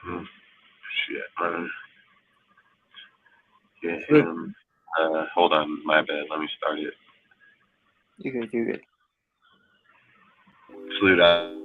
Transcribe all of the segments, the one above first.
Mm, shit, man. Get Good. him. Hold on, my bad. Let me start it. You're good. You're good. Salute out.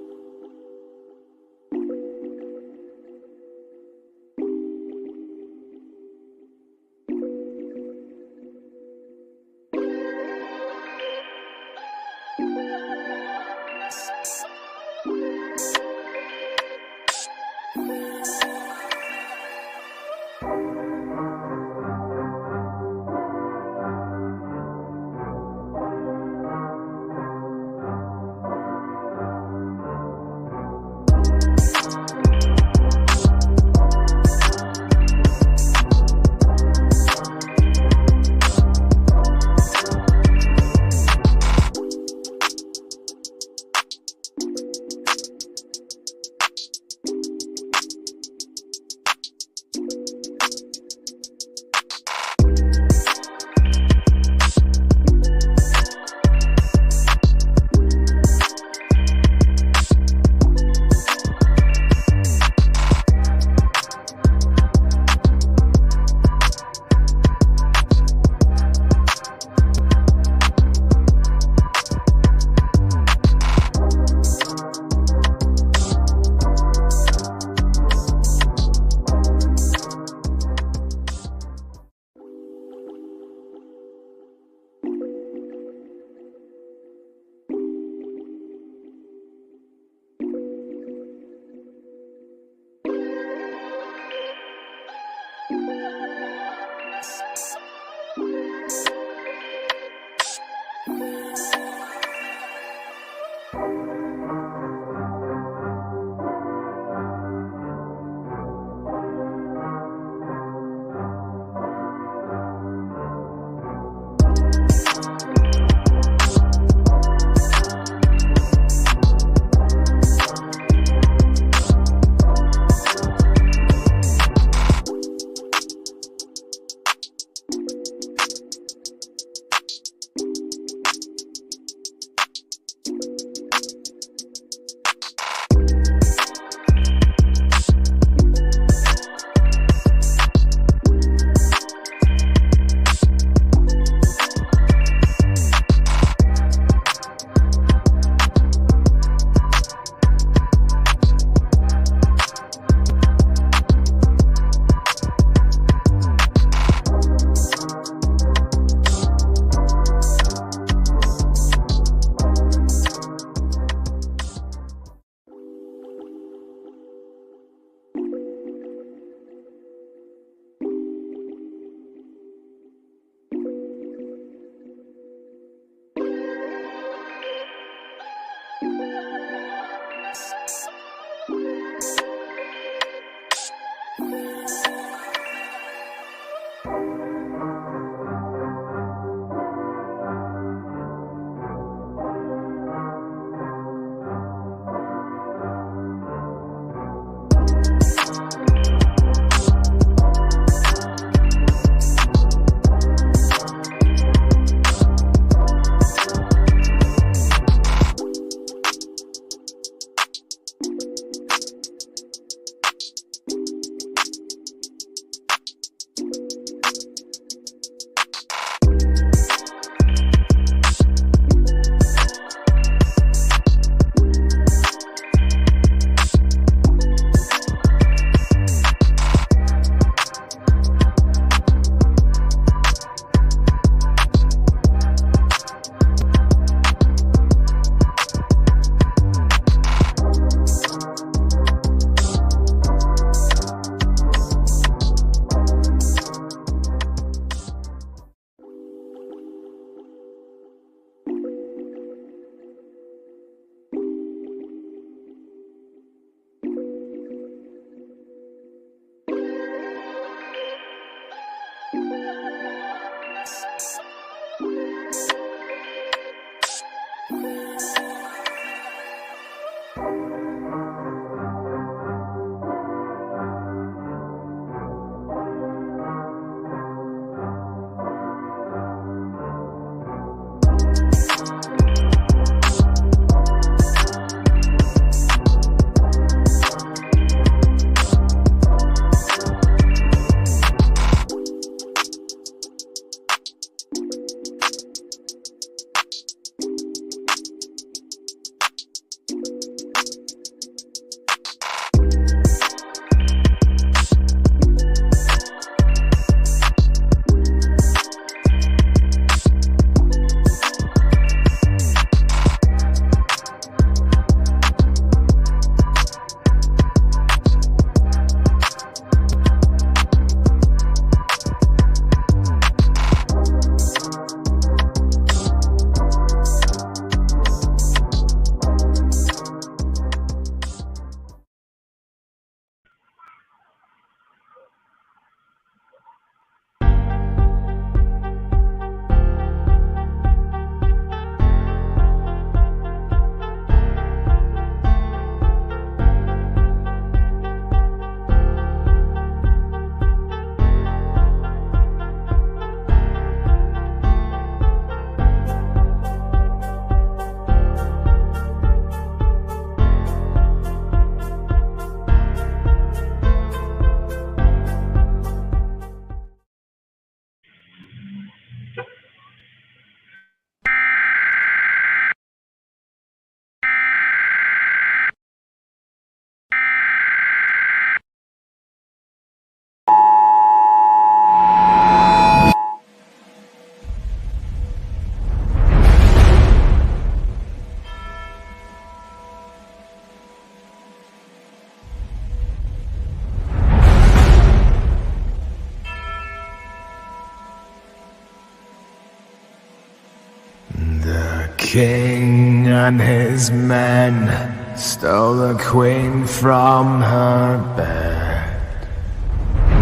king and his men stole the queen from her bed.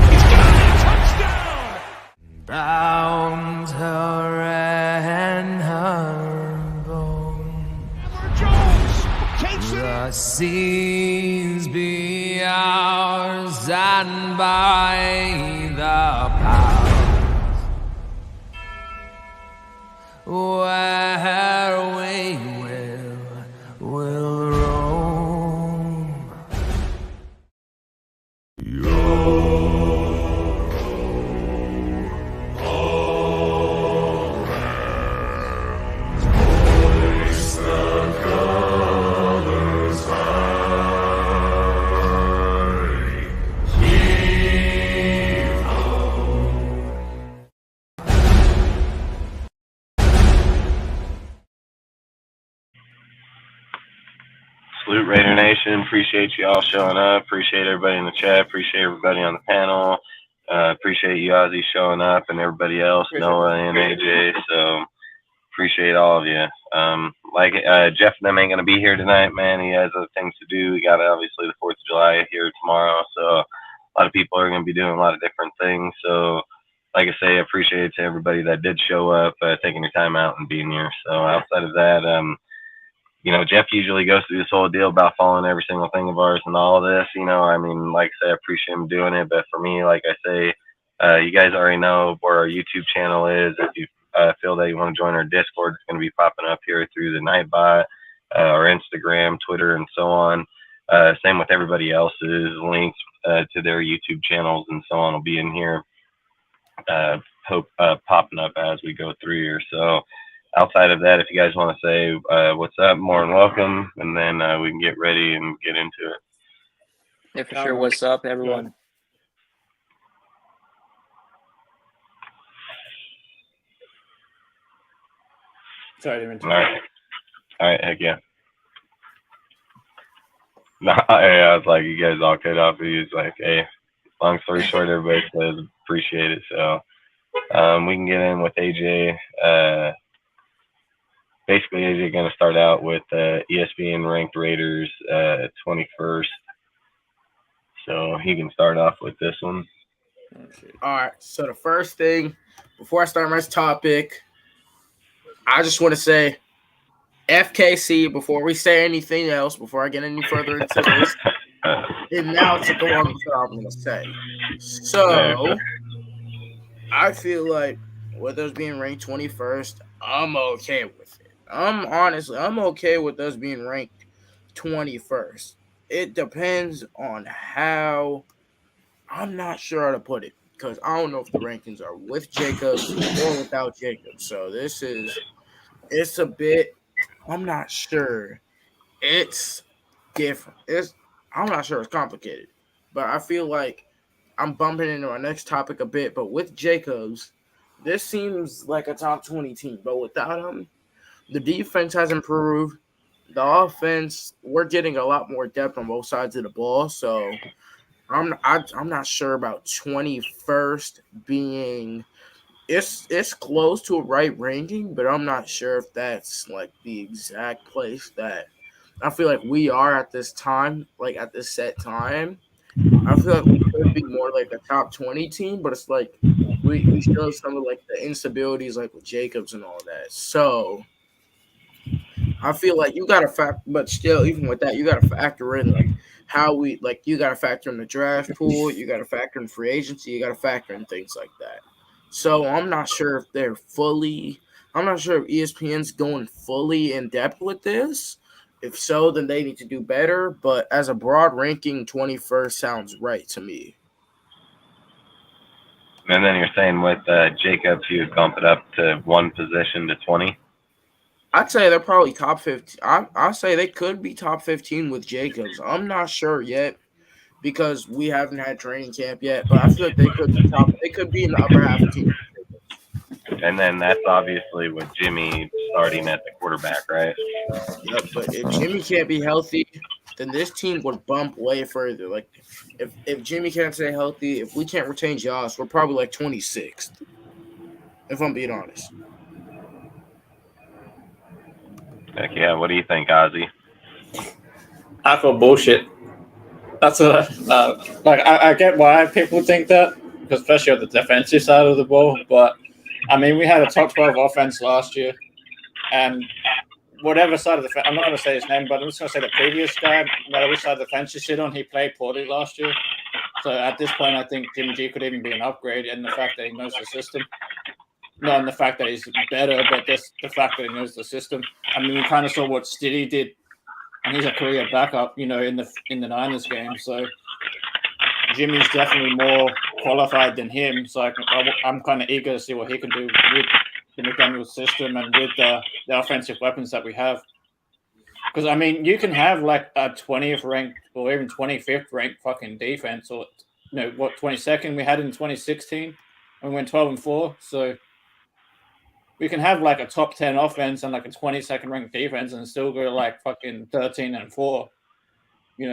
He's got it! Touchdown! Bound her in her bone. Jones takes it The in. seas be ours, and by the powers where we will roam. Salute Raider Nation. Appreciate you all showing up. Appreciate everybody in the chat. Appreciate everybody on the panel. Appreciate you, Ozzy, showing up, and everybody else, Noah and AJ. So appreciate all of you. Jeff and them ain't gonna be here tonight, man. He has other things to do. We got obviously the 4th of July here tomorrow, so a lot of people are gonna be doing a lot of different things. So, like I say, I appreciate it to everybody that did show up, taking your time out and being here. So outside of that, Jeff usually goes through this whole deal about following every single thing of ours and all of this. I mean, like I say, I appreciate him doing it. But for me, like I say, you guys already know where our YouTube channel is. If you feel that you want to join our Discord, it's going to be popping up here through the Nightbot, our Instagram, Twitter, and so on. Same with everybody else's links to their YouTube channels and so on will be in here, popping up as we go through here. So outside of that, if you guys want to say what's up, more than welcome, and then we can get ready and get into it. Yeah, for sure. What's up, everyone? Sorry, I didn't All right, heck yeah. No, I was like, you guys all cut off. He was like, hey, long story short, everybody says appreciate it. So we can get in with AJ. Basically, AJ going to start out with ESPN ranked Raiders 21st. So he can start off with this one. All right. So the first thing, before I start my topic, I just want to say FKC before we say anything else, before I get any further into this. And now to go on with what I'm going to say. So I feel like with us being ranked 21st, I'm okay with it. I'm okay with us being ranked 21st. It depends on how. I'm not sure how to put it because I don't know if the rankings are with Jacobs or without Jacobs. So it's a bit. I'm not sure. It's different. I'm not sure. It's complicated, but I feel like I'm bumping into our next topic a bit. But with Jacobs, this seems like a top 20 team. But without him, the defense has improved. The offense, we're getting a lot more depth on both sides of the ball. So I'm not sure about 21st being. It's close to a right ranking, but I'm not sure if that's like the exact place that I feel like we are at this time, like at this set time. I feel like we could be more like a top 20 team, but it's like we still have some of like the instabilities like with Jacobs and all that. So I feel like you got to factor, but still, even with that, you got to factor in like how we like. You got to factor in the draft pool. You got to factor in free agency. You got to factor in things like that. So I'm not sure if they're fully. I'm not sure if ESPN's going fully in depth with this. If so, then they need to do better. But as a broad ranking, 21st sounds right to me. And then you're saying with Jacobs, you would bump it up to one position to 20? I'd say they're probably top 15. I'll say they could be top 15 with Jacobs. I'm not sure yet because we haven't had training camp yet, but I feel like they could be top. They could be in the upper half of team. And then that's obviously with Jimmy starting at the quarterback, right? Yep, but if Jimmy can't be healthy, then this team would bump way further. Like if Jimmy can't stay healthy, if we can't retain Josh, we're probably like 26th. If I'm being honest. Heck yeah. What do you think, Ozzy? I call bullshit. That's what I get why people think that, especially on the defensive side of the ball. But I mean, we had a top 12 offense last year, and whatever side of the fence, I'm not going to say his name, but I'm just going to say the previous guy, whatever side of the fence you sit on, he played poorly last year. So at this point, I think Jimmy G could even be an upgrade in the fact that he knows the system. Not in the fact that he's better, but just the fact that he knows the system. I mean, we kind of saw what Stiddy did, and he's a career backup, in the Niners game. So Jimmy's definitely more qualified than him. So I'm kind of eager to see what he can do with the McDaniel's system and with the offensive weapons that we have. Because, I mean, you can have like a 20th ranked or even 25th ranked fucking defense, or, 22nd we had in 2016 and we went 12-4. So we can have like a top 10 offense and like a 22nd ranked defense and still go like fucking 13-4. We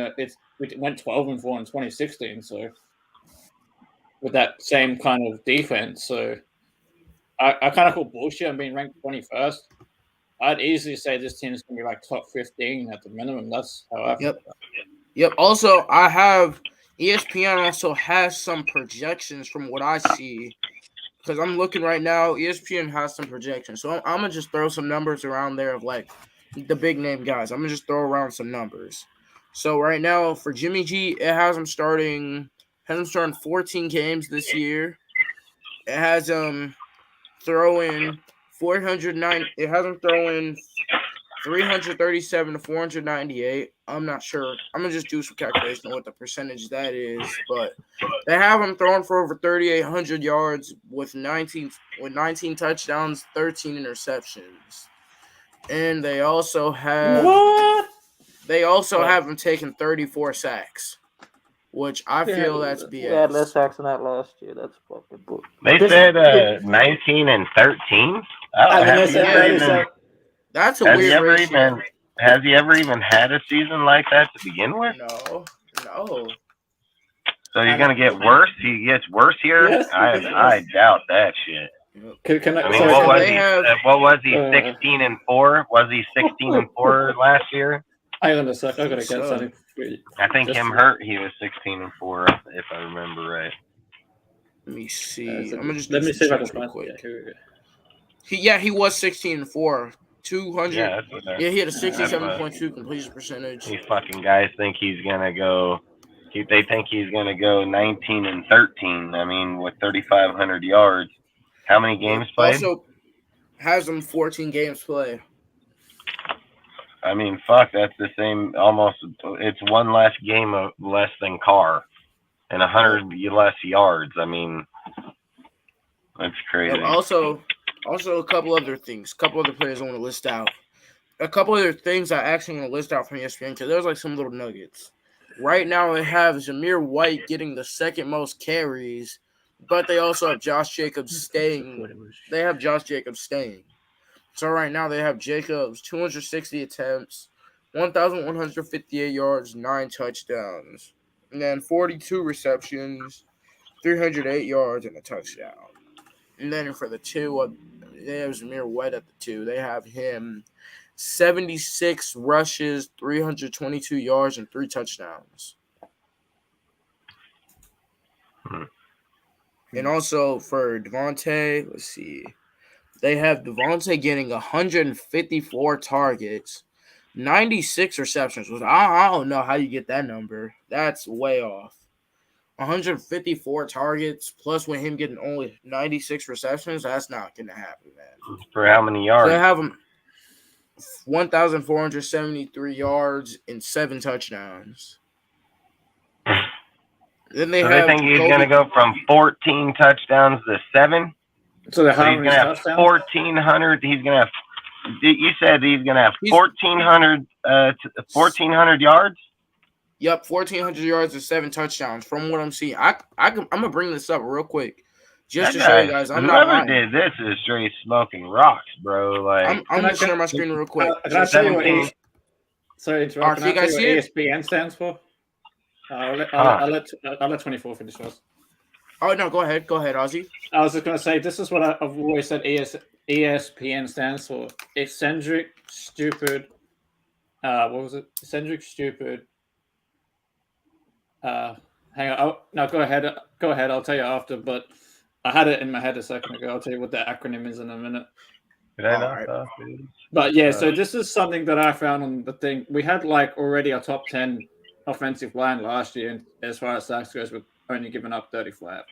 went 12-4 in 2016. So with that same kind of defense. So I kind of call bullshit on being ranked 21st. I'd easily say this team is going to be like top 15 at the minimum. That's how I feel. Yep. Also, I have ESPN also has some projections from what I see. Because I'm looking right now, ESPN has some projections. So I'm going to just throw some numbers around there of like the big name guys. I'm going to just throw around some numbers. So right now for Jimmy G, it has him starting 14 games this year. It has him throwing 409. It has him throwing 337 to 498. I'm not sure. I'm gonna just do some calculation on what the percentage that is, but they have him throwing for over 3,800 yards with 19 touchdowns, 13 interceptions, and they also have have him taking 34 sacks, which I feel that's BS. Yeah, less sacks than that last year. That's fucking bull. They said 19 and 13. That's a weird ratio. Has he ever even had a season like that to begin with? No. So he's gonna get worse. He gets worse here. Yes, I doubt that shit. What was he? 16-4. Was he 16-4 last year? Hang on a sec. I gotta get something. I think him hurt. He was 16-4, if I remember right. Let me see. I'm gonna just let me see if I can real find quick. it. He was 16-4. 200. Yeah, he had a 67.2 completion percentage. These fucking guys think he's gonna go. They think he's gonna go 19 and 13. I mean, with 3,500 yards. How many games played? Also has him 14 games played. I mean, fuck, that's the same. Almost, it's one less game of less than Carr, and 100 less yards. I mean, that's crazy. Also, a couple other things. A couple other players I want to list out. A couple other things I actually want to list out from ESPN because there's like some little nuggets. Right now, they have Zamir White getting the second most carries, but they also have Josh Jacobs staying. So right now they have Jacobs 260 attempts, 1,158 yards, 9 touchdowns, and then 42 receptions, 308 yards, and a touchdown. And then for the two, they have Zamir White at the 2. They have him 76 rushes, 322 yards, and 3 touchdowns. And also for Devontae, let's see. They have Devontae getting 154 targets, 96 receptions. Which I don't know how you get that number. That's way off. 154 targets, plus with him getting only 96 receptions, that's not going to happen, man. For how many yards? They have him 1,473 yards and 7 touchdowns. Then they think he's going to go from 14 touchdowns to 7? So he's going to have 1,400. He's going to have. You said he's going to have 1,400 yards. Yep, 1,400 yards and 7 touchdowns. From what I'm seeing, I'm gonna bring this up real quick, just to show you guys. I'm not lying. Whoever did this is straight smoking rocks, bro. Like I'm gonna share my screen real quick. Can I tell you what? Sorry, can you guys see it? ESPN stands for? I'll let 24 finish first. Oh no, go ahead, Ozzy. I was just gonna say this is what I've always said. ESPN stands for eccentric, stupid. What was it? Eccentric, stupid. Hang on. Oh, no, go ahead. Go ahead. I'll tell you after. But I had it in my head a second ago. I'll tell you what the acronym is in a minute. Did I All not right. talk, dude? But yeah, so this is something that I found on the thing. We had like already a top 10 offensive line last year as far as sacks goes, with only giving up 35.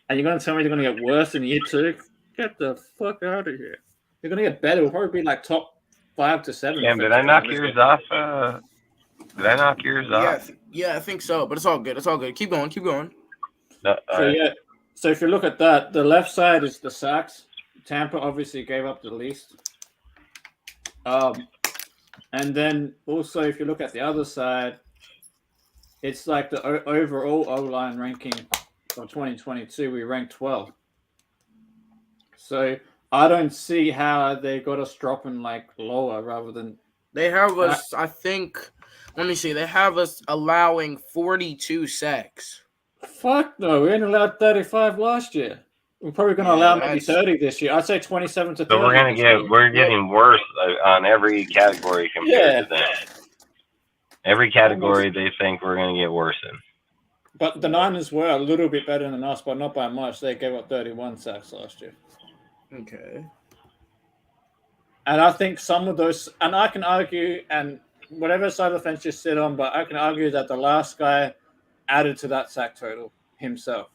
And you're going to tell me they're going to get worse in year 2? Get the fuck out of here. They're going to get better. It'll probably be like top 5 to 7. Damn, did I knock yours off? Did I knock yours off? Yeah, I think so. But it's all good. It's all good. Keep going. Keep going. No, So yeah, so if you look at that, the left side is the sacks. Tampa obviously gave up the least. And then also if you look at the other side, it's like the overall O-line ranking of 2022, we ranked 12. So I don't see how they got us dropping like lower rather than They have us, I think, let me see. They have us allowing 42 sacks. fuck no. We only allowed 35 last year. We're probably going to allow maybe 30 this year. I'd say 27 to 30. So we're getting worse on every category compared to them. Every category they think we're going to get worse in. But the Niners were a little bit better than us, but not by much. They gave up 31 sacks last year. Okay. And I think some of those, and I can argue, and whatever side of the fence you sit on, but I can argue that the last guy added to that sack total himself.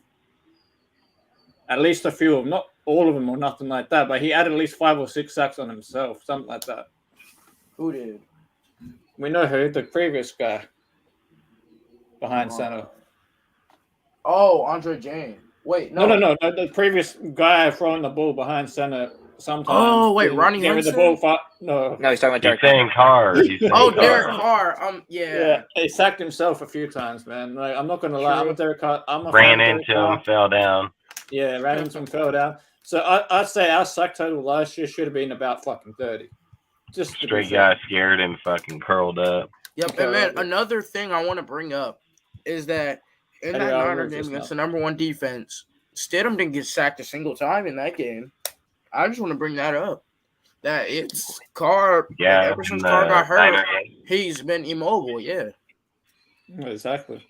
At least a few of them, not all of them or nothing like that, but he added at least 5 or 6 sacks on himself, something like that. Who did? We know who, the previous guy behind center. Oh, Andre Jane. Wait, no. No. The previous guy throwing the ball behind center sometimes. Oh, wait, Ronnie gave the Hudson? ball no, No, he's talking about He's Derek. saying Carr. Derek Carr. Yeah, he sacked himself a few times, man. Like, I'm not gonna lie, I'm a Derek Carr. Ran into him, fell down. Yeah, ran into him, fell down. So I'd say our sack total last year should have been about fucking 30. Just straight guy scared and fucking curled up. Yep, and man, another thing I want to bring up is that in that Niner game against the number 1 defense, Stidham didn't get sacked a single time in that game. I just want to bring that up. That it's Carr. Yeah, ever since Carr got hurt, Niner. he's been immobile. Yeah. Exactly.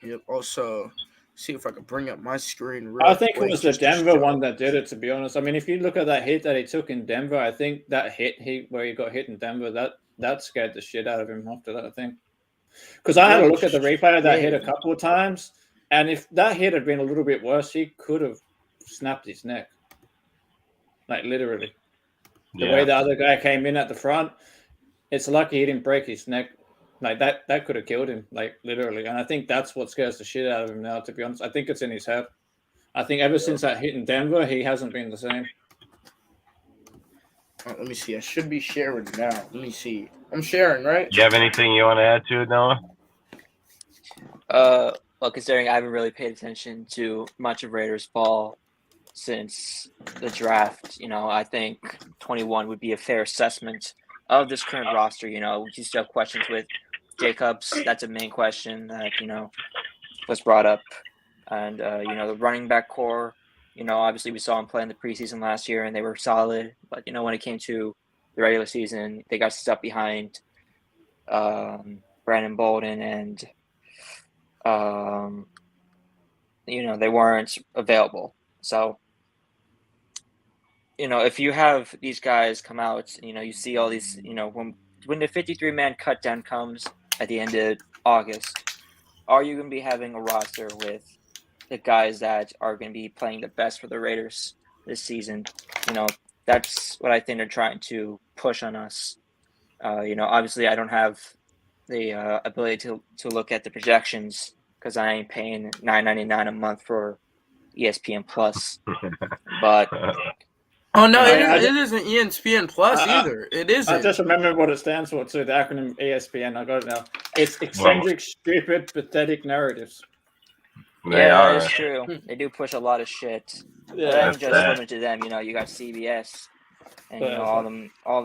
Yep. Also, see if I can bring up my screen. I think it was the Denver one that did it, to be honest. I mean, if you look at that hit that he took in Denver, I think that hit where he got hit in Denver, that scared the shit out of him after that, I think. Because I had a look at the replay of that hit a couple of times, and if that hit had been a little bit worse, he could have snapped his neck. Like, literally. The way the other guy came in at the front, it's lucky he didn't break his neck. Like, that could have killed him, like, literally. And I think that's what scares the shit out of him now, to be honest. I think it's in his head. I think ever since that hit in Denver, he hasn't been the same. Let me see. I should be sharing now. Let me see. I'm sharing, right? Do you have anything you want to add to it, Noah? Well, considering I haven't really paid attention to much of Raiders ball since the draft, I think 21 would be a fair assessment of this current roster. We still have questions with Jacobs. That's a main question that, was brought up. And, the running back core, obviously we saw them play in the preseason last year and they were solid. But, when it came to the regular season, they got stuck behind Brandon Bolden and, they weren't available. So, if you have these guys come out, you see all these, when the 53-man cut down comes at the end of August, are you going to be having a roster with the guys that are going to be playing the best for the Raiders this season? That's what I think they're trying to push on us. Obviously I don't have the ability to look at the projections because I ain't paying $9.99 a month for ESPN Plus, but oh no, it isn't ESPN Plus either. It isn't. I just remember what it stands for too. The acronym ESPN. I got it now. It's eccentric, stupid, pathetic narratives. Yeah, it's true. They do push a lot of shit. Yeah, but ain't just limited to them. You got CBS and all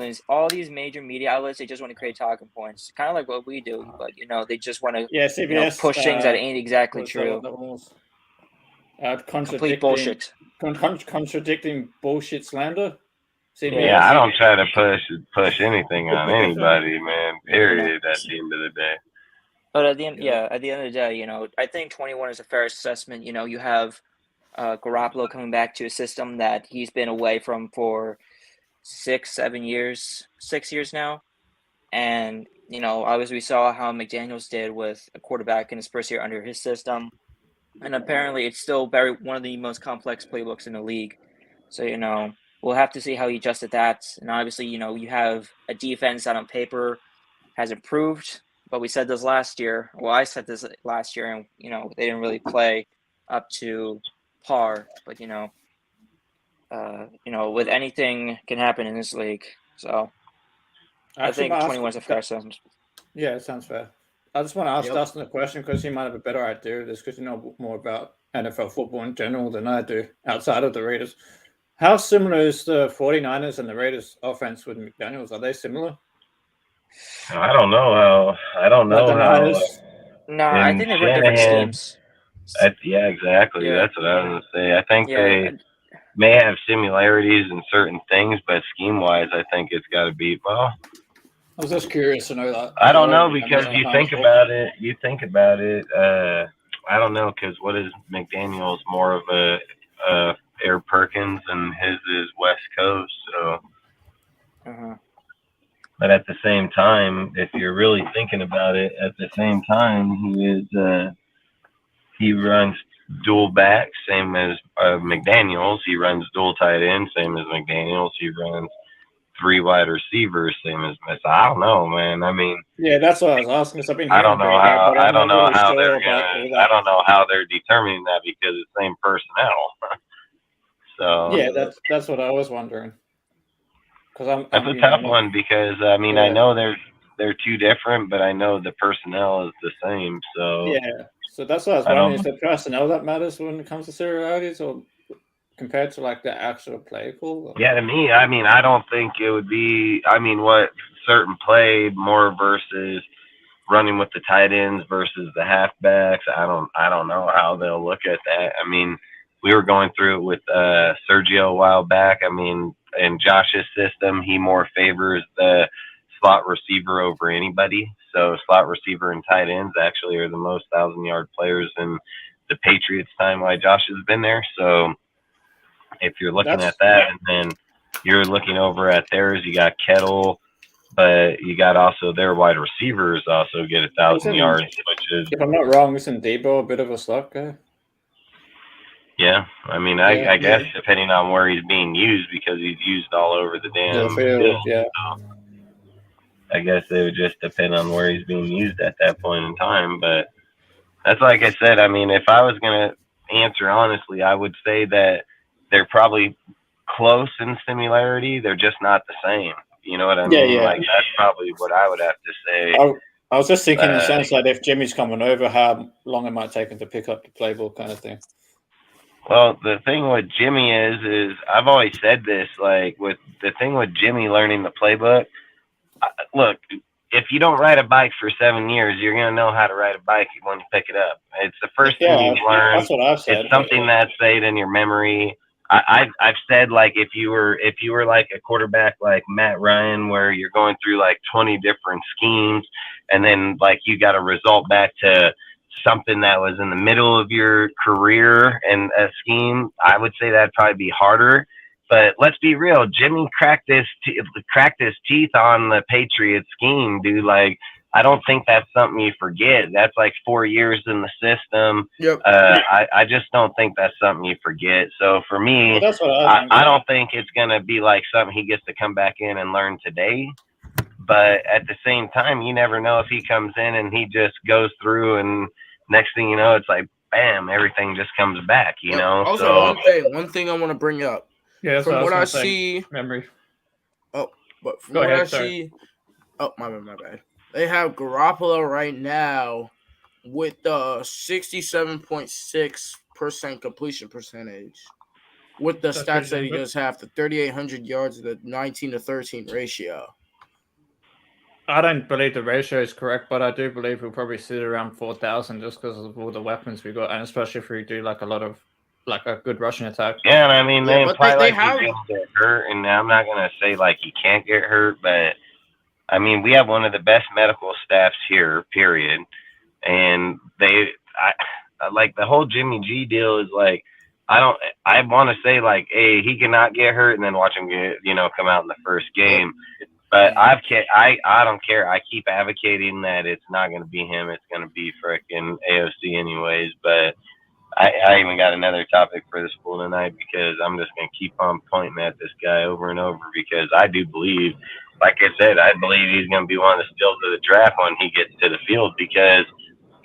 these major media outlets. They just want to create talking points, kind of like what we do. But they just want to CBS push things that ain't exactly true. Complete bullshit. Contradicting bullshit slander. CBS. Yeah, I don't try to push anything on anybody, man. Period. At the end of the day. But at the end, at the end of the day, I think 21 is a fair assessment. You have Garoppolo coming back to a system that he's been away from for 6 years now. And, obviously we saw how McDaniels did with a quarterback in his first year under his system. And apparently it's still one of the most complex playbooks in the league. So, we'll have to see how he adjusted that. And obviously, you have a defense that on paper has improved. But we said this last year. Well, I said this last year, and, they didn't really play up to par. But, with anything can happen in this league. So I think 21 is a fair assessment. Yeah, it sounds fair. I just want to ask Yep. Dustin a question because he might have a better idea of this because you know more about NFL football in general than I do outside of the Raiders. How similar is the 49ers and the Raiders offense with McDaniels? Are they similar? I don't know how. No, I think they run different Shanahan- schemes. Yeah, exactly. Yeah. That's what I was gonna say. I think Yeah, they may have similarities in certain things, but scheme-wise, I think it's got to be well. I was just curious to know that. I don't know because you think about it. I don't know because what is McDaniel's more of a Air Perkins and his is West Coast. So, but at the same time, if you're really thinking about it, at the same time he runs dual back, same as McDaniel's. He runs dual tight end, same as McDaniel's. He runs 3 wide receivers, same as Miss. I don't know, man. I mean, yeah, that's what I was asking. I don't know how they're determining that because it's same personnel. So yeah, that's what I was wondering. Because that's a tough one because I mean I know they're two different, but I know the personnel is the same. So yeah, so that's what I was wondering. Is the personnel that matters when it comes to similarities, or compared to like the actual play call? Yeah, to me, I mean, I don't think it would be. I mean, what certain play more versus running with the tight ends versus the halfbacks. I don't know how they'll look at that. I mean, we were going through it with Sergio a while back. I mean, in Josh's system, he more favors the slot receiver over anybody. So slot receiver and tight ends actually are the most 1,000-yard players in the Patriots' time while Josh has been there. So if you're looking at that, and then you're looking over at theirs, you got Kettle, but you got also their wide receivers also get 1,000 yards, which is. If I'm not wrong, isn't Debo a bit of a slot guy? Yeah, I mean, I guess depending on where he's being used, because he's used all over the damn field. Yeah. So I guess it would just depend on where he's being used at that point in time. But that's like I said. I mean, if I was gonna answer honestly, I would say that they're probably close in similarity. They're just not the same. You know what I mean? Yeah. Like that's probably what I would have to say. I was just thinking in the sense that if Jimmy's coming over, how long it might take him to pick up the playbook kind of thing. Well, the thing with Jimmy is I've always said this, like with the thing with Jimmy learning the playbook, look, if you don't ride a bike for 7 years, you're going to know how to ride a bike when you pick it up. It's the first thing you learn. That's what I've said. It's something that's stayed in your memory. I've said, like, if you were like a quarterback like Matt Ryan, where you're going through like 20 different schemes and then like you got to result back to something that was in the middle of your career and a scheme, I would say that'd probably be harder. But let's be real, Jimmy cracked his teeth on the Patriots scheme, dude. Like, I don't think that's something you forget. That's like 4 years in the system. Yep. I just don't think that's something you forget. So for me, that's what I don't think it's gonna be like something he gets to come back in and learn today. But at the same time, you never know if he comes in and he just goes through and next thing you know, it's like, bam, everything just comes back, you know? Also, so, one thing I want to bring up. Yeah, from what I see. Memory. Oh, but from what I see. Oh, my bad. They have Garoppolo right now with the 67.6% completion percentage. With the stats that he does have, the 3,800 yards, the 19-13 ratio. I don't believe the ratio is correct, but I do believe we'll probably sit around 4,000 just because of all the weapons we got, and especially if we do like a lot of like a good rushing attack. Yeah, and I mean, Yeah, they but imply they like have- he's going to get hurt, and I'm not going to say like he can't get hurt, but I mean, we have one of the best medical staffs here, period. And I like the whole Jimmy G deal is like, I want to say like, hey, he cannot get hurt, and then watch him come out in the first game. But I don't care. I keep advocating that it's not going to be him. It's going to be frickin' AOC anyways. But I even got another topic for this pool tonight because I'm just going to keep on pointing at this guy over and over because I do believe, like I said, I believe he's going to be one of the steals of the draft when he gets to the field because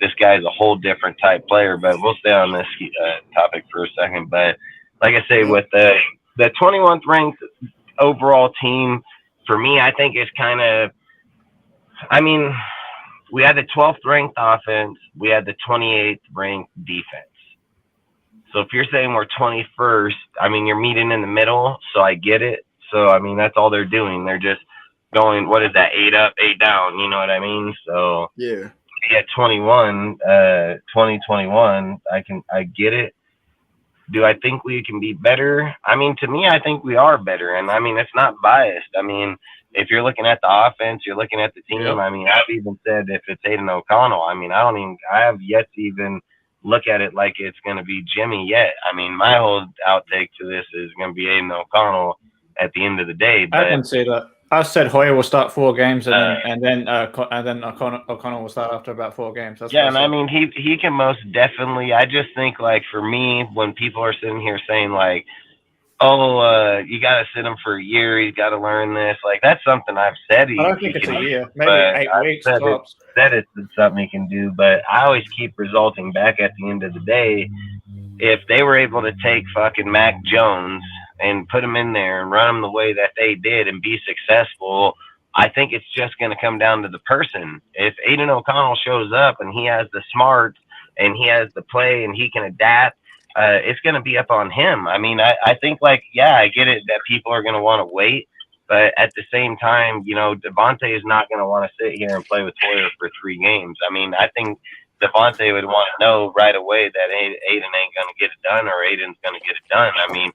this guy's a whole different type player. But we'll stay on this topic for a second. But like I say, with the 21th ranked overall team, for me, I think it's kind of, I mean, we had the 12th ranked offense. We had the 28th ranked defense. So if you're saying we're 21st, I mean, you're meeting in the middle, so I get it. So, I mean, that's all they're doing. They're just going, what is that, 8 up, 8 down, you know what I mean? So, yeah. At 2021, I get it. Do I think we can be better? I mean, to me, I think we are better. And, I mean, it's not biased. I mean, if you're looking at the offense, you're looking at the team. Yep. I mean, I've even said if it's Aiden O'Connell, I mean, I have yet to even look at it like it's going to be Jimmy yet. I mean, my whole outtake to this is going to be Aiden O'Connell at the end of the day. But I can say that. I said Hoyer will start 4 games, and then O'Connell will start after about 4 games. That's and I mean he can most definitely. I just think like for me, when people are sitting here saying like, "Oh, you got to sit him for a year. He's got to learn this." Like that's something I've said. I don't think it's a year. Maybe 8 weeks tops. Said it's something he can do, but I always keep resulting back at the end of the day. If they were able to take fucking Mac Jones and put him in there and run him the way that they did and be successful, I think it's just going to come down to the person. If Aiden O'Connell shows up and he has the smarts and he has the play and he can adapt, it's going to be up on him. I mean, I think like, yeah, I get it that people are going to want to wait, but at the same time, Devontae is not going to want to sit here and play with Hoyer for 3 games. I mean, I think Devontae would want to know right away that Aiden ain't going to get it done or Aiden's going to get it done. I mean,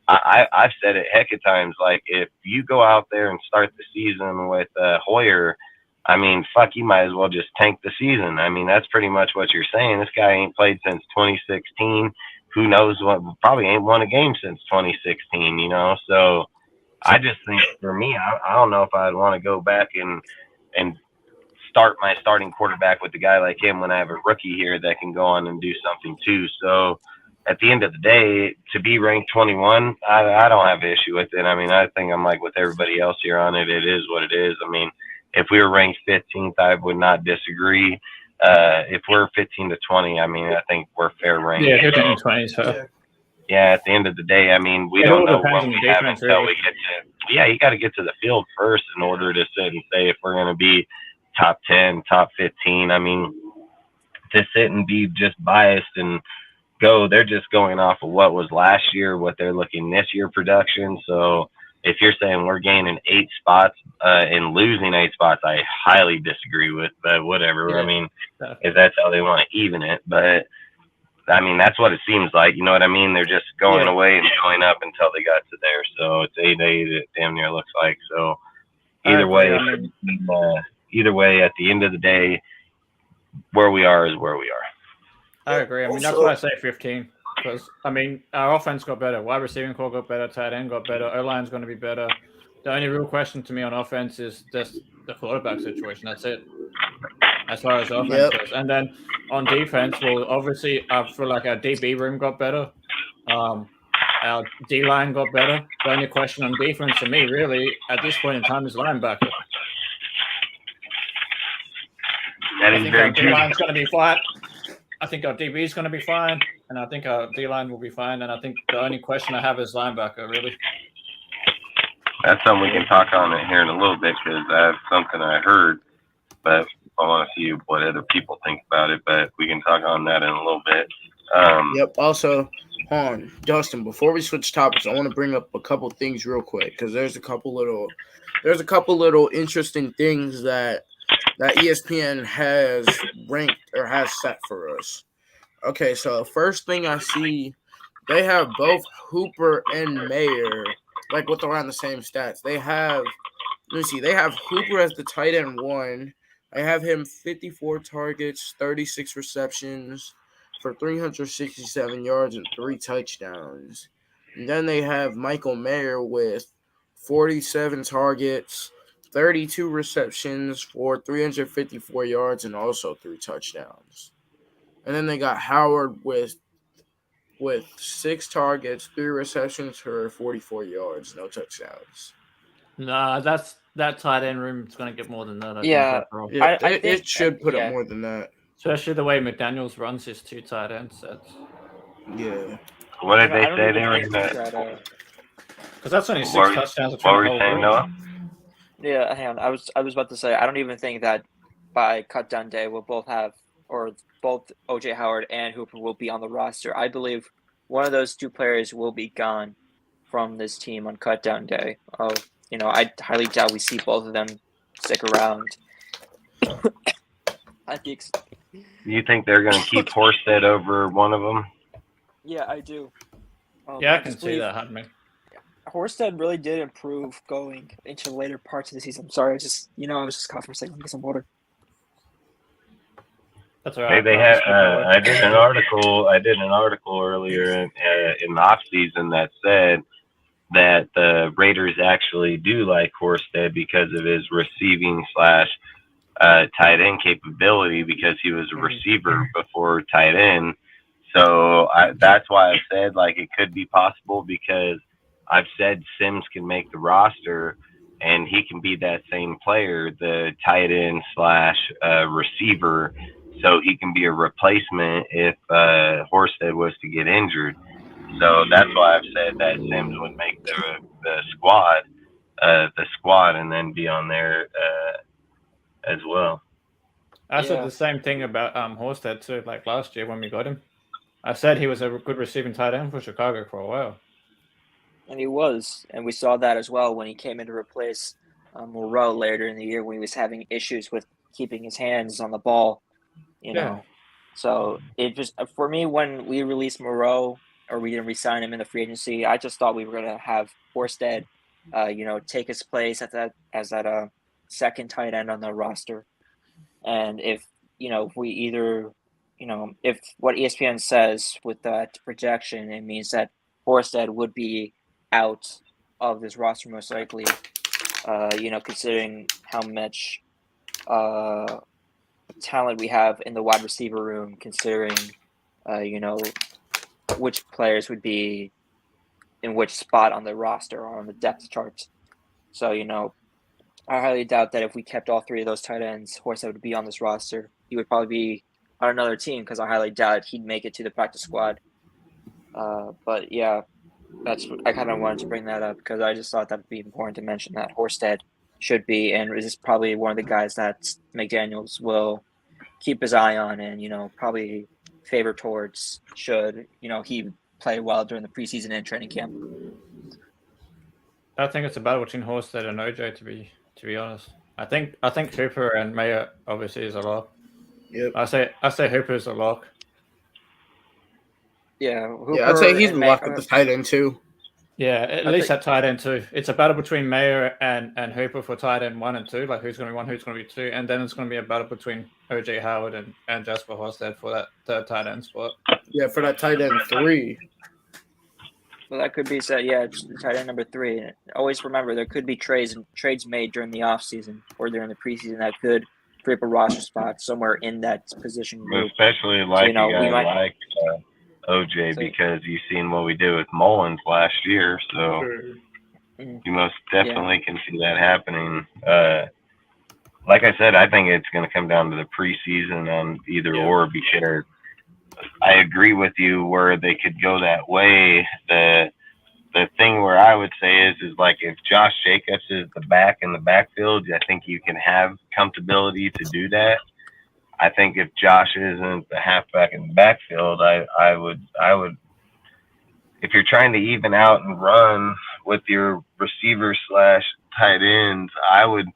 I've said it heck of times, like if you go out there and start the season with Hoyer, I mean, fuck, you might as well just tank the season. I mean, that's pretty much what you're saying. This guy ain't played since 2016. Who knows what? Probably ain't won a game since 2016, So I just think for me, I don't know if I'd want to go back and start my starting quarterback with a guy like him when I have a rookie here that can go on and do something too. So at the end of the day, to be ranked 21, I don't have an issue with it. I mean, I think I'm like with everybody else here on it. It is what it is. I mean, if we were ranked 15th, I would not disagree. If we're 15 to 20, I mean, I think we're fair ranked. Yeah, 15 to 20 is fair. Yeah, at the end of the day, I mean, we don't know what we have until we get to. Yeah, you got to get to the field first in order to sit and say if we're going to be top 10, top 15. I mean, to sit and be just biased and go, they're just going off of what was last year, what they're looking this year production. So if you're saying we're gaining 8 spots and losing 8 spots, I highly disagree with, but whatever. Yeah. I mean, if that's how they want to even it, but I mean, that's what it seems like. You know what I mean? They're just going away and going up until they got to there. So it's 8-8, it damn near looks like. So either way, either way, at the end of the day, where we are is where we are. I agree. I mean, that's why I say 15. Because, I mean, our offense got better. Wide receiving core got better. Tight end got better. O-line's going to be better. The only real question to me on offense is just the quarterback situation. That's it. As far as offense goes. And then on defense, well, obviously, I feel like our DB room got better. Our D-line got better. The only question on defense for me, really, at this point in time, is linebacker. That is very true. Our D-line's going to be flat. I think our DB is going to be fine, and I think our D-line will be fine. And I think the only question I have is linebacker, really. That's something we can talk on it here in a little bit because I have something I heard, but I want to see what other people think about it. But we can talk on that in a little bit. Yep. Also, Dustin, before we switch topics, I want to bring up a couple things real quick because there's a couple little interesting things that ESPN has ranked or has set for us. Okay, so first thing I see they have both Hooper and Mayer, like with around the same stats. They have Hooper as the tight end 1. I have him 54 targets, 36 receptions for 367 yards and 3 touchdowns. And then they have Michael Mayer with 47 targets, 32 receptions for 354 yards and also 3 touchdowns. And then they got Howard with 6 targets, 3 receptions for 44 yards, no touchdowns. Nah, that tight end room is going to get more than that. I Yeah. think overall. Yeah, I think it should put yeah. up more than that. Especially the way McDaniels runs his 2 tight end sets. Yeah. What did I they don't say even they were think gonna? Because that's only 6 What were- touchdowns. What were you saying, Noah? Yeah, hang on. I was about to say I don't even think that by cut down day we'll both have or both OJ Howard and Hooper will be on the roster. I believe one of those 2 players will be gone from this team on cut down day. I highly doubt we see both of them stick around. You think they're gonna keep Horsted over one of them? Yeah, I do. Yeah, I can see that happening. Horsted really did improve going into the later parts of the season. I'm sorry, I was just coughing for a second. Let me get some water. That's all right. They had. I did an article earlier in the off season that said that the Raiders actually do like Horsted because of his receiving slash tight end capability, because he was a receiver before tight end. So that's why I said like it could be possible, because I've said Sims can make the roster and he can be that same player, the tight end slash receiver. So he can be a replacement if Horsted was to get injured. So that's why I've said that Sims would make the squad, and then be on there as well. I said the same thing about Horsted too. Like last year when we got him, I said he was a good receiving tight end for Chicago for a while. And he was, and we saw that as well when he came in to replace Moreau later in the year when he was having issues with keeping his hands on the ball. You know, so it just for me when we released Moreau or we didn't re-sign him in the free agency, I just thought we were going to have Horsted, take his place as that second tight end on the roster. And if we either, if what ESPN says with that projection, it means that Horsted would be out of this roster most likely. Considering how much talent we have in the wide receiver room, considering which players would be in which spot on the roster or on the depth charts. So I highly doubt that if we kept all 3 of those tight ends, Horsted would be on this roster. He would probably be on another team, because I highly doubt he'd make it to the practice squad. But yeah, I kind of wanted to bring that up because I just thought that would be important to mention that Horsted should be, and is probably one of the guys that McDaniels will keep his eye on and, probably favor towards should, he play well during the preseason and training camp. I think it's a battle between Horsted and OJ, to be honest. I think Hooper and Mayer obviously is a lock. Yep. I say Hooper is a lock. Yeah, Hooper, I'd say he's locked at the tight end too. Yeah, at least at tight end 2. It's a battle between Mayer and Hooper for tight end 1 and 2. Like who's going to be 1, who's going to be 2, and then it's going to be a battle between OJ Howard and Jasper Horsted for that third tight end spot. Yeah, for that tight end 3. Well, that could be said. Yeah, tight end number 3. And always remember there could be trades made during the off season or during the preseason that could free up a roster spot somewhere in that position group. Especially like like OJ, because you've seen what we did with Mullins last year, so you most definitely can see that happening. Like I said, I think it's going to come down to the preseason on either or, because I agree with you where they could go that way. The thing where I would say is like if Josh Jacobs is the back in the backfield, I think you can have comfortability to do that. I think if Josh isn't the halfback in the backfield, I would, if you're trying to even out and run with your receiver slash tight ends, I would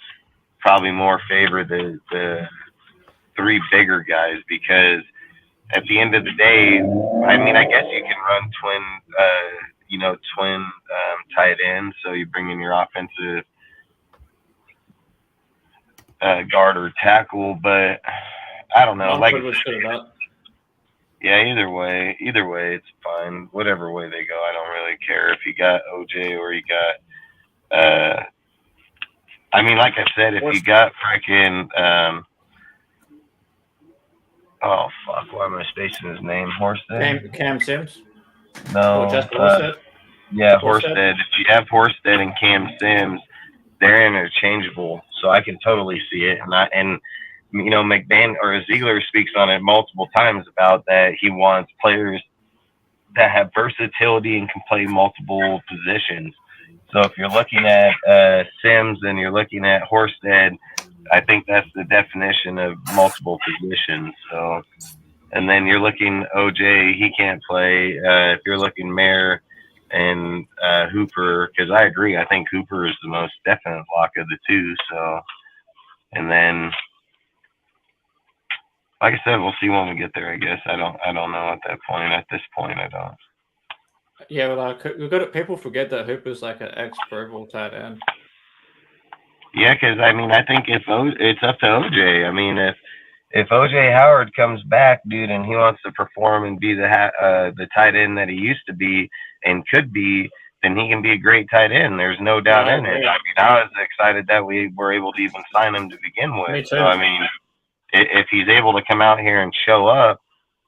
probably more favor the 3 bigger guys, because at the end of the day, I mean, I guess you can run twin tight ends. So you bring in your offensive guard or tackle, but I don't know. Like, yeah, either way, it's fine. Whatever way they go, I don't really care if you got OJ or you got. I mean, like I said, if you got freaking. Oh fuck! Why am I spacing his name? Horsted. Cam Sims. No. Just Horsted. Yeah, Horsted. If you have Horsted and Cam Sims, they're interchangeable, so I can totally see it. And McMahon or Ziegler speaks on it multiple times about that he wants players that have versatility and can play multiple positions. So if you're looking at Sims and you're looking at Horsted, I think that's the definition of multiple positions. So, and then you're looking OJ, he can't play. If you're looking Mayer and Hooper, because I agree, I think Hooper is the most definite lock of the two. So, and then, like I said, we'll see when we get there. I guess I don't know at that point. At this point, I don't. Yeah, well, people forget that Hooper's like an ex-Pro Bowl tight end. Yeah, because I mean, I think it's up to OJ. I mean, if OJ Howard comes back, dude, and he wants to perform and be the tight end that he used to be and could be, then he can be a great tight end. There's no doubt in it. I mean, I was excited that we were able to even sign him to begin with. Me too. So, I mean, if he's able to come out here and show up,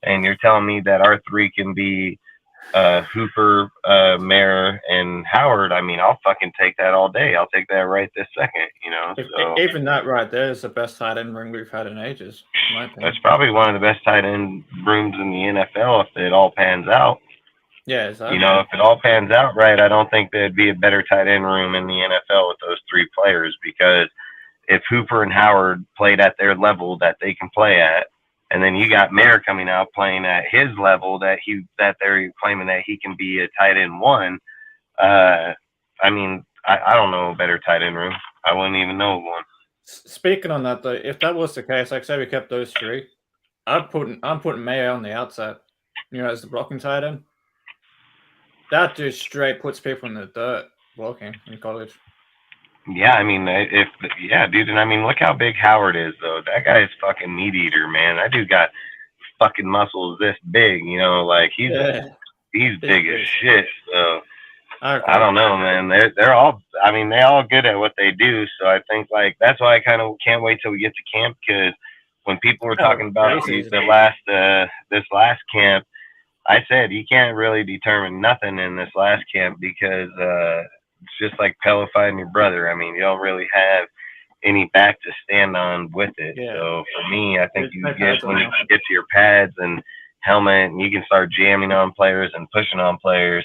and you're telling me that our three can be Hooper, Mayer, and Howard, I mean, I'll fucking take that all day. I'll take that right this second, So, even that right there is the best tight end room we've had in ages. That's probably one of the best tight end rooms in the NFL if it all pans out. Yeah, exactly. If it all pans out right, I don't think there'd be a better tight end room in the NFL with those three players, because if Hooper and Howard played at their level that they can play at, and then you got Mayer coming out playing at his level that they're claiming that he can be a tight end one. I mean, I don't know a better tight end room. I wouldn't even know one. Speaking on that though, if that was the case, like say we kept those three, I'm putting Mayer on the outside, as the blocking tight end. That dude straight puts people in the dirt blocking in college. Yeah, I mean, dude, and I mean, look how big Howard is, though. That guy is fucking meat eater, man. That dude got fucking muscles this big, like he's big as shit. So I don't know, man. They're all, I mean, they all good at what they do. So I think like that's why I kind of can't wait till we get to camp, because when people were talking about this last camp, I said you can't really determine nothing in this last camp because it's just like Pella fighting your brother. I mean, you don't really have any back to stand on with it. Yeah. So for me, I think when you get to your pads and helmet and you can start jamming on players and pushing on players,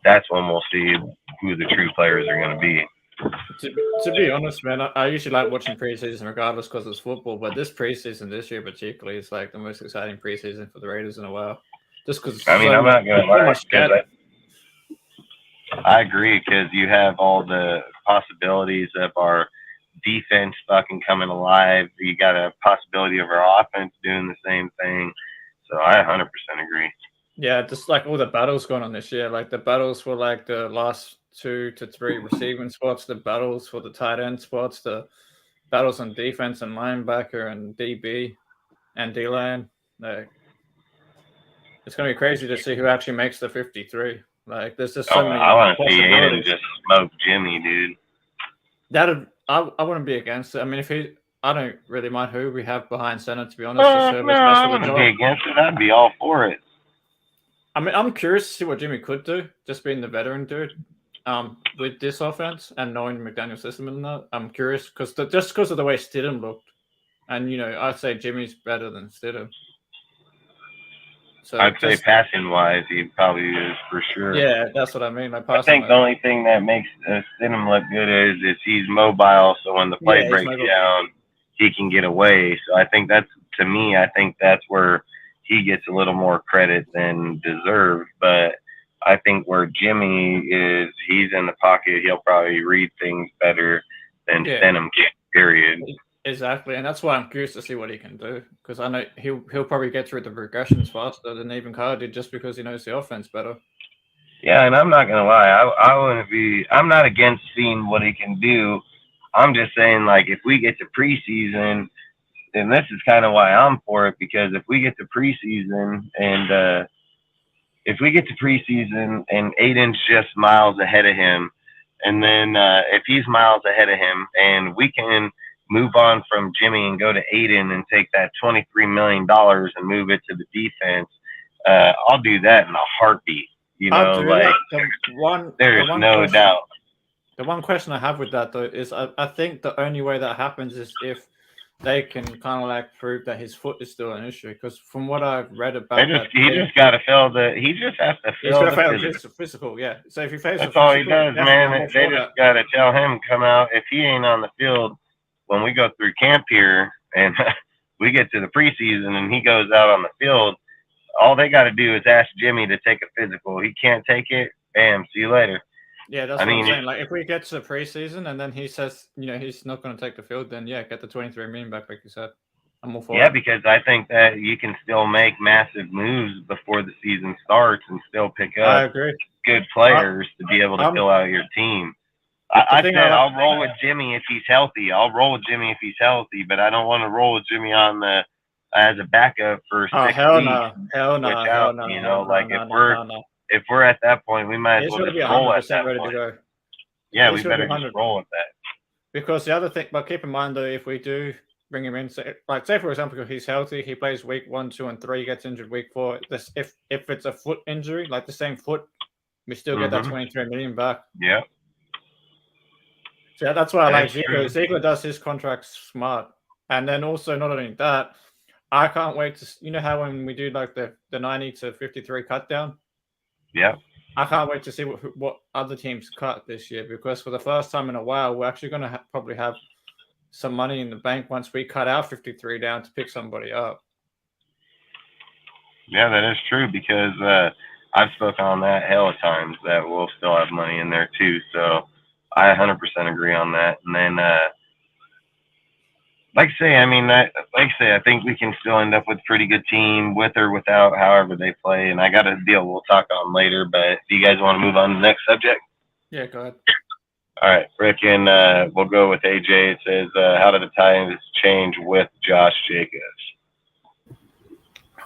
that's when we'll see who the true players are going to be. To be honest, man, I usually like watching preseason regardless because it's football, but this preseason this year particularly is like the most exciting preseason for the Raiders in a while. Just because I'm not going to lie. I agree, because you have all the possibilities of our defense fucking coming alive. You got a possibility of our offense doing the same thing. So I 100% agree. Yeah, just like all the battles going on this year, like the battles for like the last 2 to 3 receiving spots, the battles for the tight end spots, the battles on defense and linebacker and DB and D-line. Like, it's going to be crazy to see who actually makes the 53. Like, there's just so many. I want to see Aiden just smoke Jimmy, dude. I wouldn't be against it. I mean, I don't really mind who we have behind center, to be honest. I wouldn't be against it. I'd be all for it. I mean, I'm curious to see what Jimmy could do, just being the veteran dude, with this offense and knowing McDaniel's system and that. I'm curious because of the way Stidham looked, and I'd say Jimmy's better than Stidham. So I'd say passing wise, he probably is for sure. Yeah, that's what I mean. I think the only thing that makes Stidham look good is he's mobile, so when the play breaks down, he can get away. So I think that's where he gets a little more credit than deserved. But I think where Jimmy is, he's in the pocket. He'll probably read things better than Stidham can, period. Exactly, and that's why I'm curious to see what he can do because I know he'll probably get through the progressions faster than even Carr did just because he knows the offense better. Yeah, and I'm not gonna lie, I wouldn't be. I'm not against seeing what he can do. I'm just saying, like, if we get to preseason, and this is kind of why I'm for it, because if we get to preseason and if we get to preseason and Aiden's just miles ahead of him, and then if he's miles ahead of him, and we can move on from Jimmy and go to Aiden and take that $23 million and move it to the defense, I'll do that in a heartbeat. You know, like there's no doubt. The one question I have with that though is I think the only way that happens is if they can kind of like prove that his foot is still an issue. Because from what I've read about he just got to fail the. He just has to fail the physical. Yeah. So if he fails, that's all he does, man. They just got to tell him come out. If he ain't on the field when we go through camp here and we get to the preseason and he goes out on the field, all they got to do is ask Jimmy to take a physical. He can't take it. Bam. See you later. Yeah, that's what I'm saying. Like, if we get to the preseason and then he says, he's not going to take the field, then yeah, get the 23 million back, like you said. I'm all for it. Yeah, because I think that you can still make massive moves before the season starts and still pick up good players to be able to fill out your team. I said I'll roll with Jimmy if he's healthy. I'll roll with Jimmy if he's healthy, but I don't want to roll with Jimmy on the as a backup for 6 weeks. Hell no. If we're at that point, we might as well just roll at that point. Yeah, we better just roll with that. Because the other thing, but keep in mind though, if we do bring him in, say for example, if he's healthy, he plays week 1, 2, and 3, gets injured week 4. If it's a foot injury, like the same foot, we still get that 23 million back. Yeah. So yeah, that's why I like Ziegler. Ziegler does his contract smart, and then also not only that, I can't wait to how when we do like the 90 to 53 cut down. Yeah. I can't wait to see what other teams cut this year because for the first time in a while, we're actually going to probably have some money in the bank once we cut our 53 down to pick somebody up. Yeah, that is true because I've spoken on that hell of times that we'll still have money in there too. So I 100% agree on that. And then, I think we can still end up with a pretty good team with or without, however they play. And I got a deal we'll talk on later. But do you guys want to move on to the next subject? Yeah, go ahead. All right, Rick, and we'll go with AJ. It says, how did the Titans change with Josh Jacobs?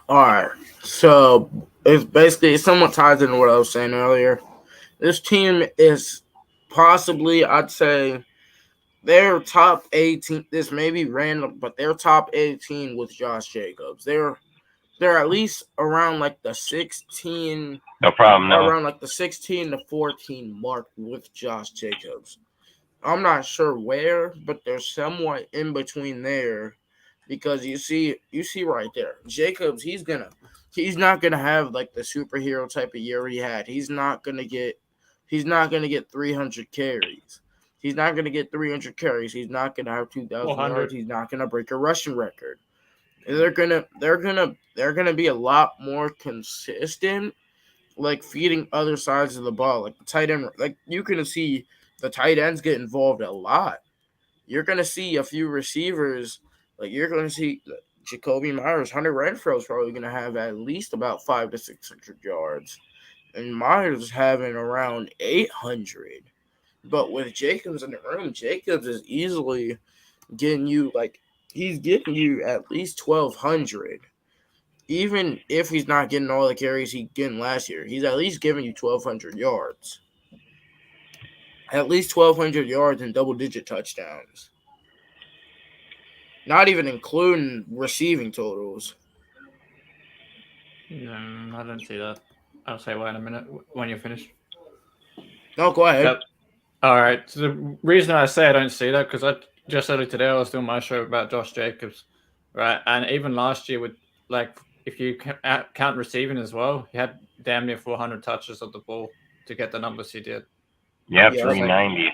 All right, so it somewhat ties into what I was saying earlier. This team is possibly, I'd say, they're top 18. This may be random, but they're top 18 with Josh Jacobs. They're at least around like the 16. No problem. No. Around like the 16 to 14 mark with Josh Jacobs. I'm not sure where, but they're somewhat in between there, because you see right there, Jacobs. He's not gonna have like the superhero type of year he had. He's not gonna get 300 carries. He's not going to get 300 carries. He's not going to have 2,000 yards. He's not going to break a rushing record. They're gonna be a lot more consistent, like feeding other sides of the ball. Like the tight end, like you can see the tight ends get involved a lot. You're gonna see a few receivers, like you're gonna see Jacoby Myers, Hunter Renfrow is probably gonna have at least about 500 to 600 yards, and Myers is having around 800. But with Jacobs in the room, Jacobs is easily getting you he's getting you at least 1,200. Even if he's not getting all the carries he getting last year, he's at least giving you 1,200 yards. At least 1,200 yards and double-digit touchdowns. Not even including receiving totals. No, I don't see that. I'll say wait in a minute when you're finished. No, go ahead. Yep. All right. So the reason I say I don't see that, because just earlier today I was doing my show about Josh Jacobs, right? And even last year, with if you count receiving as well, he had damn near 400 touches of the ball to get the numbers he did. Yeah, 390.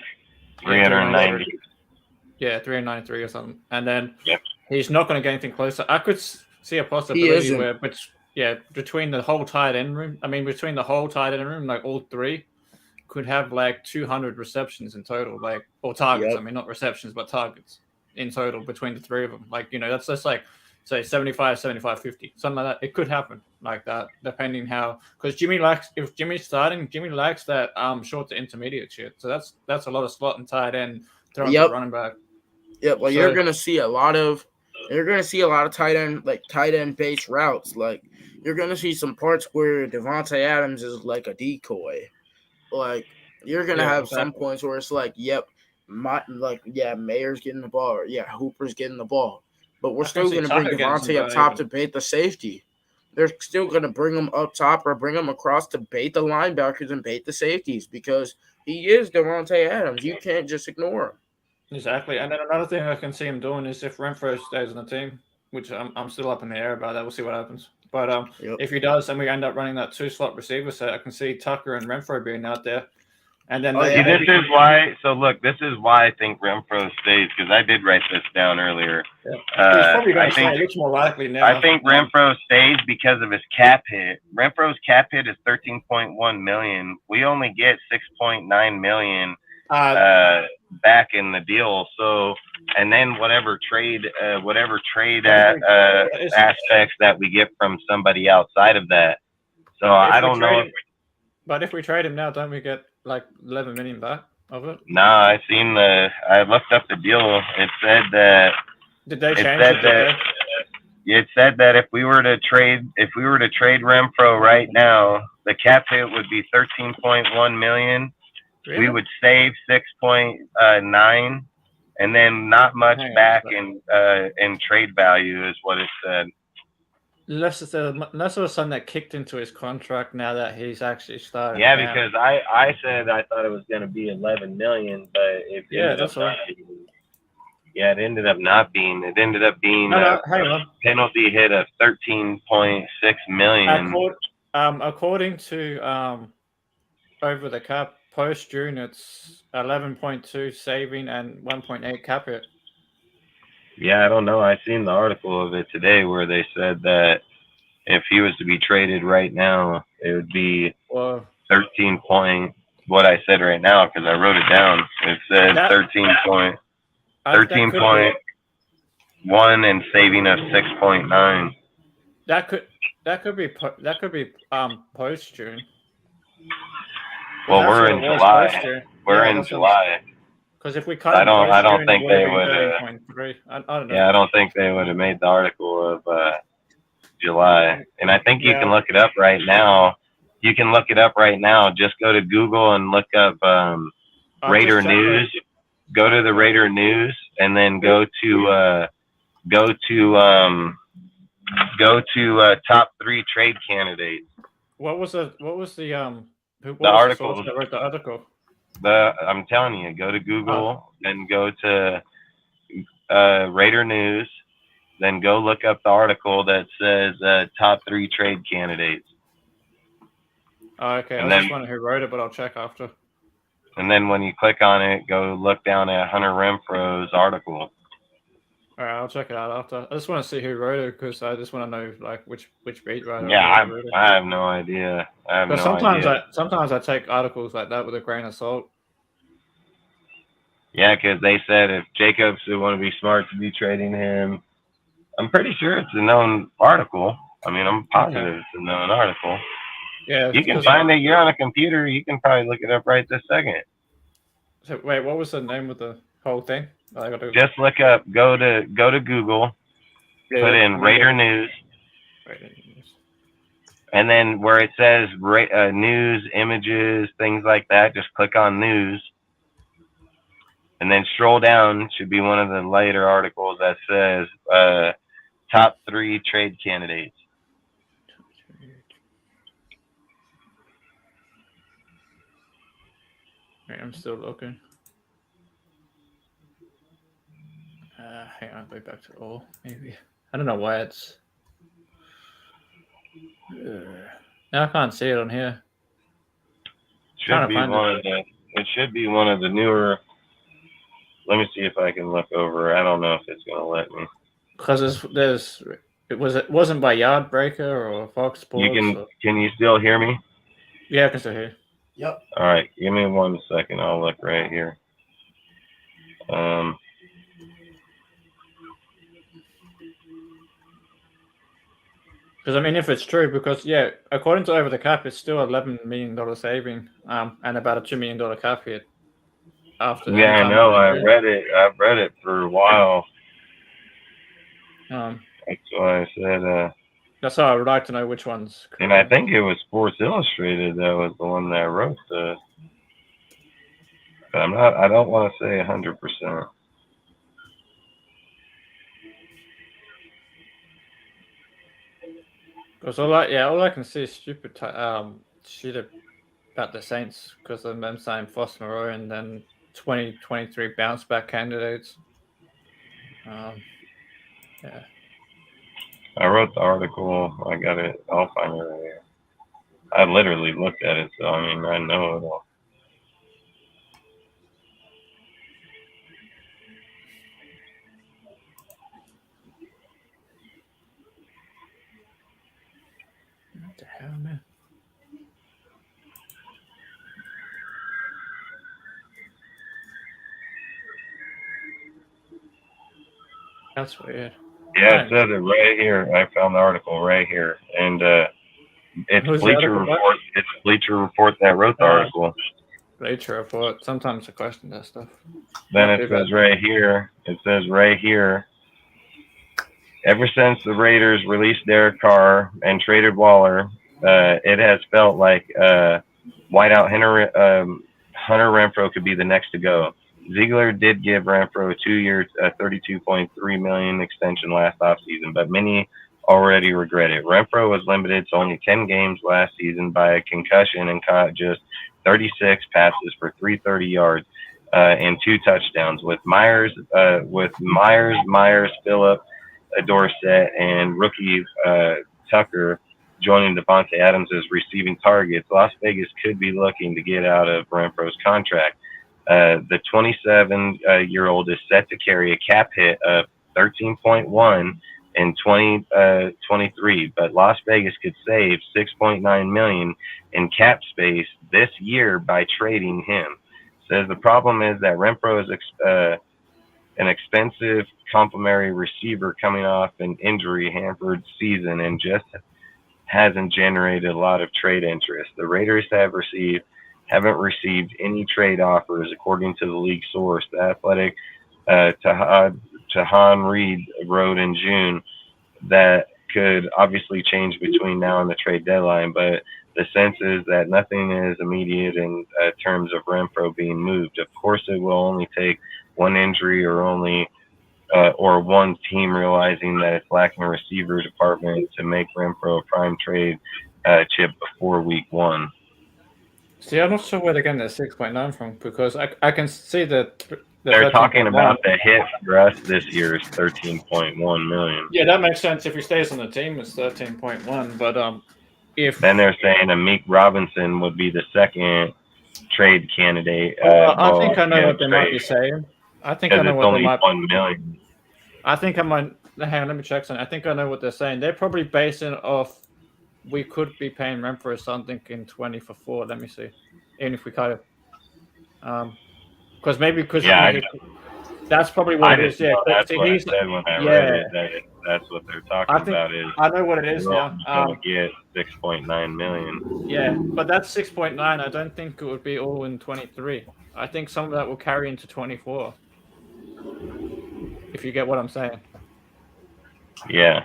390. Yeah, 393 or something. And then he's not going to get anything closer. I could see a possibility where, between the whole tight end room, like all three, could have 200 receptions in total, or targets. I mean, not receptions, but targets. in total between the three of them. Like, that's just like, say 75, 75, 50, something like that. It could happen like that, depending how, because if Jimmy's starting, Jimmy likes that short to intermediate shit. So that's a lot of slot and tight end throwing to running back. Yep. Well, you're gonna see a lot of tight end based routes. Like you're gonna see some parts where Devontae Adams is like a decoy. Like you're gonna have some points where it's like, yep, Mayer's getting the ball, or Hooper's getting the ball, but we're still gonna bring Devontae up top to bait the safety. They're still gonna bring him up top or bring him across to bait the linebackers and bait the safeties because he is Devontae Adams. You can't just ignore him. Exactly. And then another thing I can see him doing is if Renfro stays on the team, which I'm still up in the air about that. We'll see what happens. But if he does, and we end up running that 2-slot receiver set, I can see Tucker and Renfro being out there. And then this is why. So look, this is why I think Renfro stays, because I did write this down earlier. Yeah. He's probably going to stay. It looks more likely now. I think Renfro stays because of his cap hit. Renfro's cap hit is $13.1 million. We only get $6.9 million back in the deal. So, and then whatever trade aspects that we get from somebody outside of that. So I don't know. But if we trade him now, don't we get like 11 million back of it? Nah, I looked up the deal. It said that. Did they change it? It said that if we were to trade Renfro right now, the cap hit would be $13.1 million. Really? We would save 6.9, and then not much back in trade value is what it said. Unless it was something that kicked into his contract now that he's actually started. Yeah, because I said I thought it was going to be 11 million, but it ended up not being. It ended up being a penalty hit of 13.6 million. According to over the cap post June, it's 11.2 saving and 1.8 cap hit. Yeah, I don't know. I seen the article of it today where they said that if he was to be traded right now, it would be 13 point. What I said right now, because I wrote it down. It said 13.1 and saving of 6.9. That could be post June. Well, we're in July. We're in July. Because if we cut, I don't think they would. I don't know. Yeah, I don't think they would have made the article of July. And I think you can look it up right now. You can look it up right now. Just go to Google and look up Raider News. Go to the Raider News, and then go to top 3 trade candidates. What was the article that wrote the article? I'm telling you, go to Google and go to Raider News, then go look up the article that says top 3 trade candidates. Okay, I was just wondering who wrote it, but I'll check after. And then when you click on it, go look down at Hunter Renfro's article. All right, I'll check it out after. I just want to see who wrote it because I just want to know like which beat writer. Yeah, I have no idea. Sometimes I take articles like that with a grain of salt. Yeah, because they said if Jacobs would want to be smart to be trading him, I'm pretty sure it's a known article. I mean, I'm positive it's a known article. Yeah, you can find it. You're on a computer. You can probably look it up right this second. So wait, what was the name of the whole thing? Just look up. Go to Google. Put in Raider News. And then where it says news, images, things like that, just click on news. And then scroll down. Should be one of the later articles that says top 3 trade candidates. I'm still looking. Hang on, go back to all. Maybe I don't know why it's. Now I can't see it on here. It should be one of the newer. Let me see if I can look over. I don't know if it's gonna let me. Because it wasn't by Yardbreaker or Fox Sports. Can you still hear me? Yeah, I can still hear you. Yep. All right, give me 1 second. I'll look right here. Because I mean, if it's true, because according to Over the Cap, it's still $11 million saving, and about a $2 million cap hit after. Yeah, I know. I've read it for a while. That's why I said. That's how I would like to know which one's correct. And I think it was Sports Illustrated that was the one that wrote the. But I'm not. I don't want to say 100%. Because all I can see is stupid shit about the Saints because of them saying Foss Moreau and then 2023 bounce back candidates. Yeah. I wrote the article. I got it. I'll find it right here. I literally looked at it, so I mean, I know it all. What the hell, man? That's weird. Yeah, it says it right here. I found the article right here, and it's Bleacher Report. It's Bleacher Report that wrote the article. Bleacher Report. Sometimes I question that stuff. Then it says right here. It says right here. Ever since the Raiders released Derek Carr and traded Waller, it has felt like wideout Hunter Renfrow could be the next to go. Ziegler did give Renfrow a 2-year, $32.3 million extension last offseason, but many already regret it. Renfrow was limited to only 10 games last season by a concussion and caught just 36 passes for 330 yards and 2 touchdowns. With Myers, Phillip, Dorsett, and rookie Tucker joining Devontae Adams as receiving targets, Las Vegas could be looking to get out of Renfrow's contract. The 27-year-old is set to carry a cap hit of 13.1 in 2023, but Las Vegas could save $6.9 million in cap space this year by trading him. Says the problem is that Renfrow is an expensive complementary receiver coming off an injury-hampered season and just hasn't generated a lot of trade interest. The Raiders haven't received any trade offers, according to the league source. The Athletic, Tahan Reed wrote in June that could obviously change between now and the trade deadline, but the sense is that nothing is immediate in terms of Renfrow being moved. Of course, it will only take one injury or one team realizing that it's lacking a receiver department to make Renfrow a prime trade chip before week 1. See, I'm not sure where they're getting that 6.9 from because I can see that they're talking about the hit for us this year is 13.1 million. Yeah, that makes sense. If he stays on the team, it's 13.1. But if then they're saying Amik Robinson would be the second trade candidate. I think I know what they might be saying. I think I know what they might. $1 million. I think I might. Hang on, let me check something. I think I know what they're saying. They're probably basing it off. We could be paying Renfrow something in 20 for 4. Let me see. Even if we cut it. Because that's probably what it is. Yeah, that's what I said when I read it. That's what they're talking about. I know what it is now. Going to get $6.9 million. Yeah, but that's 6.9. I don't think it would be all in 23. I think some of that will carry into 24. If you get what I'm saying. Yeah.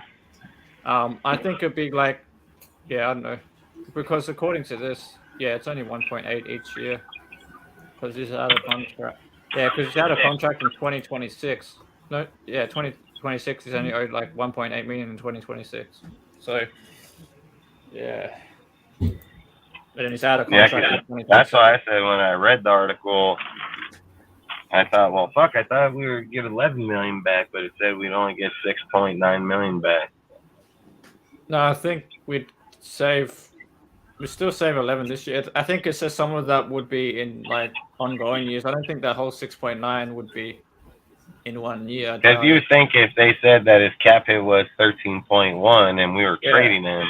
I think it'd be like, I don't know, because according to this, it's only 1.8 each year. Because he's out of contract. Yeah, because he's out of contract in 2026. No, 2026 he's only owed like 1.8 million in 2026. So, yeah. But then he's out of contract. Yeah, that's why I said when I read the article, I thought, well, fuck, I thought we would get 11 million back, but it said we'd only get 6.9 million back. No, I think we'd still save 11 this year. I think it says some of that would be in like ongoing years. I don't think that whole 6.9 would be in 1 year. Because you think if they said that his cap hit was 13.1 and we were trading him,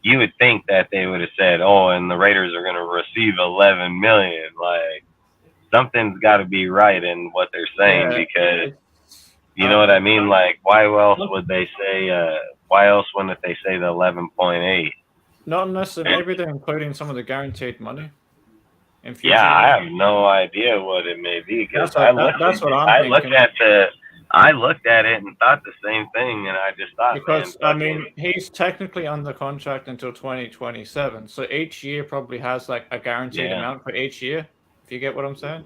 you would think that they would have said, oh, and the Raiders are going to receive 11 million. Like, something's got to be right in what they're saying because You know what I mean? Like, why else would they say? Why else wouldn't they say the 11.8? Not necessarily. Maybe they're including some of the guaranteed money in future. Yeah, I years. have no idea what it may be because That's what I'm thinking. I looked at it and thought the same thing, and I just thought, Because man, I mean, he's technically under contract until 2027, so each year probably has like a guaranteed Yeah. amount for each year. If you get what I'm saying.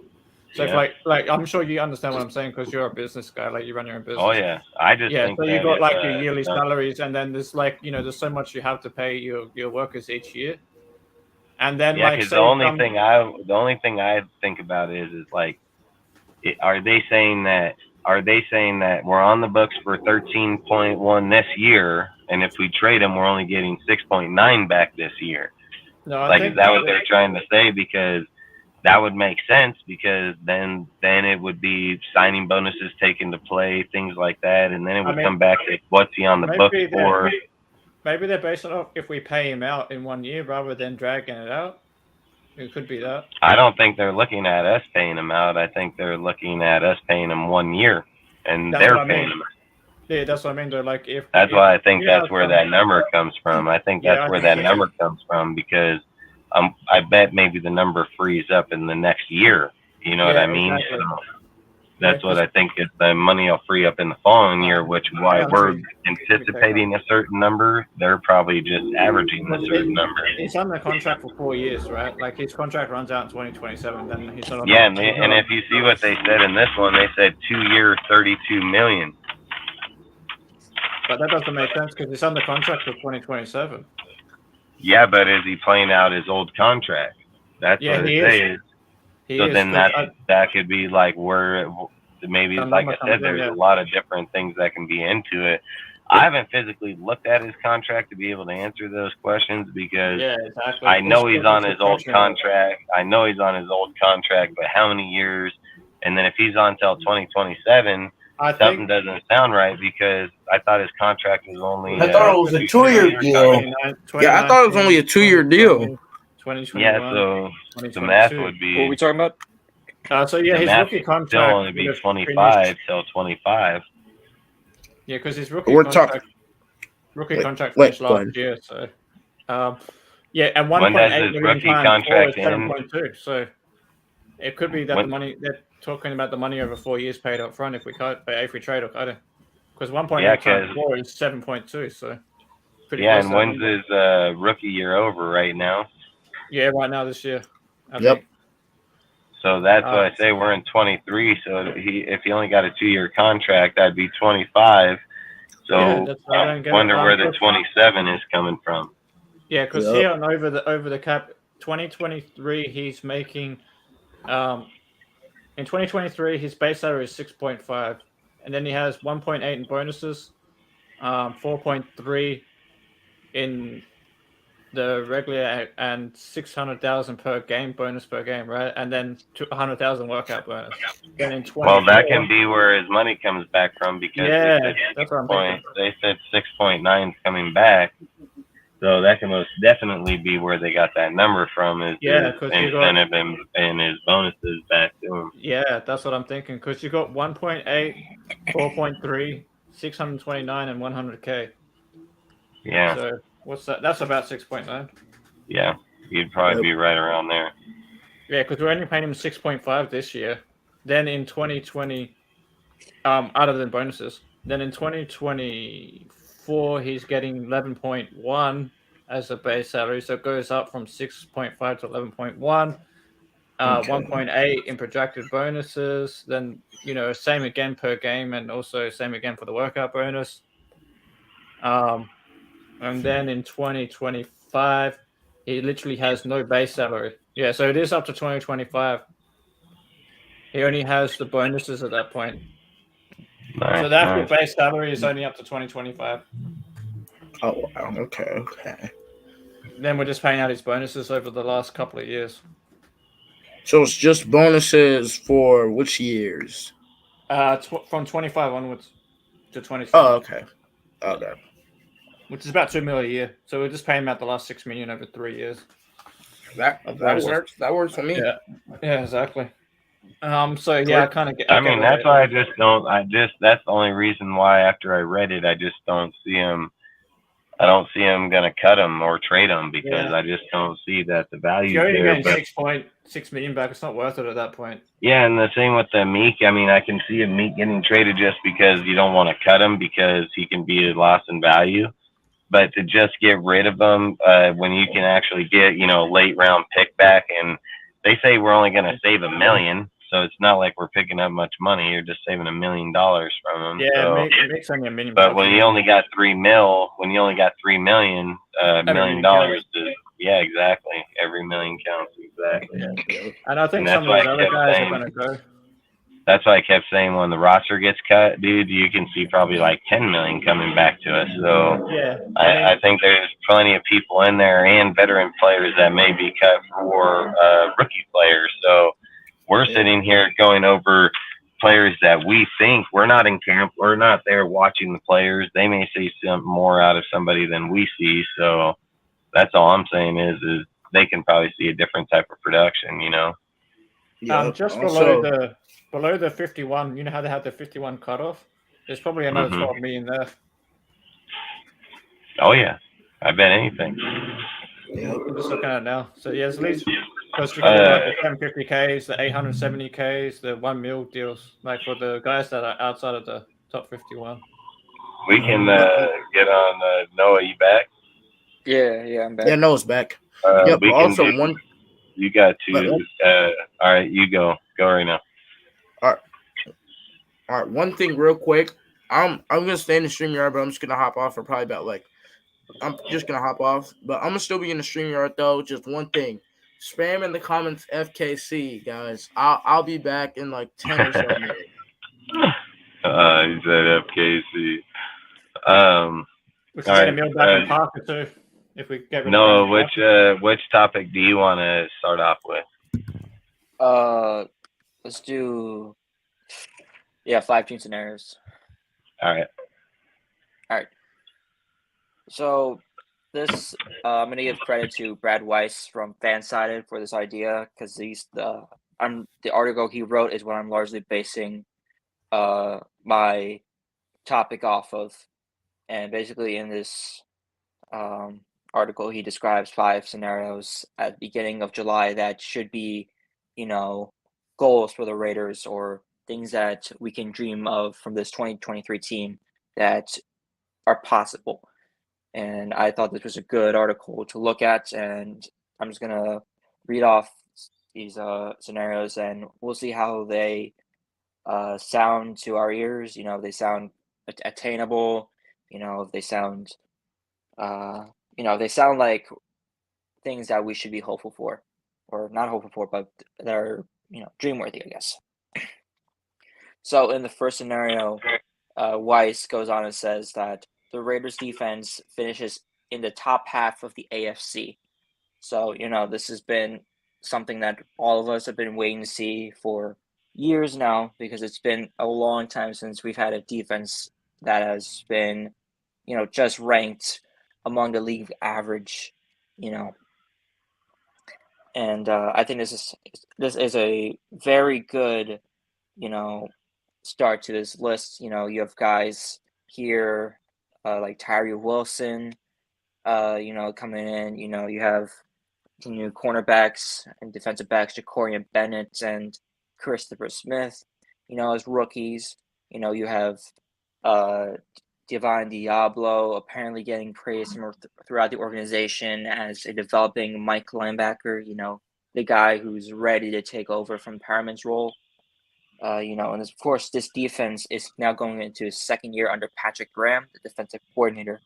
So Yeah. if like I'm sure you understand what I'm saying because you're a business guy, like you run your own business. Oh yeah, I just think so you that got like if, your yearly no. salaries, and then there's like there's so much you have to pay your workers each year, and then Yeah, like because say the only thing I think about is like, are they saying that we're on the books for 13.1 this year, and if we trade them, we're only getting 6.9 back this year? No, Like, is that what they're trying to say? Because that would make sense, because then it would be signing bonuses take into play, things like that, and then it would come back to what's he on the books for. Maybe they're basing it off if we pay him out in 1 year rather than dragging it out. It could be that. I don't think they're looking at us paying him out. I think they're looking at us paying him 1 year, and they're paying him. Yeah, that's what I mean. They're like, that's why I think that's where that number comes from. I think that's where that number comes from, because I bet maybe the number frees up in the next year. You know what I mean? Exactly. So that's what I think is the money will free up in the following year, which why we're anticipating a certain number. They're probably just averaging a certain number. He's under contract for 4 years, right? Like his contract runs out in 2027. Then he's not. Yeah, and if you see what they said in this one, they said 2 years, $32 million. But that doesn't make sense because he's under contract for 2027. Yeah, but is he playing out his old contract? That's what it says. So then that could be like where maybe, like I said, there's a lot of different things that can be into it. I haven't physically looked at his contract to be able to answer those questions, because I know he's on his old contract. But how many years? And then if he's on till 2027, something doesn't sound right, because I thought his contract was only. I thought it was a 2-year deal. Yeah, I thought it was only a 2-year deal. 2021. Yeah, so the math would be. What are we talking about? So yeah, his rookie contract still only be 25 till 25. Yeah, because his rookie contract finished last year. So, yeah, and 1.8 million times 4 is 7.2. So it could be that the money they're talking about, the money over 4 years paid up front if we trade or cut it, because 1.8 times 4 is 7.2. So pretty close. And when's his rookie year over right now? Yeah, right now this year. I think. So that's what I say. We're in 23. So if he only got a 2-year contract, that'd be 25. So I wonder where the 27 is coming from. Yeah, because here on over the cap, 2023 he's making. In 2023 his base salary is 6.5, and then he has 1.8 in bonuses, 4.3 in the regular, and 600,000 per game bonus per game, right? And then 100,000 workout bonus. Then in that can be where his money comes back from, because that's what I'm thinking. They said 6.9 is coming back, so that can most definitely be where they got that number from. Is his incentive and his bonuses back to him. Yeah, that's what I'm thinking, because you got 1.8, 4.3, 629, and 100K. Yeah. So what's that? That's about 6.9. Yeah, you'd probably be right around there. Yeah, because we're only paying him 6.5 this year. Then in 2020, other than bonuses, then in 2024 he's getting 11.1 as a base salary, so it goes up from 6.5 to 11.1. 1.8 in projected bonuses. Then same again per game, and also same again for the workout bonus. And then in 2025, he literally has no base salary. Yeah, so it is up to 2025. He only has the bonuses at that point. Nice, so the actual base salary is only up to 2025. Oh, wow. Okay. Then we're just paying out his bonuses over the last couple of years. So it's just bonuses for which years? From 25 onwards to 27. Oh, okay. Which is about $2 million a year. So we're just paying him out the last $6 million over 3 years. That works. That works for me. Yeah, exactly. So yeah, I kind of get. I mean, that's why I just don't. That's the only reason why after I read it, I just don't see him. I don't see him gonna cut him or trade him because I just don't see that the If value's you're only there. getting But 6.6 million back, it's not worth it at that point. yeah, and the same with the Meek. I mean, I can see a Meek getting traded just because you don't want to cut him because he can be a loss in value. But to just get rid of him when you can actually get late round pick back, and they say we're only going to save $1 million, so it's not like we're picking up much money. You're just saving $1 million from him. Yeah, so, it makes only $1 million. But when you only got $3 million, $1 million yeah, exactly. Every million counts, exactly. Yeah. And I think some of these other guys are going to go. That's why I kept saying when the roster gets cut, dude, you can see probably like 10 million coming back to us. So yeah, I think there's plenty of people in there and veteran players that may be cut for rookie players. So we're sitting here going over players that we think we're not in camp. We're not there watching the players. They may see some more out of somebody than we see. So that's all I'm saying is they can probably see a different type of production, Yeah. Just below the 51, you know how they have the 51 cutoff? There's probably another 12 million there. Oh yeah, I bet anything. Yeah, I'm just looking at it now. So yeah, at least because you got like the 750Ks, the 870Ks, the 1 mil deals, like for the guys that are outside of the top 51. We can get on Noah. You back? Yeah, I'm back. Yeah, Noah's back. We also you got to. All right, you go right now. All right. One thing, real quick. I'm gonna stay in the StreamYard, but I'm just gonna hop off for probably about I'm just gonna hop off, but I'm gonna still be in the StreamYard though. Just one thing, spam in the comments FKC, guys. I'll be back in like 10 or so minutes. He said FKC. We should get a meal back in Parker too. If we get rid of which topic do you want to start off with? Let's do 5-team scenarios. All right. So this I'm gonna give credit to Brad Weiss from Fansided for this idea because the article he wrote is what I'm largely basing my topic off of, and basically in this article he describes 5 scenarios at the beginning of July that should be goals for the Raiders or things that we can dream of from this 2023 team that are possible. And I thought this was a good article to look at, and I'm just gonna read off these scenarios, and we'll see how they sound to our ears. If they sound attainable, if they sound, if they sound like things that we should be hopeful for, or not hopeful for, but that are dream-worthy, I guess. So in the first scenario, Weiss goes on and says that the Raiders defense finishes in the top half of the AFC. So, this has been something that all of us have been waiting to see for years now because it's been a long time since we've had a defense that has been, just ranked among the league average, And I think this is a very good, start to this list. You have guys here like Tyree Wilson, coming in. You have new cornerbacks and defensive backs, Jacorian Bennett and Christopher Smith, as rookies. You have Divine Diablo apparently getting praise throughout the organization as a developing Mike linebacker, the guy who's ready to take over from Perriman's role. And of course, this defense is now going into his second year under Patrick Graham, the defensive coordinator.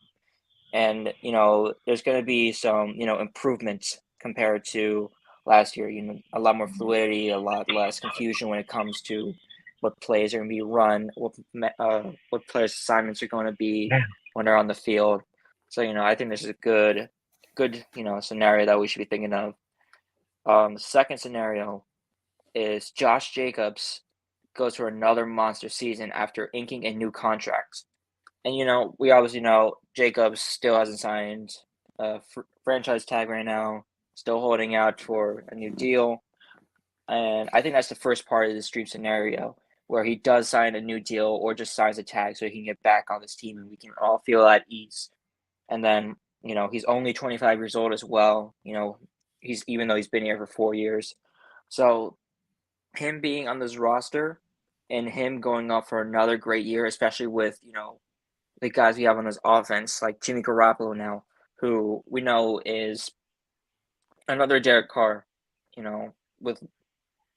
And, there's going to be some, improvements compared to last year. A lot more fluidity, a lot less confusion when it comes to what plays are going to be run, what players' assignments are going to be when they're on the field. So, I think this is a good, scenario that we should be thinking of. The second scenario is Josh Jacobs goes for another monster season after inking a new contract. And, we obviously know Jacobs still hasn't signed a franchise tag right now, still holding out for a new deal. And I think that's the first part of this dream scenario where he does sign a new deal or just signs a tag so he can get back on this team and we can all feel at ease. And then, he's only 25 years old as well. Even though he's been here for 4 years. So him being on this roster and him going up for another great year, especially with, the guys we have on this offense, like Jimmy Garoppolo now, who we know is another Derek Carr, with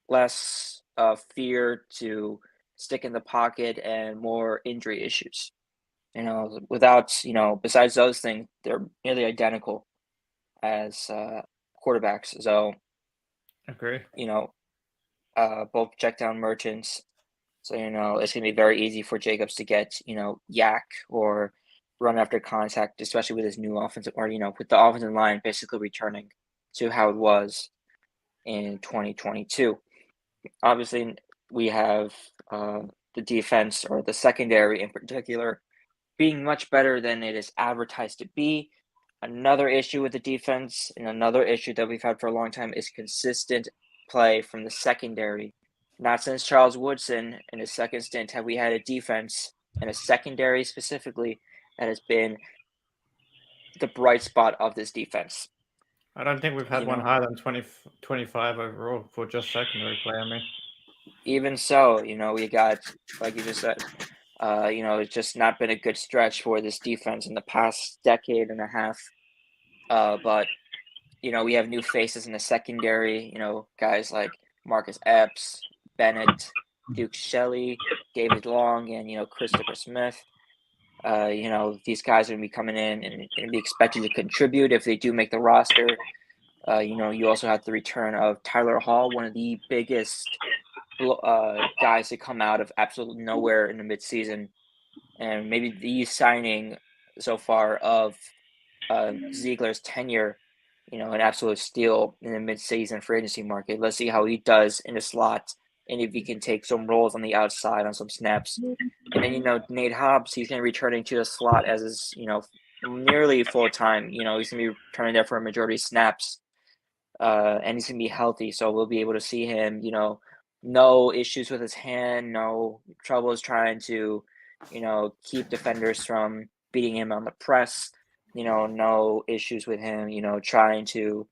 less fear to stick in the pocket and more injury issues. Besides those things, they're nearly identical as quarterbacks. So, Agree. Both check down merchants. So, it's going to be very easy for Jacobs to get, yak or run after contact, especially with his new offensive, or, with the offensive line basically returning to how it was in 2022. Obviously, we have the defense, or the secondary in particular, being much better than it is advertised to be. Another issue with the defense, and another issue that we've had for a long time, is consistent play from the secondary. Not since Charles Woodson in his second stint have we had a defense, and a secondary specifically, that has been the bright spot of this defense. I don't think we've had one higher than 25 overall for just secondary play. I mean, even so, we got, like you just said, it's just not been a good stretch for this defense in the past decade and a half. But we have new faces in the secondary. Guys like Marcus Epps, Bennett, Duke Shelley, David Long, and Christopher Smith. These guys are going to be coming in and going to be expected to contribute if they do make the roster. You also have the return of Tyler Hall, one of the biggest guys to come out of absolutely nowhere in the midseason, and maybe the signing so far of Ziegler's tenure. An absolute steal in the midseason free agency market. Let's see how he does in the slot, and if he can take some roles on the outside on some snaps. And then Nate Hobbs, he's going to be returning to the slot as his nearly full time. He's going to be returning there for a majority of snaps, and he's going to be healthy, so we'll be able to see him. No issues with his hand, no troubles trying to keep defenders from beating him on the press. No issues with him, trying to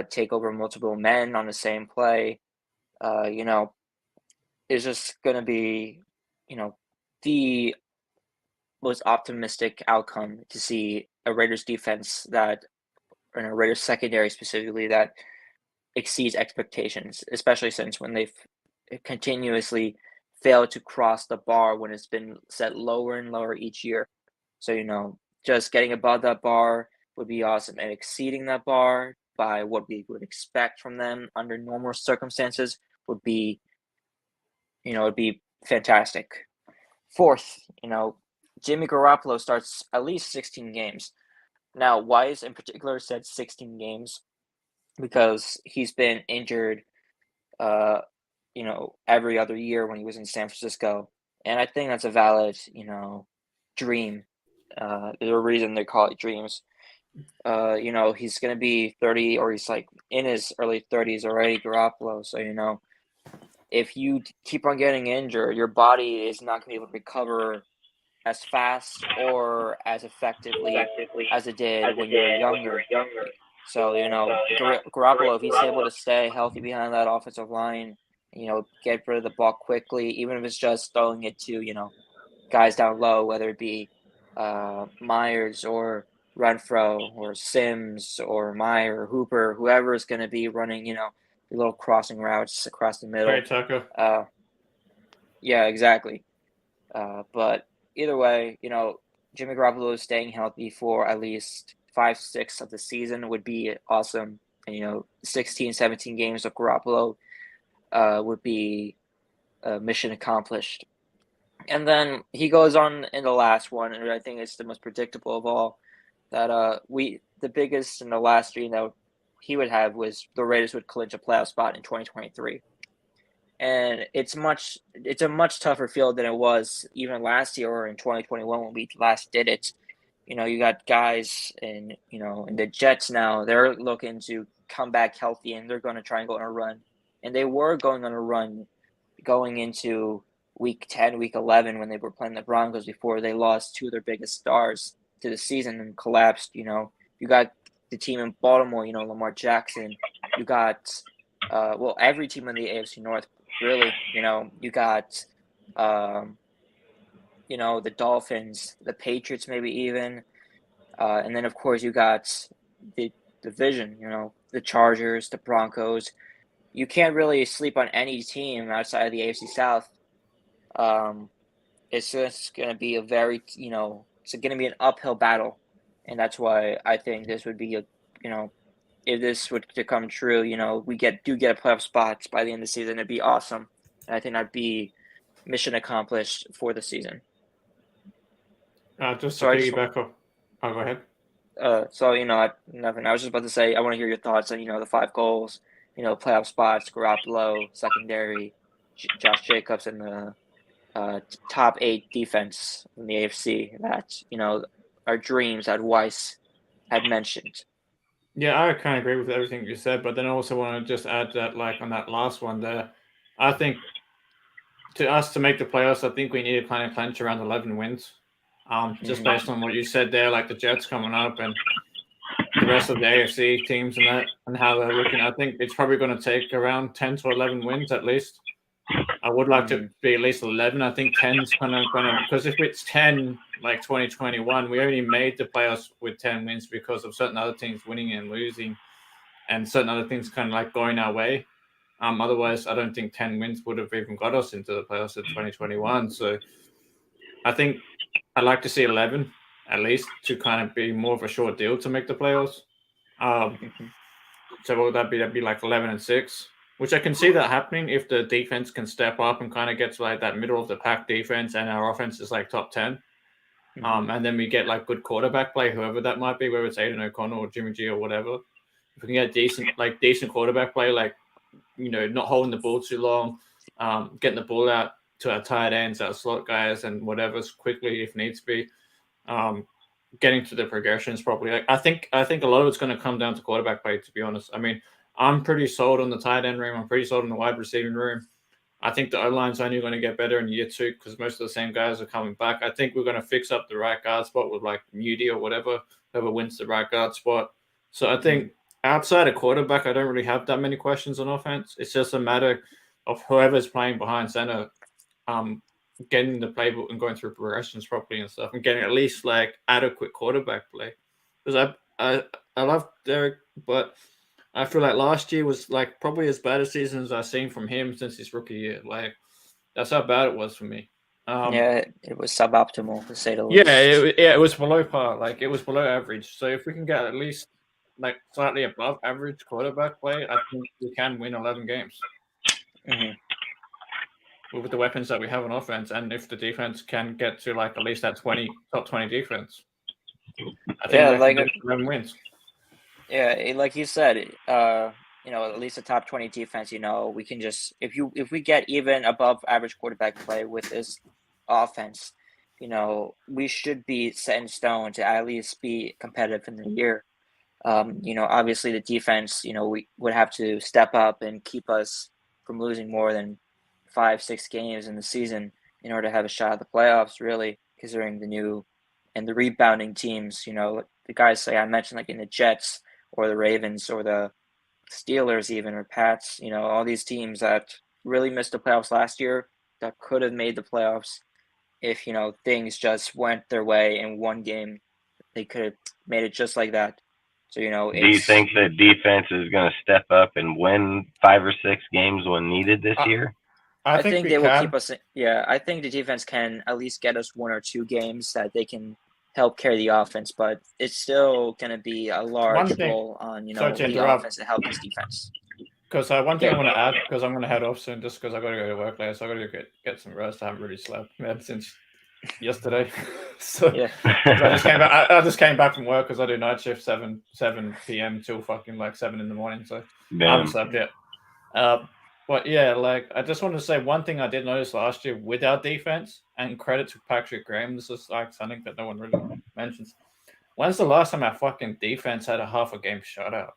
take over multiple men on the same play. It's just going to be, the most optimistic outcome to see a Raiders defense and a Raiders secondary specifically that exceeds expectations, especially since when they've continuously failed to cross the bar when it's been set lower and lower each year. So, just getting above that bar would be awesome, and exceeding that bar by what we would expect from them under normal circumstances would be, it'd be fantastic. Fourth, Jimmy Garoppolo starts at least 16 games. Now, Wise in particular said 16 games because he's been injured, every other year when he was in San Francisco. And I think that's a valid, dream. There's a reason they call it dreams. He's going to be 30, or he's like in his early 30s already, Garoppolo. So, if you keep on getting injured, your body is not going to be able to recover as fast or as effectively as it did when you were younger. So, Garoppolo, if he's able to stay healthy behind that offensive line, get rid of the ball quickly, even if it's just throwing it to, guys down low, whether it be Myers or Renfro or Sims or Meyer or Hooper, whoever is going to be running, the little crossing routes across the middle. Tucker. Yeah, exactly. But either way, Jimmy Garoppolo staying healthy for at least 5-6 of the season would be awesome. And, 16, 17 games of Garoppolo would be mission accomplished. And then he goes on in the last one, and I think it's the most predictable of all, that the biggest and the last dream that he would have was the Raiders would clinch a playoff spot in 2023. And it's a much tougher field than it was even last year or in 2021 when we last did it. You got guys in the Jets now. They're looking to come back healthy, and they're going to try and go on a run and they were going on a run going into week 10, week 11 when they were playing the Broncos before they lost two of their biggest stars to the season and collapsed. You got the team in Baltimore, Lamar Jackson. You got, every team in the AFC North, really. You got, the Dolphins, the Patriots, maybe even. And then, of course, you got the division, the Chargers, the Broncos. You can't really sleep on any team outside of the AFC South. It's just going to be it's going to be an uphill battle. And that's why I think this would be if this were to come true, we do get a playoff spots by the end of the season, it'd be awesome. And I think that'd be mission accomplished for the season. Just to piggyback off. Oh, go ahead. Nothing. I was just about to say, I want to hear your thoughts on, the 5 goals, playoff spots, Garoppolo, secondary, Josh Jacobs, and the top 8 defense in the AFC that, our dreams that Weiss had mentioned. Yeah, I kind of agree with everything you said, but then I also want to just add that, like, on that last one there, I think to us to make the playoffs, I think we need to kind of clinch around 11 wins. Just based on what you said there, like the Jets coming up and the rest of the AFC teams and that and how they're looking, I think it's probably going to take around 10 to 11 wins at least. I would like to be at least 11. I think 10 is kind of because if it's 10 like 2021, we only made the playoffs with 10 wins because of certain other teams winning and losing and certain other things kind of like going our way. Otherwise, I don't think 10 wins would have even got us into the playoffs in 2021. So I think I'd like to see 11 at least to kind of be more of a short deal to make the playoffs. So what would that be? That'd be like 11-6, which I can see that happening if the defense can step up and kind of get to like that middle of the pack defense and our offense is like top 10. And then we get like good quarterback play, whoever that might be, whether it's Aiden O'Connell or Jimmy G or whatever. If we can get decent quarterback play, like, not holding the ball too long, getting the ball out to our tight ends, our slot guys, and whatever quickly if needs be. Getting to the progressions properly. Like, I think a lot of it's going to come down to quarterback play, to be honest. I mean, I'm pretty sold on the tight end room. I'm pretty sold on the wide receiving room. I think the O-line's only going to get better in year 2 because most of the same guys are coming back. I think we're going to fix up the right guard spot with like Moody or whatever, whoever wins the right guard spot. So I think outside of quarterback, I don't really have that many questions on offense. It's just a matter of whoever's playing behind center, getting the playbook and going through progressions properly and stuff and getting at least like adequate quarterback play. Because I love Derek, but I feel like last year was like probably as bad a season as I've seen from him since his rookie year. Like, that's how bad it was for me. It was suboptimal to say the least. It was below par. Like, it was below average. So if we can get at least like slightly above average quarterback play, I think we can win 11 games. With the weapons that we have on offense, and if the defense can get to like at least that top 20 defense, I think like 11 wins. Yeah, like you said, at least a top 20 defense. We can just if we get even above average quarterback play with this offense, we should be set in stone to at least be competitive in the year. Obviously the defense, we would have to step up and keep us from losing more than 5-6 games in the season in order to have a shot at the playoffs, really, considering the new and the rebounding teams, the guys say I mentioned, like in the Jets or the Ravens or the Steelers even, or Pats, all these teams that really missed the playoffs last year that could have made the playoffs if, things just went their way in one game. They could have made it just like that. So, do you think that defense is going to step up and win 5 or 6 games when needed this year? I think they will keep us. I think the defense can at least get us 1 or 2 games that they can help carry the offense, but it's still going to be a large role on the offense to help this defense. Because one thing I want to add, because I'm going to head off soon, just because I got to go to work later, so I got to get some rest. I haven't really slept since yesterday. So yeah. I just came back from work because I do night shift 7 p.m. till fucking like 7 in the morning. So I haven't slept yet. But yeah, like I just wanted to say one thing I did notice last year with our defense, and credit to Patrick Graham. This is like something that no one really mentions. When's the last time our fucking defense had a half a game shutout?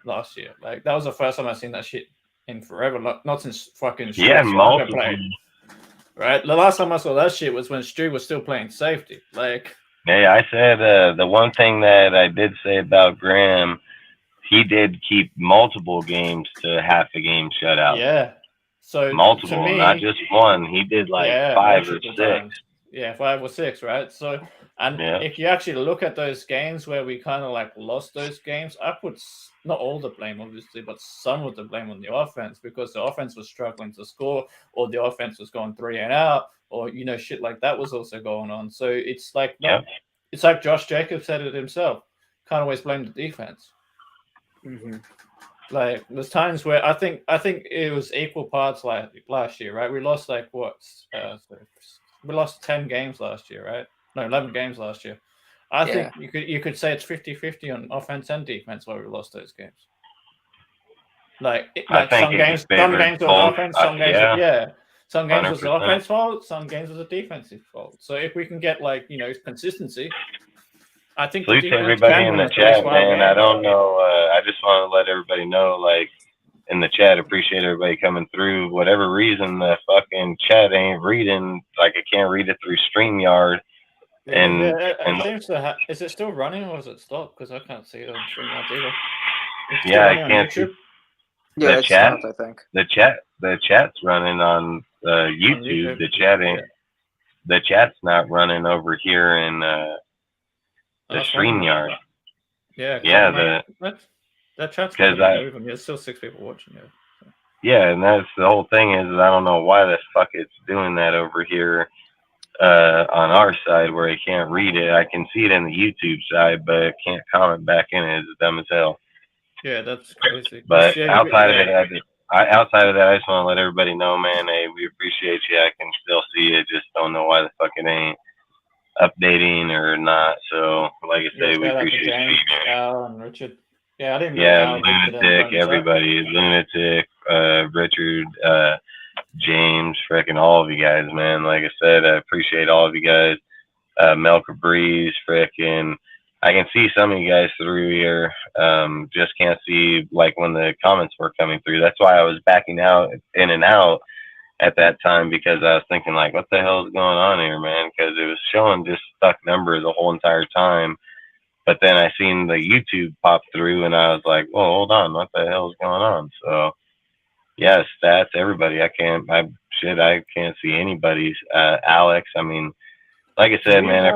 Last year, like that was the first time I've seen that shit in forever. Not since fucking Stu Yeah, Siaka multiple. played. Right, the last time I saw that shit was when Stu was still playing safety. Like, Hey, I said the one thing that I did say about Graham, he did keep multiple games to half a game shutout. yeah. So Multiple, to me, not just one. He did like yeah, 5 or multiple 6. times. Yeah, 5 or 6, right? So, and Yeah. if you actually look at those games where we kind of like lost those games, I put not all the blame, obviously, but some of the blame on the offense because the offense was struggling to score, or the offense was going 3 and out, or shit like that was also going on. So it's like it's like Josh Jacobs said it himself. Can't always blame the defense. Mm-hmm. Like there's times where I think it was equal parts like last year, right? We lost like we lost 10 games last year, right? No, 11 games last year. I think you could say it's 50-50 on offense and defense why we lost those games. Like some games was offense, some games some games was the 100%. offense fault, some games was a defensive fault. So if we can get consistency, I think Salute the to defense everybody can in win the us chat, those 5 man. I games. don't know. I just want to let everybody know, like, in the chat, appreciate everybody coming through. Whatever reason, the fucking chat ain't reading. Like, I can't read it through StreamYard. And it seems to is it still running or is it stopped? Because I can't see it on StreamYard either. It's still yeah, I running on can't YouTube. see Yeah, the it's chat. stopped, I think. The chat's running on YouTube. YouTube. The chat ain't. The chat's not running over here in the StreamYard. Yeah, that chat's probably moving. There's still 6 people watching it. So. Yeah, and that's the whole thing is I don't know why the fuck it's doing that over here on our side where I can't read it. I can see it in the YouTube side, but I can't comment back in it. It's dumb as hell. Yeah, that's crazy. But outside of it, I just want to let everybody know, man. Hey, we appreciate you. I can still see it. Just don't know why the fuck it ain't updating or not. So, like I say, we appreciate James, you. Al, and Richard. Yeah, I didn't know. Yeah, Lunatic, everybody, Lunatic, Richard, James, freaking all of you guys, man. Like I said, I appreciate all of you guys. Melka Breeze, freaking. I can see some of you guys through here. Just can't see like when the comments were coming through. That's why I was backing out, in and out at that time because I was thinking like, what the hell is going on here, man? Because it was showing just stuck numbers the whole entire time. But then I seen the YouTube pop through, and I was like, "Well, hold on, what the hell is going on?" So, yeah, stats, everybody. I can't see anybody's. Alex, I mean, like I said, man, I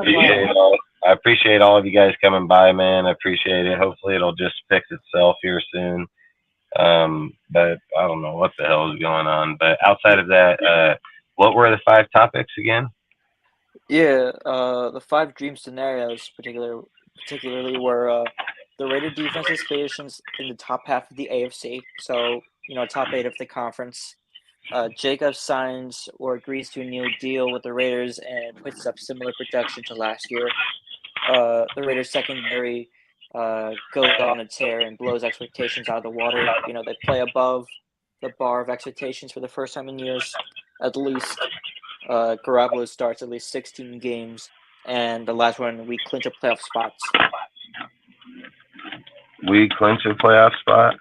appreciate all of you guys coming by, man. I appreciate it. Hopefully, it'll just fix itself here soon. But I don't know what the hell is going on. But outside of that, what were the 5 topics again? Yeah, the 5 dream scenarios, particularly were the Raider defense's positions in the top half of the AFC, so top 8 of the conference. Jacobs signs or agrees to a new deal with the Raiders and puts up similar production to last year. The Raiders secondary goes on a tear and blows expectations out of the water. They play above the bar of expectations for the first time in years, at least. Garoppolo starts at least 16 games, and the last one we clinch a playoff spot. We clinch a playoff spot.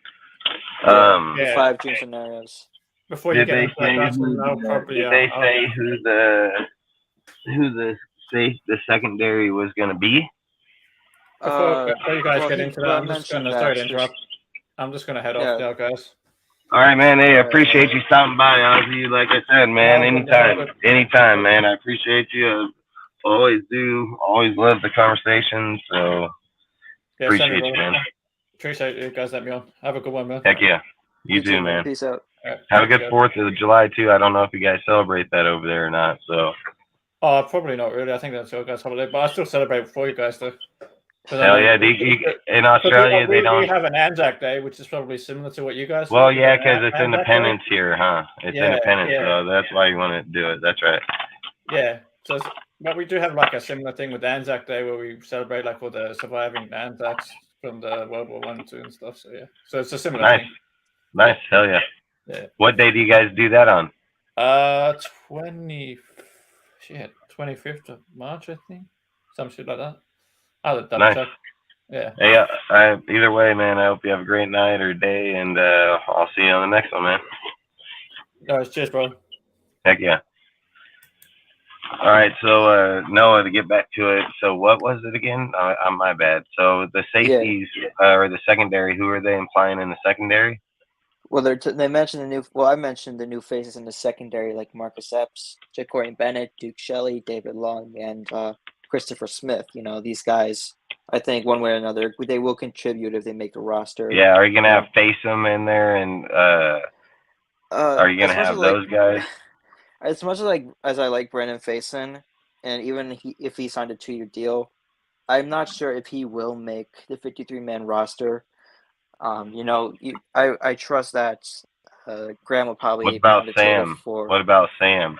The 5 dream scenarios. Before you get into that, did they say who the secondary was going to be? Before you guys get into that, I'm just going to sorry to interrupt. I'm just going to head off now, guys. All right, man. Hey, I appreciate you stopping by, Ozzy. Like I said, man, anytime, man. I appreciate you. I always do. Always love the conversation. So appreciate you, man. Appreciate you guys letting me on. Have a good one, man. Heck yeah. You too, man. Peace out. Right, have a good 4th of July, too. I don't know if you guys celebrate that over there or not. So. Probably not really. I think that's your guys' holiday, but I still celebrate before you guys do. Hell yeah. In Australia, they don't. We have an Anzac Day, which is probably similar to what you guys do. Well, yeah, because it's Independence here, huh? It's Independence, so that's why you want to do it. That's right. Yeah. So, but we do have like a similar thing with Anzac Day where we celebrate like all the surviving Anzacs from the World War I, II and stuff. So, yeah. So it's a similar thing. Nice. Hell yeah. Yeah. What day do you guys do that on? 25th of March, I think. Some shit like that. I'll double check. Yeah. Hey, either way, man, I hope you have a great night or day, and I'll see you on the next one, man. No, cheers, bro. Heck yeah. All right, so Noah, to get back to it, so what was it again? I'm my bad. So the safeties or the secondary, who are they implying in the secondary? Well, they mentioned the new. Well, I mentioned the new faces in the secondary, like Marcus Epps, Ja'Cory Bennett, Duke Shelley, David Long, and Christopher Smith. You know, these guys. I think one way or another, they will contribute if they make the roster. Yeah, are you gonna have Faceum in there, and are you gonna have those guys? As much as I like Brandon Faison, and even if he signed a 2-year deal, I'm not sure if he will make the 53-man roster. You know, I trust that Graham will probably What be about on the table Sam? for What about Sam?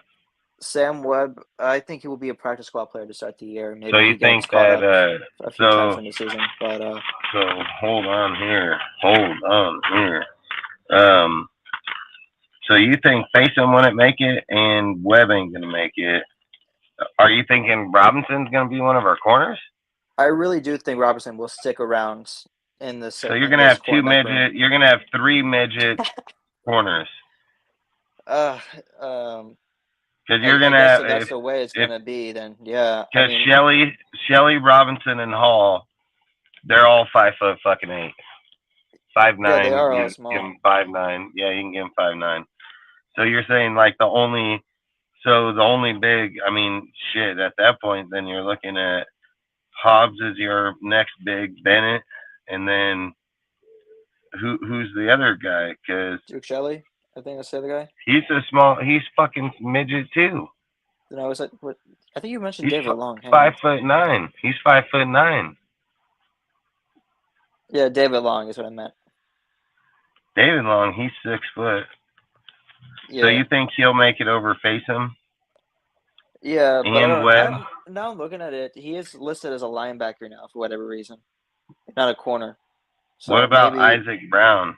Sam Webb. I think he will be a practice squad player to start the year. Maybe So you he gets think caught that up a few times in the season, but so hold on here. So you think Faceum wouldn't make it and Webb ain't gonna make it? Are you thinking Robinson's gonna be one of our corners? I really do think Robertson will stick around in the. So you're gonna have two midget. You're gonna have 3 midget corners. Um, Because you're gonna I guess have if that's the way it's gonna be, then yeah. Because Shelley, Robinson, and Hall, they're all 5'8". 5'9". Yeah, they are all Give small. him 5'9". Yeah, you can give him 5'9". So you're saying like the only big. I mean, shit. At that point, then you're looking at Hobbs is your next big, Bennett, and then who's the other guy? Because Duke Shelley, I think that's the other guy. He's fucking midget too. No, was that what? I think you mentioned David Long. 5'9". He's 5'9". Yeah, David Long is what I meant. David Long, he's 6 foot. Yeah. So you think he'll make it over Faceum? Yeah, but and Webb? now I'm looking at it. He is listed as a linebacker now for whatever reason, not a corner. So what about Isaac Brown?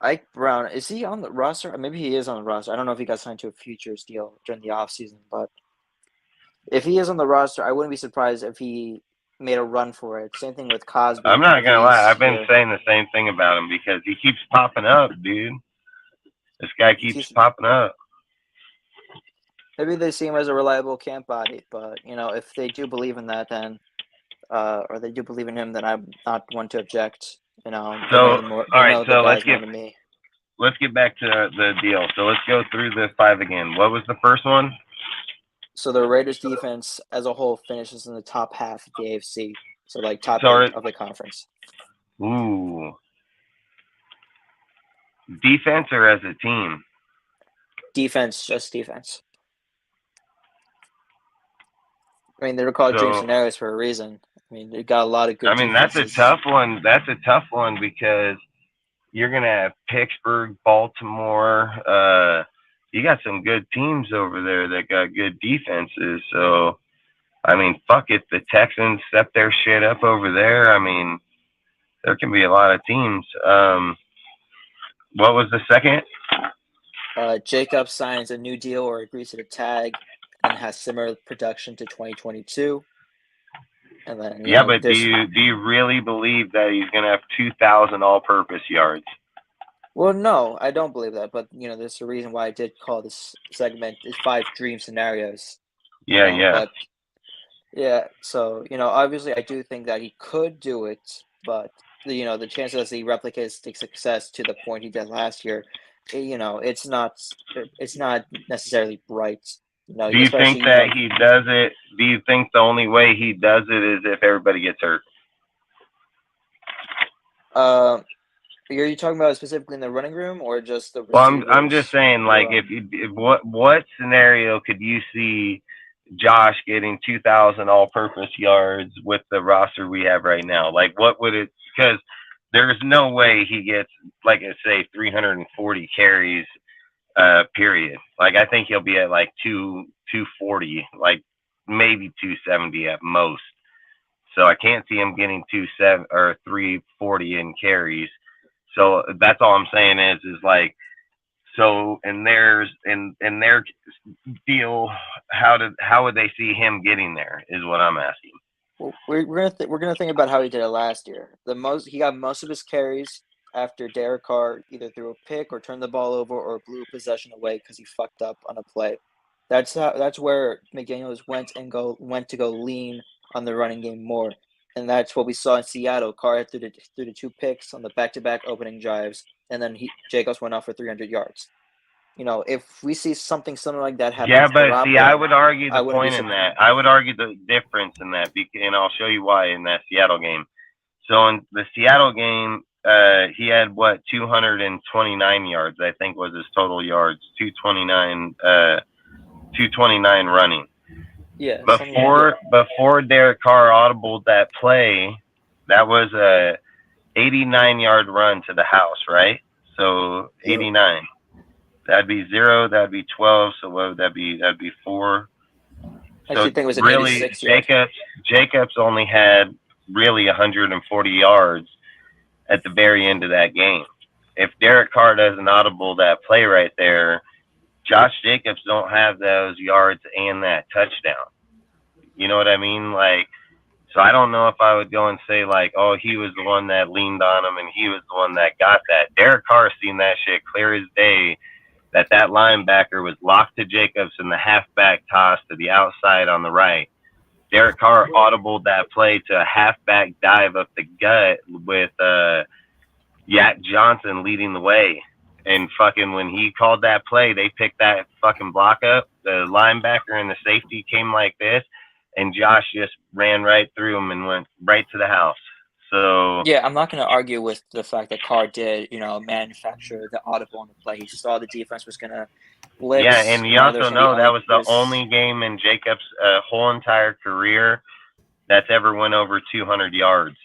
Ike Brown, is he on the roster? Maybe he is on the roster. I don't know if he got signed to a futures deal during the offseason, but if he is on the roster, I wouldn't be surprised if he made a run for it. Same thing with Cosby. I'm not gonna lie, I've been saying the same thing about him because he keeps popping up, dude. This guy keeps popping up. Maybe they see him as a reliable camp body, but you know, if they do believe in that, then or they do believe in him, then I'm not one to object. You know, so let's get back to the deal. So let's go through the 5 again. What was the first one? So the Raiders defense as a whole finishes in the top half of the AFC. So like top 8 of the conference. Ooh. Defense or as a team? Defense, just defense. I mean, they're called dream scenarios for a reason. I mean, they got a lot of good. I mean, defenses. that's a tough one. That's a tough one because you're gonna have Pittsburgh, Baltimore. You got some good teams over there that got good defenses. So, I mean, fuck it. The Texans step their shit up over there. I mean, there can be a lot of teams. What was the second? Jacobs signs a new deal or agrees to the tag and has similar production to 2022. And then but do you really believe that he's gonna have 2,000 all-purpose yards? Well, no, I don't believe that. But you know, there's a reason why I did call this segment is 5 dream scenarios. Yeah. But yeah, so you know, obviously, I do think that he could do it, but the chances he replicates the success to the point he did last year, it's not necessarily bright. Do you think that he does it? Do you think the only way he does it is if everybody gets hurt? Are you talking about specifically in the running room or just the? Well, I'm just saying, like, what scenario could you see Josh getting 2,000 all-purpose yards with the roster we have right now? Like, what would it? Because there's no way he gets, like I say, 340 carries. Period. Like, I think he'll be at like 240, like maybe 270 at most. So I can't see him getting 340 in carries. So that's all I'm saying is like, so in their deal, how would they see him getting there is what I'm asking. Well, we're gonna think about how he did it last year. He got most of his carries after Derek Carr either threw a pick or turned the ball over or blew a possession away because he fucked up on a play. That's where McDaniels went to go lean on the running game more, and that's what we saw in Seattle. Carr threw the 2 picks on the back-to-back opening drives, and then Jacobs went off for 300 yards. If we see something similar like that happen, Yeah, with but see, I Garoppolo, would argue I the wouldn't be point in surprised. that. I would argue the difference in that, and I'll show you why in that Seattle game. So in the Seattle game, he had 229 yards, I think was his total yards, 229 running. Yeah. Before Derek Carr audibled that play, that was a 89-yard run to the house, right? So 89. That'd be 0. That'd be 12. So what would that be? That'd be 4. I So think it was an really, 86 yard. Jacobs only had really 140 yards at the very end of that game. If Derek Carr doesn't audible that play right there, Josh Jacobs don't have those yards and that touchdown. You know what I mean? Like, so I don't know if I would go and say like, oh, he was the one that leaned on him and he was the one that got that. Derek Carr seen that shit clear as day. That linebacker was locked to Jacobs in the halfback toss to the outside on the right. Derek Carr audibled that play to a halfback dive up the gut with Yak Johnson leading the way. And fucking when he called that play, they picked that fucking block up. The linebacker and the safety came like this, and Josh just ran right through him and went right to the house. So yeah, I'm not going to argue with the fact that Carr did, manufacture the audible on the play. He saw the defense was going to blitz. Yeah, and you also know that was the only game in Jacobs' whole entire career that's ever went over 200 yards.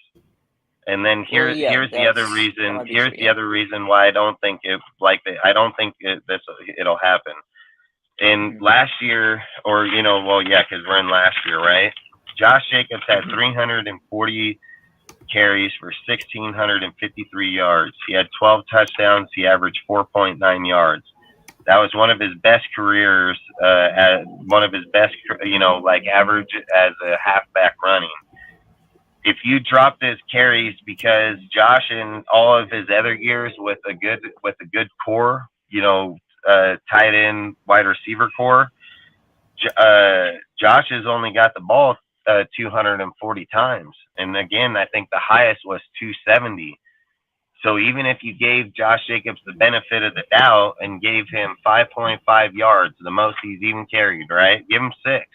And then here's the other reason. Here's the other reason why I don't think it'll happen. In last year, or because we're in last year, right? Josh Jacobs had 340 carries for 1,653 yards. He had 12 touchdowns. He averaged 4.9 yards. That was one of his best careers, one of his best, average as a halfback running. If you dropped his carries because Josh in all of his other years with a good core, tight end, wide receiver core, Josh has only got the ball 240 times. And again, I think the highest was 270. So even if you gave Josh Jacobs the benefit of the doubt and gave him 5.5 yards, the most he's even carried, right? Give him 6.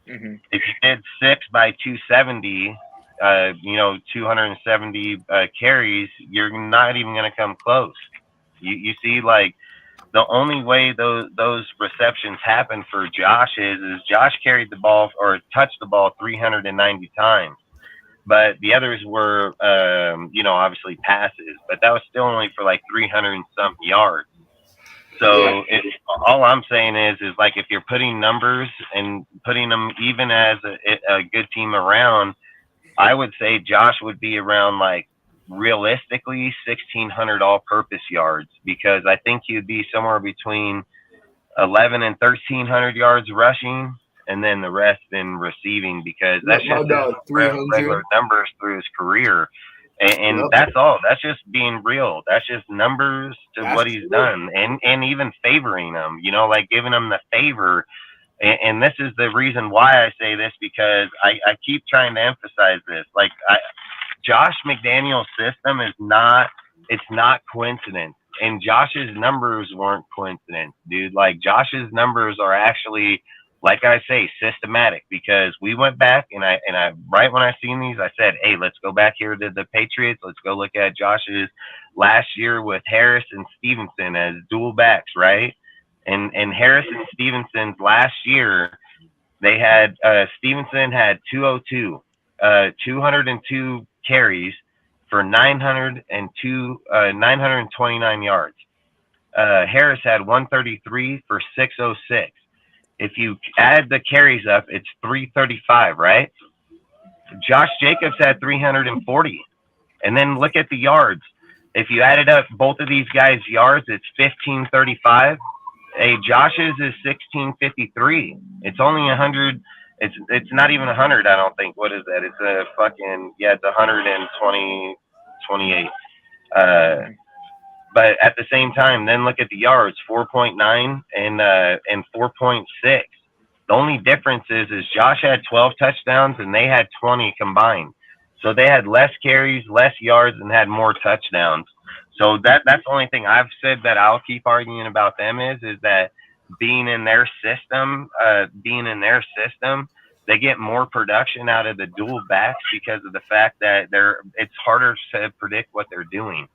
Mm-hmm. If you did 6 by 270, 270 carries, you're not even going to come close. You see, like, the only way those receptions happen for Josh is Josh carried the ball or touched the ball 390 times. But the others were, obviously passes. But that was still only for like 300 and some yards. So all I'm saying is like if you're putting numbers and putting them even as a good team around, I would say Josh would be around like realistically 1,600 all-purpose yards because I think he'd be somewhere between 11 and 1,300 yards rushing. And then the rest in receiving because that's just regular numbers through his career. And that's all. That's just being real. That's just numbers to what he's done. And even favoring him, like giving him the favor. And this is the reason why I say this because I keep trying to emphasize this. Like Josh McDaniel's system it's not coincidence. And Josh's numbers weren't coincidence, dude. Like Josh's numbers are actually like I say, systematic because we went back and I right when I seen these, I said, hey, let's go back here to the Patriots. Let's go look at Josh's last year with Harris and Stevenson as dual backs, right? And Harris and Stevenson's last year, they had Stevenson had 202 carries for 929 yards. Harris had 133 for 606. If you add the carries up, it's 335, right? Josh Jacobs had 340. And then look at the yards. If you added up both of these guys' yards, it's 1,535. Hey, Josh's is 1,653. It's only 100 It's not even 100. I don't think. What is that? It's a fucking it's 120, 28. But at the same time, then look at the yards, 4.9 and 4.6. The only difference is Josh had 12 touchdowns and they had 20 combined. So they had less carries, less yards, and had more touchdowns. So that's the only thing I've said that I'll keep arguing about them is that being in their system, they get more production out of the dual backs because of the fact that it's harder to predict what they're doing.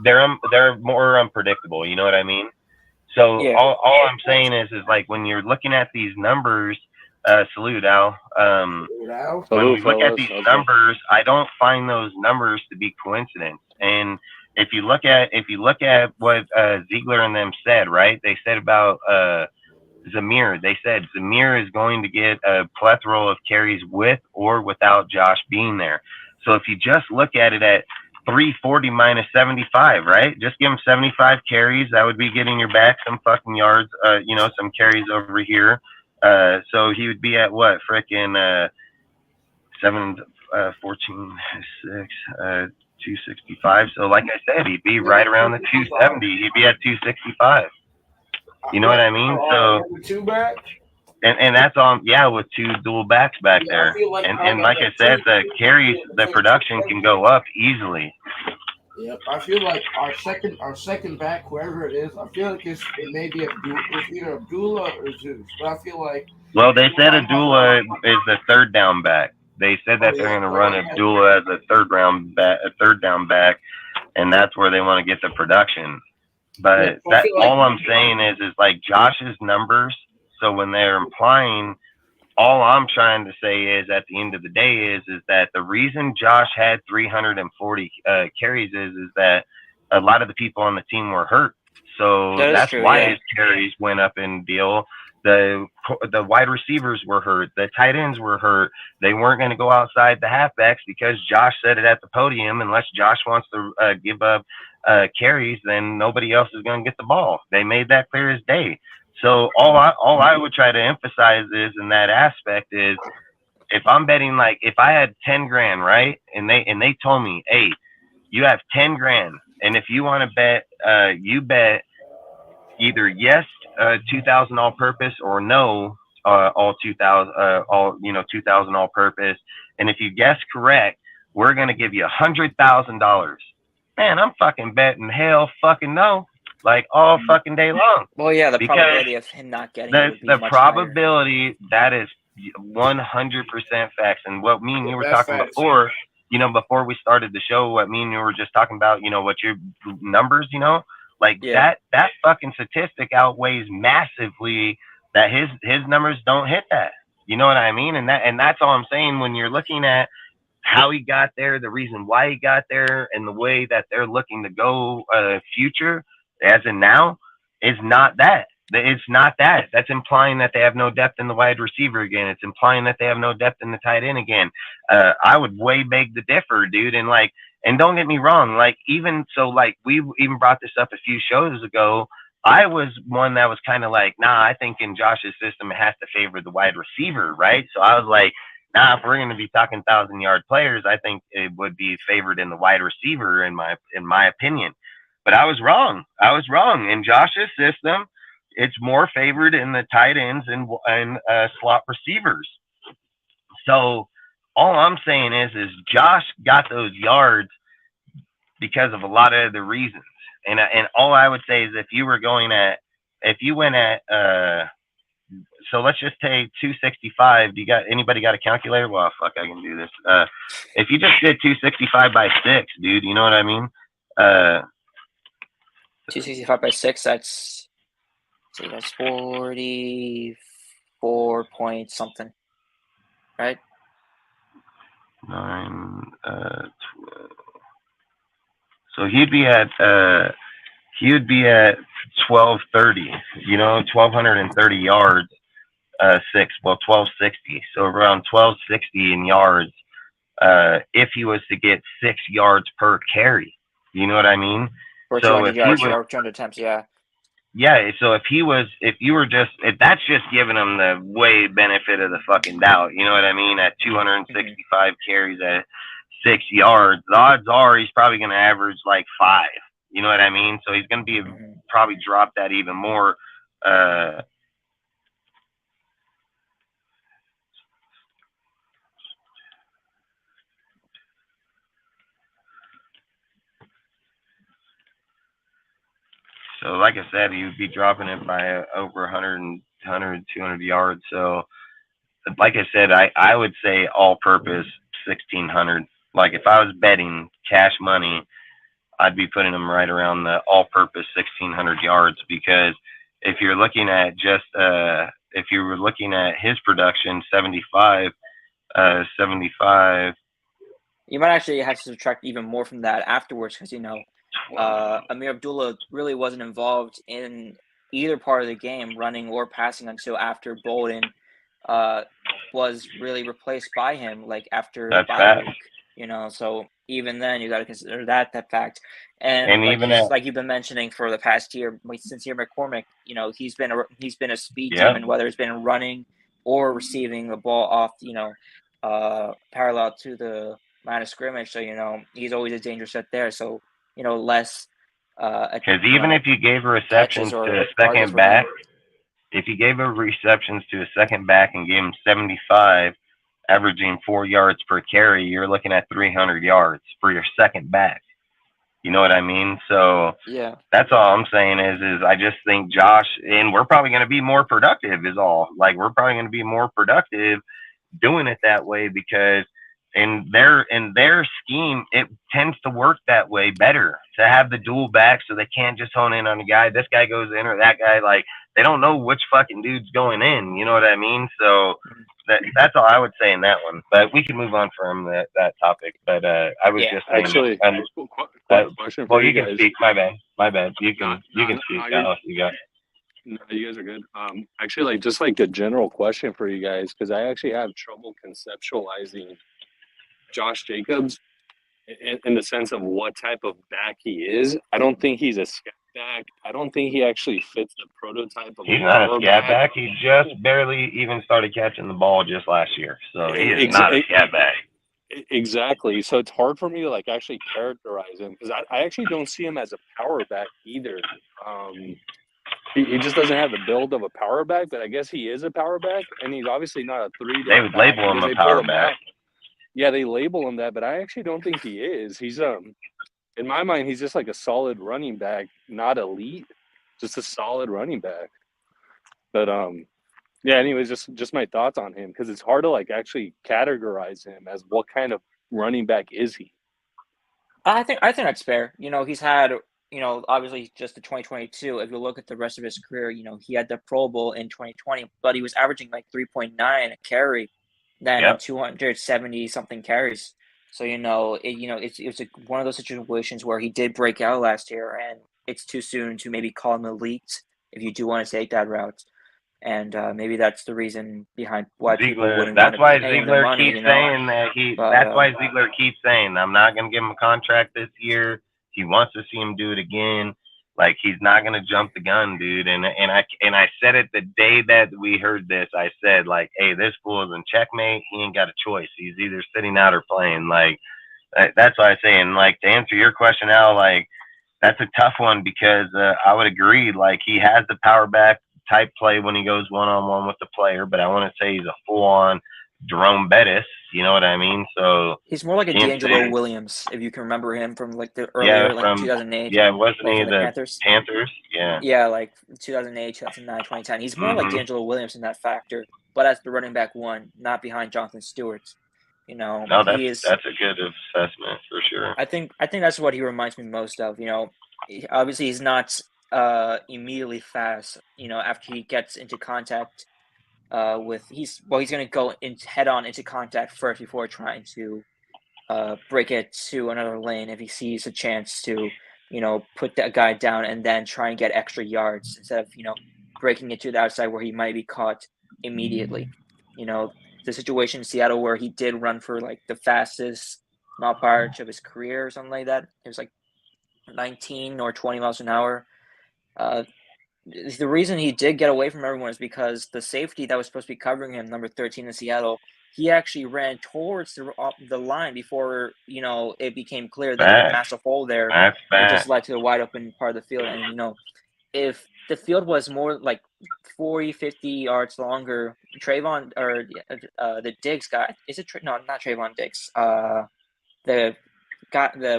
They're more unpredictable. You know what I mean? So Yeah. all I'm saying is like when you're looking at these numbers, salute Al. When we look at these numbers, I don't find those numbers to be coincidence. And if you look at what Ziegler and them said, right? They said about Zamir. They said Zamir is going to get a plethora of carries with or without Josh being there. So if you just look at it at 340 minus 75, right? Just give him 75 carries. That would be getting your back some fucking yards, some carries over here. So he would be at what? Frickin' 14, 6, 265. So like I said, he'd be right around the 270. He'd be at 265. You know what I mean? So two back. And that's on with two dual backs back there. And like I said, the carries, the production can go up easily. Yep, I feel like our second back, whoever it is, I feel like it may be it's either Abdullah or Zeus. But I feel like they said Abdullah is the third down back. They said that they're going to run Abdullah as a third down back, and that's where they want to get the production. But all I'm saying is like Josh's numbers. So when they're implying, all I'm trying to say is at the end of the day is that the reason Josh had 340 carries is that a lot of the people on the team were hurt. So that's true, why his carries went up in deal. The wide receivers were hurt. The tight ends were hurt. They weren't going to go outside the halfbacks because Josh said it at the podium. Unless Josh wants to give up carries, then nobody else is going to get the ball. They made that clear as day. So all I would try to emphasize is in that aspect is if I'm betting, like if I had 10 grand, right, and they told me, hey, you have 10 grand, and if you want to bet, you bet either yes 2,000 all purpose or no all 2,000 2,000 all purpose, and if you guess correct, we're gonna give you $100,000. Man, I'm fucking betting hell fucking no. Like all fucking day long. Well, yeah, the probability of him not getting it would be the much probability higher. That is 100% facts. And what me and you were talking before, before we started the show, what me and you were just talking about, what your numbers, that fucking statistic outweighs massively that his numbers don't hit that. You know what I mean? And that's all I'm saying when you're looking at how he got there, the reason why he got there, and the way that they're looking to go future. As in now, is not that. It's not that. That's implying that they have no depth in the wide receiver again. It's implying that they have no depth in the tight end again. I would way beg to differ, dude. And don't get me wrong, even so, we even brought this up a few shows ago. I was one that was kind of like, nah, I think in Josh's system it has to favor the wide receiver, right? So I was like, nah, if we're going to be talking 1,000-yard players, I think it would be favored in the wide receiver in my opinion. But I was wrong. In Josh's system, it's more favored in the tight ends and slot receivers. So all I'm saying is Josh got those yards because of a lot of the reasons. And all I would say is if you went at so let's just take 265. Anybody got a calculator? Well, fuck, I can do this. If you just did 265 by 6, dude, you know what I mean? 265 by 6, that's 44 point something, right? 9, 12. So he'd be at 1230, 1,230 yards, 1260. So around 1260 in yards, if he was to get 6 yards per carry. You know what I mean? Or 200 yards, or 200 attempts, yeah. Yeah, so if that's just giving him the way benefit of the fucking doubt, you know what I mean? At 265 carries at 6 yards, the odds are he's probably going to average like 5. You know what I mean? So he's going to be probably drop that even more. So like I said, he would be dropping it by over 100, 200 yards. So like I said, I would say all-purpose 1,600. Like if I was betting cash money, I'd be putting him right around the all-purpose 1,600 yards because if you're looking at if you were looking at his production, 75. You might actually have to subtract even more from that afterwards because, Amir Abdullah really wasn't involved in either part of the game, running or passing, until after Bolden was really replaced by him, like after bye week, so even then you got to consider that fact. And like, like you've been mentioning for the past year, Sincere McCormick, he's been a speed demon, whether it's been running or receiving the ball off, parallel to the line of scrimmage. So, he's always a danger set there. So, less. Because even if you gave receptions to a second back, if you gave a receptions to a second back and gave him 75, averaging 4 yards per carry, you're looking at 300 yards for your second back. You know what I mean? So yeah, that's all I'm saying is I just think Josh, and we're probably going to be more productive is all. Like we're probably going to be more productive doing it that way because in their scheme, it tends to work that way better to have the dual back so they can't just hone in on a guy. This guy goes in or that guy, like they don't know which fucking dude's going in. You know what I mean? So that's all I would say in that one. But we can move on from that topic. But I was just saying, actually, question for you guys. Can speak. My bad. You can speak. You got. No, you guys are good. Actually, just like a general question for you guys, because I actually have trouble conceptualizing Josh Jacobs in the sense of what type of back he is. I don't think he's a scat back. I don't think he actually fits the prototype of. He's not a scat back. He just barely even started catching the ball just last year, so he is not a scat back. Exactly. So it's hard for me to like actually characterize him because I actually don't see him as a power back either. He just doesn't have the build of a power back, but I guess he is a power back, and he's obviously not a 3-down. They would label him a power back. Yeah, they label him that, but I actually don't think he is. He's in my mind, he's just like a solid running back, not elite, just a solid running back. But yeah. Anyways, just my thoughts on him because it's hard to like actually categorize him as what kind of running back is he. I think that's fair. He's had. Obviously just the 2022, if you look at the rest of his career, he had the Pro Bowl in 2020, but he was averaging like 3.9 a carry, then 270 something carries. So, it's one of those situations where he did break out last year and it's too soon to maybe call him elite if you do want to take that route. And maybe that's the reason behind why people wouldn't want to pay him the money, saying that that's why Ziegler keeps saying, I'm not going to give him a contract this year. He wants to see him do it again. Like he's not gonna jump the gun, dude. And I said it the day that we heard this. I said like, hey, this fool is in checkmate. He ain't got a choice. He's either sitting out or playing. Like that's what I say. And like to answer your question, Al, like that's a tough one because I would agree. Like he has the power back type play when he goes one-on-one with the player, but I want to say he's a full-on Jerome Bettis, you know what I mean? So he's more like a D'Angelo Williams, if you can remember him from like the earlier, like 2008. Yeah, wasn't he the Panthers? Yeah, like 2008, 2009, 2010. He's more like D'Angelo Williams in that factor, but as the running back one, not behind Jonathan Stewart. No, that's a good assessment for sure. I think that's what he reminds me most of. Obviously he's not immediately fast. After he gets into contact. He's going to go head on into contact first before trying to break it to another lane if he sees a chance to, put that guy down and then try and get extra yards instead of, breaking it to the outside where he might be caught immediately. The situation in Seattle where he did run for like the fastest mile per hour of his career or something like that. It was like 19 or 20 miles an hour. the reason he did get away from everyone is because the safety that was supposed to be covering him, number 13 in Seattle, he actually ran towards the line before, you know, it became clear that there was a massive hole there. That's and it bad. just led to the wide open part of the field. And, you know, if the field was more like 40, 50 yards longer, Trayvon or the Diggs guy, is it? No, not Trayvon Diggs. The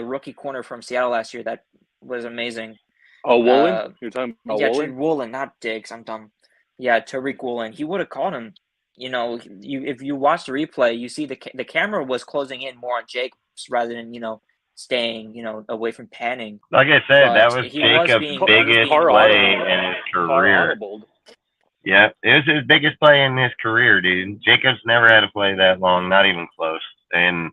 rookie corner from Seattle last year that was amazing. Oh, Woolen? You're talking about Woolen? Woolen, not Diggs. I'm dumb. Yeah, Tariq Woolen. He would have caught him. You know, if you watch the replay, you see the camera was closing in more on Jacobs rather than, you know, staying, you know, away from panning. Like I said, But that was he Jacobs' being biggest Car play audible. in his Car career. audibled. Yeah, it was his biggest play in his career, dude. Jacobs never had a play that long, not even close. And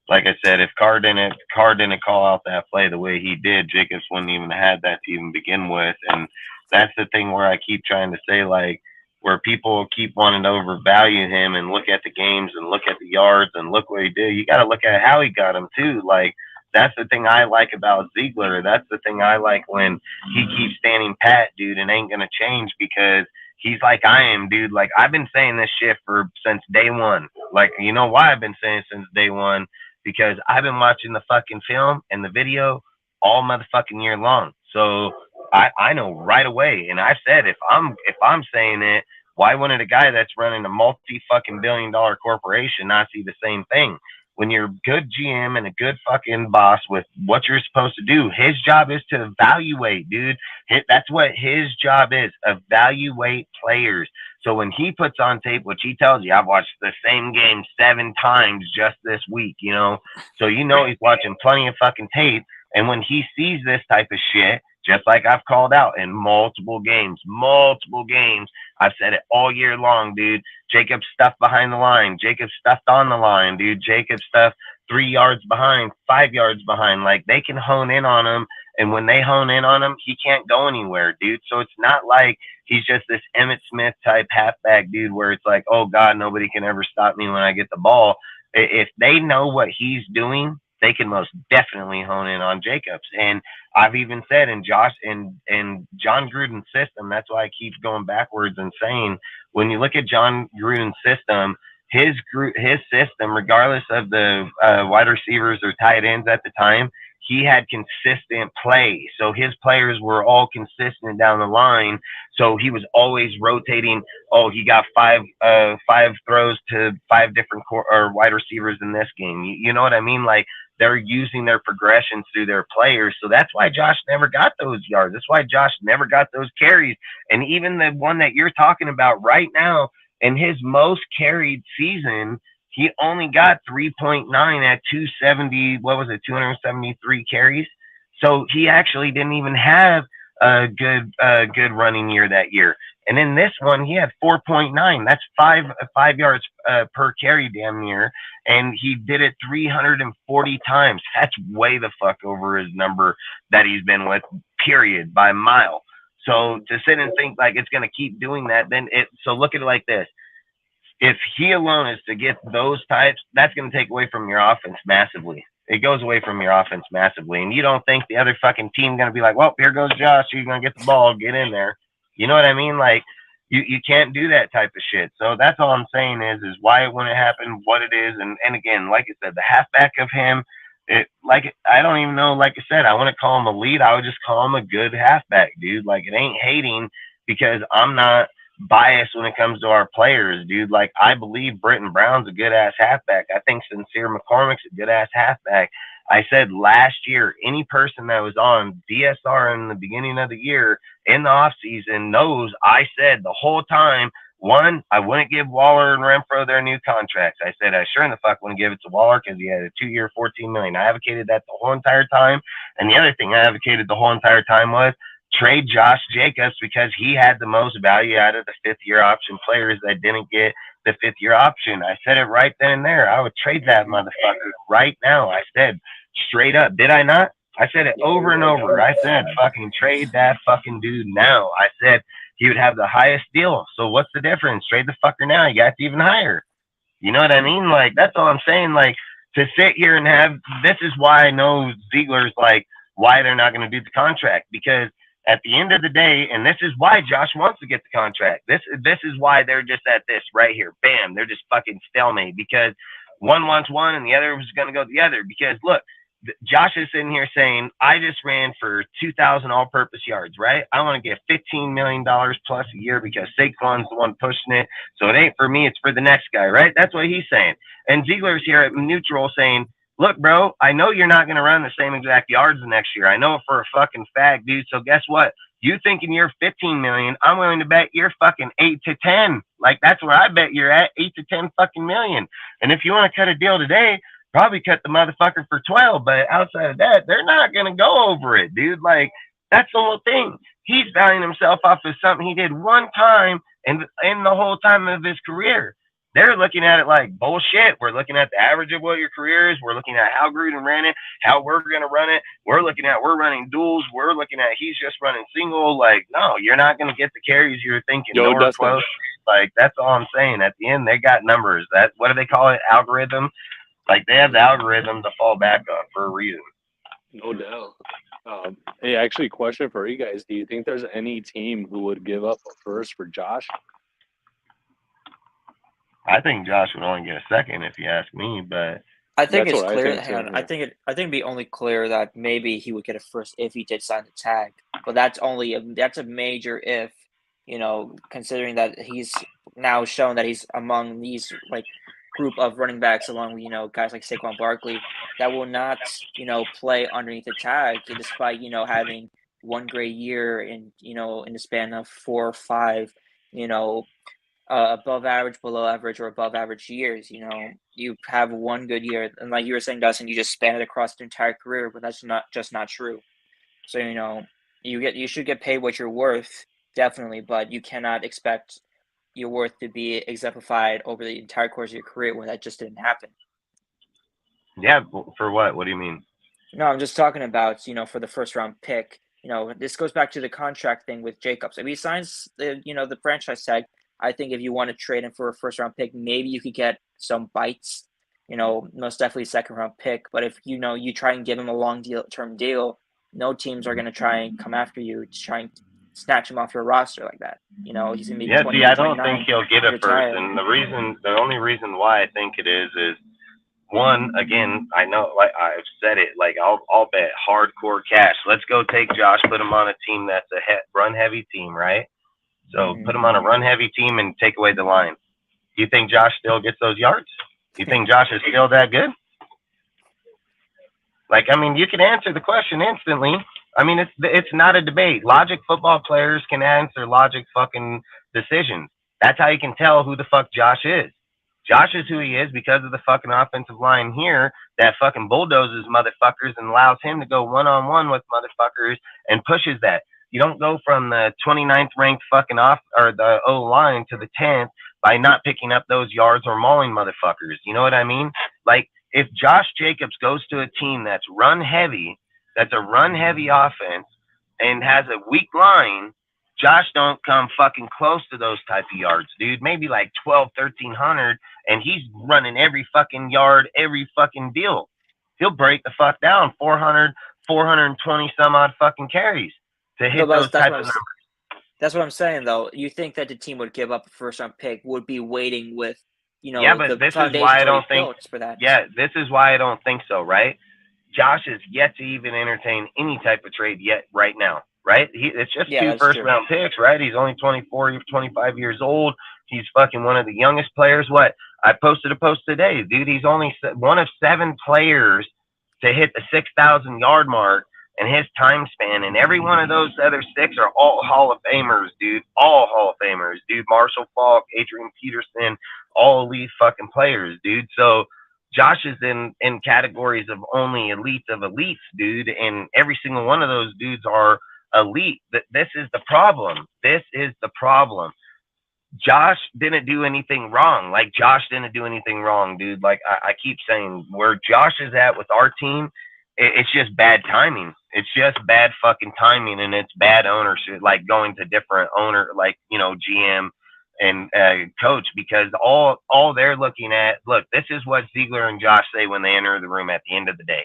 like I said, if Carr didn't call out that play the way he did, Jacobs wouldn't even have had that to even begin with. And that's the thing where I keep trying to say, like, where people keep wanting to overvalue him and look at the games and look at the yards and look what he did. You got to look at how he got him too. Like, that's the thing I like about Ziegler. That's the thing I like when he keeps standing pat, dude, and ain't gonna change because he's like I am, dude. Like, I've been saying this shit since day one. Like, you know why I've been saying it since day one? Because I've been watching the fucking film and the video all motherfucking year long. So I know right away. And I said if I'm saying it, why wouldn't a guy that's running a multi-fucking-billion-dollar corporation not see the same thing? When you're a good GM and a good fucking boss with what you're supposed to do, his job is to evaluate, dude. That's what his job is, evaluate players. So when he puts on tape, which he tells you, I've watched the same game 7 times just this week, you know? So you know he's watching plenty of fucking tape. And when he sees this type of shit, just like I've called out in multiple games, I've said it all year long, dude. Jacobs stuffed behind the line. Jacobs stuffed on the line, dude. Jacobs stuffed 3 yards behind, 5 yards behind. Like, they can hone in on him. And when they hone in on him, he can't go anywhere, dude. So it's not like he's just this Emmitt Smith type halfback, dude, where it's like, oh, God, nobody can ever stop me when I get the ball. If they know what he's doing, they can most definitely hone in on Jacobs. And I've even said in John Gruden's system, that's why I keep going backwards and saying, when you look at John Gruden's system, his system, regardless of the wide receivers or tight ends at the time, he had consistent play. So his players were all consistent down the line. So he was always rotating. Oh, he got five throws to 5 different wide receivers in this game. You know what I mean? Like, they're using their progressions through their players. So that's why Josh never got those yards. That's why Josh never got those carries. And even the one that you're talking about right now, in his most carried season, he only got 3.9 at 273 carries. So he actually didn't even have a good running year that year. And in this one, he had 4.9. That's five yards per carry, damn near. And he did it 340 times. That's way the fuck over his number that he's been with, period, by a mile. So to sit and think like it's going to keep doing that, so look at it like this. If he alone is to get those types, that's going to take away from your offense massively. It goes away from your offense massively. And you don't think the other fucking team going to be like, well, here goes Josh. He's going to get the ball. Get in there. You know what I mean? Like, you can't do that type of shit. So that's all I'm saying is why it wouldn't happen, what it is. And again, like I said, the halfback of him, I don't even know, like I said, I wouldn't call him elite. I would just call him a good halfback, dude. Like, it ain't hating because I'm not biased when it comes to our players, dude. Like, I believe Britton Brown's a good ass halfback. I think Sincere McCormick's a good ass halfback. I said last year, any person that was on DSR in the beginning of the year in the offseason knows I said the whole time, one, I wouldn't give Waller and Renfro their new contracts. I said I sure in the fuck wouldn't give it to Waller because he had a 2-year, $14 million. I advocated that the whole entire time. And the other thing I advocated the whole entire time was trade Josh Jacobs because he had the most value out of the 5th-year option players that didn't get the 5th-year option. I said it right then and there. I would trade that motherfucker right now. I said straight up. Did I not? I said it over and over. I said fucking trade that fucking dude now. I said he would have the highest deal. So what's the difference? Trade the fucker now. You got even higher. You know what I mean? Like, that's all I'm saying. Like, to sit here and have – this is why I know Ziegler's like why they're not going to do the contract because – at the end of the day, and this is why Josh wants to get the contract. This is why they're just at this right here. Bam, they're just fucking stalemate because one wants one and the other was going to go the other. Because look, Josh is sitting here saying, I just ran for 2,000 all-purpose yards, right? I want to get $15 million plus a year because Saquon's the one pushing it. So it ain't for me, it's for the next guy, right? That's what he's saying. And Ziegler's here at neutral saying, look, bro, I know you're not going to run the same exact yards the next year. I know it for a fucking fact, dude. So guess what? You thinking you're 15 million, I'm willing to bet you're fucking 8 to 10. Like, that's where I bet you're at, 8 to 10 fucking million. And if you want to cut a deal today, probably cut the motherfucker for 12. But outside of that, they're not going to go over it, dude. Like, that's the whole thing. He's valuing himself off of something he did one time in the whole time of his career. They're looking at it like bullshit. We're looking at the average of what your career is. We're looking at how Gruden ran it, how we're going to run it. We're looking at we're running duels. We're looking at he's just running single. Like, no, you're not going to get the carries you're thinking. Nowhere close. Like, that's all I'm saying. At the end, they got numbers. That, what do they call it? Algorithm. Like, they have the algorithm to fall back on for a reason. No doubt. Hey, actually, question for you guys. Do you think there's any team who would give up a first for Josh? I think Josh would only get a second if you ask me, but I think That's it's what I clear. think too, Hang on, yeah. I think it'd be only clear that maybe he would get a first if he did sign the tag, but that's a major if, you know, considering that he's now shown that he's among these like group of running backs along with, you know, guys like Saquon Barkley that will not, you know, play underneath the tag despite, you know, having one great year in, you know, in the span of 4 or 5, you know, above average, below average, or above average years. You know, you have one good year, and like you were saying, Dustin, you just span it across the entire career, but that's not true. So, you know, you should get paid what you're worth, definitely, but you cannot expect your worth to be exemplified over the entire course of your career when that just didn't happen. yeah, for what? What do you mean? No, I'm just talking about, you know, for the first round pick. You know, this goes back to the contract thing with Jacobs. If he signs the, you know, the franchise tag, I think if you want to trade him for a first round pick, maybe you could get some bites, you know, most definitely second round pick. But if, you know, you try and give him a long term deal, no teams are going to try and come after you to try and snatch him off your roster like that. You know, he's going to be Yeah, 20, see, I don't 29, think he'll get a first, retired. and the only reason why I think it is one, again, I know, like I've said it, like I'll bet hardcore cash. Let's go take Josh, put him on a team that's a run heavy team, right? So put him on a run heavy team and take away the line. Do you think Josh still gets those yards? Do you think Josh is still that good? Like, I mean, you can answer the question instantly. I mean, it's not a debate. Logic football players can answer logic fucking decisions. That's how you can tell who the fuck Josh is. Josh is who he is because of the fucking offensive line here that fucking bulldozes motherfuckers and allows him to go one-on-one with motherfuckers and pushes that. You don't go from the 29th ranked fucking the O-line to the 10th by not picking up those yards or mauling motherfuckers. You know what I mean? Like, if Josh Jacobs goes to a team that's run heavy, that's a run heavy offense and has a weak line, Josh don't come fucking close to those type of yards, dude. Maybe like 1,300, and he's running every fucking yard, every fucking deal. He'll break the fuck down 400, 420 some odd fucking carries to hit those type of numbers. That's what I'm saying, though. You think that the team would give up a first round pick, would be waiting with, you know, yeah, but this is why I don't think for that. Yeah, this is why I don't think so, right? Josh is yet to even entertain any type of trade yet right now, right? It's just 2 first round picks, right? He's only 24, 25 years old. He's fucking one of the youngest players. What? I posted a post today, dude. He's only one of 7 players to hit the 6,000 yard mark in his time span, and every one of those other 6 are all Hall of Famers, dude. All Hall of Famers, dude. Marshall Faulk, Adrian Peterson, all elite fucking players, dude. So Josh is in categories of only elites of elites, dude, and every single one of those dudes are elite. This is the problem. This is the problem. Josh didn't do anything wrong. Like, Josh didn't do anything wrong, dude. Like, I keep saying, where Josh is at with our team, it's just bad timing. It's just bad fucking timing, and it's bad ownership, like going to different owner, like, you know, GM and coach, because all they're looking at, look, this is what Ziegler and Josh say when they enter the room at the end of the day.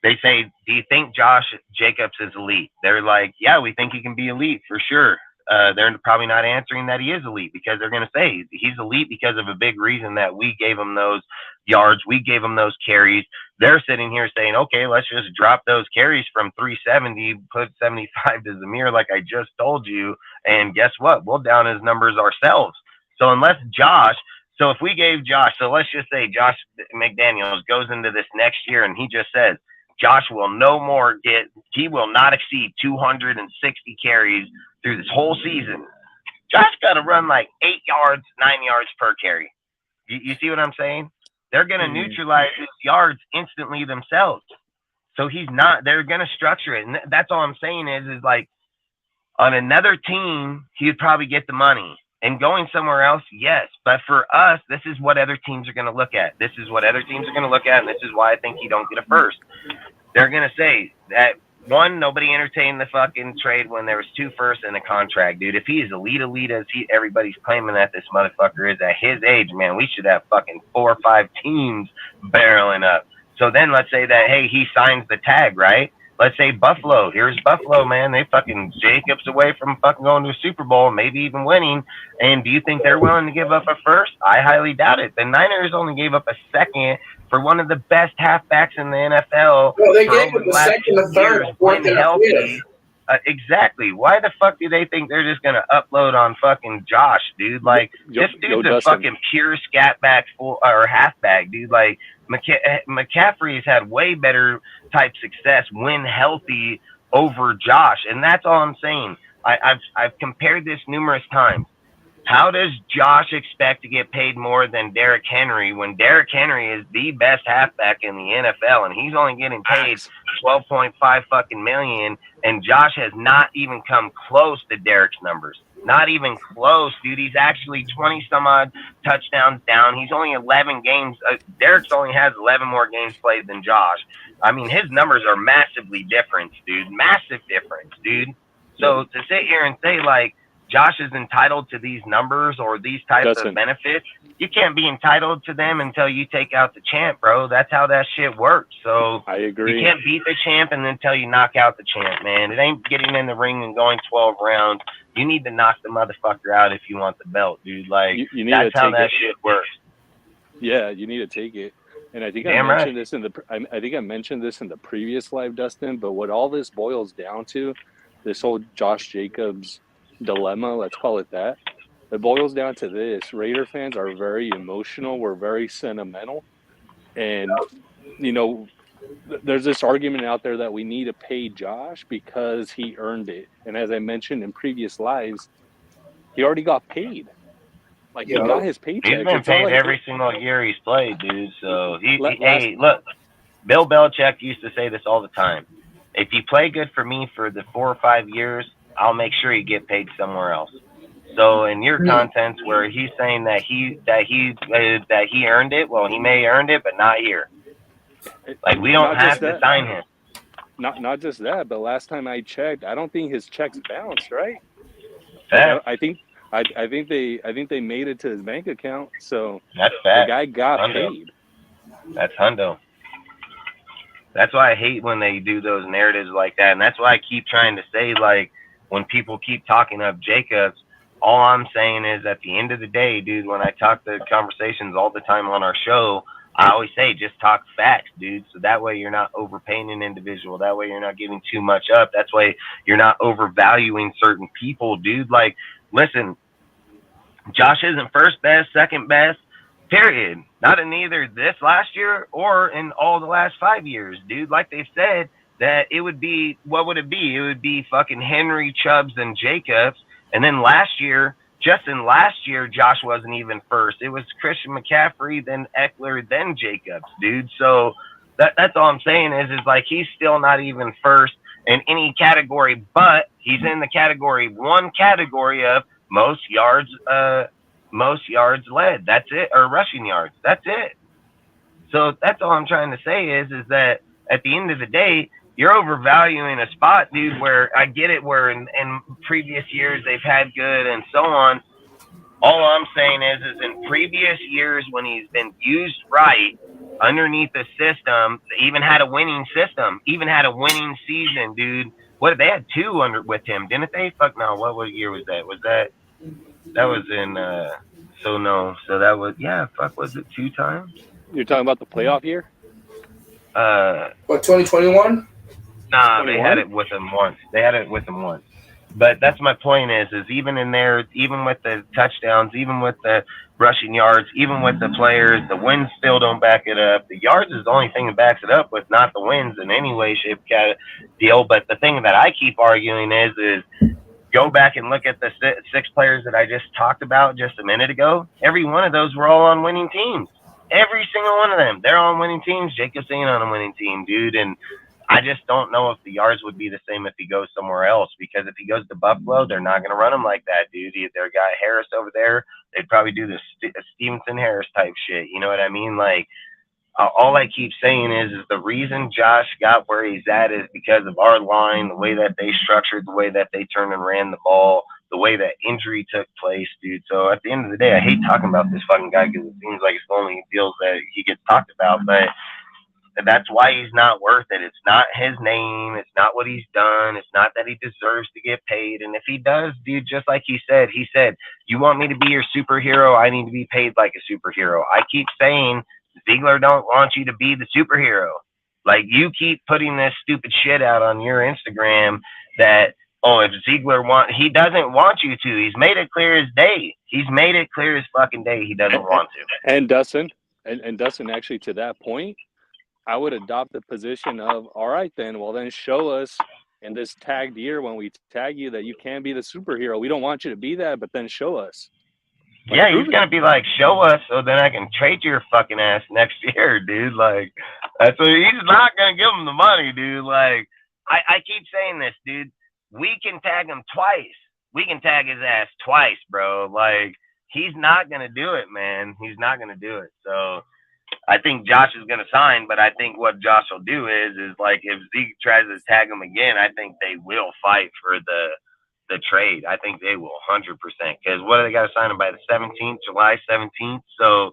They say, do you think Josh Jacobs is elite? They're like, yeah, we think he can be elite for sure. They're probably not answering that he is elite because they're going to say he's elite because of a big reason that we gave him those yards. We gave him those carries. They're sitting here saying, okay, let's just drop those carries from 370, put 75 to Zamir like I just told you. And guess what? We'll down his numbers ourselves. So unless Josh, so if we gave Josh, so let's just say Josh McDaniels goes into this next year and he just says, Josh will he will not exceed 260 carries through this whole season. Josh got to run like 8 yards, 9 yards per carry. You see what I'm saying? They're going to neutralize his yards instantly themselves. So they're going to structure it. And that's all I'm saying is like on another team, he'd probably get the money. And going somewhere else, yes. But for us, this is what other teams are going to look at. This is what other teams are going to look at, and this is why I think you don't get a first. They're going to say that, one, nobody entertained the fucking trade when there was 2 firsts in a contract, dude. If he is elite as everybody's claiming that this motherfucker is at his age, man, we should have fucking 4 or 5 teams barreling up. So then let's say that, hey, he signs the tag, right? Let's say Buffalo. Here's Buffalo, man. They fucking Jacobs away from fucking going to a Super Bowl, maybe even winning. And do you think they're willing to give up a first? I highly doubt it. The Niners only gave up a second for one of the best halfbacks in the NFL. Well, they gave him the second, the third, fourth, and healthy. Exactly. Why the fuck do they think they're just gonna upload on fucking Josh, dude? Like this dude's a fucking pure scatback or halfback, dude. Like McCaffrey's had way better type success when healthy over Josh, and that's all I'm saying. I've compared this numerous times. How does Josh expect to get paid more than Derrick Henry when Derrick Henry is the best halfback in the NFL and he's only getting paid $12.5 fucking million, and Josh has not even come close to Derrick's numbers. Not even close, dude. He's actually 20 some odd touchdowns down. He's only 11 games. Derrick's only has 11 more games played than Josh. I mean, his numbers are massively different, dude. Massive difference, dude. So to sit here and say like Josh is entitled to these numbers or these types of benefits, you can't be entitled to them until you take out the champ, bro. That's how that shit works. So I agree. You can't beat the champ and until you knock out the champ, man. It ain't getting in the ring and going 12 rounds. You need to knock the motherfucker out if you want the belt, dude. Like you need that's to how take that shit works. Yeah, you need to take it. And I think I mentioned this in the previous live, Dustin. But what all this boils down to, this whole Josh Jacobs dilemma, let's call it that. It boils down to this: Raider fans are very emotional. We're very sentimental, and there's this argument out there that we need to pay Josh because he earned it. And as I mentioned in previous lives, he already got paid. Like he got his paycheck. He's been paid every single year he's played, dude. So hey, look, Bill Belichick used to say this all the time: if you play good for me for the 4 or 5 years, I'll make sure you get paid somewhere else. So in your contents where he's saying that he earned it, well, he may earned it, but not here. Like we don't have to sign him. Not just that, but last time I checked, I don't think his checks bounced, right? Fact. I think they made it to his bank account, so that's fact. The guy got hundo. paid. That's hundo. That's why I hate when they do those narratives like that, and that's why I keep trying to say, like, when people keep talking up Jacobs, all I'm saying is at the end of the day, dude, when I talk the conversations all the time on our show, I always say just talk facts, dude. So that way you're not overpaying an individual. That way you're not giving too much up. That's why you're not overvaluing certain people, dude. Like, listen, Josh isn't first best, second best, period. Not in either this last year or in all the last 5 years, dude. Like they've said, that it would be, what would it be? It would be fucking Henry, Chubbs, and Jacobs. And then last year, Josh wasn't even first. It was Christian McCaffrey, then Eckler, then Jacobs, dude. So that's all I'm saying is like he's still not even first in any category, but he's in the one category of most yards led. That's it, or rushing yards. That's it. So that's all I'm trying to say is that at the end of the day, you're overvaluing a spot, dude, where I get it, where in previous years they've had good and so on. All I'm saying is in previous years when he's been used right, underneath the system, even had a winning system, even had a winning season, dude. What, they had 2 under with him, didn't they? Fuck no. What year was that? That was in so that was, yeah, fuck, was it 2 times? You're talking about the playoff year? What, 2021? Nah, they had 21? it with him once. But that's my point is even in there, even with the touchdowns, even with the rushing yards, even with the players, the wins still don't back it up. The yards is the only thing that backs it up, with not the wins in any way, shape, deal. But the thing that I keep arguing is go back and look at the 6 players that I just talked about just a minute ago. Every one of those were all on winning teams. Every single one of them. They're on winning teams. Jacob's ain't on a winning team, dude. And I just don't know if the yards would be the same if he goes somewhere else, because if he goes to Buffalo, they're not going to run him like that, dude. They're got Harris over there. They'd probably do the Stevenson Harris type shit. You know what I mean? Like, all I keep saying is the reason Josh got where he's at is because of our line, the way that they structured, the way that they turned and ran the ball, the way that injury took place, dude. So at the end of the day, I hate talking about this fucking guy because it seems like it's the only deals that he gets talked about, but that's why he's not worth it. It's not his name. It's not what he's done. It's not that he deserves to get paid. And if he does, dude, just like he said, you want me to be your superhero? I need to be paid like a superhero. I keep saying Ziegler don't want you to be the superhero. Like, you keep putting this stupid shit out on your Instagram that, oh, if Ziegler he doesn't want you to. He's made it clear as day. He's made it clear as fucking day he doesn't want to. And Dustin, actually, to that point, I would adopt the position of, all right, then show us in this tagged year when we tag you that you can be the superhero. We don't want you to be that, but then show us. Like, yeah, he's going to be like, show us so then I can trade your fucking ass next year, dude. Like, that's what, he's not going to give him the money, dude. Like, I keep saying this, dude. We can tag him twice. We can tag his ass twice, bro. Like, he's not going to do it, man. He's not going to do it. So I think Josh is going to sign, but I think what Josh will do is like, if Zeke tries to tag him again, I think they will fight for the trade. I think they will 100%, because what do they got to sign him by the 17th, July 17th? So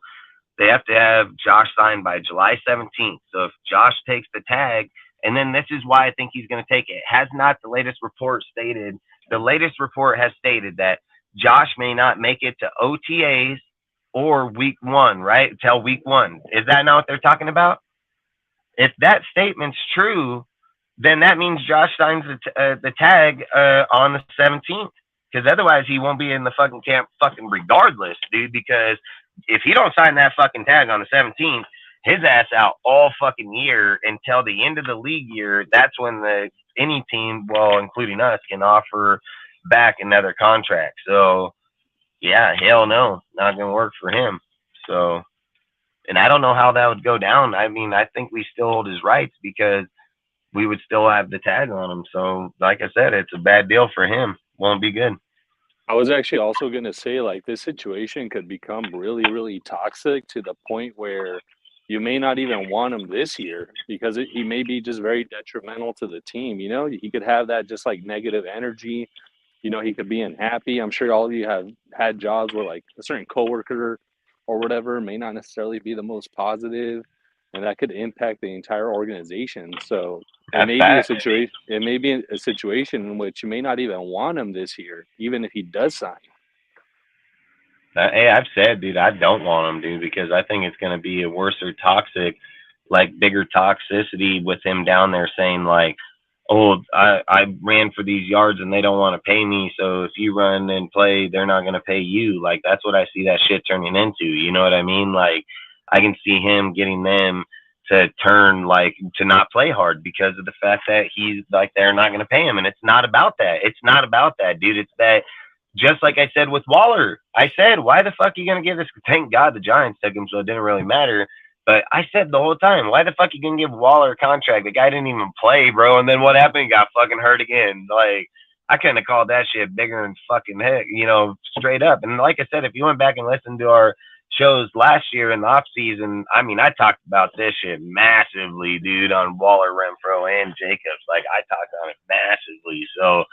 they have to have Josh signed by July 17th. So if Josh takes the tag, and then this is why I think he's going to take it. Has not the latest report stated? The latest report has stated that Josh may not make it to OTAs or week 1, right? Till week 1. Is that not what they're talking about? If that statement's true, then that means Josh signs the tag on the 17th, because otherwise he won't be in the fucking camp fucking regardless, dude, because if he don't sign that fucking tag on the 17th, his ass out all fucking year until the end of the league year. That's when any team, well, including us, can offer back another contract. So, yeah, hell no, not going to work for him. So, and I don't know how that would go down. I mean, I think we still hold his rights because we would still have the tag on him. So, like I said, it's a bad deal for him. Won't be good. I was actually also going to say, like, this situation could become really, really toxic to the point where you may not even want him this year, because he may be just very detrimental to the team. You know, he could have that just like negative energy. You know, he could be unhappy. I'm sure all of you have had jobs where like a certain coworker or whatever may not necessarily be the most positive, and that could impact the entire organization. So it may be a situation in which you may not even want him this year, even if he does sign. Hey, I've said, dude, I don't want him, dude, because I think it's going to be a worse or toxic, like bigger toxicity with him down there saying like, oh, I ran for these yards and they don't want to pay me. So if you run and play, they're not going to pay you. Like, that's what I see that shit turning into. You know what I mean? Like, I can see him getting them to turn, like, to not play hard because of the fact that he's like, they're not going to pay him. And it's not about that. It's not about that, dude. It's that, just like I said with Waller, I said, why the fuck are you going to give this? Thank God the Giants took him, so it didn't really matter. But I said the whole time, why the fuck you gonna give Waller a contract? The guy didn't even play, bro. And then what happened? He got fucking hurt again. Like, I couldn't have called that shit bigger than fucking heck, you know, straight up. And like I said, if you went back and listened to our shows last year in the off season, I mean, I talked about this shit massively, dude, on Waller, Renfro, and Jacobs. Like, I talked on it massively. So,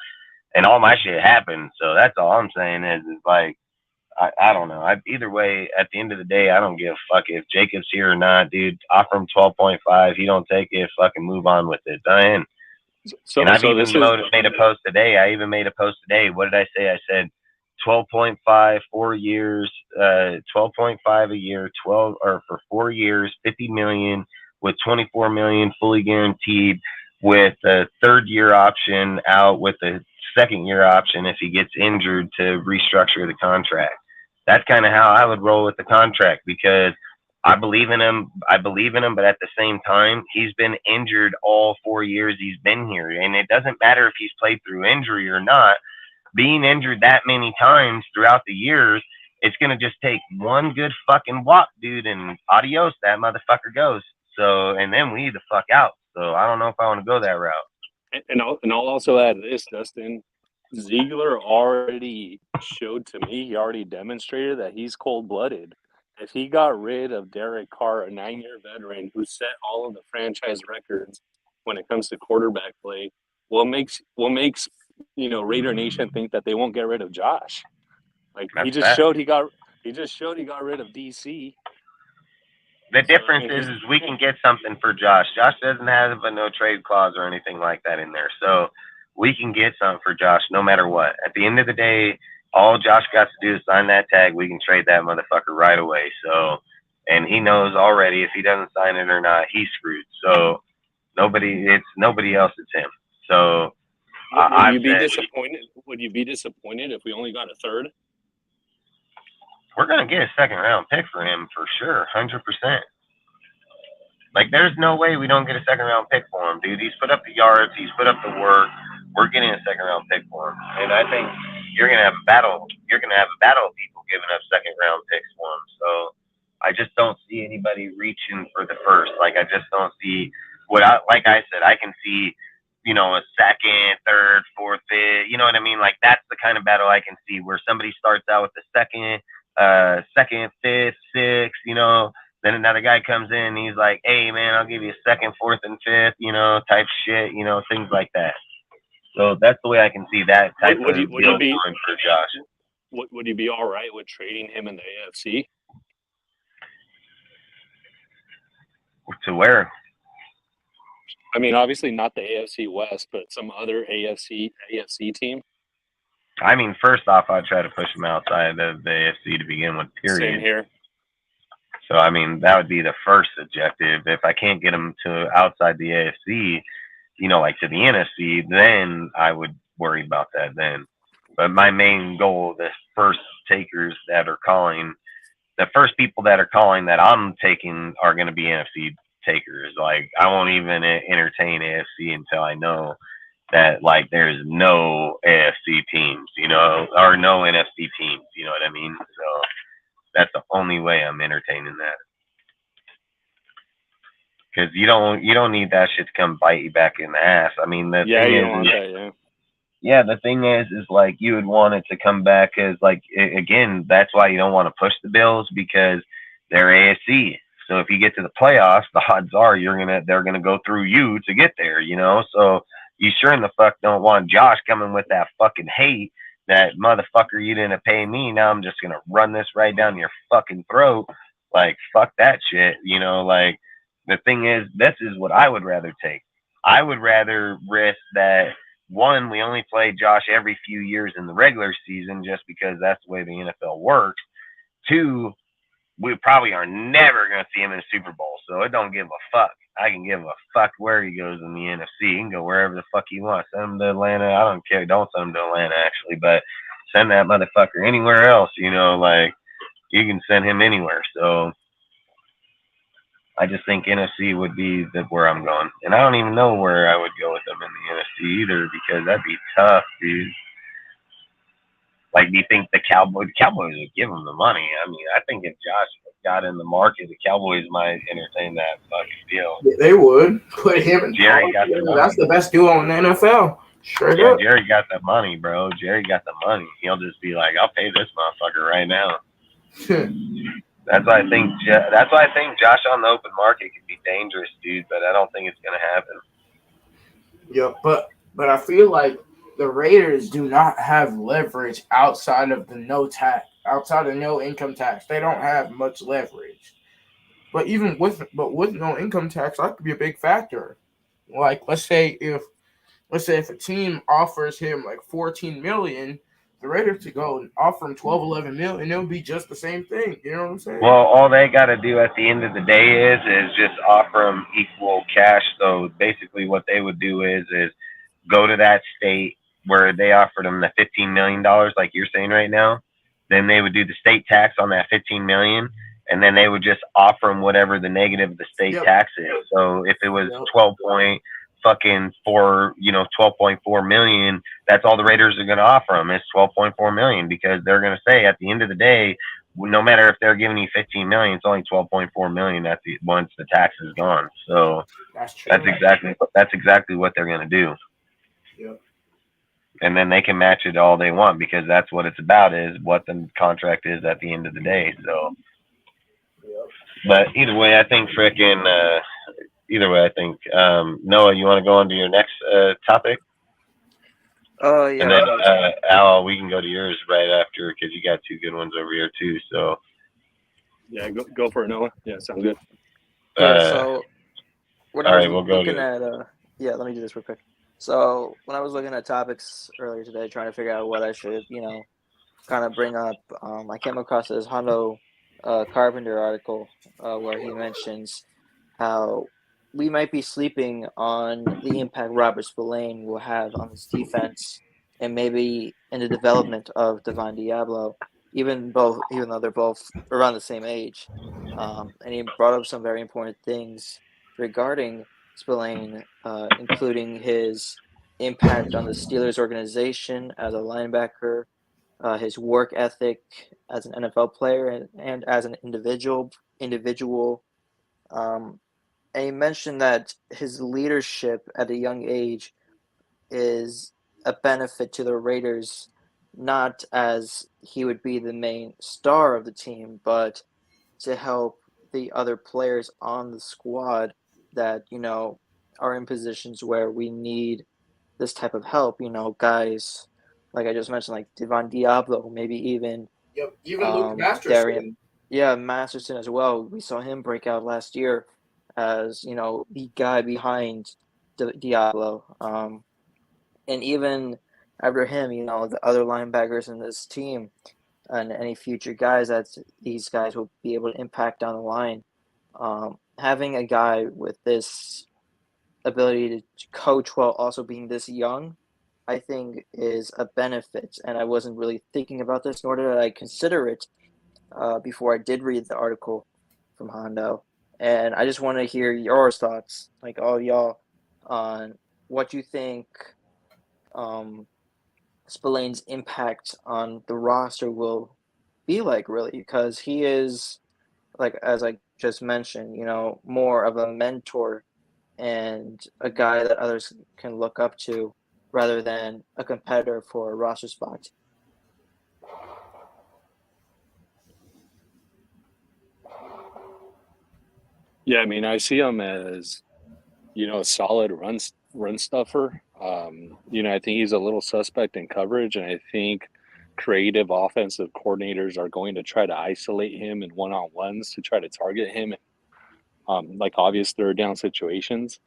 and all my shit happened. So that's all I'm saying is like, I don't know. Either way, at the end of the day, I don't give a fuck if Jacob's here or not, dude. Offer him 12.5. He don't take it. Fucking move on with it. And I've even made a post today. What did I say? I said 12.5, 4 years, 12.5 a year, 12 or for 4 years, 50 million with 24 million fully guaranteed, with a third-year option out with a second-year option if he gets injured to restructure the contract. That's kind of how I would roll with the contract, because I believe in him. But at the same time, he's been injured all 4 years he's been here. And it doesn't matter if he's played through injury or not. Being injured that many times throughout the years, it's going to just take one good fucking walk, dude, and adios, that motherfucker goes. So, and then we the fuck out. So I don't know if I want to go that route. And I'll also add this, Dustin. Ziegler already showed to me, he already demonstrated that he's cold-blooded. If he got rid of Derek Carr, a 9-year veteran who set all of the franchise records when it comes to quarterback play, what makes Raider Nation think that they won't get rid of Josh? Like, he just showed he got rid of DC. The difference is we can get something for Josh. Josh doesn't have a no trade clause or anything like that in there. So we can get something for Josh no matter what. At the end of the day, all Josh got to do is sign that tag. We can trade that motherfucker right away. So, and he knows already if he doesn't sign it or not, he's screwed. So it's nobody else, it's him. So would you be disappointed? Would you be disappointed if we only got a third? We're going to get a second-round pick for him for sure, 100%. Like, there's no way we don't get a second-round pick for him, dude. He's put up the yards. He's put up the work. We're getting a second-round pick for him. And I think you're going to have a battle. You're going to have a battle of people giving up second-round picks for him. So I just don't see anybody reaching for the first. Like, I just don't see like I said, I can see, a second, third, fourth, fifth. You know what I mean? Like, that's the kind of battle I can see where somebody starts out with the second, fifth, sixth, then another guy comes in and he's like, hey man, I'll give you a second, fourth, and fifth, type shit, things like that. So that's the way I can see that type of deal going for Josh. Would you be all right with trading him in the AFC? To where? I mean, obviously not the AFC West, but some other AFC team. I mean, first off, I'd try to push him outside of the AFC to begin with, period. Same here. So, I mean, that would be the first objective. If I can't get him to outside the AFC, like to the NFC, then I would worry about that then. But my main goal, the first takers that are calling, the first people that are calling that I'm taking are going to be NFC takers. Like, I won't even entertain AFC until I know that, like, there's no AFC teams, or no NFC teams, you know what I mean? So that's the only way I'm entertaining that. Because you don't need that shit to come bite you back in the ass. I mean, the thing is like, you would want it to come back as, like, again, that's why you don't want to push the Bills, because they're AFC. So if you get to the playoffs, the odds are they're gonna go through you to get there, So you sure in the fuck don't want Josh coming with that fucking hate, that motherfucker, you didn't pay me, now I'm just gonna run this right down your fucking throat. Like, fuck that shit, like, the thing is, this is what I would rather take. I would rather risk that, one, we only play Josh every few years in the regular season just because that's the way the NFL works. Two, we probably are never going to see him in a Super Bowl, so it don't give a fuck. I can give a fuck where he goes in the NFC. He can go wherever the fuck he wants. Send him to Atlanta. I don't care. Don't send him to Atlanta, actually, but send that motherfucker anywhere else, like, you can send him anywhere. So I just think NFC would be where I'm going. And I don't even know where I would go with them in the NFC either, because that'd be tough, dude. Like, do you think the Cowboys would give him the money? I mean, I think if Josh got in the market, the Cowboys might entertain that fucking deal. Yeah, they would. Put him in Jerry got the money. That's the best duo in the NFL. Straight up. Jerry got the money, bro. Jerry got the money. He'll just be like, I'll pay this motherfucker right now. That's why I think Josh on the open market could be dangerous, dude, but I don't think it's gonna happen. Yeah, but I feel like the Raiders do not have leverage outside of the no tax outside of no income tax. They don't have much leverage. But even with no income tax, that could be a big factor. Like let's say if a team offers him like 14 million, the Raiders to go and offer him 12, 11 million, it'll be just the same thing. You know what I'm saying? Well, all they got to do at the end of the day is just offer them equal cash. So basically, what they would do is go to that state where they offered them the $15 million, like you're saying right now. Then they would do the state tax on that 15 million, and then they would just offer them whatever the negative of the state tax is. So if it was 12.4 million, that's all the Raiders are going to offer them is 12.4 million, because they're going to say at the end of the day, no matter if they're giving you 15 million, it's only 12.4 million once the tax is gone. So that's exactly what they're going to do. Yep. And then they can match it all they want, because that's what it's about, is what the contract is at the end of the day. So, but either way, I think Noah, you want to go on to your next topic? Oh, yeah. And then Al, we can go to yours right after, because you got two good ones over here too. So yeah, go for it, Noah. Yeah, sounds good. So when I was looking at let me do this real quick. So when I was looking at topics earlier today, trying to figure out what I should, kind of bring up, I came across this Hondo Carpenter article where he mentions how we might be sleeping on the impact Robert Spillane will have on this defense, and maybe in the development of Divine Diablo, even though they're both around the same age. And he brought up some very important things regarding Spillane, including his impact on the Steelers organization as a linebacker, his work ethic as an NFL player and as an individual. And he mentioned that his leadership at a young age is a benefit to the Raiders, not as he would be the main star of the team, but to help the other players on the squad that, are in positions where we need this type of help. Guys, like I just mentioned, like Devon Diablo, maybe even Luke Masterson. Masterson as well. We saw him break out last year as, the guy behind Diablo. And even after him, the other linebackers in this team and any future guys that these guys will be able to impact down the line. Having a guy with this ability to coach while also being this young, I think is a benefit. And I wasn't really thinking about this, nor did I consider it before I did read the article from Hondo. And I just want to hear your thoughts, like all y'all, on what you think Spillane's impact on the roster will be like, really, because he is, like, as I just mentioned, more of a mentor and a guy that others can look up to rather than a competitor for a roster spot. Yeah, I mean, I see him as, a solid run stuffer. I think he's a little suspect in coverage, and I think creative offensive coordinators are going to try to isolate him in one-on-ones to try to target him in, like obvious third down situations.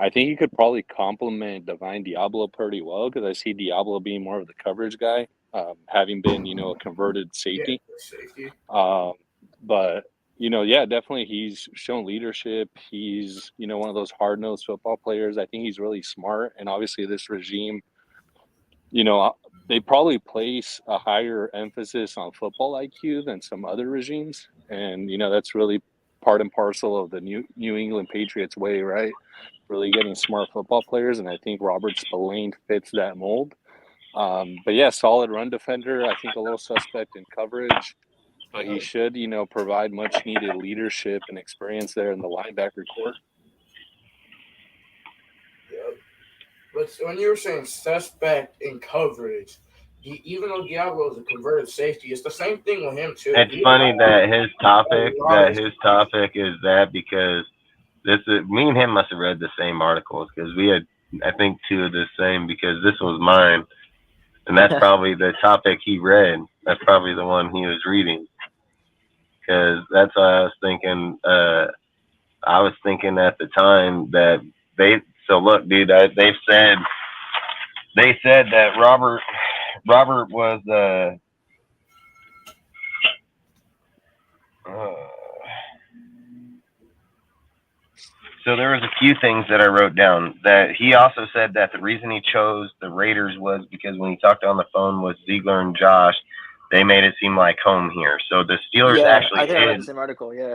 I think he could probably complement Divine Diablo pretty well, because I see Diablo being more of the coverage guy, having been, a converted safety. But definitely he's shown leadership. He's, one of those hard-nosed football players. I think he's really smart. And obviously this regime, they probably place a higher emphasis on football IQ than some other regimes. And, that's really part and parcel of the New England Patriots way, right? Really getting smart football players. And I think Robert Spillane fits that mold. But yeah, solid run defender. I think a little suspect in coverage. But he should, provide much needed leadership and experience there in the linebacker corps. Yep. But when you were saying suspect in coverage, even though Diablo is a converted safety, it's the same thing with him too. It's funny that his topic is that, because me and him must have read the same articles, because we had, I think, two of the same, because this was mine. And that's probably the topic he read. That's probably the one he was reading. Because that's what I was thinking. I was thinking at the time that they. So look, dude, they said that Robert was so there was a few things that I wrote down. That he also said that the reason he chose the Raiders was because when he talked on the phone with Ziegler and Josh, they made it seem like home here. So the Steelers actually I think I read did. the same article. Yeah.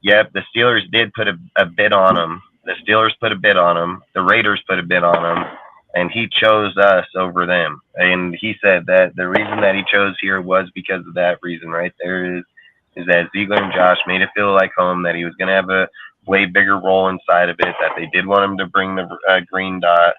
Yep, the Steelers did put a bid on him. The Steelers put a bid on him. The Raiders put a bid on him, and he chose us over them. And he said that the reason that he chose here was because of that reason right there is that Ziegler and Josh made it feel like home, that he was going to have a way bigger role inside of it, that they did want him to bring the green dot.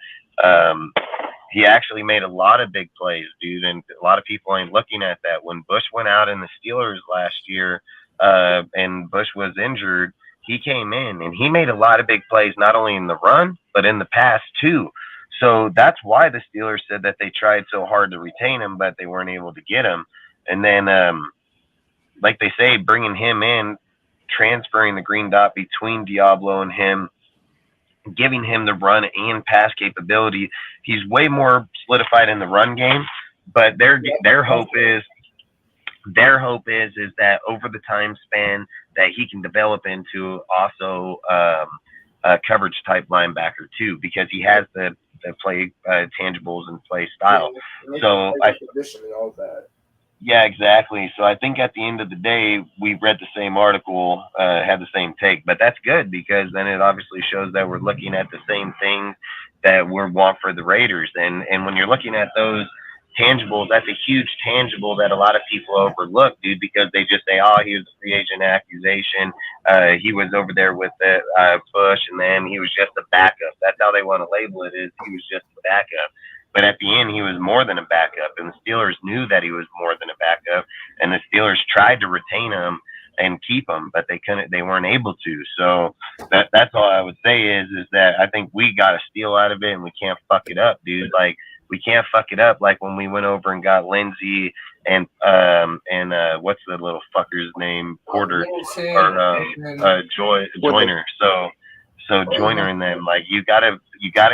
He actually made a lot of big plays, dude, and a lot of people ain't looking at that. When Bush went out in the Steelers last year, and Bush was injured, he came in and he made a lot of big plays, not only in the run, but in the pass too. So that's why the Steelers said that they tried so hard to retain him, but they weren't able to get him. And then, like they say, bringing him in, transferring the green dot between Diablo and him, giving him the run and pass capability. He's way more solidified in the run game, but their hope is that over the time span that he can develop into also a coverage type linebacker too, because he has the play tangibles and play style. So I position and all that. Yeah, exactly. So I think at the end of the day, we read the same article, had the same take, but that's good because then it obviously shows that we're looking at the same thing that we want for the Raiders. And when you're looking at those tangibles, that's a huge tangible that a lot of people overlook, dude, because they just say, oh, he was a free agent accusation. He was over there with Bush, and then he was just a backup. That's how they want to label it, is he was just a backup. But at the end, he was more than a backup, and the Steelers knew that he was more than a backup, and the Steelers tried to retain him and keep him, but they couldn't. They weren't able to. So that's all I would say is that I think we got a steal out of it, and we can't fuck it up, dude. Like we can't fuck it up. Like when we went over and got Lindsey and what's the little fucker's name, Porter or Joyner. So Joyner and them, like you gotta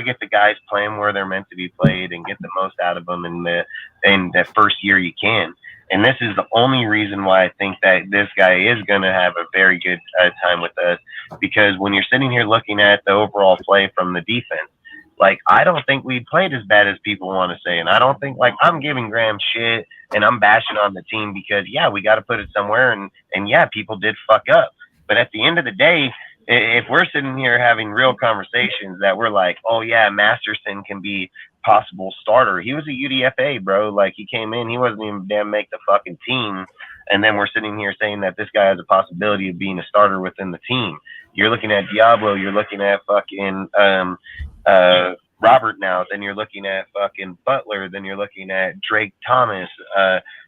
get the guys playing where they're meant to be played and get the most out of them in the first year you can. And this is the only reason why I think that this guy is going to have a very good time with us, because when you're sitting here looking at the overall play from the defense, like I don't think we played as bad as people want to say, and I don't think, like, I'm giving Graham shit and I'm bashing on the team because yeah, we got to put it somewhere, and yeah, people did fuck up, but at the end of the day, if we're sitting here having real conversations that we're like, oh yeah, Masterson can be possible starter. He was a UDFA, bro. Like he came in, he wasn't even damn make the fucking team. And then we're sitting here saying that this guy has a possibility of being a starter within the team. You're looking at Diablo, you're looking at fucking Robert now, then you're looking at fucking Butler, then you're looking at Drake Thomas.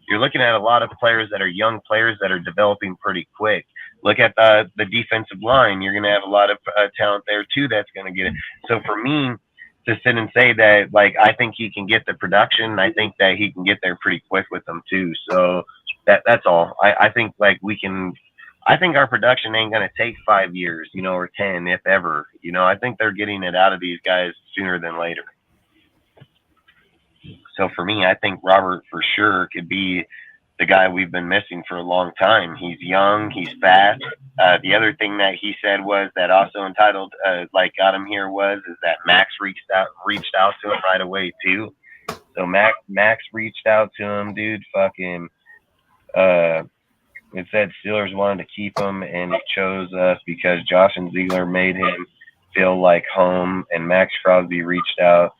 You're looking at a lot of players that are young players that are developing pretty quick. Look at the defensive line. You're going to have a lot of talent there too that's going to get it. So for me to sit and say that, like, I think he can get the production, I think that he can get there pretty quick with them too. So that's all. I think like we can. I think our production ain't going to take 5 years, or 10, if ever. I think they're getting it out of these guys sooner than later. So for me, I think Robert for sure could be the guy we've been missing for a long time. He's young, he's fast. The other thing that he said was that also entitled, got him here is that Max reached out to him right away too. So Max reached out to him, dude. Fucking, it said Steelers wanted to keep him, and he chose us because Josh and Ziegler made him feel like home, and Max Crosby reached out,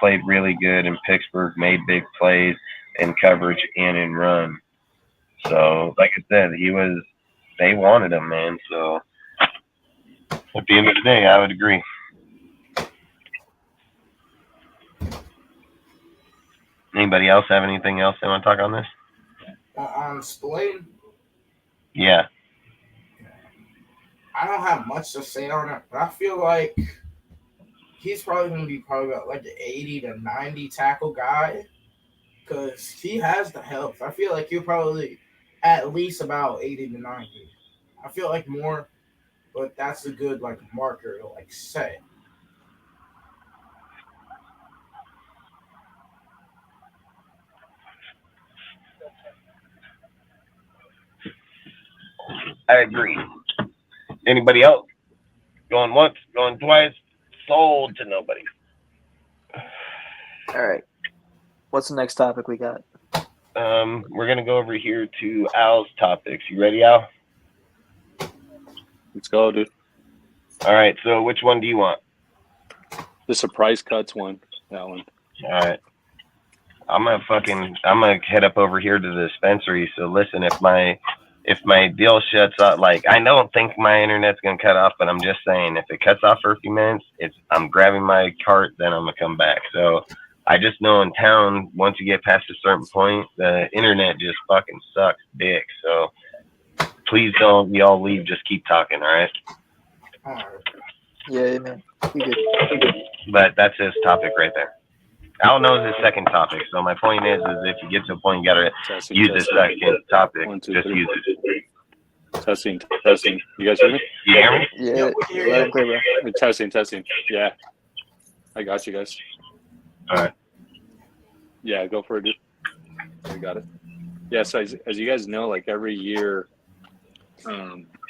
played really good in Pittsburgh, made big plays in coverage and in run. So, like I said, they wanted him, man. So, at the end of the day, I would agree. Anybody else have anything else they want to talk on this? On Spillane? Yeah. I don't have much to say on it, but I feel like he's probably going to be about like the 80 to 90 tackle guy. because he has the health. I feel like he'll probably at least about 80 to 90. I feel like more, but that's a good like marker to like set. I agree. Anybody else? Going once, going twice, sold to nobody. All right. What's the next topic we got? We're gonna go over here to Al's topics. You ready, Al? Let's go, dude. All right. So which one do you want? The surprise cuts one. That one. All right. I'm gonna head up over here to the dispensary. So listen, if my deal shuts off, like I don't think my internet's gonna cut off, but I'm just saying if it cuts off for a few minutes, I'm grabbing my cart, then I'm gonna come back. So I just know in town, once you get past a certain point, the internet just fucking sucks dick. So please don't y'all leave. Just keep talking, all right? All right. Yeah, man. You good? But that's his topic right there. Al knows his second topic. So my point is if you get to a point, you gotta use his second topic. 1, 2, just 3. use it. Testing. You guys hear me? You hear me? Yeah, loud and clear, bro. Testing. Yeah. I got you guys. All right. Yeah, go for it, dude. We got it. Yeah, so as you guys know, like every year,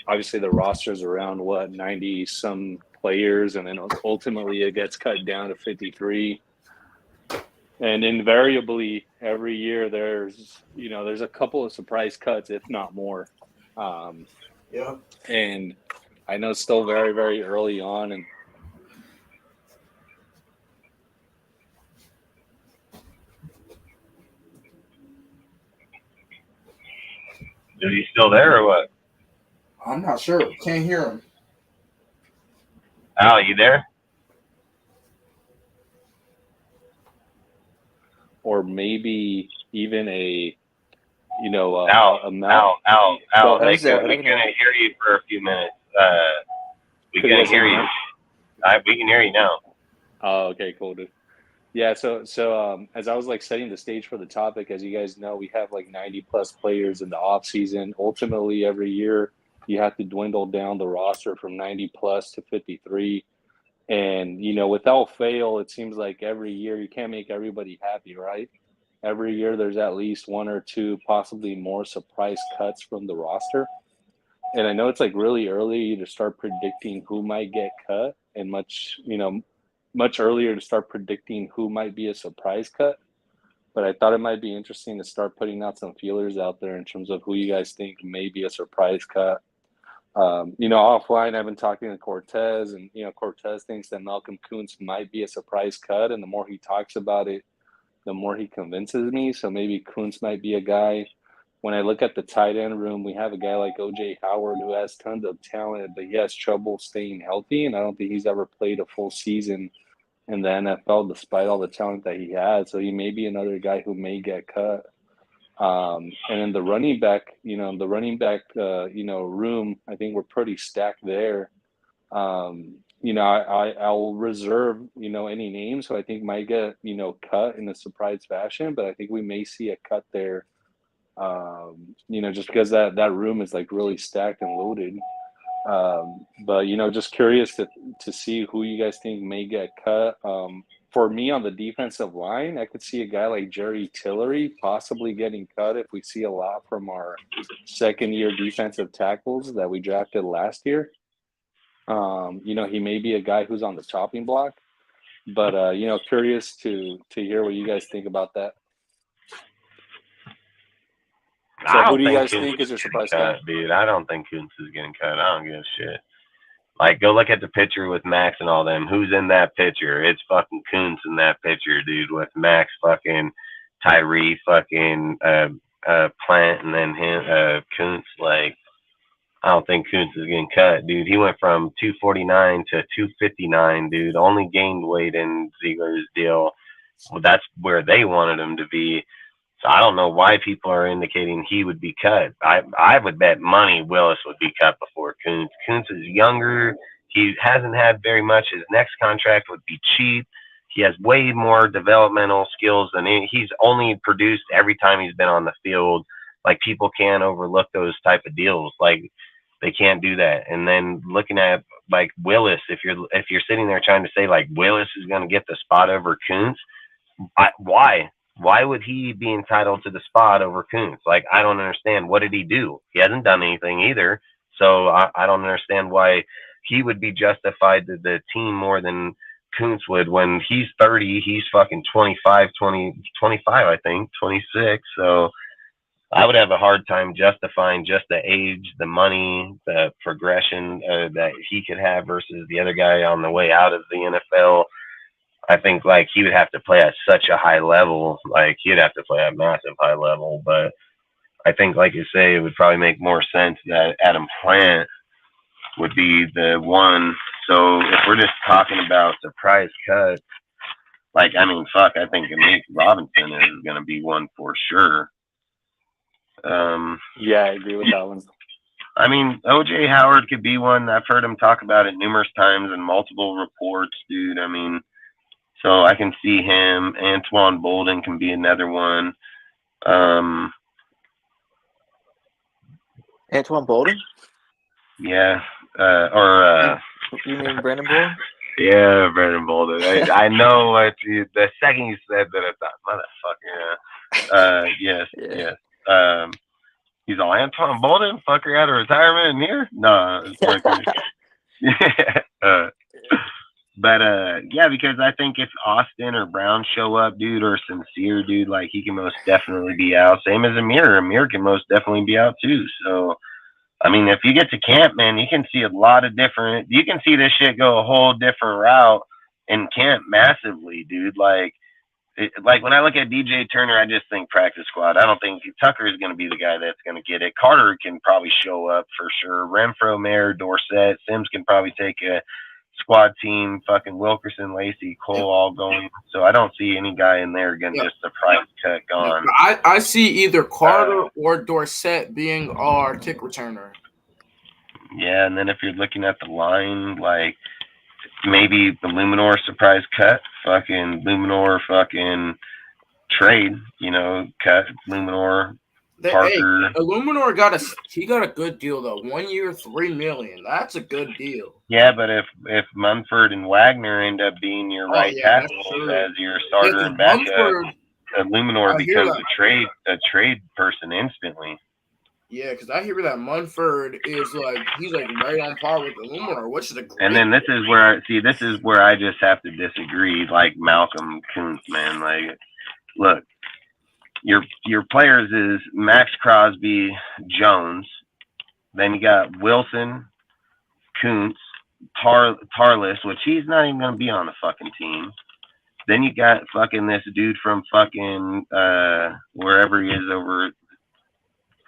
obviously the roster's around 90 some players, and then ultimately it gets cut down to 53. And invariably every year there's a couple of surprise cuts, if not more. Yeah. And I know it's still very, very early on, and Is he still there or what? I'm not sure. Can't hear him. Al, you there? or maybe even a Al. Go Hey, ahead. we couldn't hear you for a few minutes. We Could you couldn't guys hear hear me you. now? We can hear you now. Oh, okay, cool, dude. Yeah, so as I was like setting the stage for the topic, as you guys know, we have like 90 plus players in the off season. Ultimately, every year you have to dwindle down the roster from 90 plus to 53. And without fail, it seems like every year you can't make everybody happy, right? Every year there's at least one or two, possibly more surprise cuts from the roster. And I know it's like really early to start predicting who might get cut, and much earlier to start predicting who might be a surprise cut. But I thought it might be interesting to start putting out some feelers out there in terms of who you guys think may be a surprise cut. Offline, I've been talking to Cortez, and Cortez thinks that Malcolm Kuntz might be a surprise cut, and the more he talks about it, the more he convinces me. So maybe Kuntz might be a guy. When I look at the tight end room, we have a guy like OJ Howard who has tons of talent, but he has trouble staying healthy, and I don't think he's ever played a full season in the NFL despite all the talent that he has. So he may be another guy who may get cut. And in the running back, room, I think we're pretty stacked there. I'll reserve, any names who I think might get, cut in a surprise fashion, but I think we may see a cut there, just because that room is like really stacked and loaded. But just curious to see who you guys think may get cut. For me on the defensive line, I could see a guy like Jerry Tillery possibly getting cut if we see a lot from our second-year defensive tackles that we drafted last year. He may be a guy who's on the chopping block, but curious to hear what you guys think about that. So who do you guys think is your surprise cut? Dude, I don't think Kuntz is getting cut. I don't give a shit. Like, go look at the picture with Max and all them. Who's in that picture? It's fucking Kuntz in that picture, dude, with Max, fucking Tyree, fucking Plant, and then him, Kuntz. Like, I don't think Kuntz is getting cut, dude. He went from 249 to 259, dude. Only gained weight in Ziegler's deal. Well, that's where they wanted him to be. So I don't know why people are indicating he would be cut. I would bet money Willis would be cut before Kuntz. Kuntz is younger. He hasn't had very much. His next contract would be cheap. he has way more developmental skills than he's only produced every time he's been on the field. Like, people can't overlook those type of deals. Like, they can't do that. And then looking at like Willis, if you're sitting there trying to say like Willis is going to get the spot over Kuntz, why? Why would he be entitled to the spot over Kuntz? Like, I don't understand. What did he do? He hasn't done anything either. So I don't understand why he would be justified to the team more than Kuntz would. When he's 30, he's fucking 25, I think, 26. So I would have a hard time justifying just the age, the money, the progression that he could have versus the other guy on the way out of the NFL. I think like he would have to play at such a high level, like he'd have to play at a massive high level. But I think, like you say, it would probably make more sense that Adam Plant would be the one. So if we're just talking about the prize cut, like, I mean, fuck, I think Amik Robinson is going to be one for sure. Yeah, I agree with that one. I mean, OJ Howard could be one. I've heard him talk about it numerous times in multiple reports, dude. I mean, so I can see him. Antoine Bolden can be another one. Antoine Bolden? Yeah. You mean Brandon Bolden? Yeah, Brandon Bolden. I know what the second you said that, I thought, motherfucker. Yes. He's all, Antoine Bolden, fucker out of retirement in here? No, it's yeah, because I think if Austin or Brown show up, dude, or Sincere, dude, like, he can most definitely be out. Same as Amir. Amir can most definitely be out too. So, I mean, if you get to camp, man, you can see a lot of different. You can see this shit go a whole different route in camp massively, dude. Like when I look at DJ Turner, I just think practice squad. I don't think Tucker is going to be the guy that's going to get it. Carter can probably show up for sure. Renfro, Mayer, Dorsett, Sims can probably take a squad team. Fucking Wilkerson, Lacey, Cole all going. So I don't see any guy in there getting just a price cut gone. I see either Carter or Dorsett being our kick returner. Yeah, and then if you're looking at the line, like, maybe the Luminor surprise cut, fucking Luminor fucking trade, cut Luminor, Parker. Hey, Luminor got a good deal though. 1 year, $3 million. That's a good deal. Yeah, but if Munford and Wagner end up being your right tackle as your starter and backup, Luminor becomes a trade person instantly. Yeah, because I hear that Munford is he's right on par with the Luminor, which is a great. And then this is where I just have to disagree, like Malcolm Kuntz, man. Like, look, your players is Max Crosby, Jones, then you got Wilson, Kuntz, Tarlis, which he's not even gonna be on the fucking team. Then you got fucking this dude from fucking wherever he is over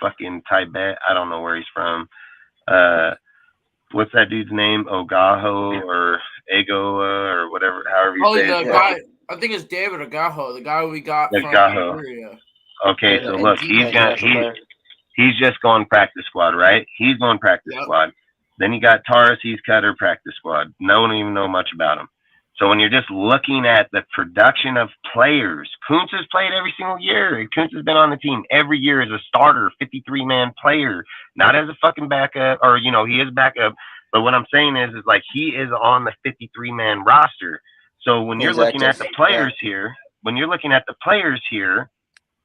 fucking Tibet. I don't know where he's from. What's that dude's name? Ogaho or Egoa or whatever, however you say it. Guy, I think it's David Ogaho, the guy we got from Nigeria. Okay, so look, he's just going practice squad, right? He's going practice squad. Then you got Taurus, he's cutter practice squad. No one even know much about him. So when you're just looking at the production of players, Kuntz has played every single year. Kuntz has been on the team every year as a starter, 53-man player, not as a fucking backup, or, he is backup. But what I'm saying is like he is on the 53-man roster. So when you're looking at the players here,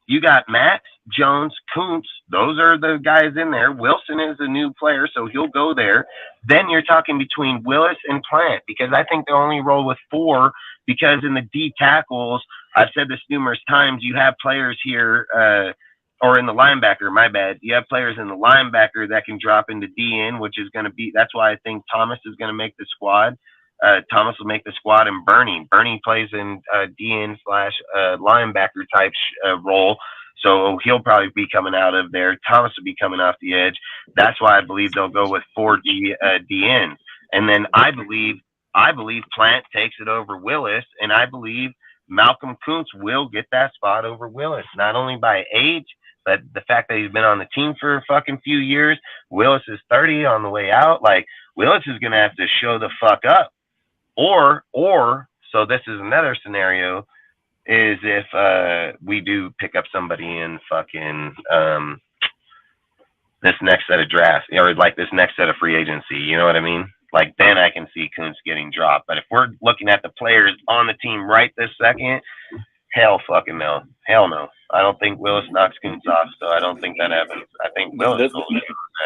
you got Max, Jones, Kuntz. Those are the guys in there. Wilson is a new player, so he'll go there. Then you're talking between Willis and Plant, because I think they only roll with 4, because in the D tackles, I've said this numerous times, you have players here, or in the linebacker, my bad. You have players in the linebacker that can drop into DN, which is going to be – that's why I think Thomas is going to make the squad. Thomas will make the squad, and Bernie plays in DN / linebacker type role, so he'll probably be coming out of there. Thomas will be coming off the edge. That's why I believe they'll go with 4 DNs, and then I believe Plant takes it over Willis, and I believe Malcolm Kuntz will get that spot over Willis, not only by age, but the fact that he's been on the team for a fucking few years. Willis is 30 on the way out. Like, Willis is gonna have to show the fuck up. Or So this is another scenario is if we do pick up somebody in fucking this next set of drafts or like this next set of free agency, you know what I mean? Like then I can see Kuntz getting dropped. But if we're looking at the players on the team right this second, hell fucking no. Hell no. I don't think Willis knocks Kuntz off, so I don't think that happens. I think Willis will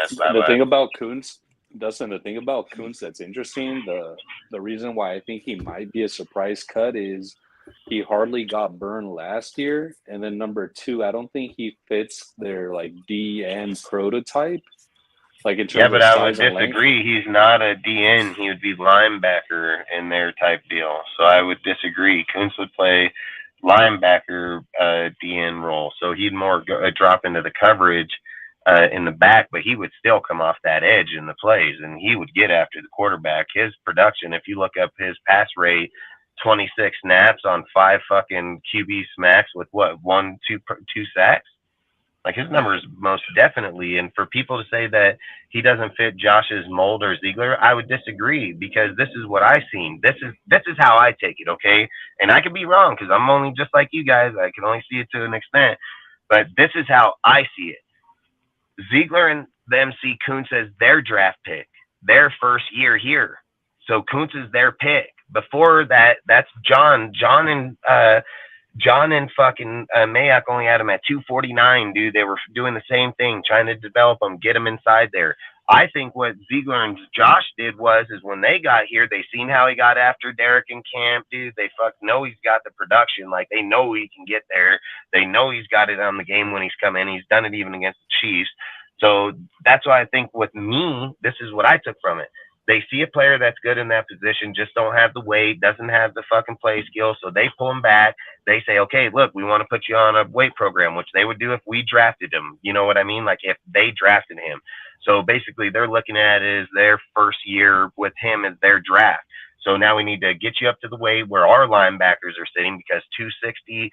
the thing about Kuntz, Dustin, the thing about Kuntz that's interesting, the reason why I think he might be a surprise cut is he hardly got burned last year. And then number two, I don't think he fits their like DN prototype. Like in terms yeah, but of I would size and length. disagree. He's not a DN. He would be linebacker in their type deal. So I would disagree. Kuntz would play linebacker DN role. So he'd more drop into the coverage in the back, but he would still come off that edge in the plays, and he would get after the quarterback. His production, if you look up his pass rate, 26 snaps on 5 fucking QB smacks with what, 2 sacks? Like his numbers most definitely. And for people to say that he doesn't fit Josh's mold or Ziegler, I would disagree because this is what I've seen. This is how I take it, okay? And I could be wrong because I'm only just like you guys. I can only see it to an extent. But this is how I see it. Ziegler and them see Kuntz as their draft pick, their first year here. So Kuntz is their pick. Before that, that's John. John and fucking Mayock only had him at 249, dude. They were doing the same thing, trying to develop him, get him inside there. I think what Ziegler and Josh did is when they got here, they seen how he got after Derek in camp, dude. They know he's got the production. Like, they know he can get there. They know he's got it on the game when he's come in. He's done it even against the Chiefs. So that's why I think with me, this is what I took from it. They see a player that's good in that position, just don't have the weight, doesn't have the fucking play skill, so they pull him back. They say, okay, look, we want to put you on a weight program, which they would do if we drafted him. You know what I mean? Like if they drafted him. So basically they're looking at it as their first year with him as their draft. So now we need to get you up to the weight where our linebackers are sitting because 260,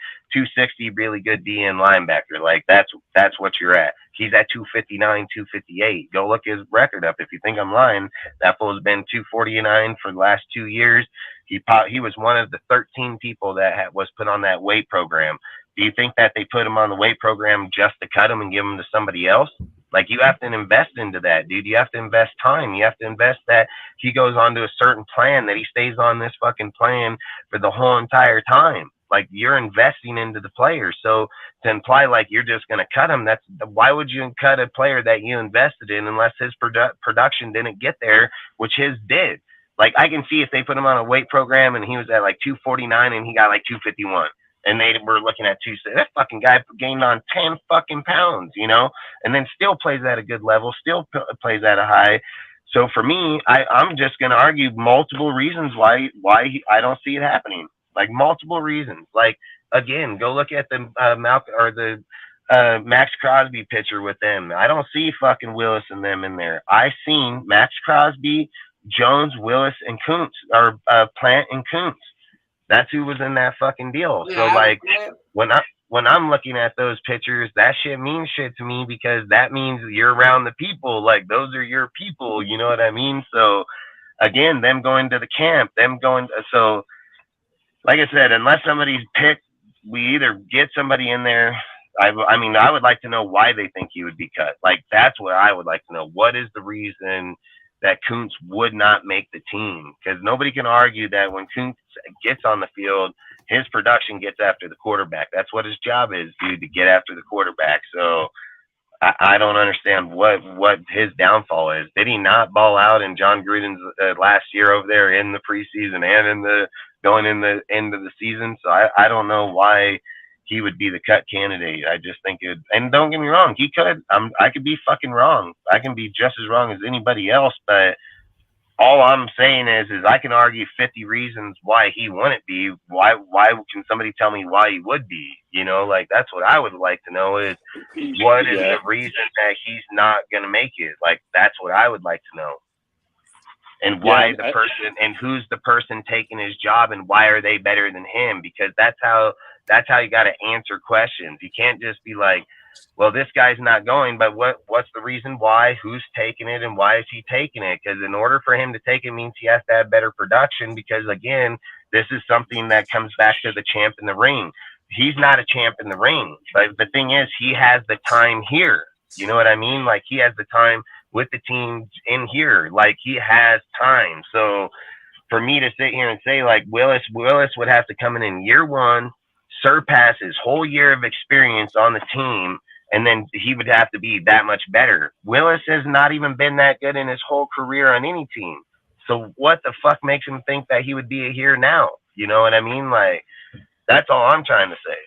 really good DN linebacker. Like that's what you're at. He's at 259, 258. Go look his record up. If you think I'm lying, that fool's been 249 for the last 2 years. He was one of the 13 people that was put on that weight program. Do you think that they put him on the weight program just to cut him and give him to somebody else? Like, you have to invest into that, dude. You have to invest time. You have to invest that he goes on to a certain plan, that he stays on this fucking plan for the whole entire time. Like, you're investing into the player. So to imply like you're just going to cut him, why would you cut a player that you invested in unless his production didn't get there, which his did? Like, I can see if they put him on a weight program and he was at like 249 and he got like 251. And they were looking at that fucking guy gained on 10 fucking pounds, you know, and then still plays at a good level, still plays at a high. So for me, I'm just going to argue multiple reasons why I don't see it happening. Like multiple reasons. Like, again, go look at the Max Crosby picture with them. I don't see fucking Willis and them in there. I seen Max Crosby, Jones, Willis, and Kuntz, or Plant and Kuntz. That's who was in that fucking deal. So like when I'm looking at those pictures, that shit means shit to me because that means you're around the people. Like, those are your people. You know what I mean? So again, them going to the camp, so like I said, unless somebody's picked, we either get somebody in there. I mean, I would like to know why they think he would be cut. Like, that's what I would like to know. What is the reason that Kuntz would not make the team? Because nobody can argue that when Kuntz gets on the field, his production gets after the quarterback. That's what his job is, dude, to get after the quarterback. So I don't understand what his downfall is. Did he not ball out in John Gruden's last year over there in the preseason and going in the end of the season? So I don't know why he would be the cut candidate. I just think and don't get me wrong, he could. I could be fucking wrong. I can be just as wrong as anybody else, but all I'm saying is I can argue 50 reasons why he wouldn't be. Why can somebody tell me why he would be? You know, like, that's what I would like to know is what is the reason that he's not going to make it? Like, that's what I would like to know. And why the person, and who's the person taking his job, and why are they better than him? Because that's how you got to answer questions. You can't just be like, well, this guy's not going, but what's the reason why? Who's taking it, and why is he taking it? Because in order for him to take it means he has to have better production, because, again, This is something that comes back to the champ in the ring. He's not a champ in the ring, but the thing is, he has the time here. You know what I mean? Like, he has the time with the team in here. Like, he has time. So for me to sit here and say, like, Willis would have to come in year one, surpass his whole year of experience on the team, and then he would have to be that much better. Willis has not even been that good in his whole career on any team. So what the fuck makes him think that he would be here now? You know what I mean? Like, that's all I'm trying to say.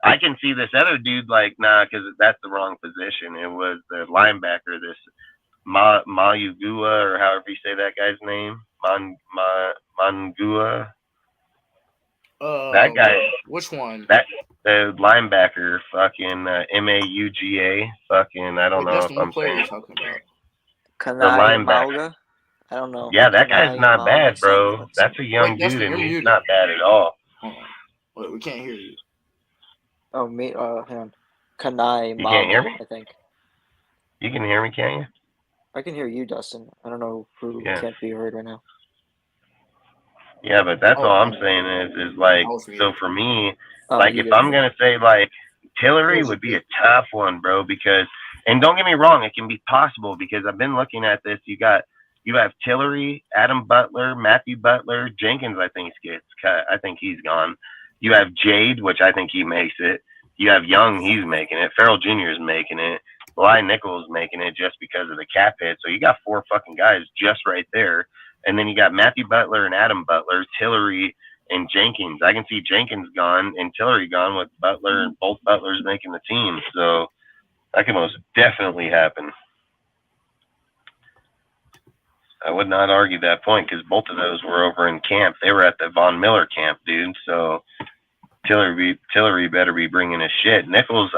I can see this other dude like, nah, because that's the wrong position. It was the linebacker, this Mayugua, or however you say that guy's name. Mangua. That guy. Which one? That the linebacker, fucking Mauga. Fucking, I don't know Dustin, if I'm what player are saying. you talking about? Kanai linebacker. Mauga? I don't know. Yeah, that guy's Kanai not Mauga, bad, bro. something like That's a young Wait, dude, Dustin, and you're he's muted. not bad at all. Hold on. Wait, we can't hear you. Oh, me. Hang on. Kanai You can't hear Mauga, me? I think. You can hear me, can't you? I can hear you, Dustin. I don't know who Yeah. can't be heard right now. Yeah, but that's Oh, all I'm okay. saying is like, I was so muted. for me, Oh, like, you if good. I'm gonna say, like, Tillery would be a tough one, bro, because, and don't get me wrong, it can be possible, because I've been looking at this. You have Tillery, Adam Butler, Matthew Butler, Jenkins. I think gets cut. I think he's gone. You have Jade, which I think he makes it. You have Young, he's making it. Farrell Jr. is making it. Bly Nichols making it just because of the cap hit. So you got 4 fucking guys just right there. And then you got Matthew Butler and Adam Butler, Tillery and Jenkins. I can see Jenkins gone and Tillery gone with Butler, and both Butlers making the team. So that can most definitely happen. I would not argue that point, because both of those were over in camp. They were at the Von Miller camp, dude. So Tillery better be bringing his shit. Nichols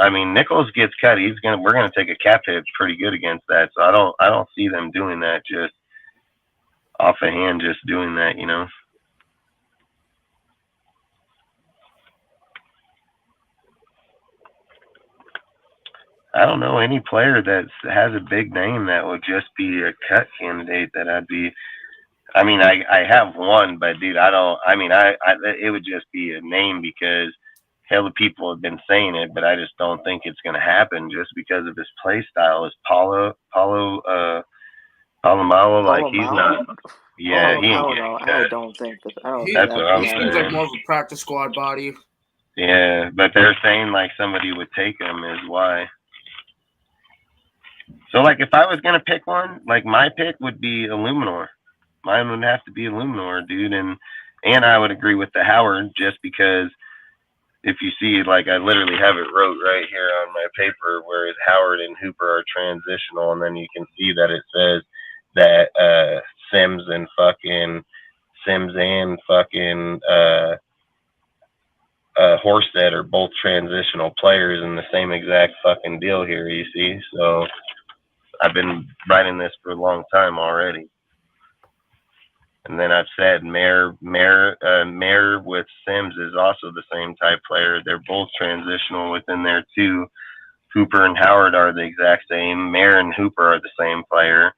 gets cut. We're gonna take a cap hit pretty good against that. So I don't see them doing that just off a hand, just doing that, you know. I don't know any player that has a big name that would just be a cut candidate that I'd be. I mean, I have one, but dude, it would just be a name, because hell, people have been saying it, but I just don't think it's going to happen just because of his play style. Is Palomalo, like, he's not. Yeah, he ain't getting cut. I don't think that. That's what I'm He seems saying. like more of a practice squad body. Yeah, but they're saying like somebody would take him is why. So, like, if I was going to pick one, like, my pick would be Illuminor. Mine would have to be Illuminor, dude. And I would agree with the Howard, just because if you see, like, I literally have it wrote right here on my paper, whereas Howard and Hooper are transitional, and then you can see that it says that Sims and fucking Horsted are both transitional players in the same exact fucking deal here, you see. So I've been writing this for a long time already. And then I've said Mayer with Sims is also the same type player. They're both transitional within there too. Hooper and Howard are the exact same. Mayer and Hooper are the same player.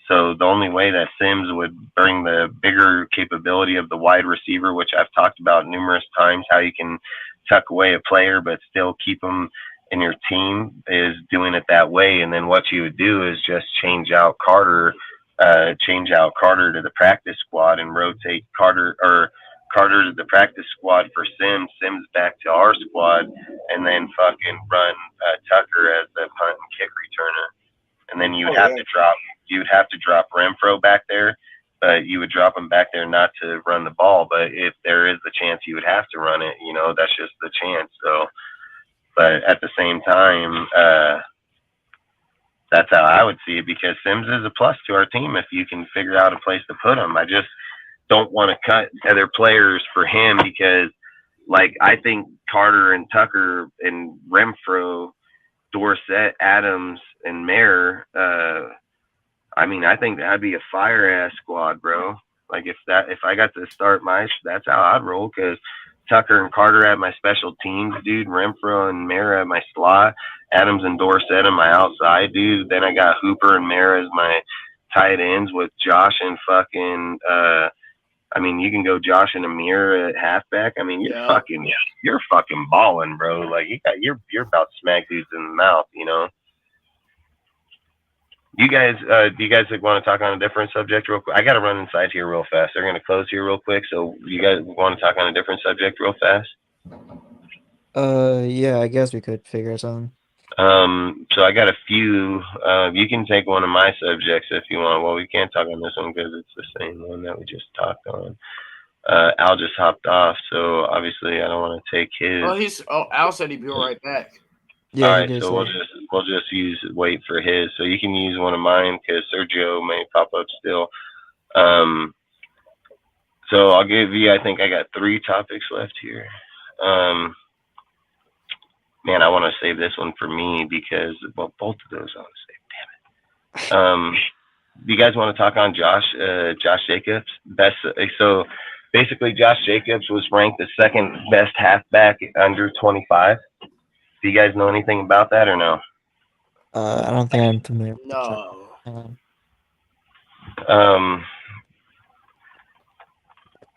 So the only way that Sims would bring the bigger capability of the wide receiver, which I've talked about numerous times, how you can tuck away a player but still keep them in your team, is doing it that way. And then what you would do is just change out Carter to the practice squad and rotate Carter to the practice squad for Sims back to our squad, and then fucking run Tucker as the punt and kick returner. And then you'd have to drop Renfro back there, but you would drop him back there not to run the ball. But if there is the chance you would have to run it, you know, that's just the chance. So, but at the same time, that's how I would see it, because Sims is a plus to our team if you can figure out a place to put him. I just don't want to cut other players for him, because, like, I think Carter and Tucker and Renfro, Dorsett, Adams, and Mayer, I think that'd be a fire-ass squad, bro. Like, if I got to start that's how I'd roll, because Tucker and Carter at my special teams, dude. Renfro and Mayer at my slot. Adams and Dorsett on my outside, dude. Then I got Hooper and Mayer as my tight ends, with Josh and fucking I mean, you can go Josh and Amir at halfback. I mean, you're fucking balling, bro. Like you're about to smack dudes in the mouth, you know. You guys, do you guys want to talk on a different subject real quick? I got to run inside here real fast. They're gonna close here real quick, so you guys want to talk on a different subject real fast? Yeah, I guess we could figure something. So I got a few. You can take one of my subjects if you want. Well, we can't talk on this one because it's the same one that we just talked on. Al just hopped off, so obviously I don't want to take his. Al said he'd be right back. Yeah, All he right, did so say. we'll just wait for his. So you can use one of mine because Sergio may pop up still. So I'll give you. I think I got 3 topics left here. Man, I want to save this one for me because both of those I want to save. Damn it. Do you guys want to talk on Josh Jacobs? Best. So basically, Josh Jacobs was ranked the 2nd best halfback under 25. Do you guys know anything about that or no? I don't think I'm familiar. No.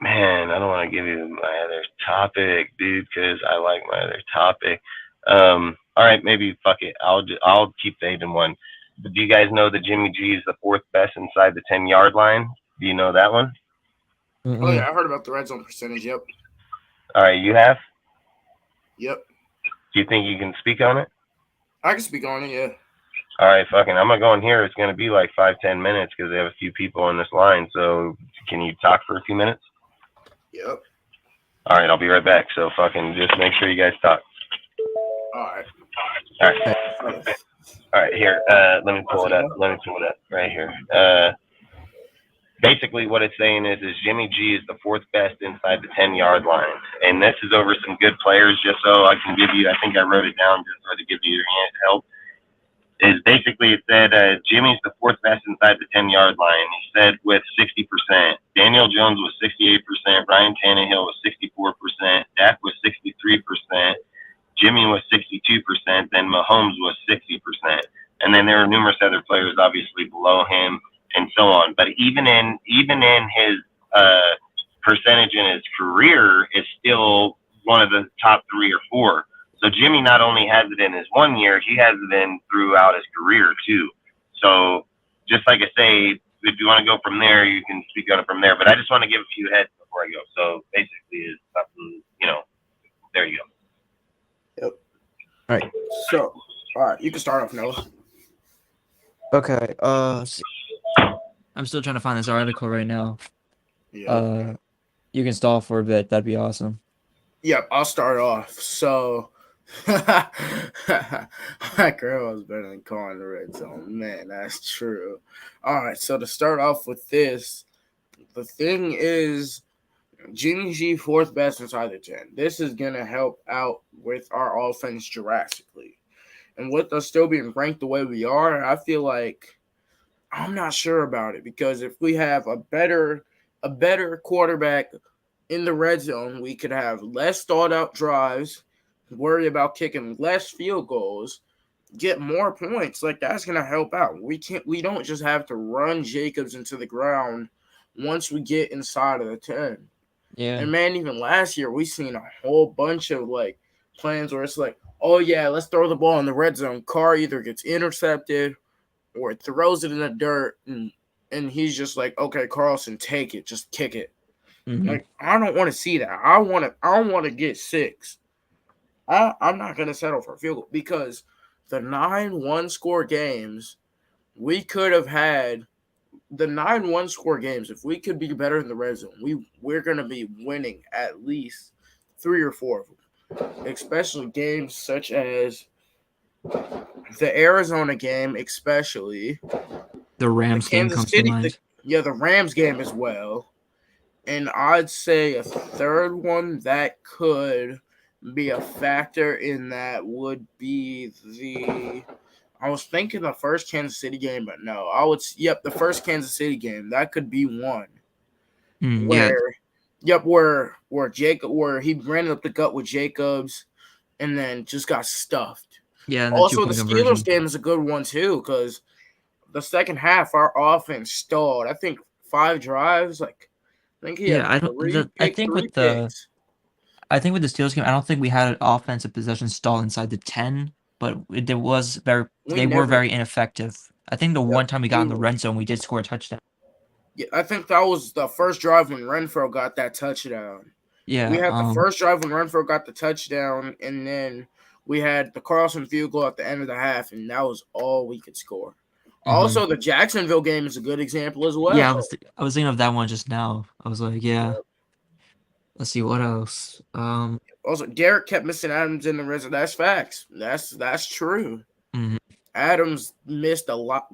Man, I don't want to give you my other topic, dude, because I like my other topic. All right, maybe fuck it. I'll keep saving one. But do you guys know that Jimmy G is the 4th best inside the 10-yard line? Do you know that one? Mm-mm. Oh yeah, I heard about the red zone percentage. Yep. All right, you have? Yep. Do you think you can speak on it? I can speak on it. Yeah. All right, fucking. I'm gonna go in here. It's gonna be like 5-10 minutes because they have a few people on this line. So can you talk for a few minutes? Yep. All right, I'll be right back. So fucking just make sure you guys talk. All right. All right. All right, here. Let me pull it up. Right here. Basically, what it's saying is Jimmy G is the 4th best inside the 10-yard line, and this is over some good players. Just so I can give you, I think I wrote it down just so to give you your help. Is basically it said Jimmy's the 4th best inside the 10-yard line. He said with 60%. Daniel Jones was 68%. Ryan Tannehill was 64%. Dak was 63%. Jimmy was 62%. Then Mahomes was 60%. And then there were numerous other players obviously below him and so on. But even in his percentage in his career is still one of the top 3 or 4. So Jimmy not only has it in his 1 year, he has it in throughout his career too. So just like I say, if you want to go from there, you can speak on it from there. But I just want to give a few heads before I go. So basically, is something, there you go. Yep. All right. So, all right, you can start off, Noah. Okay. I'm still trying to find this article right now. Yeah. You can stall for a bit. That'd be awesome. Yep, I'll start off. So, my girl was better than calling the red zone. Man, that's true. All right, so to start off with this, the thing is, Jimmy G 4th best inside the 10. This is going to help out with our offense drastically. And with us still being ranked the way we are, I feel like I'm not sure about it because if we have a better quarterback in the red zone, we could have less thought out drives, worry about kicking less field goals, get more points. Like that's gonna help out. We don't just have to run Jacobs into the ground once we get inside of the 10. Yeah. And man, even last year we seen a whole bunch of like plans where it's like, oh yeah, let's throw the ball in the red zone. Carr either gets intercepted or throws it in the dirt, and he's just like, okay, Carlson, take it, just kick it. Mm-hmm. Like I don't want to see that. I want to get 6. I'm not gonna settle for a field goal because the 9-1 score games we could have had. The 9-1 score games, if we could be better in the red zone, we're gonna be winning at least 3 or 4 of them. Especially games such as the Arizona game, especially the Rams game comes to mind. The Rams game as well. And I'd say a third one that could be a factor in that would be I was thinking the first Kansas City game, but no. The first Kansas City game. That could be one. Where he ran up the gut with Jacobs and then just got stuffed. Yeah. And also, the Steelers game is a good one too because the second half our offense stalled. I think 5 drives, like I think he Yeah, had I think three with the picks. Steelers game, I don't think we had an offensive possession stall inside the 10, but they We were never. very ineffective. I think the Yep, one time we got in the red zone, we did score a touchdown. yeah, I think that was the first drive when Renfro got that touchdown. We Yeah, had the first drive when Renfro got the touchdown, and then we had the Carlson field goal at the end of the half, and that was all we could score. Also, the Jacksonville game is a good example as well. yeah, I was thinking of that one just now. I was like, yeah. Let's see what else. Also, Derek kept missing Adams in the red zone. That's facts. That's true. Mhm. Adams got missed a lot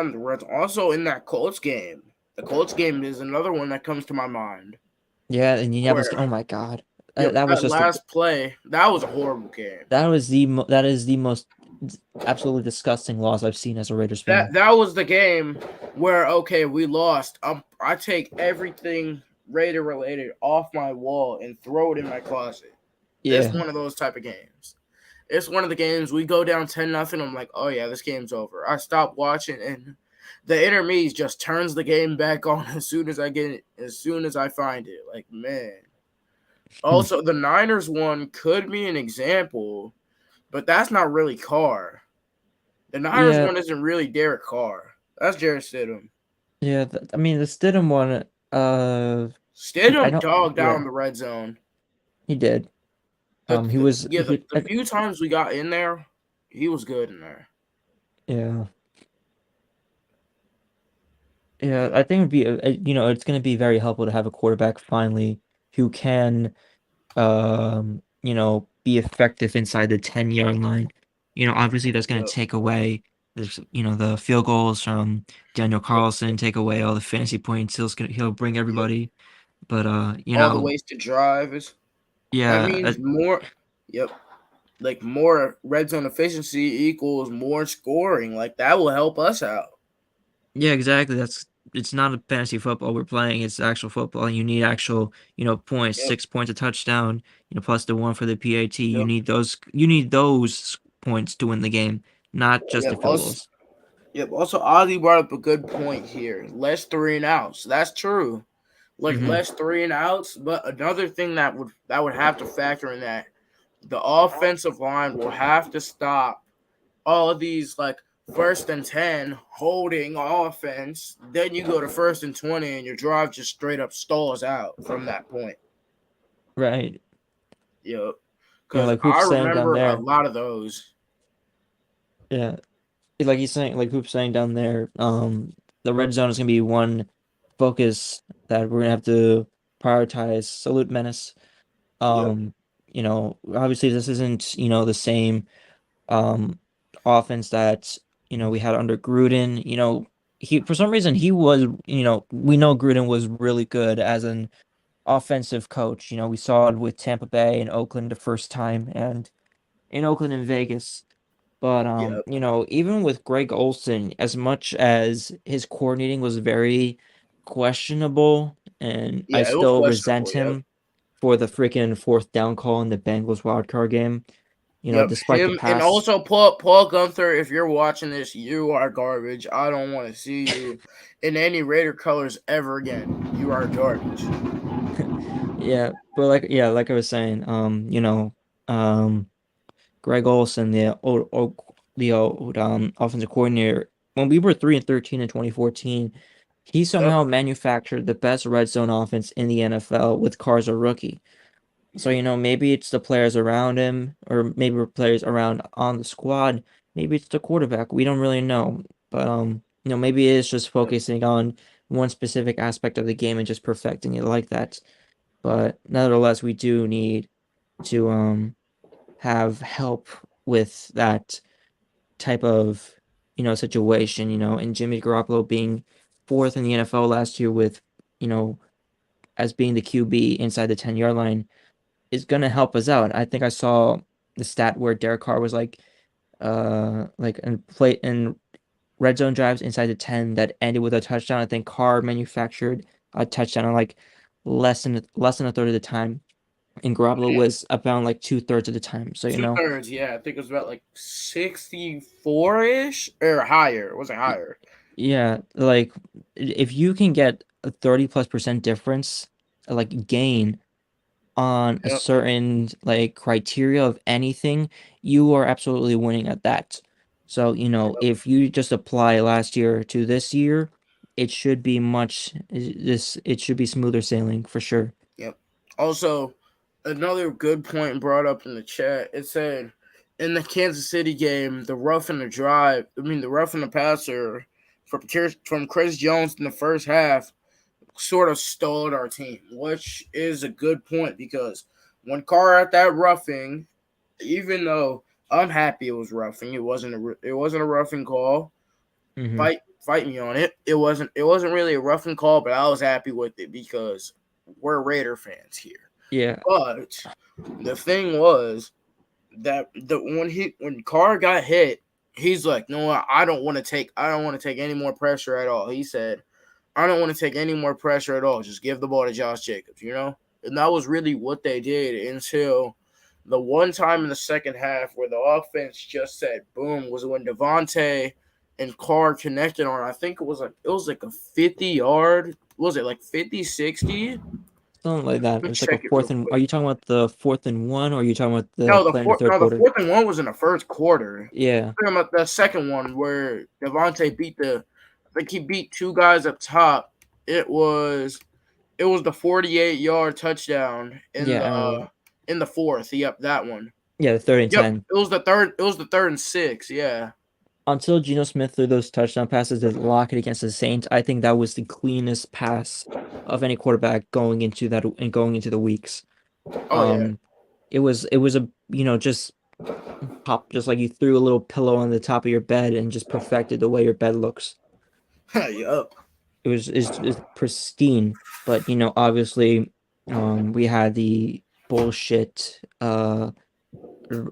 in the red zone. Also, in that Colts game, the Colts game is another one that comes to my mind. Yeah, and Indianapolis. Where, Oh my God, yep, that was that just last play, that was a horrible game. that is the most absolutely disgusting loss I've seen as a Raiders fan. That was the game where we lost. I take everything Raider related off my wall and throw it in my closet. Yeah, It's one of those type of games. It's one of the games we go down 10-0. I'm like, oh yeah, this game's over. I stop watching, and the intermediate just turns the game back on as soon as I get it, as soon as I find it. Like, man. Also, the Niners one could be an example, but that's not really Carr. The Niners one isn't really Derek Carr. That's Jarrett Stidham. Yeah. I mean, the Stidham one. Stidham dogged down the red zone. He did. The few times we got in there, he was good in there. Yeah. Yeah, I think it'd be it's going to be very helpful to have a quarterback finally who can be effective inside the 10-yard line. Obviously that's going to take away the field goals from Daniel Carlson, take away all the fantasy points he'll bring everybody. But all the ways to drive is yeah, that means more. Yep. Like more red zone efficiency equals more scoring. Like that will help us out. Yeah, exactly. It's not a fantasy football we're playing. It's actual football, and you need actual, points, 6 points a touchdown, plus the one for the PAT. You need those. You need those points to win the game, not just the field goals. Yep. Also, Ozzy brought up a good point here. Less 3 and outs. That's true. Like less 3 and outs. But another thing that would have to factor in that the offensive line will have to stop all of these like 1st and 10 holding offense. Then you go to 1st and 20 and your drive just straight up stalls out from that point. Right. Yep. Because I remember a lot of those. Yeah. Like he's saying, like Hoop's saying down there, the red zone is going to be one focus that we're going to have to prioritize. Salute Menace. Obviously this isn't, the same offense that we had under Gruden. He for some reason he was, we know Gruden was really good as an offensive coach. We saw it with Tampa Bay and Oakland the first time, and in Oakland and Vegas. But even with Greg Olson, as much as his coordinating was very questionable, and I still resent him for the freaking 4th down call in the Bengals wildcard game. Despite the pass. And also Paul Gunther, if you're watching this, you are garbage. I don't want to see you in any Raider colors ever again. You are garbage. Yeah, but like I was saying, Greg Olson, the old offensive coordinator, when we were 3-13 in 2014, he somehow manufactured the best red zone offense in the NFL with Carr as a rookie. So, maybe it's the players around him, or maybe players around on the squad. Maybe it's the quarterback. We don't really know. But, maybe it's just focusing on one specific aspect of the game and just perfecting it like that. But nevertheless, we do need to have help with that type of, situation, and Jimmy Garoppolo being 4th in the NFL last year with, as being the QB inside the 10-yard line is going to help us out. I think I saw the stat where Derek Carr was like in red zone drives inside the 10 that ended with a touchdown. I think Carr manufactured a touchdown on like less than a third of the time, and Garoppolo was about like 2/3 of the time. So 2/3, yeah, I think it was about like 64-ish or higher. Was it higher? Yeah, like if you can get a 30+% difference, like gain on a Yep. certain like criteria of anything, you are absolutely winning at that. So, if you just apply last year to this year, it should be it should be smoother sailing for sure. Yep. Also, another good point brought up in the chat. It said in the Kansas City game, the rough and the passer from Chris Jones in the first half sort of stalled our team, which is a good point because when Carr at that roughing, even though I'm happy it was roughing, it wasn't a roughing call. Hmm. Fight me on it. It wasn't really a roughing call, but I was happy with it because we're Raider fans here. Yeah. But the thing was that when Carr got hit, he's like, no, I don't want to take any more pressure at all. He said, I don't want to take any more pressure at all. Just give the ball to Josh Jacobs, And that was really what they did until the one time in the second half where the offense just said boom was when Devontae and Carr connected on. I think it was like a 50-yard. Was it like 50, 60? Something like that. It was like a Check it real fourth and. quick. Are you talking about the 4th and 1, or are you talking about the No, play in the third the quarter? 4th and 1 was in the first quarter. Yeah. I'm talking about the second one where Devontae I think he beat two guys up top. It was the 48-yard touchdown Yeah, I remember. in the fourth. Yep, that one. Yeah, the 3rd and Yep, 10. it was the third and 6. Yeah. Until Geno Smith threw those touchdown passes to lock it against the Saints, I think that was the cleanest pass of any quarterback going into the weeks. Oh yeah. It was a just pop, just like you threw a little pillow on the top of your bed and just perfected the way your bed looks. Yep. It was it's pristine, but obviously, we had the bullshit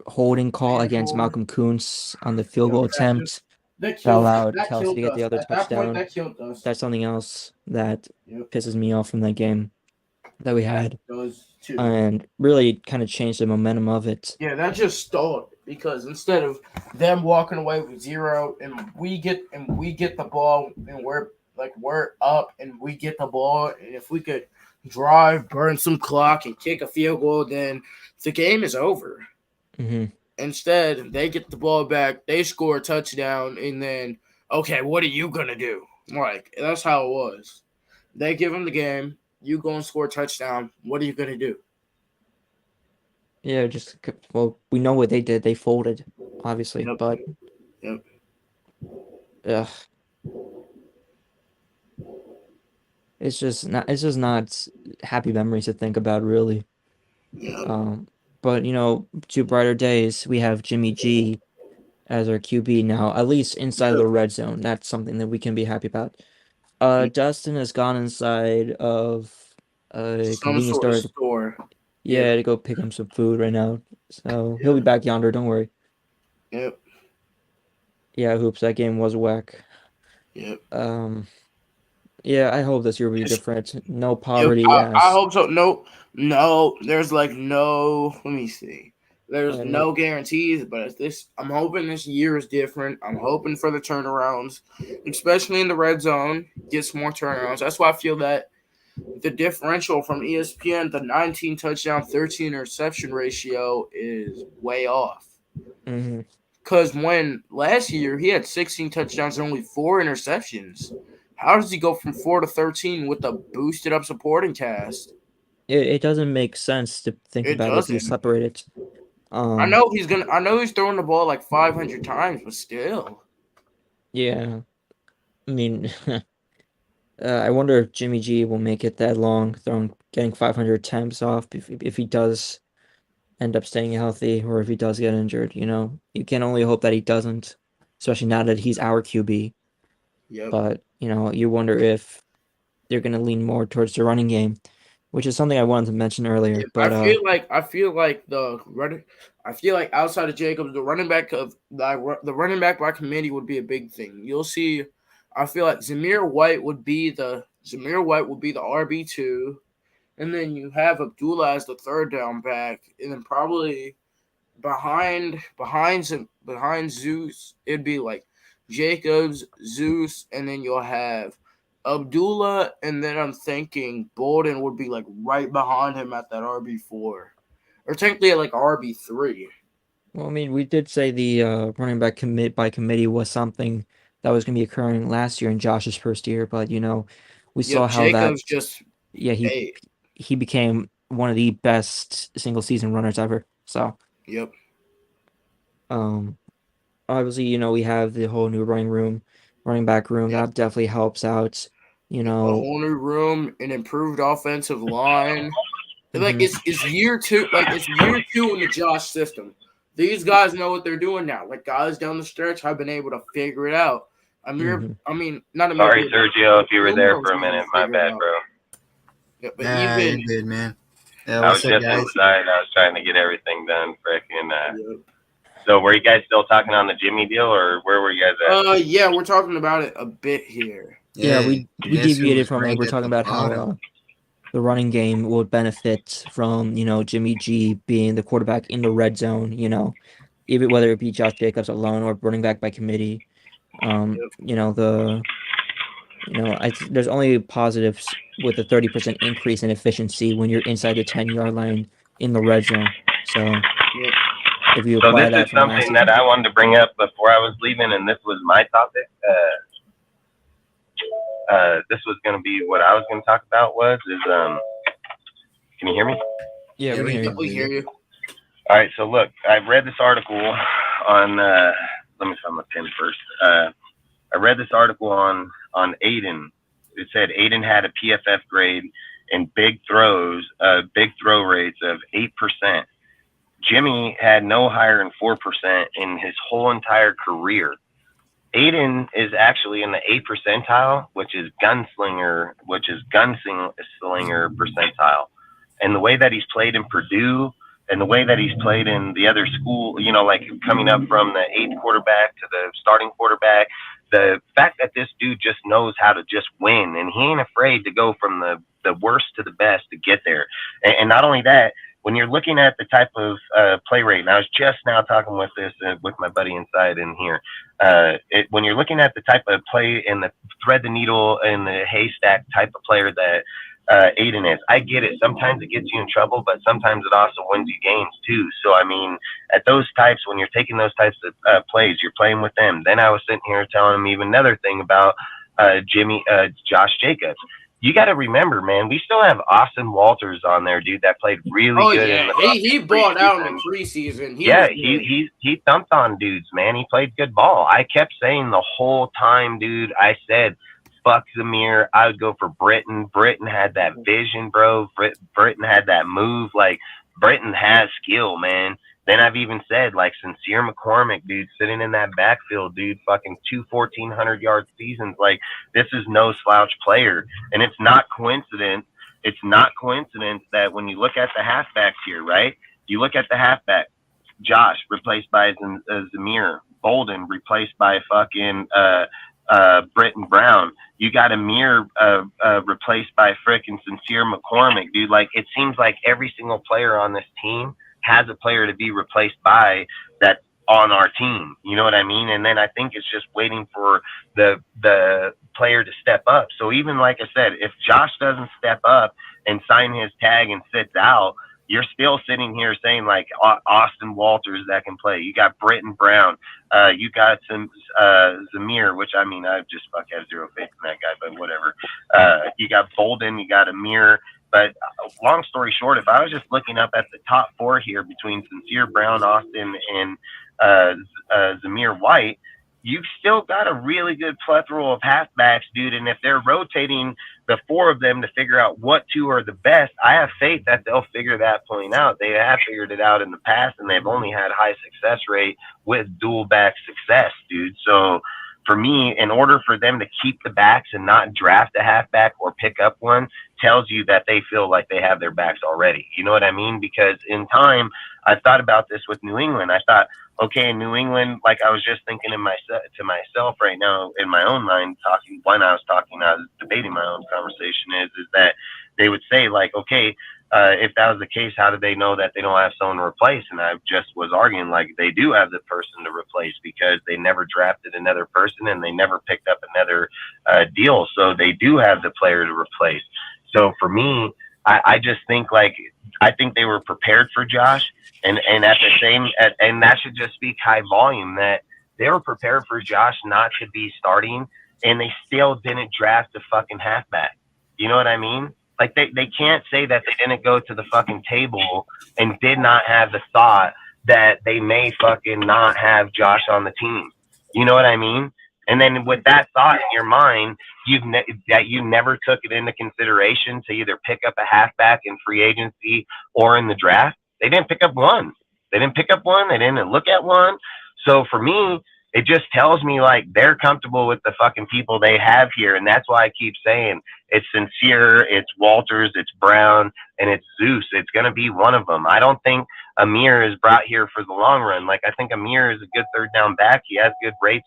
holding call against Malcolm Kuntz on the field goal attempt. That That killed. allowed That Kelsey to killed get the us. other At that point, touchdown. that killed us. That's something else that Yep. pisses me off from that game that we had, Those two. and really kind of changed the momentum of it. Yeah, that just stalled because instead of them walking away with 0 and we get the ball and we're up and we get the ball, and if we could drive, burn some clock, and kick a field goal, then the game is over. Hmm. Instead, they get the ball back, they score a touchdown, and then okay, what are you gonna do? Like that's how it was. They give them the game. You go and score a touchdown. What are you gonna do? Yeah, we know what they did. They folded, obviously, Yep. but Yep. ugh. It's just not happy memories to think about, really. But to brighter days, we have Jimmy G as our QB now, at least inside of the red zone. That's something that we can be happy about. Dustin has gone inside of a Some convenience sort of store. store. Yeah, to go pick him some food right now. So he'll be back yonder. Don't worry. Yep. Yeah, hoops. That game was whack. Yep. Yeah, I hope this year will be different. No Yep. poverty. I hope so. No. There's no. Let me see. There's And no guarantees, but I'm hoping this year is different. I'm hoping for the turnarounds, especially in the red zone. Get some more turnarounds. That's why I feel that the differential from ESPN, the 19 touchdown, 13 interception ratio, is way off. Mhm. Because when last year he had 16 touchdowns and only 4 interceptions, how does he go from 4 to 13 with a boosted up supporting cast? It doesn't make sense to think It about it if you doesn't. separate it. I know he's throwing the ball like 500 times, but still. Yeah. I mean, I wonder if Jimmy G will make it that long, getting 500 attempts off if he does end up staying healthy, or if he does get injured. You can only hope that he doesn't, especially now that he's our QB. Yep. But you wonder if they're going to lean more towards the running game, which is something I wanted to mention earlier. But I feel like outside of Jacobs, the running back by committee would be a big thing. You'll see. I feel like Zamir White would be the RB2, and then you have Abdullah as the third down back, and then probably behind Zeus, it'd be like Jacobs, Zeus, and then you'll have Abdullah, and then I'm thinking Bolden would be like right behind him at that RB4, or technically like RB3. Well, I mean, we did say the running back commit by committee was something that was going to be occurring last year in Josh's first year, but we saw Yep, how that Jacobs just he became one of the best single season runners ever. So Yep. Obviously, we have the whole new running back room that definitely helps out. A whole new room, an improved offensive line. Like it's year two. Like it's year 2 in the Josh system. These guys know what they're doing now. Like guys down the stretch have been able to figure it out. I mean, not Amir. Sorry, Sergio, if you were there for a minute. My bad, bro. Yeah, but even you're good, man. I was What's up, just guys? inside. I was trying to get everything done. Frickin'. So, were you guys still talking on the Jimmy deal, or where were you guys at? Yeah, we're talking about it a bit here. Yeah, we guess who deviated was from it. ranked We're at talking the about how bottom? the running game would benefit from Jimmy G being the quarterback in the red zone. Even whether it be Josh Jacobs alone or running back by committee. There's only positives with a 30% increase in efficiency when you're inside the 10-yard line in the red zone. So if you So apply this that is from last something season, that I wanted to bring up before I was leaving, and this was my topic. This was going to be what I was going to talk about. Can you hear me? yeah, we hear We hear you. All right. So look, I read this article on. Let me find my pen first. I read this article on Aiden. It said Aiden had a PFF grade in big throw rates of 8%. Jimmy had no higher than 4% in his whole entire career. Aiden is actually in the 8th percentile, which is gunslinger percentile. And the way that he's played in Purdue and the way that he's played in the other school, like coming up from the 8th quarterback to the starting quarterback, the fact that this dude just knows how to just win, and he ain't afraid to go from the worst to the best to get there. And not only that, when you're looking at the type of play rate, and I was just now talking with with my buddy inside in here, when you're looking at the type of play and the thread the needle in the haystack type of player that Aiden is, I get it. Sometimes it gets you in trouble, but sometimes it also wins you games too. So I mean, at those types, when you're taking those types of plays, you're playing with them. Then I was sitting here telling him even another thing about Josh Jacobs. You got to remember, man, we still have Austin Walters on there, dude, that played really good. Yeah, he balled out in the preseason. He thumped on dudes, man. He played good ball. I kept saying the whole time, dude, I said, fuck Zamir. I would go for Britton. Britton had that vision, bro. Britton had that move. Like, Britton has skill, man. Then I've even said, like, Sincere McCormick, dude, sitting in that backfield, dude, fucking 1,400-yard seasons. Like, this is no slouch player. And it's not coincidence. It's not coincidence that when you look at the halfbacks here, right? You look at the halfback, Josh replaced by Zamir, Bolden replaced by fucking Britton Brown. You got Amir replaced by frickin' Sincere McCormick, dude. Like, it seems like every single player on this team has a player to be replaced by that's on our team. You know what I mean? And then I think it's just waiting for the player to step up. So even like I said, if Josh doesn't step up and sign his tag and sits out, you're still sitting here saying like Austin Walters that can play. You got Britton Brown. You got some Zamir, which I mean, I just have zero faith in that guy, but whatever. You got Bolden. You got Amir. But long story short, if I was just looking up at the top 4 here between Sincere, Brown, Austin, and Zamir White, you've still got a really good plethora of halfbacks, dude. And if they're rotating the 4 of them to figure out what 2 are the best, I have faith that they'll figure that point out. They have figured it out in the past, and they've only had high success rate with dual back success, dude. So for me, in order for them to keep the backs and not draft a halfback or pick up one, tells you that they feel like they have their backs already. You know what I mean? Because in time, I thought about this with New England. I thought, okay, in New England, like I was just thinking to myself right now in my own mind, when I was debating my own conversation is that they would say like, okay, if that was the case, how did they know that they don't have someone to replace? And I just was arguing like they do have the person to replace because they never drafted another person and they never picked up another deal. So they do have the player to replace. So for me, I just think like I think they were prepared for Josh, and at the same and that should just speak high volume that they were prepared for Josh not to be starting, and they still didn't draft a fucking halfback. You know what I mean? Like they can't say that they didn't go to the fucking table and did not have the thought that they may fucking not have Josh on the team. You know what I mean? And then with that thought in your mind, that you never took it into consideration to either pick up a halfback in free agency or in the draft. They didn't pick up one. They didn't pick up one. They didn't look at one. So for me, it just tells me like they're comfortable with the fucking people they have here, and that's why I keep saying it's Sincere, it's Walters, it's Brown, and it's Zeus. It's gonna be one of them. I don't think Amir is brought here for the long run. Like I think Amir is a good third down back. He has good rates,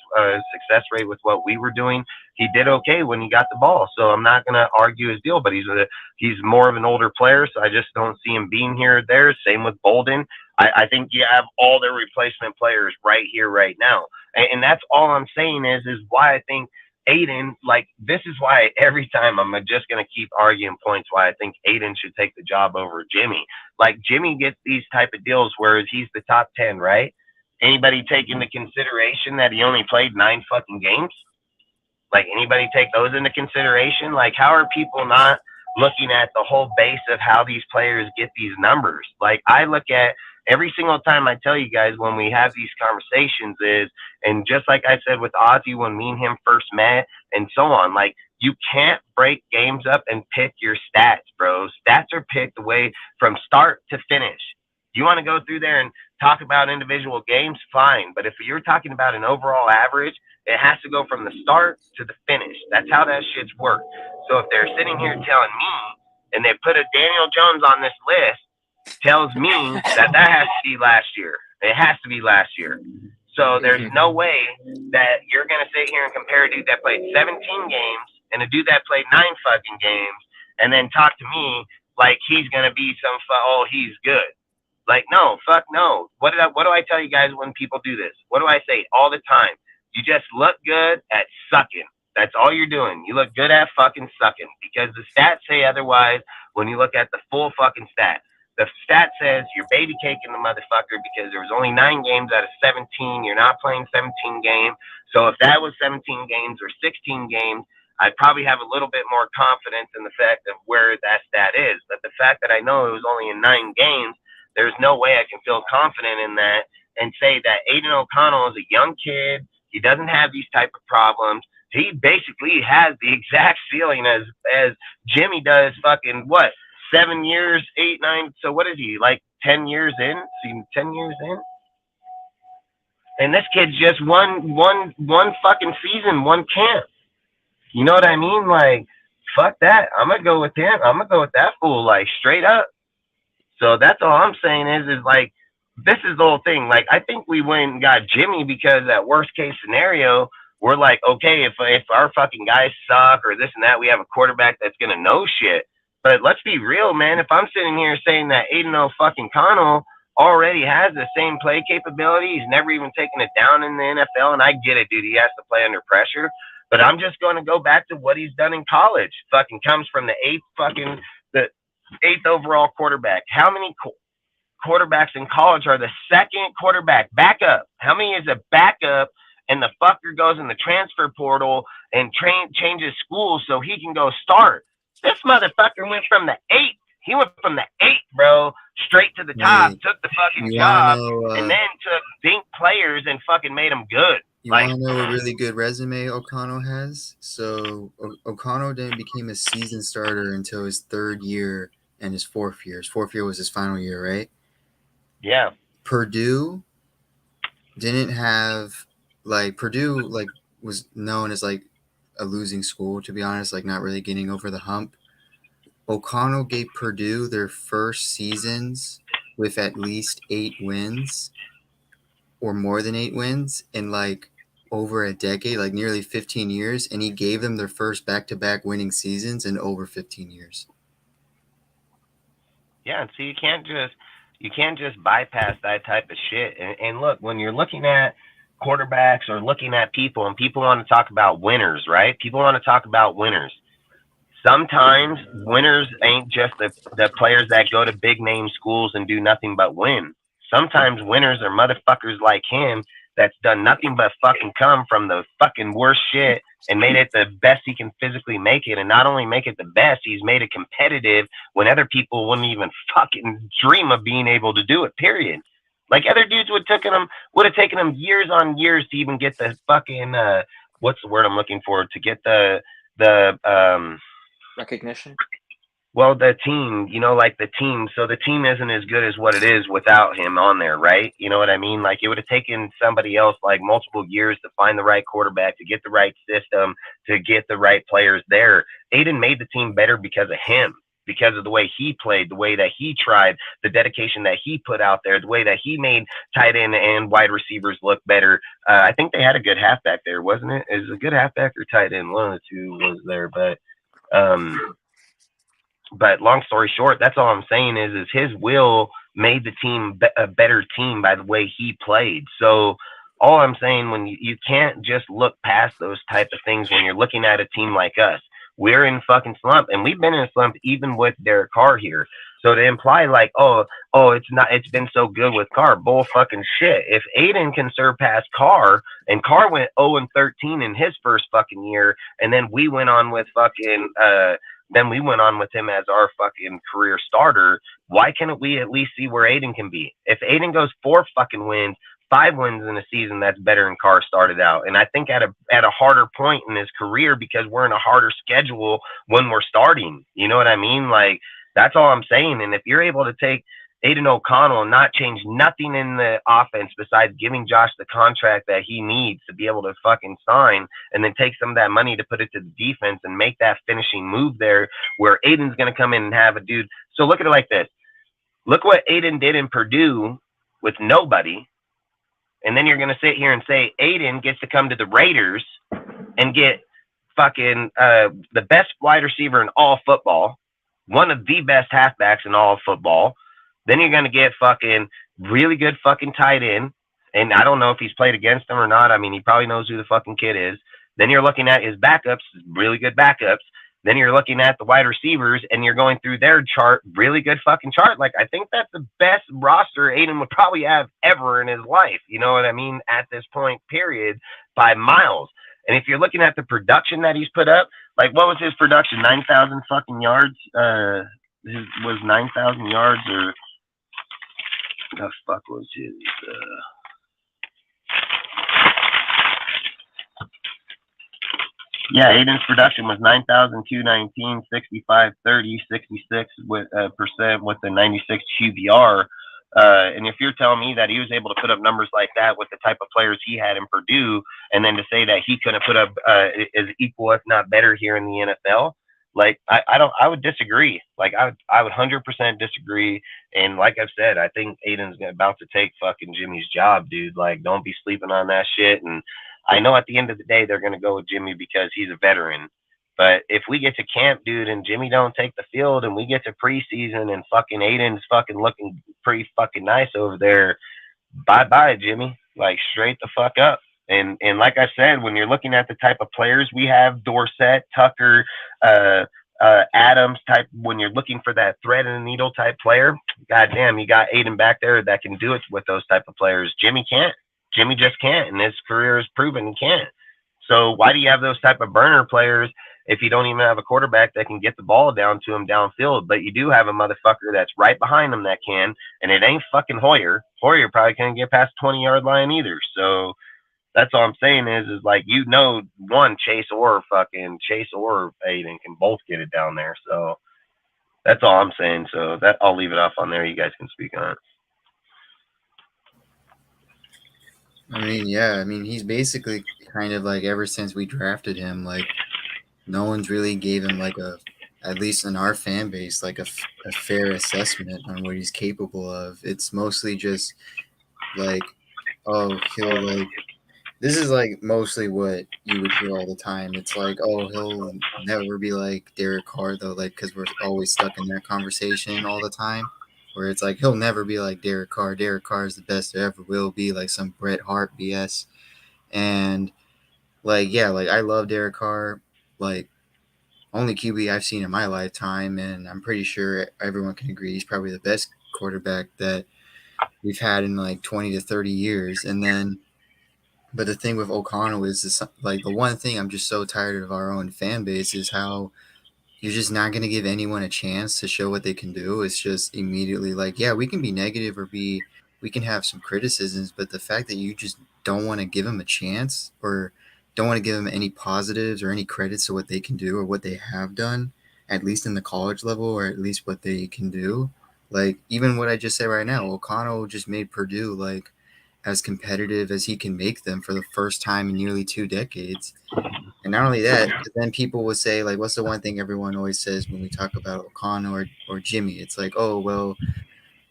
success rate with what we were doing. He did okay when he got the ball, so I'm not gonna argue his deal. But he's more of an older player, so I just don't see him being here or there. Same with Bolden. I think you have all their replacement players right here, right now. And that's all I'm saying is why I think Aiden, like, this is why every time I'm just going to keep arguing points why I think Aiden should take the job over Jimmy. Like, Jimmy gets these type of deals, whereas he's the top 10, right? Anybody take into consideration that he only played 9 fucking games? Like, anybody take those into consideration? Like, how are people not looking at the whole base of how these players get these numbers? Like, I look at every single time I tell you guys when we have these conversations and just like I said with Ozzy when me and him first met and so on, like you can't break games up and pick your stats, bro. Stats are picked away from start to finish. You want to go through there and talk about individual games, fine. But if you're talking about an overall average, it has to go from the start to the finish. That's how that shit's worked. So if they're sitting here telling me and they put a Daniel Jones on this list, tells me that has to be last year. It has to be last year. So there's no way that you're going to sit here and compare a dude that played 17 games and a dude that played 9 fucking games and then talk to me like he's going to be he's good. Like, no, fuck no. What do I tell you guys when people do this? What do I say all the time? You just look good at sucking. That's all you're doing. You look good at fucking sucking because the stats say otherwise when you look at the full fucking stat. The stat says you're baby caking the motherfucker because there was only 9 games out of 17. You're not playing 17 games. So if that was 17 games or 16 games, I'd probably have a little bit more confidence in the fact of where that stat is. But the fact that I know it was only in 9 games, there's no way I can feel confident in that and say that Aiden O'Connell is a young kid. He doesn't have these type of problems. He basically has the exact ceiling as Jimmy does fucking what? 7 years, 8, 9. So what is he, like 10 years in? 10 years in? And this kid's just one fucking season, one camp. You know what I mean? Like, fuck that. I'm going to go with him. I'm going to go with that fool, like, straight up. So that's all I'm saying is like, this is the whole thing. Like, I think we went and got Jimmy because that worst case scenario, we're like, okay, if our fucking guys suck or this and that, we have a quarterback that's going to know shit. But let's be real, man. If I'm sitting here saying that Aiden O'Connell already has the same play capability, he's never even taken it down in the NFL, and I get it, dude. He has to play under pressure. But I'm just going to go back to what he's done in college. Fucking comes from the 8th overall quarterback. How many quarterbacks in college are the second quarterback backup? How many is a backup and the fucker goes in the transfer portal and changes schools so he can go start? This motherfucker went from the 8th. He went from the 8th, bro, straight to the top, took the fucking job, and then took dink players and fucking made them good. You want to know a really good resume O'Connell has? So O'Connell didn't become a season starter until his 3rd year and his 4th year. His 4th year was his final year, right? Yeah. Purdue didn't have Purdue was known as like a losing school, to be honest, like not really getting over the hump. O'Connell gave Purdue their first seasons with at least 8 wins or more than 8 wins in like over a decade, like nearly 15 years. And he gave them their first back-to-back winning seasons in over 15 years. Yeah, and so you can't just bypass that type of shit. And look, when you're looking at quarterbacks or looking at people, and people want to talk about winners, right? People want to talk about winners. Sometimes winners ain't just the players that go to big name schools and do nothing but win. Sometimes winners are motherfuckers like him that's done nothing but fucking come from the fucking worst shit and made it the best he can physically make it. And not only make it the best, he's made it competitive when other people wouldn't even fucking dream of being able to do it, period. Like other dudes would have taken them years on years to even get the fucking what's the word I'm looking for, to get the Recognition. well, the team, like the team. So the team isn't as good as what it is without him on there, right? You know what I mean? Like it would have taken somebody else like multiple years to find the right quarterback, to get the right system, to get the right players there. Aiden made the team better because of him, because of the way he played, the way that he tried, the dedication that he put out there, the way that he made tight end and wide receivers look better. I think they had a good halfback there, wasn't it? Is it a good halfback or tight end? One of the two was there, but long story short, that's all I'm saying is his will made the team a better team by the way he played. So all I'm saying, when you can't just look past those type of things when you're looking at a team like us. We're in fucking slump, and we've been in a slump even with Derek Carr here. So to imply like, oh, it's been so good with Carr, bull fucking shit. If Aiden can surpass Carr, and Carr went 0-13 in his first fucking year, and then we went on with him as our fucking career starter. Why can't we at least see where Aiden can be? If Aiden goes 4 fucking wins, 5 wins in a season, that's better than Carr started out. And I think at a harder point in his career, because we're in a harder schedule when we're starting. You know what I mean? Like, that's all I'm saying. And if you're able to take Aiden O'Connell and not change nothing in the offense besides giving Josh the contract that he needs to be able to fucking sign, and then take some of that money to put it to the defense and make that finishing move there where Aiden's going to come in and have a dude. So look at it like this. Look what Aiden did in Purdue with nobody. And then you're going to sit here and say Aiden gets to come to the Raiders and get fucking the best wide receiver in all football, one of the best halfbacks in all of football. Then you're going to get fucking really good fucking tight end. And I don't know if he's played against him or not. I mean, he probably knows who the fucking kid is. Then you're looking at his backups, really good backups. Then you're looking at the wide receivers, and you're going through their chart, really good fucking chart. Like, I think that's the best roster Aiden would probably have ever in his life. You know what I mean? At this point, period, by miles. And if you're looking at the production that he's put up, like, what was his production? 9,000 fucking yards? Was 9,000 yards, or the fuck was his? Yeah, Aiden's production was 9,219, 65, 30, 66 percent with the 96 QBR. And if you're telling me that he was able to put up numbers like that with the type of players he had in Purdue, and then to say that he couldn't put up is equal, if not better, here in the NFL, like I would disagree. Like I would 100% disagree. And like I've said, I think Aiden's about to take fucking Jimmy's job, dude. Like, don't be sleeping on that shit. And I know at the end of the day they're gonna go with Jimmy because he's a veteran. But if we get to camp, dude, and Jimmy don't take the field, and we get to preseason and fucking Aiden's fucking looking pretty fucking nice over there, bye Jimmy. Like, straight the fuck up. And like I said, when you're looking at the type of players we have, Dorsett, Tucker, Adams type, when you're looking for that thread and needle type player, goddamn, you got Aiden back there that can do it with those type of players. Jimmy can't. Jimmy just can't, and his career has proven he can't. So why do you have those type of burner players if you don't even have a quarterback that can get the ball down to him downfield? But you do have a motherfucker that's right behind him that can, and it ain't fucking Hoyer. Hoyer probably can't get past 20-yard line either. So that's all I'm saying is like, one, Chase or Aiden can both get it down there. So that's all I'm saying. So that I'll leave it off on there. You guys can speak on it. I mean, yeah. I mean, he's basically kind of like, ever since we drafted him, like, no one's really gave him like at least in our fan base, like a fair assessment on what he's capable of. It's mostly just like, oh, he'll like, this is like mostly what you would hear all the time. It's like, oh, he'll never be like Derek Carr though, like, because we're always stuck in that conversation all the time. where it's like he'll never be like Derek Carr. Derek Carr is the best there ever will be, like some Bret Hart BS. And like, yeah, like I love Derek Carr, like only QB I've seen in my lifetime, and I'm pretty sure everyone can agree he's probably the best quarterback that we've had in like 20 to 30 years. And then, but the thing with O'Connell is this, like the one thing I'm just so tired of our own fan base is how you're just not going to give anyone a chance to show what they can do. It's just immediately like, yeah, we can be negative or we can have some criticisms, but the fact that you just don't want to give them a chance or don't want to give them any positives or any credits to what they can do or what they have done, at least in the college level, or at least what they can do. Like even what I just said right now, O'Connell just made Purdue like as competitive as he can make them for the first time in nearly 2 decades. And not only that, but then people will say, like, what's the one thing everyone always says when we talk about O'Connell or Jimmy? It's like, oh, well,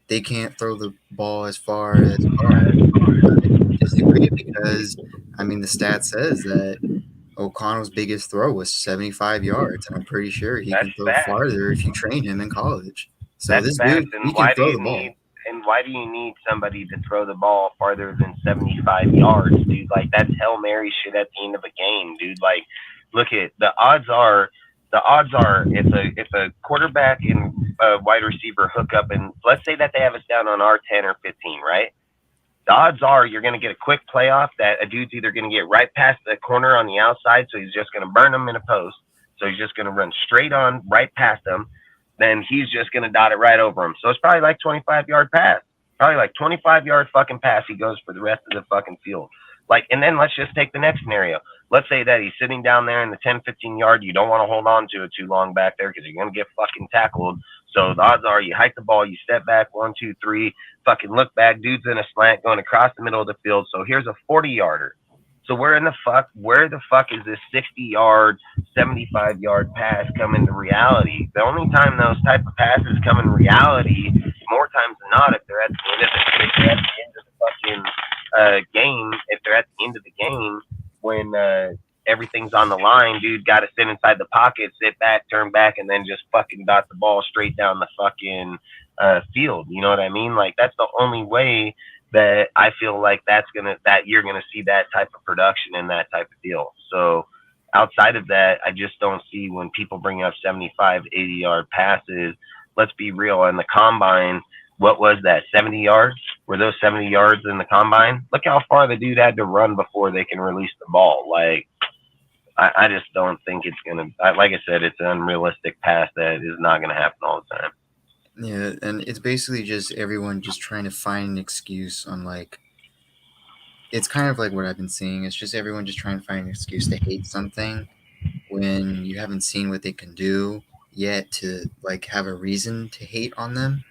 they can't throw the ball as far as Carr. I disagree because, I mean, the stat says that O'Connell's biggest throw was 75 yards, and I'm pretty sure he That's can throw fast. farther if you train him in college. So That's this fast. dude, And he can throw the ball. why do you need somebody to throw the ball farther than 75 yards, dude? Like that's Hail Mary shit at the end of a game, dude. Like, look at the odds are if a quarterback and a wide receiver hook up, and let's say that they have us down on our 10 or 15, right? The odds are you're going to get a quick playoff that a dude's either going to get right past the corner on the outside, so he's just going to burn them in a post. So he's just going to run straight on right past them. Then he's just going to dot it right over him. So it's probably like 25-yard pass. Probably like 25-yard fucking pass he goes for the rest of the fucking field. Like, and then let's just take the next scenario. Let's say that he's sitting down there in the 10, 15-yard. You don't want to hold on to it too long back there because you're going to get fucking tackled. So the odds are you hike the ball, you step back, 1, 2, 3, fucking look back. Dude's in a slant going across the middle of the field. So here's a 40-yarder. So where the fuck is this 60-yard, 75-yard pass coming to reality? The only time those type of passes come in reality, more times than not, if they're at the end of the fucking game, if they're at the end of the game when everything's on the line, dude got to sit inside the pocket, sit back, turn back, and then just fucking dot the ball straight down the fucking field. You know what I mean? Like that's the only way that I feel like that you're gonna see that type of production and that type of deal. So outside of that, I just don't see when people bring up 75, 80-yard passes. Let's be real. In the combine, what was that? 70 yards? Were those 70 yards in the combine? Look how far the dude had to run before they can release the ball. Like, I just don't think it's gonna. Like I said, it's an unrealistic pass that is not gonna happen all the time. Yeah, and it's basically just everyone just trying to find an excuse on like it's kind of like what I've been seeing. It's just everyone just trying to find an excuse to hate something when you haven't seen what they can do yet to like have a reason to hate on them,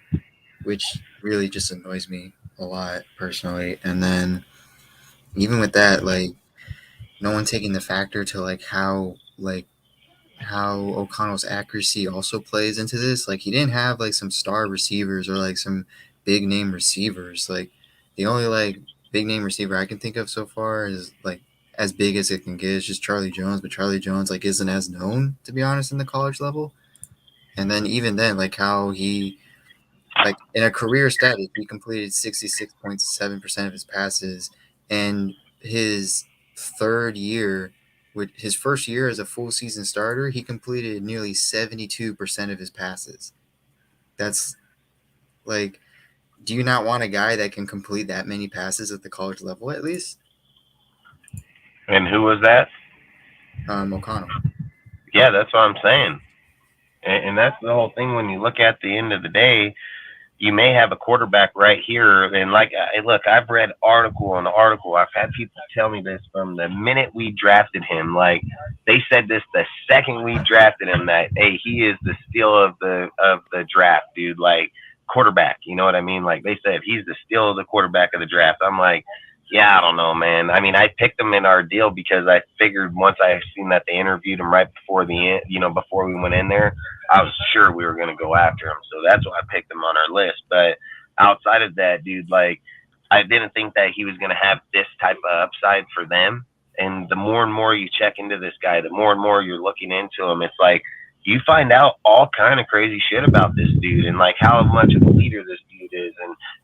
which really just annoys me a lot personally. And then even with that, like no one taking the factor to like how O'Connell's accuracy also plays into this. Like he didn't have like some star receivers or like some big name receivers. Like the only like big name receiver I can think of so far is like as big as it can get is just Charlie Jones, but Charlie Jones like isn't as known, to be honest, in the college level. And then even then, like how he like in a career stat, he completed 66.7% of his passes, and his third year, with his first year as a full season starter, he completed nearly 72% of his passes. That's like, do you not want a guy that can complete that many passes at the college level at least? And who was that? O'Connell. Yeah, that's what I'm saying. And that's the whole thing. When you look at the end of the day, you may have a quarterback right here. And like, look, I've read article on article. I've had people tell me this from the minute we drafted him. Like they said this the second we drafted him that, hey, he is the steal of the draft, dude. Like quarterback, you know what I mean? Like they said, he's the steal of the quarterback of the draft. I'm like, yeah, I don't know, man. I mean, I picked him in our deal because I figured once I seen that they interviewed him right before the end, before we went in there, I was sure we were going to go after him. So that's why I picked him on our list. But outside of that, dude, like I didn't think that he was going to have this type of upside for them. And the more and more you check into this guy, the more and more you're looking into him, it's like you find out all kind of crazy shit about this dude and like how much of a leader this dude is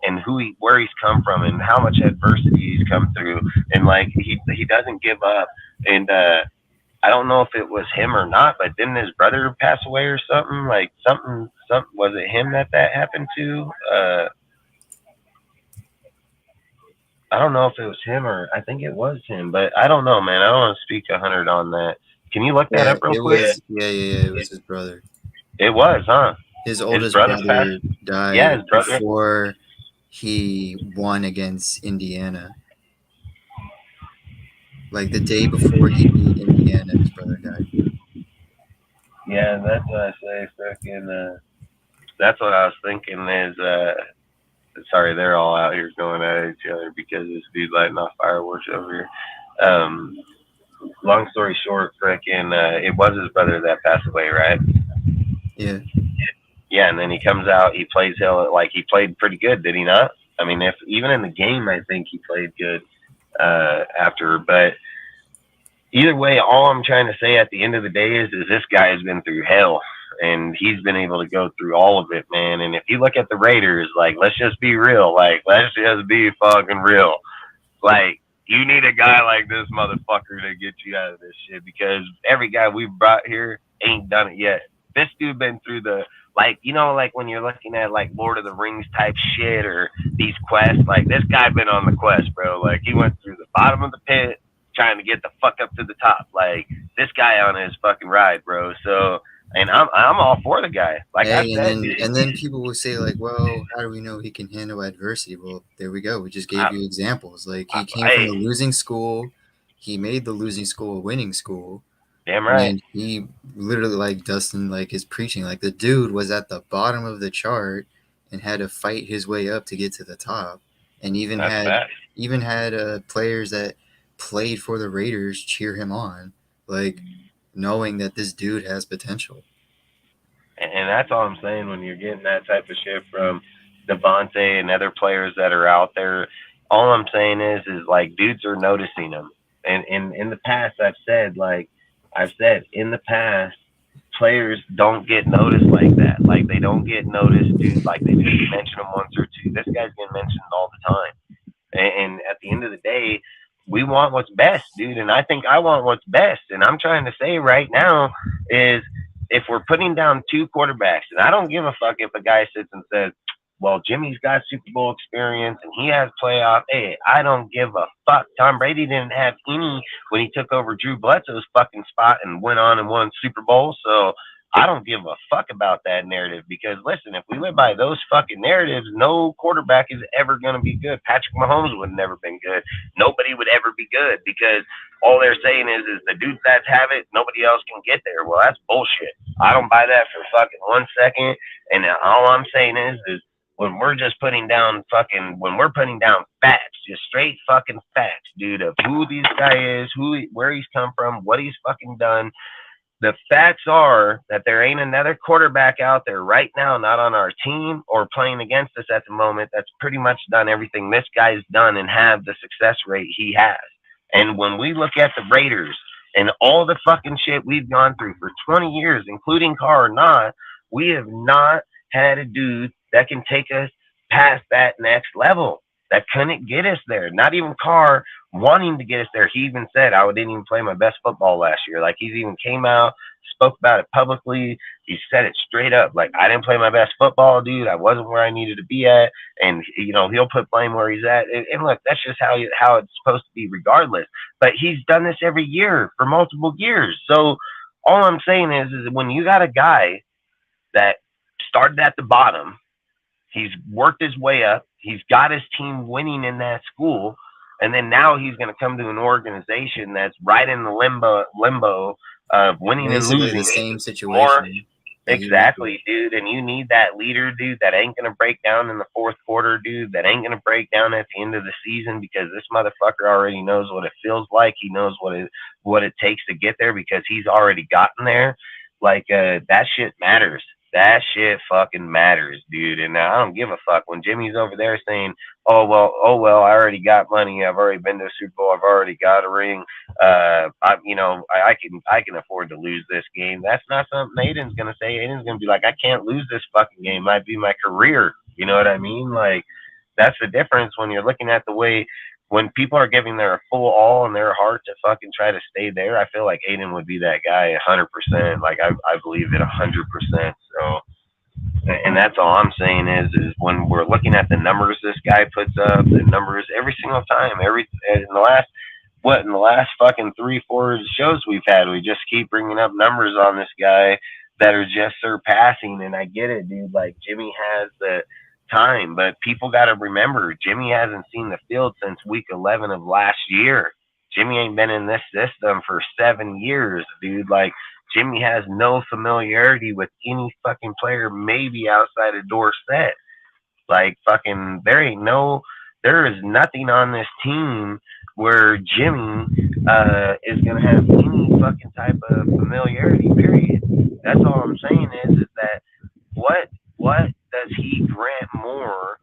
and where he's come from and how much adversity he's come through and like he doesn't give up and I don't know if it was him or not, but didn't his brother pass away or something? Like something was it him that happened to? I don't know if it was him or I think it was him, but I don't know, man. I don't want to speak 100 on that. Can you look that up real quick? It was his brother. It was, huh? His oldest brother died before he won against Indiana. Like the day before he beat Indiana, his brother died. Yeah, that's what I say. Freaking, that's what I was thinking is, sorry, they're all out here going at each other because this dude lighting off fireworks over here. Long story short, freaking, it was his brother that passed away, right? Yeah. Yeah, and then he comes out, he plays he played pretty good, did he not? I mean, if even in the game, I think he played good after. But either way, all I'm trying to say at the end of the day is this guy has been through hell, and he's been able to go through all of it, man. And if you look at the Raiders, like, let's just be real. Like, let's just be fucking real. Like, you need a guy like this motherfucker to get you out of this shit because every guy we've brought here ain't done it yet. This dude been through the, like, you know, like when you're looking at like Lord of the Rings type shit or these quests, like this guy been on the quest, bro. Like he went through the bottom of the pit trying to get the fuck up to the top. Like this guy on his fucking ride, bro. So, and I'm all for the guy. Like I said, and then people will say like, well, how do we know he can handle adversity? Well, there we go. We just gave you examples. Like he came from a losing school. He made the losing school a winning school. Damn right. And he literally, like Dustin, like his preaching, like the dude was at the bottom of the chart and had to fight his way up to get to the top, and even had players that played for the Raiders cheer him on, like knowing that this dude has potential. And that's all I'm saying when you're getting that type of shit from Devontae and other players that are out there. All I'm saying is like dudes are noticing him. And in the past, I've said in the past, players don't get noticed like that. Like they don't get noticed, dude. Like they just mention them once or two. This guy's getting mentioned all the time. And at the end of the day, we want what's best, dude. And I think I want what's best. And I'm trying to say right now is if we're putting down two quarterbacks, and I don't give a fuck if a guy sits and says, well, Jimmy's got Super Bowl experience and he has playoff. Hey, I don't give a fuck. Tom Brady didn't have any when he took over Drew Bledsoe's fucking spot and went on and won Super Bowl. So I don't give a fuck about that narrative because, listen, if we live by those fucking narratives, no quarterback is ever going to be good. Patrick Mahomes would have never been good. Nobody would ever be good because all they're saying is the dudes that have it, nobody else can get there. Well, that's bullshit. I don't buy that for fucking 1 second. And all I'm saying is when we're just putting down facts, just straight fucking facts, dude, of who this guy is, where he's come from, what he's fucking done. The facts are that there ain't another quarterback out there right now, not on our team or playing against us at the moment, that's pretty much done everything this guy's done and have the success rate he has. And when we look at the Raiders and all the fucking shit we've gone through for 20 years, including Carr or not, we have not had a dude that can take us past that next level. That couldn't get us there. Not even Carr wanting to get us there. He even said, I didn't even play my best football last year. Like, he's even came out, spoke about it publicly. He said it straight up. Like, I didn't play my best football, dude. I wasn't where I needed to be at. And, you know, he'll put blame where he's at. And look, that's just how it's supposed to be regardless. But he's done this every year for multiple years. So all I'm saying is when you got a guy that started at the bottom, he's worked his way up, he's got his team winning in that school, and then now he's going to come to an organization that's right in the limbo of winning basically and losing. The same situation. Exactly, dude. And you need that leader, dude, that ain't going to break down in the fourth quarter, dude, that ain't going to break down at the end of the season because this motherfucker already knows what it feels like. He knows what it takes to get there because he's already gotten there. Like, that shit matters. That shit fucking matters, dude. And I don't give a fuck when Jimmy's over there saying, "Oh well, I already got money. I've already been to a Super Bowl. I've already got a ring. I can afford to lose this game." That's not something Aiden's gonna say. Aiden's gonna be like, "I can't lose this fucking game. Might be my career." You know what I mean? Like, that's the difference when you're looking at the way when people are giving their full all and their heart to fucking try to stay there. I feel like Aiden would be that guy 100%. Like, I believe it 100%. So, and that's all I'm saying is when we're looking at the numbers this guy puts up, the numbers every single time, in the last fucking 3-4 shows we've had, we just keep bringing up numbers on this guy that are just surpassing. And I get it, dude. Like, Jimmy has the time, but people got to remember, Jimmy hasn't seen the field since week 11 of last year. Jimmy ain't been in this system for 7 years, dude. Like, Jimmy has no familiarity with any fucking player, maybe outside of Dorsett. Like, fucking, there is nothing on this team where Jimmy is going to have any fucking type of familiarity, period. That's all I'm saying is that what does he grant more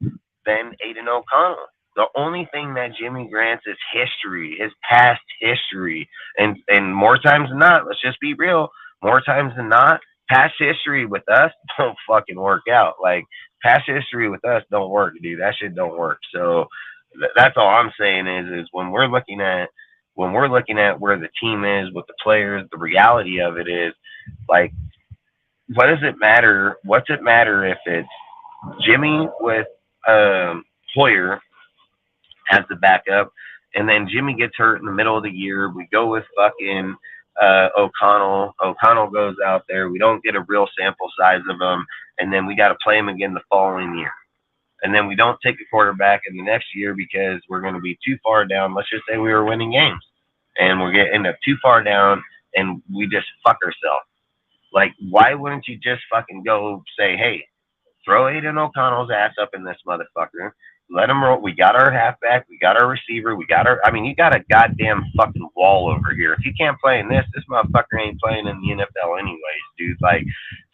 than Aiden O'Connell? The only thing that Jimmy grants is history, his past history. And more times than not, let's just be real, more times than not, past history with us don't fucking work out. Like, past history with us don't work, dude. That shit don't work. So that's all I'm saying is when we're looking at where the team is with the players, the reality of it is, like, what does it matter? What's it matter if it's Jimmy with Hoyer as the backup, and then Jimmy gets hurt in the middle of the year? We go with fucking O'Connell. O'Connell goes out there. We don't get a real sample size of him, and then we got to play him again the following year. And then we don't take a quarterback in the next year because we're going to be too far down. Let's just say we were winning games, and we're going to end up too far down, and we just fuck ourselves. Like, why wouldn't you just fucking go say, hey, throw Aiden O'Connell's ass up in this motherfucker, let him roll. We got our halfback, we got our receiver, you got a goddamn fucking wall over here. If he can't play in this motherfucker ain't playing in the NFL anyways, dude. Like,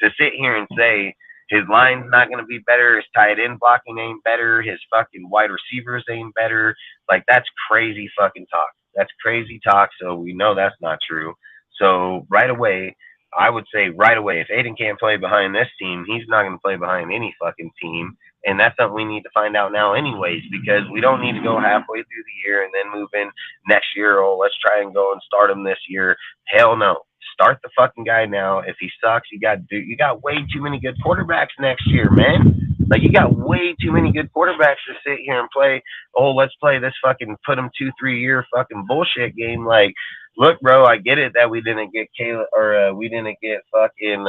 to sit here and say his line's not going to be better, his tight end blocking ain't better, his fucking wide receivers ain't better, like, that's crazy fucking talk. That's crazy talk, so we know that's not true. So right away, I would say right away, if Aiden can't play behind this team, he's not going to play behind any fucking team. And that's something we need to find out now anyways, because we don't need to go halfway through the year and then move in next year. Oh, let's try and go and start him this year. Hell no. Start the fucking guy now. If he sucks, you got way too many good quarterbacks next year, man. Like, you got way too many good quarterbacks to sit here and play, oh, let's play this fucking put him 2-3 year fucking bullshit game. Like, look, bro, I get it that we didn't get Caleb, or we didn't get fucking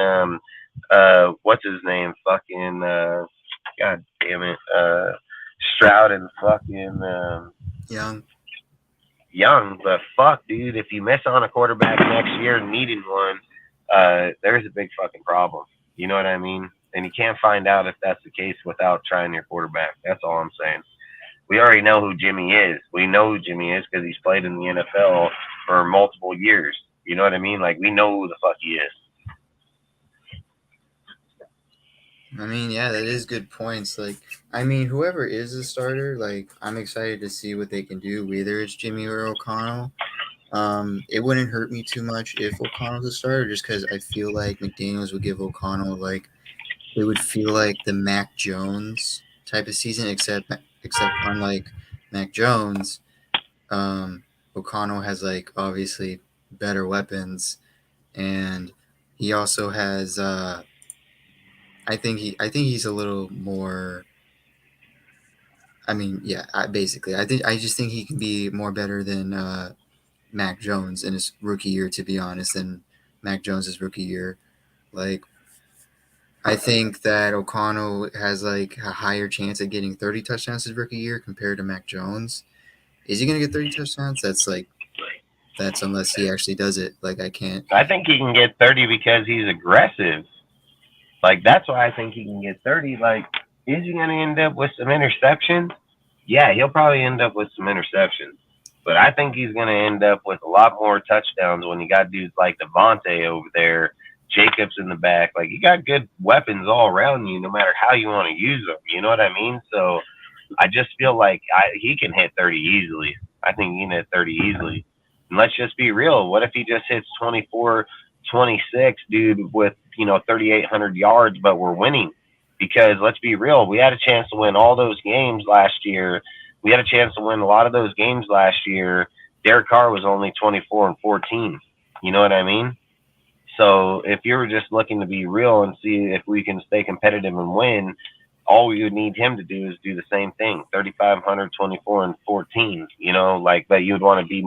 what's his name? Fucking God damn it. Stroud and fucking Young, but fuck, dude, if you miss on a quarterback next year needing one, there's a big fucking problem. You know what I mean? And you can't find out if that's the case without trying your quarterback. That's all I'm saying. We already know who Jimmy is. We know who Jimmy is because he's played in the NFL for multiple years. You know what I mean? Like, we know who the fuck he is. I mean, yeah, that is good points. Like, I mean, whoever is the starter, like, I'm excited to see what they can do, whether it's Jimmy or O'Connell. It wouldn't hurt me too much if O'Connell's a starter, just because I feel like McDaniels would give O'Connell, like, it would feel like the Mac Jones type of season, except unlike Mac Jones, O'Connell has, like, obviously better weapons, and he also has I think he's a little more. I mean, yeah. I just think he can be more better than Mac Jones in his rookie year. To be honest, than Mac Jones's rookie year. Like, I think that O'Connell has, like, a higher chance at getting 30 touchdowns his rookie year compared to Mac Jones. Is he gonna get 30 touchdowns? That's unless he actually does it. Like, I can't. I think he can get 30 because he's aggressive. Like, that's why I think he can get 30. Like, is he going to end up with some interceptions? Yeah, he'll probably end up with some interceptions. But I think he's going to end up with a lot more touchdowns when you got dudes like Devontae over there Jacobs in the back. Like, you got good weapons all around you, no matter how you want to use them. You know what I mean? So I just feel like he can hit 30 easily. I think he can hit 30 easily. And let's just be real. What if he just hits 24, 26, dude, with, 3,800 yards, but we're winning? Because let's be real, we had a chance to win all those games last year. We had a chance to win a lot of those games last year. Derek Carr was only 24 and 14. You know what I mean? So if you're just looking to be real and see if we can stay competitive and win, all you would need him to do is do the same thing, 3,500, 24, and 14, but you would want to be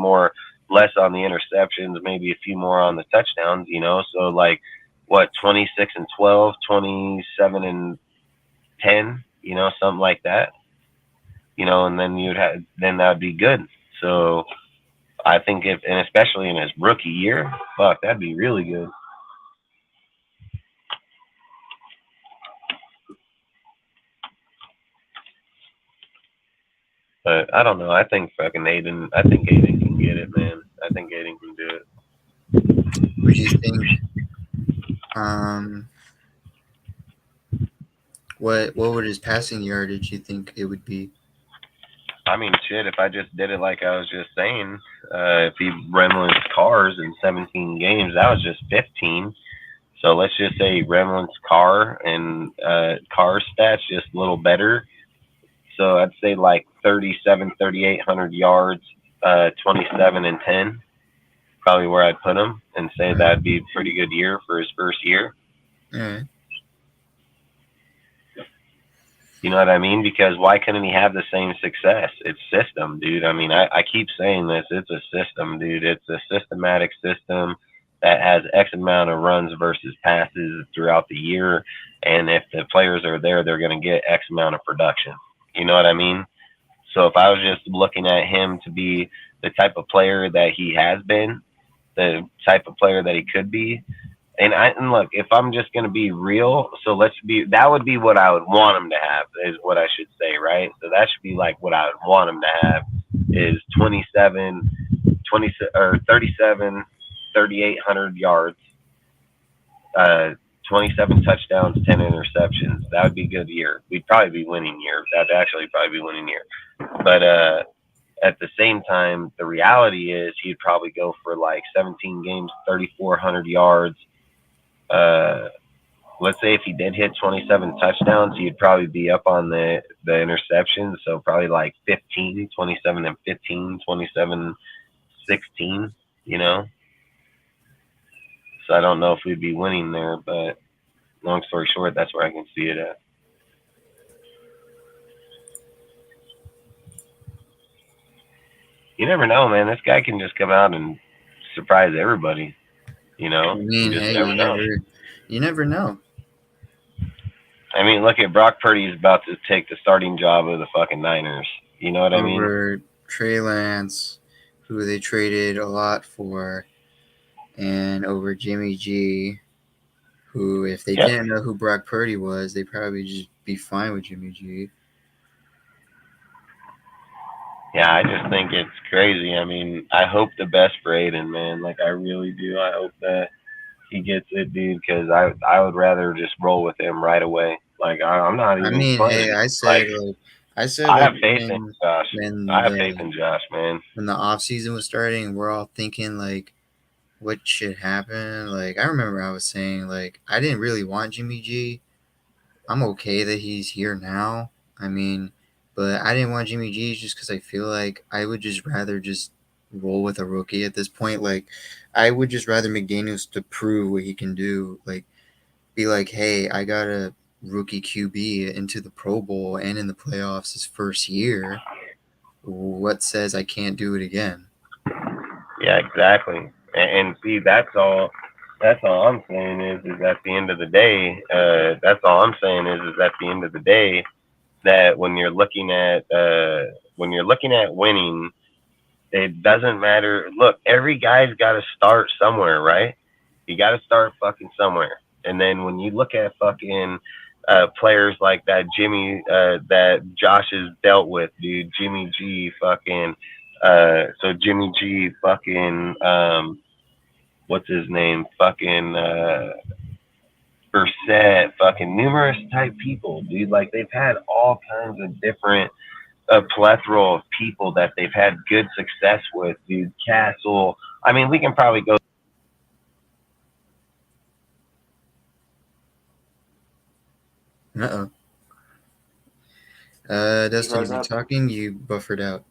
less on the interceptions, maybe a few more on the touchdowns, so like, 26 and 12, 27 and 10, something like that, and then then that'd be good. So I think and especially in his rookie year, fuck, that'd be really good. But I don't know. I think Aiden can get it, man. I think Aiden can do it. Would you think? What would his passing yardage you think it would be? I mean, shit. If I just did it like I was just saying, if he Remlin's Cars in 17 games, that was just 15. So let's just say Remlin's Carr and Carr stats just a little better. So I'd say like 3,800 yards, 27 and 10, probably where I'd put him, and say that'd be a pretty good year for his first year. Right. You know what I mean? Because why couldn't he have the same success? It's system, dude. I mean, I keep saying this. It's a system, dude. It's a systematic system that has X amount of runs versus passes throughout the year. And if the players are there, they're going to get X amount of production. You know what I mean? So if I was just looking at him to be the type of player that he has been, the type of player that he could be, and look, if I'm just going to be real, so that would be what I would want him to have, is what I should say, right? So that should be like what I would want him to have is 37, 3,800 yards, 27 touchdowns, 10 interceptions. That would be a good year. We'd probably be winning year. That'd actually probably be winning year. But at the same time, the reality is he'd probably go for like 17 games, 3,400 yards. Let's say if he did hit 27 touchdowns, he'd probably be up on the interceptions. So probably like 15, 27 and 15, 27, 16, So I don't know if we'd be winning there, but long story short, that's where I can see it at. You never know, man. This guy can just come out and surprise everybody. I mean, hey, you never know. I mean, look at Brock Purdy's about to take the starting job of the fucking Niners. You know what I mean? Over Trey Lance, who they traded a lot for, and over Jimmy G, who, if they didn't know who Brock Purdy was, they'd probably just be fine with Jimmy G. Yeah, I just think it's crazy. I mean, I hope the best for Aiden, man. Like, I really do. I hope that he gets it, dude, because I would rather just roll with him right away. Like, I'm not even. I mean, playing. hey, I have faith in Josh. I have faith in Josh, man. When the off season was starting, we're all thinking like, what should happen? Like, I remember I was saying like, I didn't really want Jimmy G. I'm okay that he's here now. I mean, but I didn't want Jimmy G just because I feel like I would just rather just roll with a rookie at this point. Like, I would just rather McDaniels to prove what he can do. Like, be like, hey, I got a rookie QB into the Pro Bowl and in the playoffs his first year. What says I can't do it again? Yeah, exactly. And see, that's all I'm saying is at the end of the day, that's all I'm saying is at the end of the day, that when you're looking at winning, it doesn't matter. Look, every guy's got to start somewhere, right? You got to start fucking somewhere. And then when you look at fucking players like that that Josh has dealt with, dude, Jimmy G fucking, so Jimmy G fucking, what's his name, fucking Brissett, fucking numerous type people, dude. Like they've had all kinds of different a plethora of people that they've had good success with, dude. Castle. I mean, we can probably go. Uh-oh. Dustin, froze are you up. talking? You buffered out.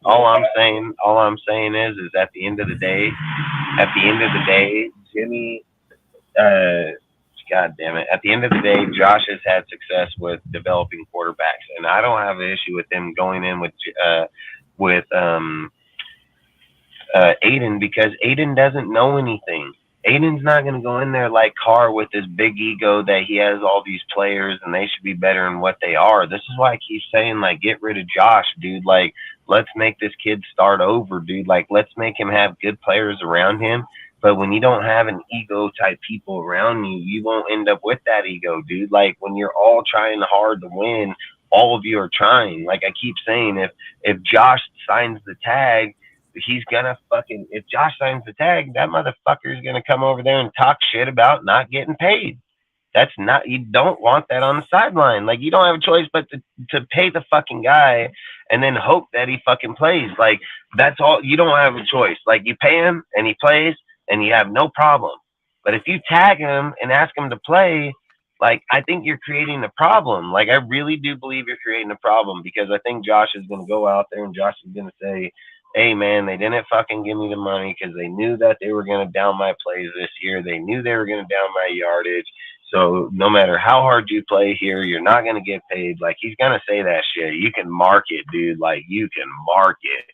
All I'm saying is at the end of the day, Jimmy, God damn it, at the end of the day, Josh has had success with developing quarterbacks, and I don't have an issue with him going in with Aiden, because Aiden doesn't know anything. Aiden's not going to go in there like Carr with this big ego that he has all these players and they should be better than what they are. This is why I keep saying, like, get rid of Josh, dude. Like, let's make this kid start over, dude. Like, let's make him have good players around him. But when you don't have an ego type people around you, you won't end up with that ego, dude. Like, when you're all trying hard to win, all of you are trying. Like I keep saying, if Josh signs the tag, he's gonna fucking, if Josh signs the tag, that motherfucker is gonna come over there and talk shit about not getting paid. That's not, you don't want that on the sideline. Like, you don't have a choice but to pay the fucking guy and then hope that he fucking plays. Like, that's all. You don't have a choice. Like, you pay him and he plays and you have no problem. But if you tag him and ask him to play, like, I think you're creating a problem. Like, I really do believe you're creating a problem, because I think Josh is going to go out there and Josh is going to say, hey, man, they didn't fucking give me the money because they knew that they were going to down my plays this year. They knew they were going to down my yardage. So no matter how hard you play here, you're not going to get paid. Like, he's going to say that shit. You can mark it, dude. Like, you can mark it.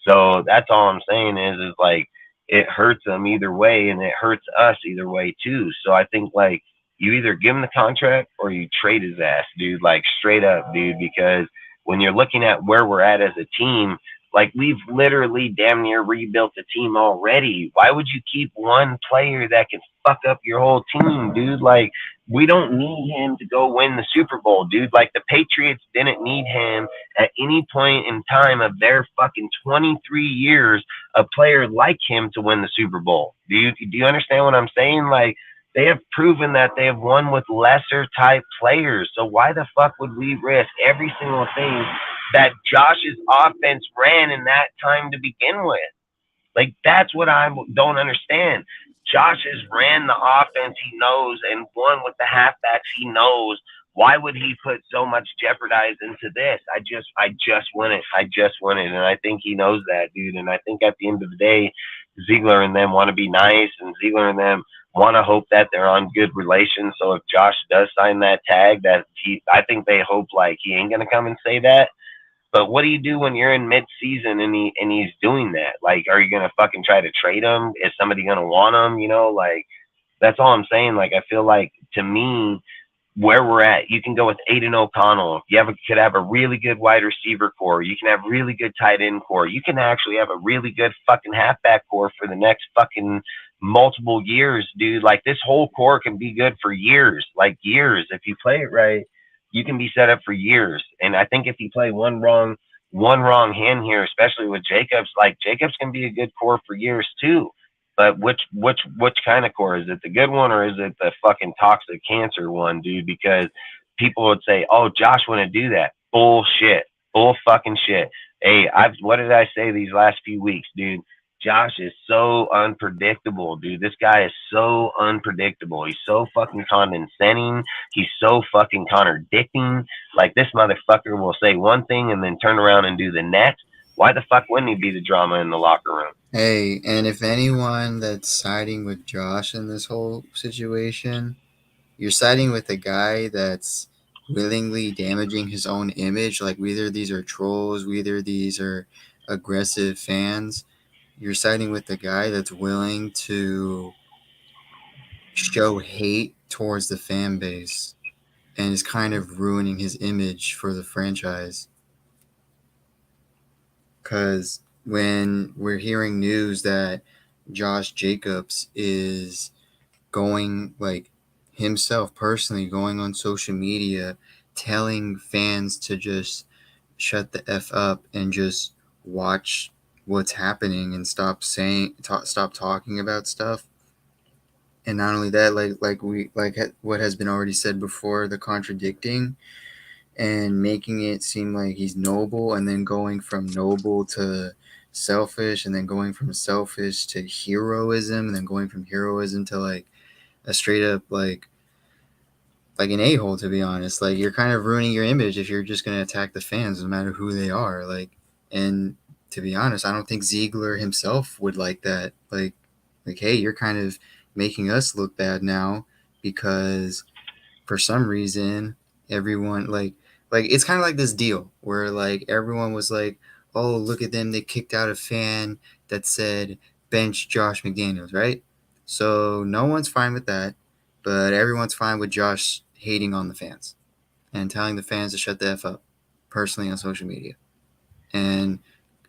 So that's all I'm saying is like, it hurts them either way, and it hurts us either way too. So I think, like, you either give him the contract or you trade his ass, dude. Like, straight up, dude, because when you're looking at where we're at as a team, like, we've literally damn near rebuilt the team already. Why would you keep one player that can fuck up your whole team, dude? Like, we don't need him to go win the Super Bowl, dude. Like, the Patriots didn't need him at any point in time of their fucking 23 years, a player like him to win the Super Bowl. Do you understand what I'm saying? Like, they have proven that they have won with lesser type players. So why the fuck would we risk every single thing that Josh's offense ran in that time to begin with? Like, that's what I don't understand. Josh has ran the offense he knows and won with the halfbacks he knows. Why would he put so much jeopardize into this? I just want it. And I think he knows that, dude. And I think at the end of the day, Ziegler and them want to be nice, and Ziegler and them want to hope that they're on good relations. So if Josh does sign that tag, I think they hope, like, he ain't gonna come and say that. But what do you do when you're in mid-season and he's doing that? Like, are you gonna fucking try to trade him? Is somebody gonna want him? You know, like, that's all I'm saying. Like, I feel like, to me, where we're at, you can go with Aiden O'Connell. You could have a really good wide receiver core. You can have really good tight end core. You can actually have a really good fucking halfback core for the next fucking multiple years, dude. Like, this whole core can be good for years, like years. If you play it right, you can be set up for years. And I think if you play one wrong hand here, especially with Jacobs, like, Jacobs can be a good core for years too. But which kind of core? Is it the good one or is it the fucking toxic cancer one, dude? Because people would say, oh, Josh wouldn't do that. Bullshit. Bull fucking shit. Hey, what did I say these last few weeks, dude? Josh is so unpredictable, dude. This guy is so unpredictable. He's so fucking condescending. He's so fucking contradicting. Like, this motherfucker will say one thing and then turn around and do the next. Why the fuck wouldn't he be the drama in the locker room? Hey, and if anyone that's siding with Josh in this whole situation, you're siding with a guy that's willingly damaging his own image. Like, whether these are trolls, whether these are aggressive fans, you're siding with the guy that's willing to show hate towards the fan base and is kind of ruining his image for the franchise. Because when we're hearing news that Josh Jacobs is going, like, himself personally going on social media telling fans to just shut the F up and just watch what's happening and stop talking about stuff. And not only that, what has been already said before, the contradicting and making it seem like he's noble, and then going from noble to selfish, and then going from selfish to heroism, and then going from heroism to like a straight up like an a-hole, to be honest. Like, you're kind of ruining your image if you're just going to attack the fans no matter who they are. Like, and to be honest, I don't think Ziegler himself would like that. Like, hey, you're kind of making us look bad now because for some reason everyone like it's kind of like this deal where like everyone was like, oh, look at them, they kicked out a fan that said bench Josh McDaniels, right? So no one's fine with that, but everyone's fine with Josh hating on the fans and telling the fans to shut the F up personally on social media and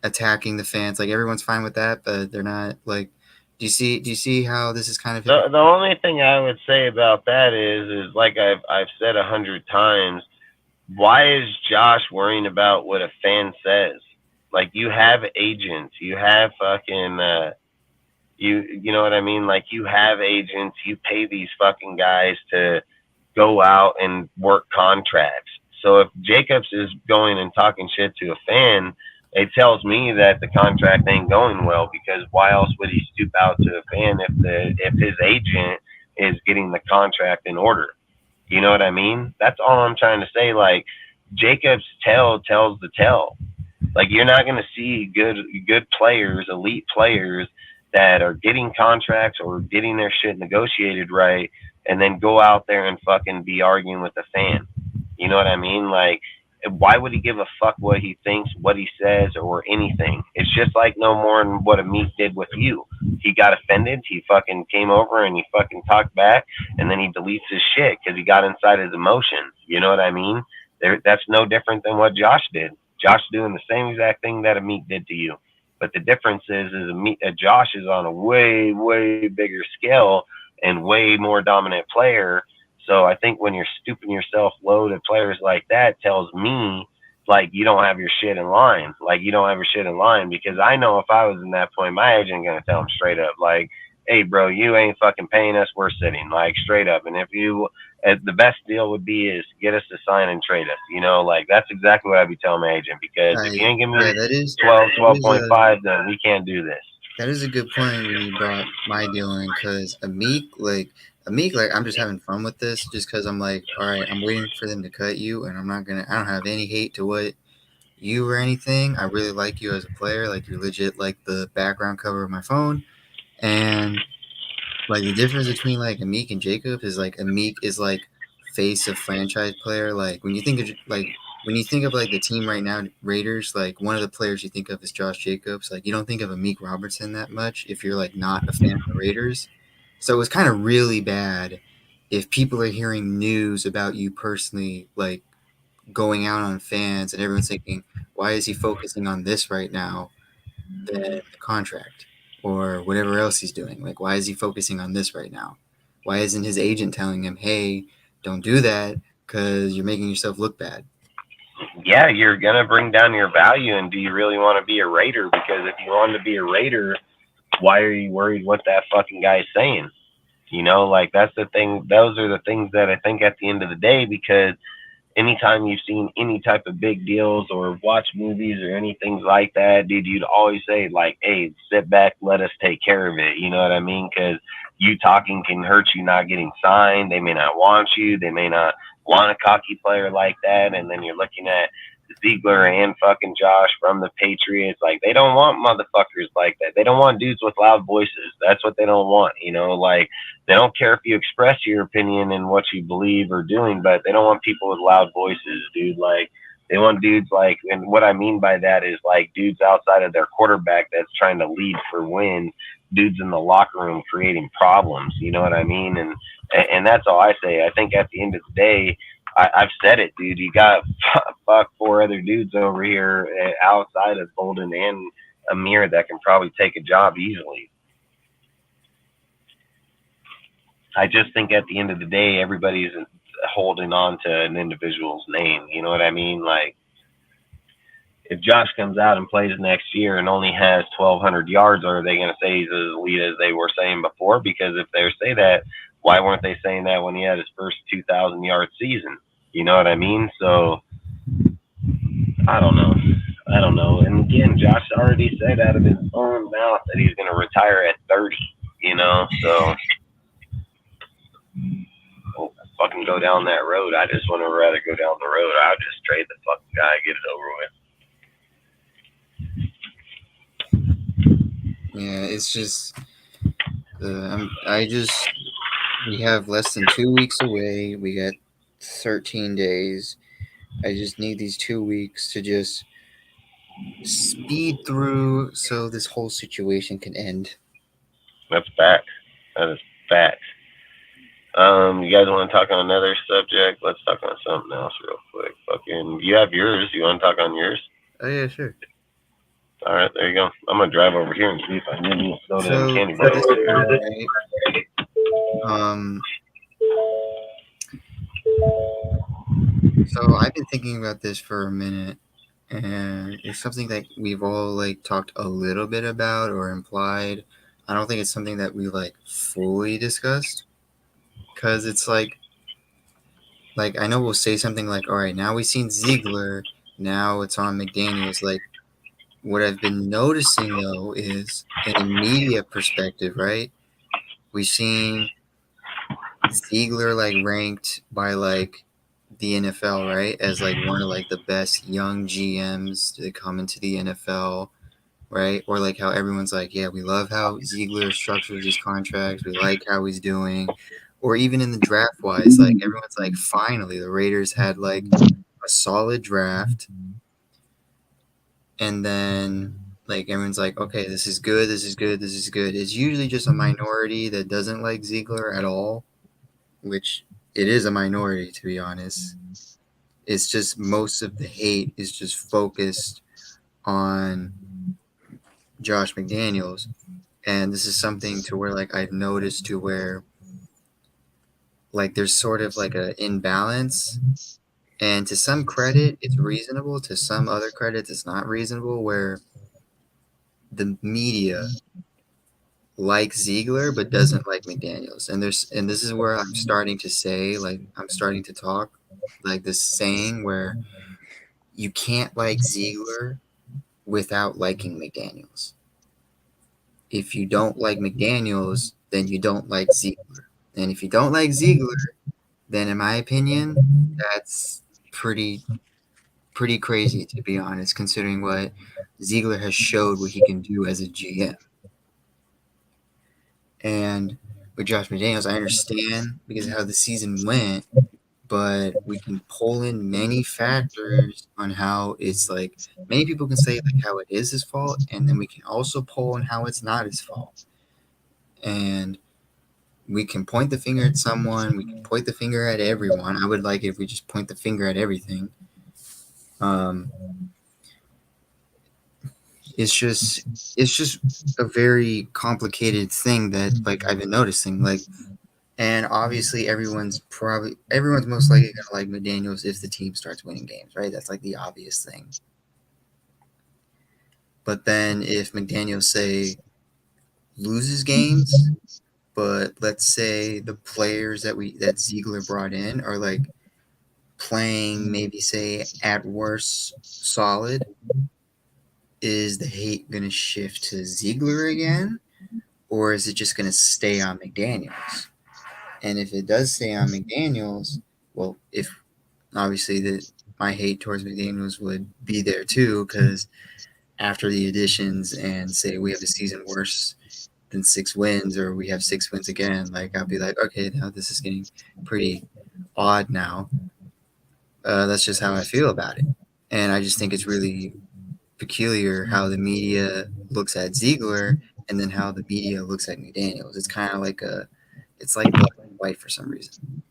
attacking the fans. Like, everyone's fine with that, but they're not like, do you see how this is kind of the only thing I would say about that is like I've said 100 times, why is Josh worrying about what a fan says? Like, you have agents, you have fucking you know what I mean? Like, you have agents, you pay these fucking guys to go out and work contracts. So if Jacobs is going and talking shit to a fan, it tells me that the contract ain't going well, because why else would he stoop out to a fan if his agent is getting the contract in order? You know what I mean? That's all I'm trying to say. Like, Jacobs tells the tale. Like, you're not going to see good players, elite players that are getting contracts or getting their shit negotiated right, and then go out there and fucking be arguing with the fan. You know what I mean? Like, why would he give a fuck what he thinks, what he says, or anything? It's just like no more than what Amit did with you. He got offended. He fucking came over and he fucking talked back, and then he deletes his shit because he got inside his emotions. You know what I mean? That's no different than what Josh did. Josh doing the same exact thing that Amit did to you. But the difference is Josh is on a way, way bigger scale and way more dominant player. So I think when you're stooping yourself low to players like that, tells me like you don't have your shit in line. Like, you don't have your shit in line, because I know if I was in that point, my agent gonna tell him straight up, like, hey bro, you ain't fucking paying us, we're sitting, like, straight up. And if you, the best deal would be is get us to sign and trade us. You know, like, that's exactly what I'd be telling my agent, because if you ain't giving me 12.5, then we can't do this. That is a good point when you brought my deal in, because Amik, I'm just having fun with this, just because I'm like, all right, I'm waiting for them to cut you, and I don't have any hate to what you or anything. I really like you as a player. Like, you're legit like the background cover of my phone. And like, the difference between like Amik and Jacob is like Amik is like face of franchise player. Like, when you think of like the team right now, Raiders, like one of the players you think of is Josh Jacobs. Like, you don't think of Amik Robertson that much if you're like not a fan of the Raiders. So it was kind of really bad if people are hearing news about you personally, like going out on fans, and everyone's thinking, why is he focusing on this right now than the contract or whatever else he's doing? Like, why is he focusing on this right now? Why isn't his agent telling him, hey, don't do that because you're making yourself look bad? Yeah, you're gonna bring down your value. And do you really want to be a Raider? Because if you want to be a Raider, why are you worried what that fucking guy's saying? You know, like, that's the thing. Those are the things that I think at the end of the day, because anytime you've seen any type of big deals or watch movies or anything like that, dude, you'd always say like, hey, sit back, let us take care of it. You know what I mean? Because you talking can hurt you not getting signed. They may not want you. They may not want a cocky player like that. And then you're looking at Ziegler and fucking Josh from the Patriots. Like, they don't want motherfuckers like that. They don't want dudes with loud voices. That's what they don't want. You know, like, they don't care if you express your opinion and what you believe or doing, but they don't want people with loud voices, dude. Like, they want dudes like, and what I mean by that is like dudes outside of their quarterback that's trying to lead for wins, dudes in the locker room creating problems. You know what I mean? And that's all I say. I think at the end of the day, I've said it, dude. You got fuck 4 other dudes over here outside of Bolden and Amir that can probably take a job easily. I just think at the end of the day, everybody's holding on to an individual's name. You know what I mean? Like, if Josh comes out and plays next year and only has 1,200 yards, are they going to say he's as elite as they were saying before? Because if they say that, why weren't they saying that when he had his first 2,000-yard season? You know what I mean? So I don't know. And again, Josh already said out of his own mouth that he's going to retire at 30. You know, so fucking go down that road. I just would rather go down the road. I'll just trade the fucking guy, get it over with. Yeah, it's just we have less than 2 weeks away. We got 13 days. I just need these 2 weeks to just speed through so this whole situation can end. That's facts. That is facts. You guys want to talk on another subject? Let's talk on something else real quick. Fucking, you have yours. You want to talk on yours? Oh yeah, sure. All right, there you go. I'm gonna drive over here and see if I can get me a soda and candy for this bar. part, right, so I've been thinking about this for a minute, and it's something that we've all like talked a little bit about or implied. I don't think it's something that we like fully discussed, because it's like I know we'll say something like, all right, now we've seen Ziegler, now it's on McDaniels. Like, what I've been noticing though is in a media perspective, right? We've seen Ziegler like ranked by like the NFL, right, as like one of like the best young GMs to come into the NFL, right? Or like how everyone's like, yeah, we love how Ziegler structures his contracts, we like how he's doing. Or even in the draft wise, like everyone's like, finally the Raiders had like a solid draft, and then like everyone's like, okay, this is good, this is good, this is good. It's usually just a minority that doesn't like Ziegler at all, which it is a minority, to be honest. It's just most of the hate is just focused on Josh McDaniels. And this is something to where like I've noticed to where like there's sort of like an imbalance. And to some credit, it's reasonable. To some other credits, it's not reasonable, where the media likes Ziegler but doesn't like McDaniels. And this is where I'm starting to say, like, I'm starting to talk like this saying where you can't like Ziegler without liking McDaniels. If you don't like McDaniels, then you don't like Ziegler. And if you don't like Ziegler, then in my opinion, that's pretty crazy, to be honest, considering what Ziegler has showed what he can do as a GM. And with Josh McDaniels, I understand because of how the season went, but we can pull in many factors on how it's like many people can say like how it is his fault, and then we can also pull on how it's not his fault. And we can point the finger at someone, we can point the finger at everyone. I would like it if we just point the finger at everything. It's just a very complicated thing that like I've been noticing, like, and obviously everyone's most likely gonna like McDaniels if the team starts winning games, right? That's like the obvious thing. But then if McDaniels say loses games, but let's say the players that Ziegler brought in are like playing maybe say at worst solid, is the hate going to shift to Ziegler again, or is it just going to stay on McDaniels? And if it does stay on McDaniels, well, if obviously my hate towards McDaniels would be there too, because after the additions and say we have a season worse than 6 wins, or we have 6 wins again, like I'll be like, okay, now this is getting pretty odd now. That's just how I feel about it. And I just think it's really peculiar how the media looks at Ziegler and then how the media looks at McDaniels. It's kind of like it's like black and white for some reason.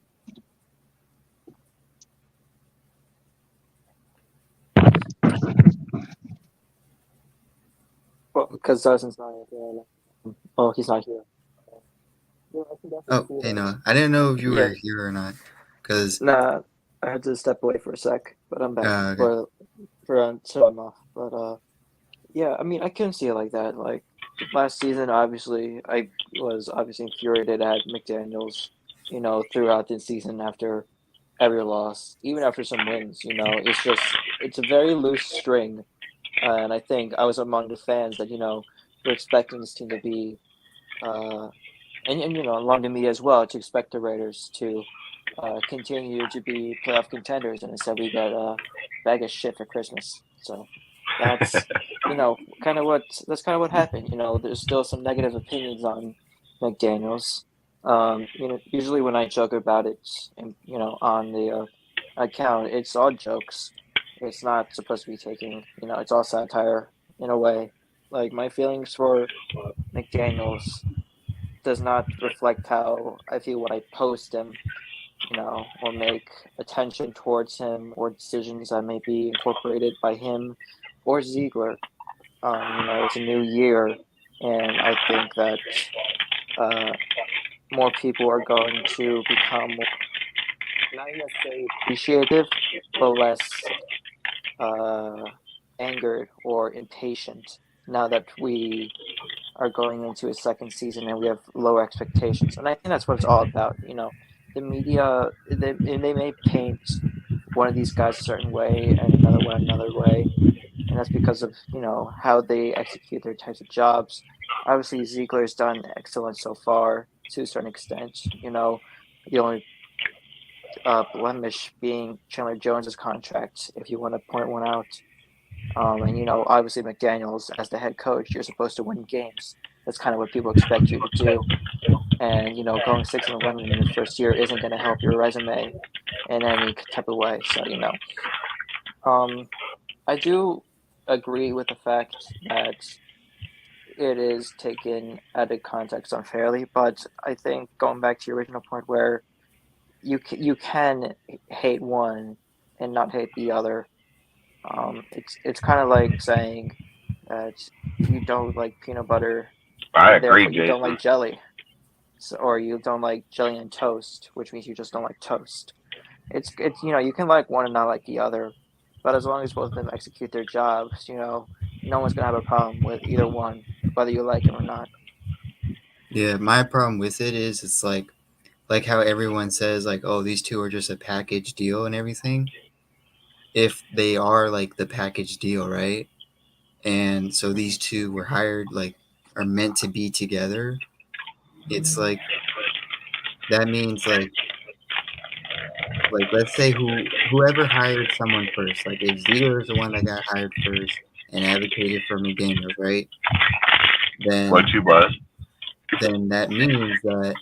Well, because Dustin's not here. Oh, he's not here. Yeah, I can definitely Oh, hey, no, I didn't know if you were here or not. Because nah, I had to step away for a sec, but I'm back okay. so enough. But yeah, I mean, I couldn't see it like that. Like last season, obviously, I was obviously infuriated at McDaniels. Throughout the season after every loss, even after some wins. It's a very loose string, and I think I was among the fans that were expecting this team to be, and along the media as well, to expect the Raiders to continue to be playoff contenders, and instead we got a bag of shit for Christmas. So that's that's kind of what happened. There's still some negative opinions on McDaniels. Usually when I joke about it, and on the account, it's all jokes. It's not supposed to be taken. It's all satire in a way. Like my feelings for McDaniels does not reflect how I feel when I post him, or make attention towards him or decisions that may be incorporated by him or Ziegler. It's a new year, and I think that more people are going to become more, not necessarily appreciative, but less angered or impatient now that we are going into a second season and we have low expectations. And I think that's what it's all about. The media, they may paint one of these guys a certain way and another one another way. And that's because of, how they execute their types of jobs. Obviously, Ziegler's done excellent so far to a certain extent. The only blemish being Chandler Jones's contract, if you want to point one out. And obviously McDaniels as the head coach, you're supposed to win games. That's kind of what people expect you to do. And going 6-11 in your first year isn't going to help your resume in any type of way. So I do agree with the fact that it is taken out of context unfairly, but I think going back to your original point where you can hate one and not hate the other. It's kind of like saying that you don't like peanut butter, I and therefore agree, you don't Jason. like jelly, or you don't like jelly and toast, which means you just don't like toast. It's you can like one and not like the other, but as long as both of them execute their jobs, no one's gonna have a problem with either one, whether you like him or not. Yeah, my problem with it is it's like how everyone says like, oh, these two are just a package deal and everything. If they are like the package deal, right? And so these two were hired, like, are meant to be together. It's like that means like let's say whoever hired someone first, like if Ziegler is the one that got hired first and advocated for McDaniels, right? What you was? Then that means that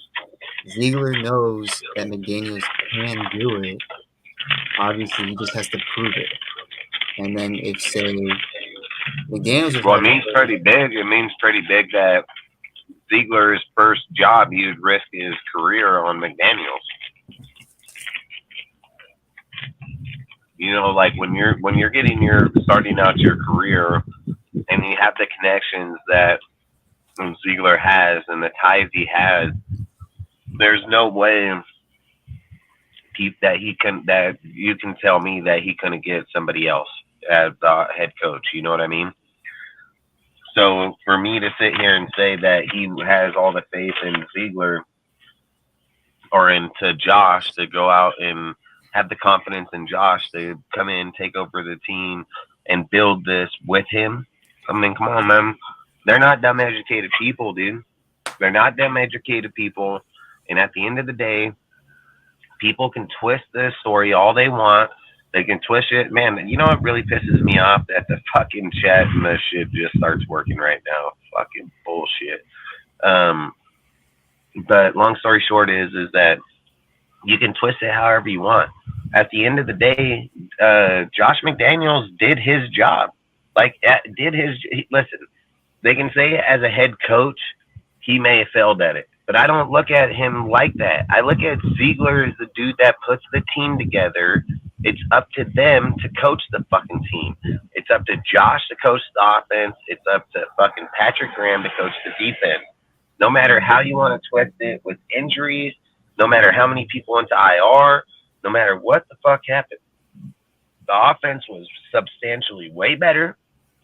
Ziegler knows that McDaniels can do it. Obviously, he just has to prove it. And then if say McDaniels was Well, it hired means first, pretty big. It means pretty big that Ziegler's first job, he would risk his career on McDaniels. Like when you're starting out your career, and you have the connections that Ziegler has and the ties he has, there's no way that you can tell me that he couldn't get somebody else as the head coach. You know what I mean? So for me to sit here and say that he has all the faith in Ziegler or into Josh to go out and have the confidence in Josh to come in, take over the team, and build this with him. I mean, come on, man. They're not dumb educated people, dude. They're not dumb educated people. And at the end of the day, people can twist this story all they want. They can twist it. Man, you know what really pisses me off? That the fucking chat and this shit just starts working right now. Fucking bullshit. But long story short is that you can twist it however you want. At the end of the day, Josh McDaniels did his job. Listen, they can say as a head coach, he may have failed at it. But I don't look at him like that. I look at Ziegler as the dude that puts the team together. It's up to them to coach the fucking team. It's up to Josh to coach the offense. It's up to fucking Patrick Graham to coach the defense. No matter how you want to twist it with injuries, no matter how many people went to IR, no matter what the fuck happened. the offense was substantially way better.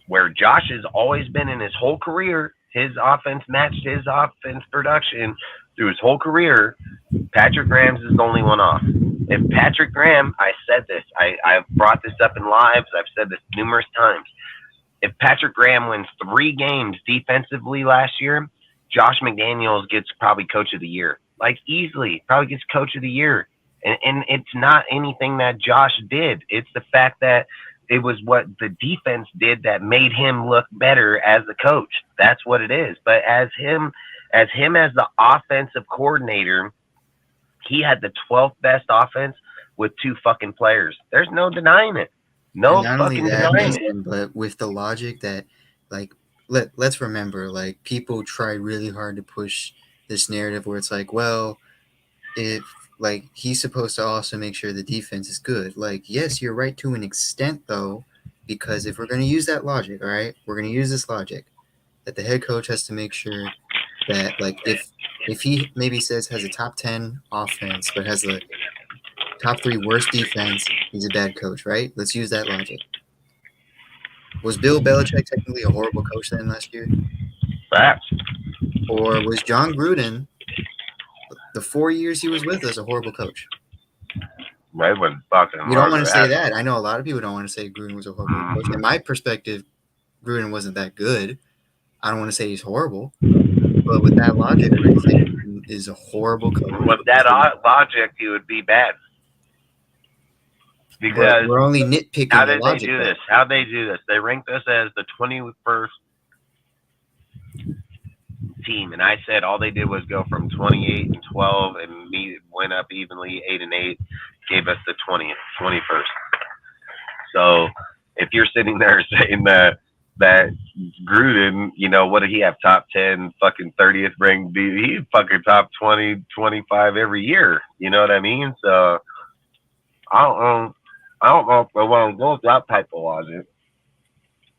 Where Josh has always been in his whole career, his offense matched his offense production through his whole career. Patrick Graham's is the only one off. If Patrick Graham, I said this, I've brought this up in lives, I've said this numerous times. If Patrick Graham wins 3 games defensively last year, Josh McDaniels gets probably coach of the year. Like easily, probably gets coach of the year. And it's not anything that Josh did. It's the fact that it was what the defense did that made him look better as a coach. That's what it is. But as the offensive coordinator, he had the 12th best offense with 2 fucking players. There's no denying it. No fucking denying it. But with the logic that, like, let's remember, like, people try really hard to push this narrative where it's like, well, if like he's supposed to also make sure the defense is good. Like, yes, you're right to an extent, though, because if we're going to use that logic, all right, we're going to use this logic that the head coach has to make sure that, like, if he maybe says has a top 10 offense but has the top 3 worst defense, he's a bad coach, right? Let's use that logic. Was Bill Belichick technically a horrible coach then last year? Facts. Or was John Gruden, the 4 years he was with us, a horrible coach? Right, when fucking. You don't want to say that. I know a lot of people don't want to say Gruden was a horrible coach. In my perspective, Gruden wasn't that good. I don't want to say he's horrible, but with that logic, Gruden is a horrible coach. With that logic, he would be bad. Because we're only nitpicking. How did they do this? How they do this? They ranked us as the 21st team, and I said all they did was go from 28 and 12, and me went up evenly 8 and 8, gave us the 21st. So if you're sitting there saying that Gruden, you know, what did he have? Top 10, fucking 30th ranked? He's fucking top 20, 25 every year. You know what I mean? So I don't know if I want to go with that type of logic.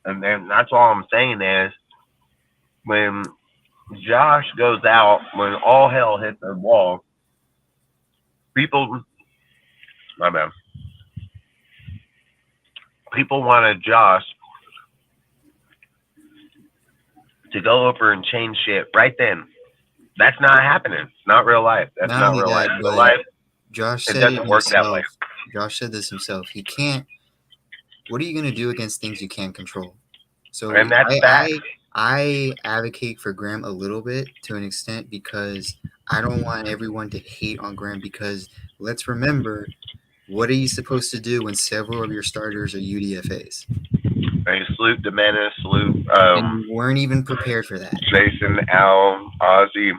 And then that's all I'm saying is when Josh goes out, when all hell hits the wall, people wanted Josh to go over and change shit right then. That's not happening. It's not real life. That's not real life. Real life, Josh it said doesn't work that way. Josh said this himself. He can't. What are you going to do against things you can't control? So and that's I advocate for Graham a little bit to an extent because I don't want everyone to hate on Graham because let's remember, what are you supposed to do when several of your starters are UDFAs? Hey, salute Domenis, salute. And you weren't even prepared for that. Jason, Al, Ozzy,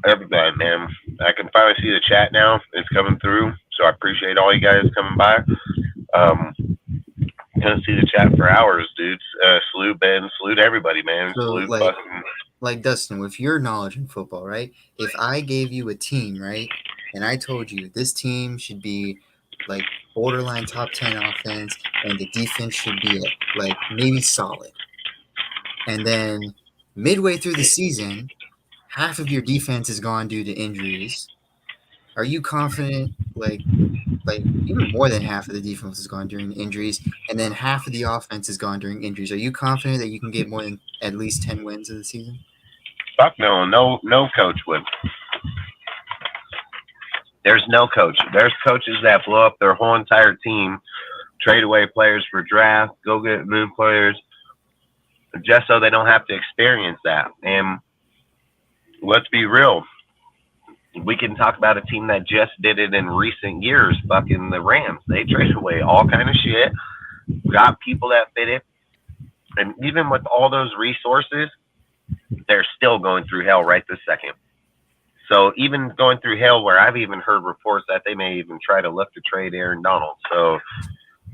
everybody, man. I can finally see the chat now. It's coming through, so I appreciate all you guys coming by. Gonna see the chat for hours, dudes. Salute Ben, salute everybody, man. So, salute like Dustin, with your knowledge in football, right? If I gave you a team, right, and I told you this team should be like borderline top 10 offense, and the defense should be like maybe solid, and then midway through the season, half of your defense is gone due to injuries. Are you confident, like even more than half of the defense is gone during injuries, and then half of the offense is gone during injuries? Are you confident that you can get more than at least 10 wins of the season? Fuck no. No coach would. There's no coach. There's coaches that blow up their whole entire team, trade away players for draft, go get new players, just so they don't have to experience that. And let's be real. We can talk about a team that just did it in recent years, fucking the Rams. They traded away all kind of shit, got people that fit it, and even with all those resources, they're still going through hell right this second. So even going through hell where I've even heard reports that they may even try to look to trade Aaron Donald. So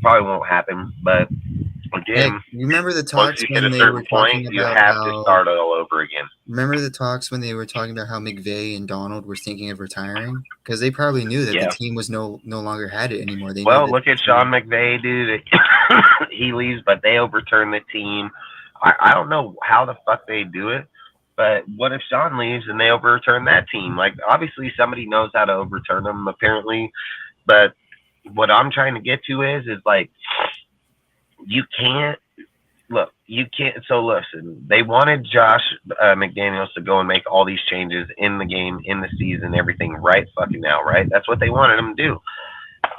probably won't happen, but again, hey, you remember the once talks you when hit a they certain were point, talking you about have how, to start all over again. Remember the talks when they were talking about how McVay and Donald were thinking of retiring? Because they probably knew that the team was no longer had it anymore. They look at Sean McVay, dude. He leaves, but they overturn the team. I don't know how the fuck they do it, but what if Sean leaves and they overturn that team? Like, obviously somebody knows how to overturn them, apparently, but what I'm trying to get to is like, you can't look, you can't. So listen, they wanted Josh McDaniels to go and make all these changes in the game, in the season, everything right fucking now, right? That's what they wanted him to do.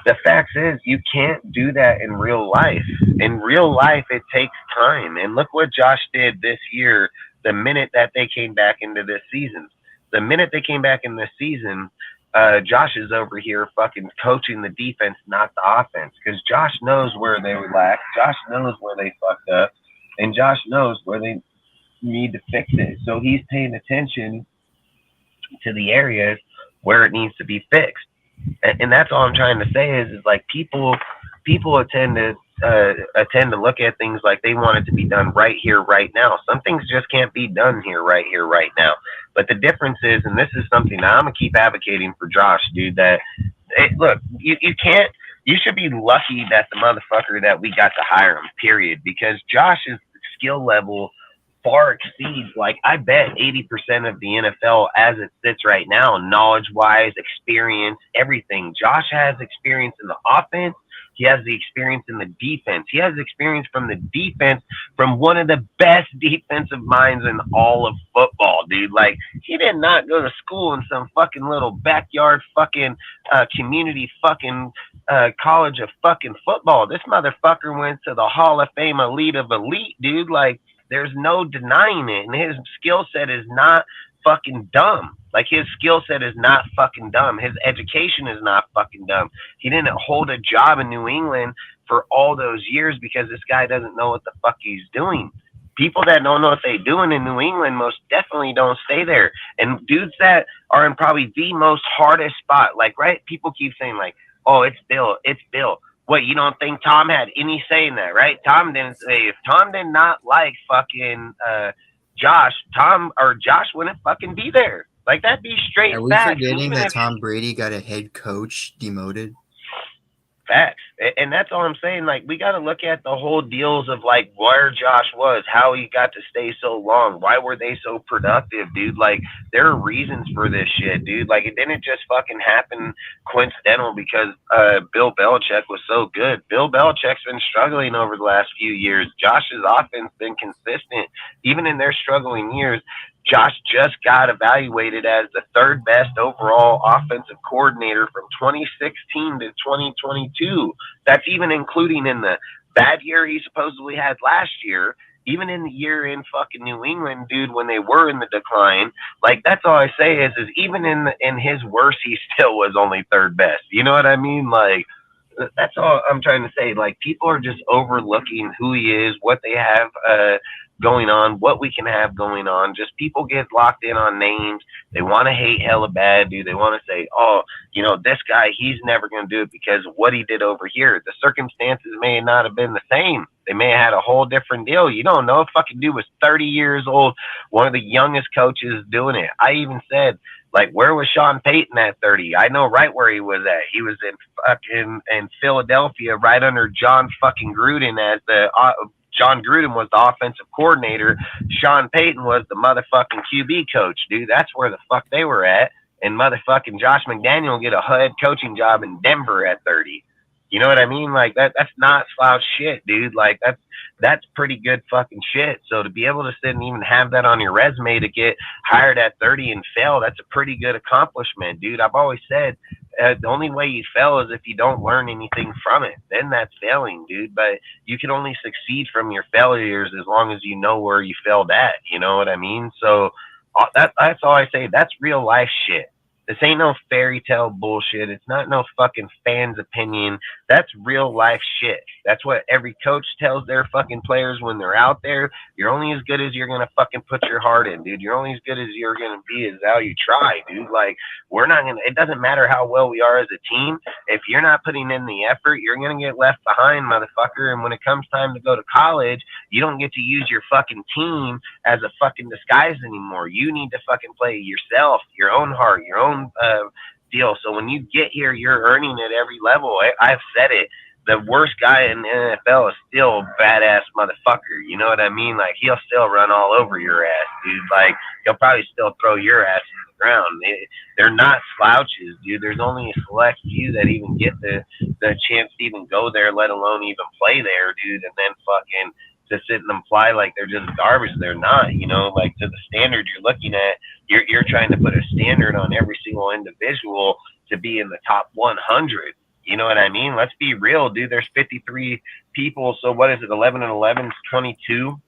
The fact is, you can't do that in real life. In real life, it takes time. And look what Josh did this year. The minute that they came back into this season, the minute they came back in this season, Josh is over here fucking coaching the defense, not the offense, because Josh knows where they were lack. Josh knows where they fucked up, and Josh knows where they need to fix it. So he's paying attention to the areas where it needs to be fixed. And that's all I'm trying to say is like people tend to look at things like they want it to be done right here, right now. Some things just can't be done here, right now. But the difference is, and this is something that I'm gonna keep advocating for Josh, dude. That look, you can't. You should be lucky that the motherfucker that we got to hire him. Period. Because Josh's skill level far exceeds, like, I bet 80% of the NFL as it sits right now, knowledge-wise, experience, everything. Josh has experience in the offense. He has the experience in the defense. He has experience from the defense from one of the best defensive minds in all of football, dude. Like, he did not go to school in some fucking little backyard fucking community fucking college of fucking football. This motherfucker went to the Hall of Fame elite of elite, dude. Like, there's no denying it. And his skill set is not fucking dumb. Like, his skill set is not fucking dumb. His education is not fucking dumb. He didn't hold a job in New England for all those years because this guy doesn't know what the fuck he's doing. People that don't know what they're doing in New England most definitely don't stay there. And dudes that are in probably the most hardest spot, like, right? People keep saying, like, oh, it's Bill. What, you don't think Tom had any say in that, right? Tom didn't say. If Tom did not like fucking Josh wouldn't fucking be there. Like, that'd be straight Are we facts. forgetting that Tom Brady got a head coach demoted? Facts. And that's all I'm saying. Like, we got to look at the whole deals of, like, where Josh was, how he got to stay so long. Why were they so productive, dude? Like, there are reasons for this shit, dude. Like, it didn't just fucking happen coincidental because Bill Belichick was so good. Bill Belichick's been struggling over the last few years. Josh's offense been consistent. Even in their struggling years, Josh just got evaluated as the third best overall offensive coordinator from 2016 to 2022. That's even including in the bad year he supposedly had last year, even in the year in fucking New England, dude, when they were in the decline. Like, that's all I say is even in his worst, he still was only third best. You know what I mean? Like, that's all I'm trying to say. Like, people are just overlooking who he is, what they have going on, what we can have going on. Just people get locked in on names. They want to hate hella bad, dude. They want to say, oh, you know, this guy, he's never going to do it because of what he did over here. The circumstances may not have been the same. They may have had a whole different deal. You don't know. Fucking dude was 30 years old, one of the youngest coaches doing it. I even said, like, where was Sean Payton at 30? I know right where he was at. He was in Philadelphia, right under John fucking Gruden as the John Gruden was the offensive coordinator. Sean Payton was the motherfucking QB coach, dude. That's where the fuck they were at. And motherfucking Josh McDaniel get a head coaching job in Denver at 30. You know what I mean? Like, that's not slouch shit, dude. Like, that's pretty good fucking shit. So to be able to sit and even have that on your resume to get hired at 30 and fail, that's a pretty good accomplishment, dude. I've always said the only way you fail is if you don't learn anything from it. Then that's failing, dude. But you can only succeed from your failures as long as you know where you failed at. You know what I mean? So that's all I say. That's real life shit. This ain't no fairy tale bullshit. It's not no fucking fan's opinion. That's real life shit. That's what every coach tells their fucking players when they're out there. You're only as good as you're going to fucking put your heart in, dude. You're only as good as you're going to be as how you try, dude. Like, we're not going to, it doesn't matter how well we are as a team. If you're not putting in the effort, you're going to get left behind, motherfucker. And when it comes time to go to college, you don't get to use your fucking team as a fucking disguise anymore. You need to fucking play yourself, your own heart, your own deal. So when you get here, you're earning at every level. I've said it. The worst guy in the NFL is still a badass motherfucker. You know what I mean? Like, he'll still run all over your ass, dude. Like, he'll probably still throw your ass in the ground. They're not slouches, dude. There's only a select few that even get the chance to even go there, let alone even play there, dude. And then fucking to sit and imply like they're just garbage. They're not, you know, like to the standard you're looking at, you're trying to put a standard on every single individual to be in the top 100. You know what I mean? Let's be real, dude. There's 53 people. So what is it? 11 and 11 is 22.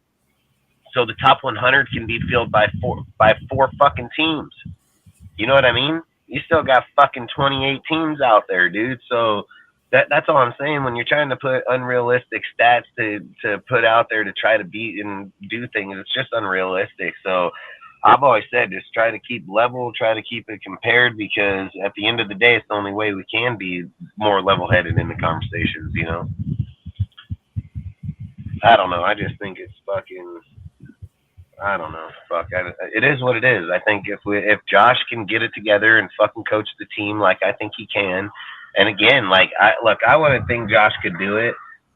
So the top 100 can be filled by four fucking teams. You know what I mean? You still got fucking 28 teams out there, dude. So that's all I'm saying. When you're trying to put unrealistic stats to put out there to try to beat and do things, it's just unrealistic. So I've always said, just try to keep level, try to keep it compared, because at the end of the day, it's the only way we can be more level-headed in the conversations, you know? I don't know. I just think it's fucking, I don't know. Fuck. It is what it is. I think if Josh can get it together and fucking coach the team like I think he can, and again, like I wouldn't think Josh could do it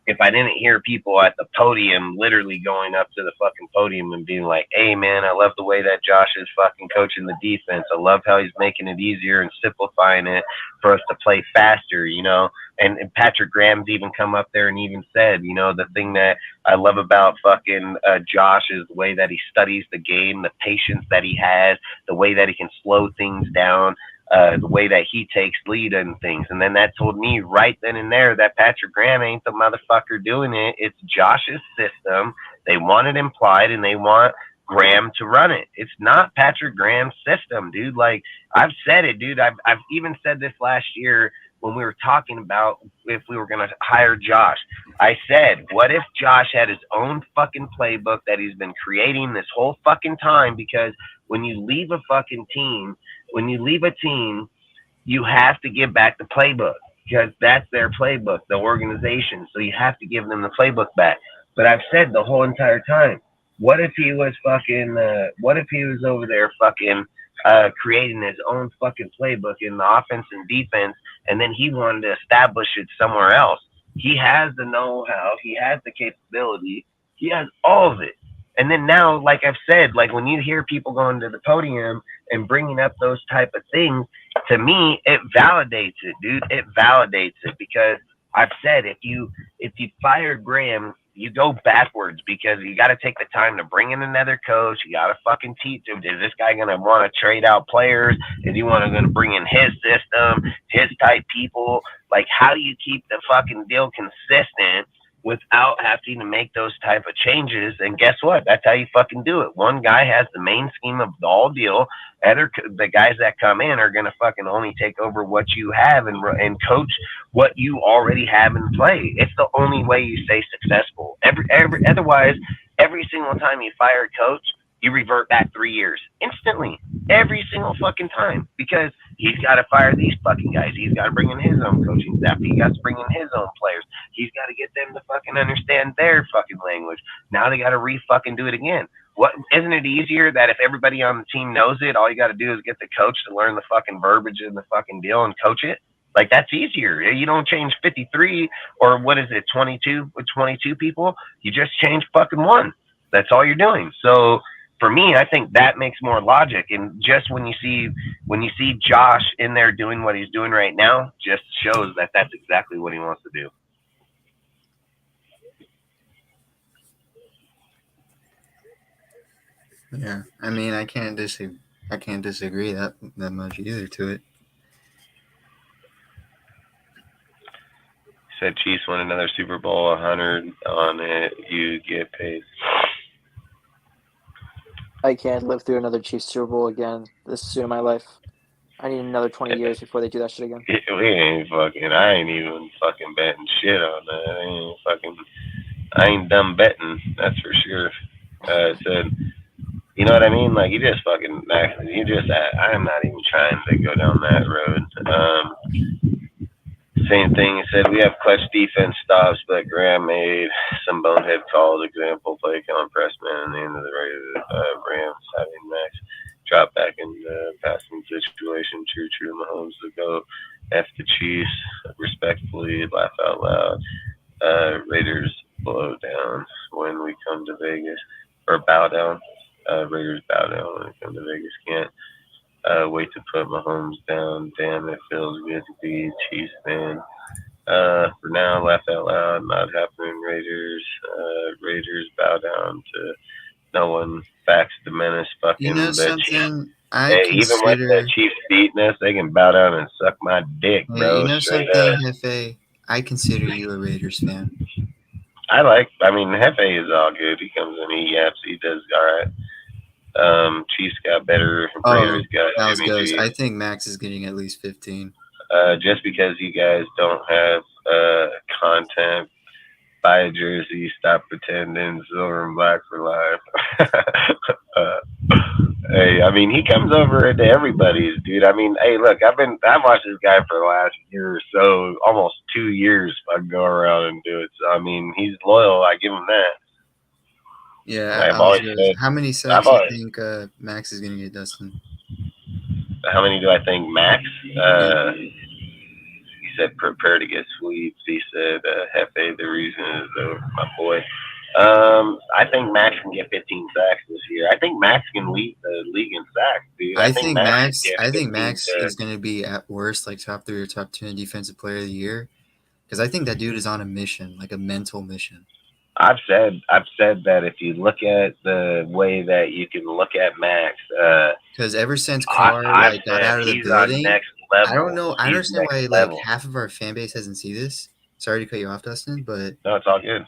if I didn't hear people at the podium literally going up to the fucking podium and being like, "Hey man, I love the way that Josh is fucking coaching the defense. I love how he's making it easier and simplifying it for us to play faster," you know. And Patrick Graham's even come up there and even said, you know, the thing that I love about fucking Josh is the way that he studies the game, the patience that he has, the way that he can slow things down, the way that he takes lead in things. And then that told me right then and there that Patrick Graham ain't the motherfucker doing it. It's Josh's system. They want it implied, and they want Graham to run it. It's not Patrick Graham's system, dude. Like, I've said it, dude. I've even said this last year when we were talking about if we were going to hire Josh. I said, what if Josh had his own fucking playbook that he's been creating this whole fucking time? Because when you leave a fucking team, when you leave a team, you have to give back the playbook, because that's their playbook, the organization. So you have to give them the playbook back. But I've said the whole entire time, what if he was fucking, what if he was over there fucking creating his own fucking playbook in the offense and defense, and then he wanted to establish it somewhere else? He has the know-how, he has the capability, he has all of it. And then now, like I've said, like when you hear people going to the podium and bringing up those type of things, to me, it validates it, dude. It validates it, because I've said if you fire Graham, you go backwards, because you got to take the time to bring in another coach. You got to fucking teach him. Is this guy going to want to trade out players? Is he going to bring in his system, his type people? Like, how do you keep the fucking deal consistent without having to make those type of changes? And guess what? That's how you fucking do it. One guy has the main scheme of the whole deal. The guys that come in are going to fucking only take over what you have and coach what you already have in play. It's the only way you stay successful. Otherwise, every single time you fire a coach, you revert back 3 years instantly, every single fucking time, because he's got to fire these fucking guys. He's got to bring in his own coaching staff. He got to bring in his own players. He's got to get them to fucking understand their fucking language. Now they got to fucking do it again. What, isn't it easier that if everybody on the team knows it, all you got to do is get the coach to learn the fucking verbiage in the fucking deal and coach it? Like, that's easier. You don't change 53 or what is it, 22 with 22 people. You just change fucking one. That's all you're doing. So for me, I think that makes more logic. And just when you see Josh in there doing what he's doing right now, just shows that that's exactly what he wants to do. Yeah, I mean, I can't disagree that much either to it. Said Chiefs win another Super Bowl, 100 on it, you get paid. I can't live through another Chiefs Super Bowl again this soon in my life. I need another 20 years before they do that shit again. I ain't even fucking betting shit on that. I ain't done betting, that's for sure. Said, you know what I mean? Like, I'm not even trying to go down that road. Same thing. He said, we have clutch defense stops, but Graham made some bonehead calls. Example, play on Pressman and the end of the regular Rams having Max drop back in the passing situation. True. Mahomes to go F the Chiefs. Respectfully, laugh out loud. Raiders blow down when we come to Vegas. Or bow down. Raiders bow down when we come to Vegas. Can't. Wait to put Mahomes down. Damn, it feels good to be a Chiefs fan. For now, laugh out loud. Not happening. Raiders bow down to no one. Facts the menace. You know Fucking the Chiefs. something? I Hey, even with the consider. Chiefs beating us, they can bow down and suck my dick, Hey, you bro. know Straight something, up. Hefe? I consider you a Raiders fan. I mean, Hefe is all good. He comes in, he yaps, he does all right. Chiefs got better. Oh, Raiders got that was Jimmy goes. G. I think Max is getting at least 15. Just because you guys don't have content, buy a jersey, stop pretending, silver and black for life. uh, hey, I mean, he comes over to everybody's, dude. I mean, hey, look, I've watched this guy for the last year or so, almost 2 years. I go around and do it. So I mean, he's loyal. I give him that. Yeah, I've always said, how many I've sacks do you always, think Max is gonna get, Dustin? how many do I think Max? Yeah. He said, prepare to get sweeps. He said, Hefe, the reason is my boy. I think Max can get 15 sacks this year. I think Max can lead the league in sacks, dude. I think Max can I get think 15 Max is gonna be at worst like top 3 or top 10 defensive player of the year. Because I think that dude is on a mission, like a mental mission. I've said that if you look at the way that you can look at Max, because ever since Carr got out of the he's on building, next level. I don't know. I He's understand why next level. half of our fan base hasn't seen this. Sorry to cut you off, Dustin, but No, it's all good.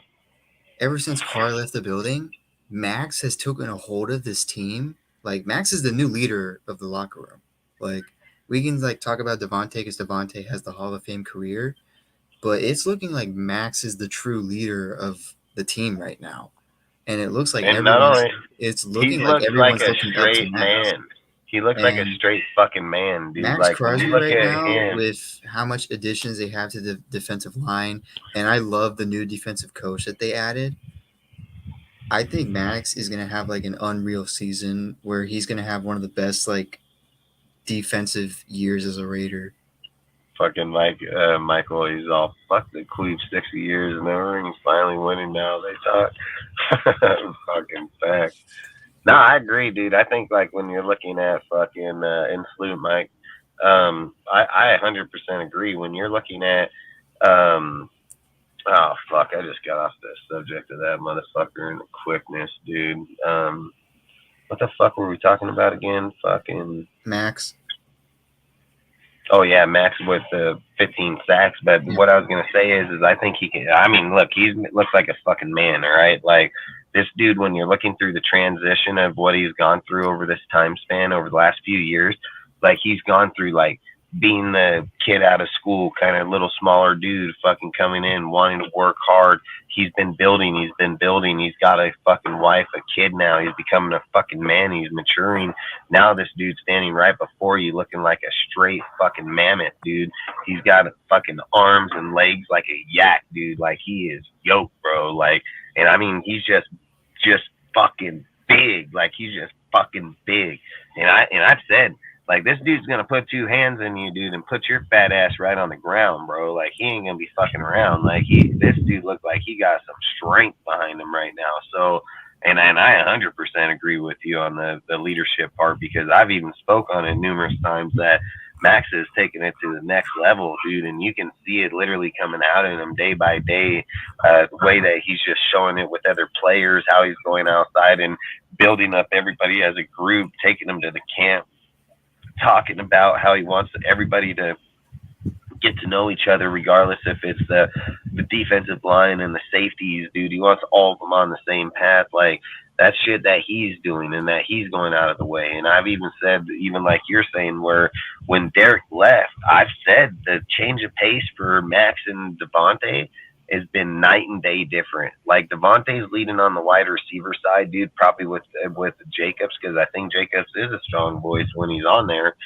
Ever since Carr left the building, Max has taken a hold of this team. Like Max is the new leader of the locker room. Like we can talk about Devontae because Devontae has the Hall of Fame career, but it's looking like Max is the true leader of the team right now. And it looks like and not only it's he looking like looks everyone's like a looking up to straight Max. man. He looks like a And straight fucking man, dude. Max Like when Crosby you look right at now him, with how much additions they have to the defensive line, and I love the new defensive coach that they added. I think Max is gonna have like an unreal season where he's gonna have one of the best defensive years as a Raider. fucking Michael, he's all fuck the Cleave 60 years and the rings finally winning now. They talk fucking fact. No, I agree, dude. I think like when you're looking at fucking in salute, Mike. I 100% agree. When you're looking at oh fuck, I just got off the subject of that motherfucker and the quickness, dude. What the fuck were we talking about again? Fucking Max. Oh yeah, Max with the 15 sacks. But what I was gonna say is I think he can. I mean, look, he looks like a fucking man, all right. Like this dude, when you're looking through the transition of what he's gone through over this time span over the last few years, like he's gone through like being the kid out of school, kind of little smaller dude, fucking coming in, wanting to work hard. He's been building. He's got a fucking wife, a kid now. He's becoming a fucking man. He's maturing. Now this dude's standing right before you looking like a straight fucking mammoth, dude. He's got fucking arms and legs like a yak, dude. Like he is yoked, bro. Like, and I mean, he's just fucking big. Like he's just fucking big. And I've said, like, this dude's gonna put two hands in you, dude, and put your fat ass right on the ground, bro. Like, he ain't gonna be fucking around. Like, this dude looked like he got some strength behind him right now. So, and I 100% agree with you on the leadership part, because I've even spoke on it numerous times that Max is taking it to the next level, dude, and you can see it literally coming out in him day by day. The way that he's just showing it with other players, how he's going outside and building up everybody as a group, taking them to the camp, talking about how he wants everybody to get to know each other, regardless if it's the defensive line and the safeties, dude. He wants all of them on the same path. Like, that shit that he's doing and that he's going out of the way. And I've even said, even like you're saying, where when Derek left, I've said the change of pace for Max and Devontae has been night and day different. Like, Devontae's leading on the wide receiver side, dude, probably with Jacobs, because I think Jacobs is a strong voice when he's on there.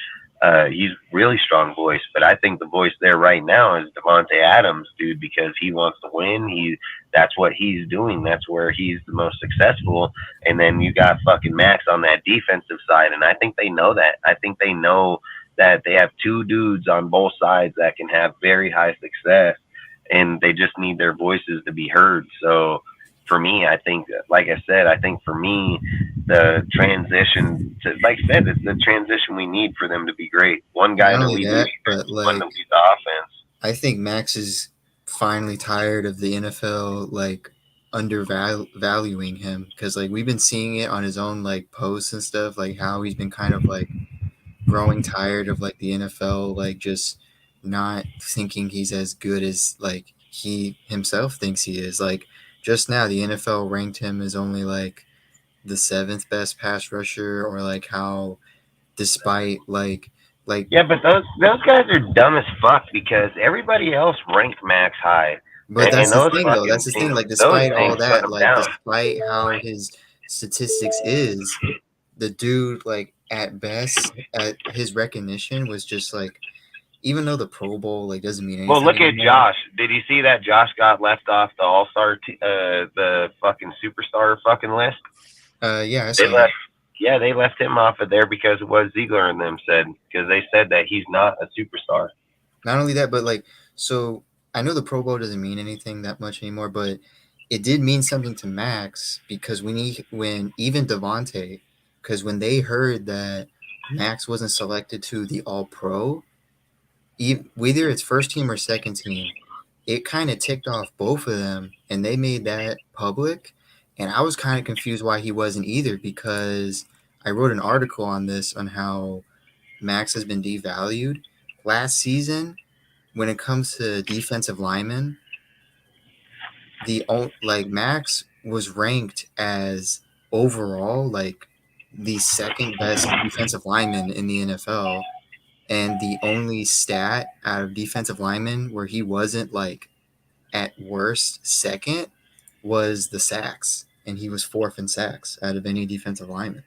He's really strong voice, but I think the voice there right now is Devontae Adams, dude, because he wants to win. That's what he's doing. That's where he's the most successful. And then you got fucking Max on that defensive side, and I think they know that. I think they know that they have two dudes on both sides that can have very high success, and they just need their voices to be heard. So for me, I think, like I said, I think for me, the transition to, like I said, it's the transition we need for them to be great. One guy Not to only lead the that, defense, but one like to lead the offense. I think Max is finally tired of the NFL like undervaluing him because like we've been seeing it on his own like posts and stuff, like how he's been kind of like growing tired of like the NFL like just not thinking he's as good as like he himself thinks he is. Like just now the NFL ranked him as only like the seventh best pass rusher, or like how despite like Yeah, but those guys are dumb as fuck because everybody else ranked Max high, but that's and the those thing though, fucking that's the thing, teams, like those despite all teams shut that, him like down. despite how his statistics is, the dude like at best at his recognition was just like, even though the Pro Bowl like doesn't mean Well, anything look at anymore. Josh. Did you see that Josh got left off the All-Star, the fucking superstar fucking list? Yeah, I They saw that. left. Yeah, they left him off of there because of what Ziegler and them said, because they said that he's not a superstar. Not only that, but like, so I know the Pro Bowl doesn't mean anything that much anymore, but it did mean something to Max because when even Devontae, because when they heard that Max wasn't selected to the All Pro, whether it's first team or second team, it kind of ticked off both of them, and they made that public. And I was kind of confused why he wasn't either, because I wrote an article on this on how Max has been devalued last season. When it comes to defensive linemen, like Max was ranked as overall like the second best defensive lineman in the NFL, and the only stat out of defensive linemen where he wasn't like at worst second was the sacks, and he was fourth in sacks out of any defensive lineman.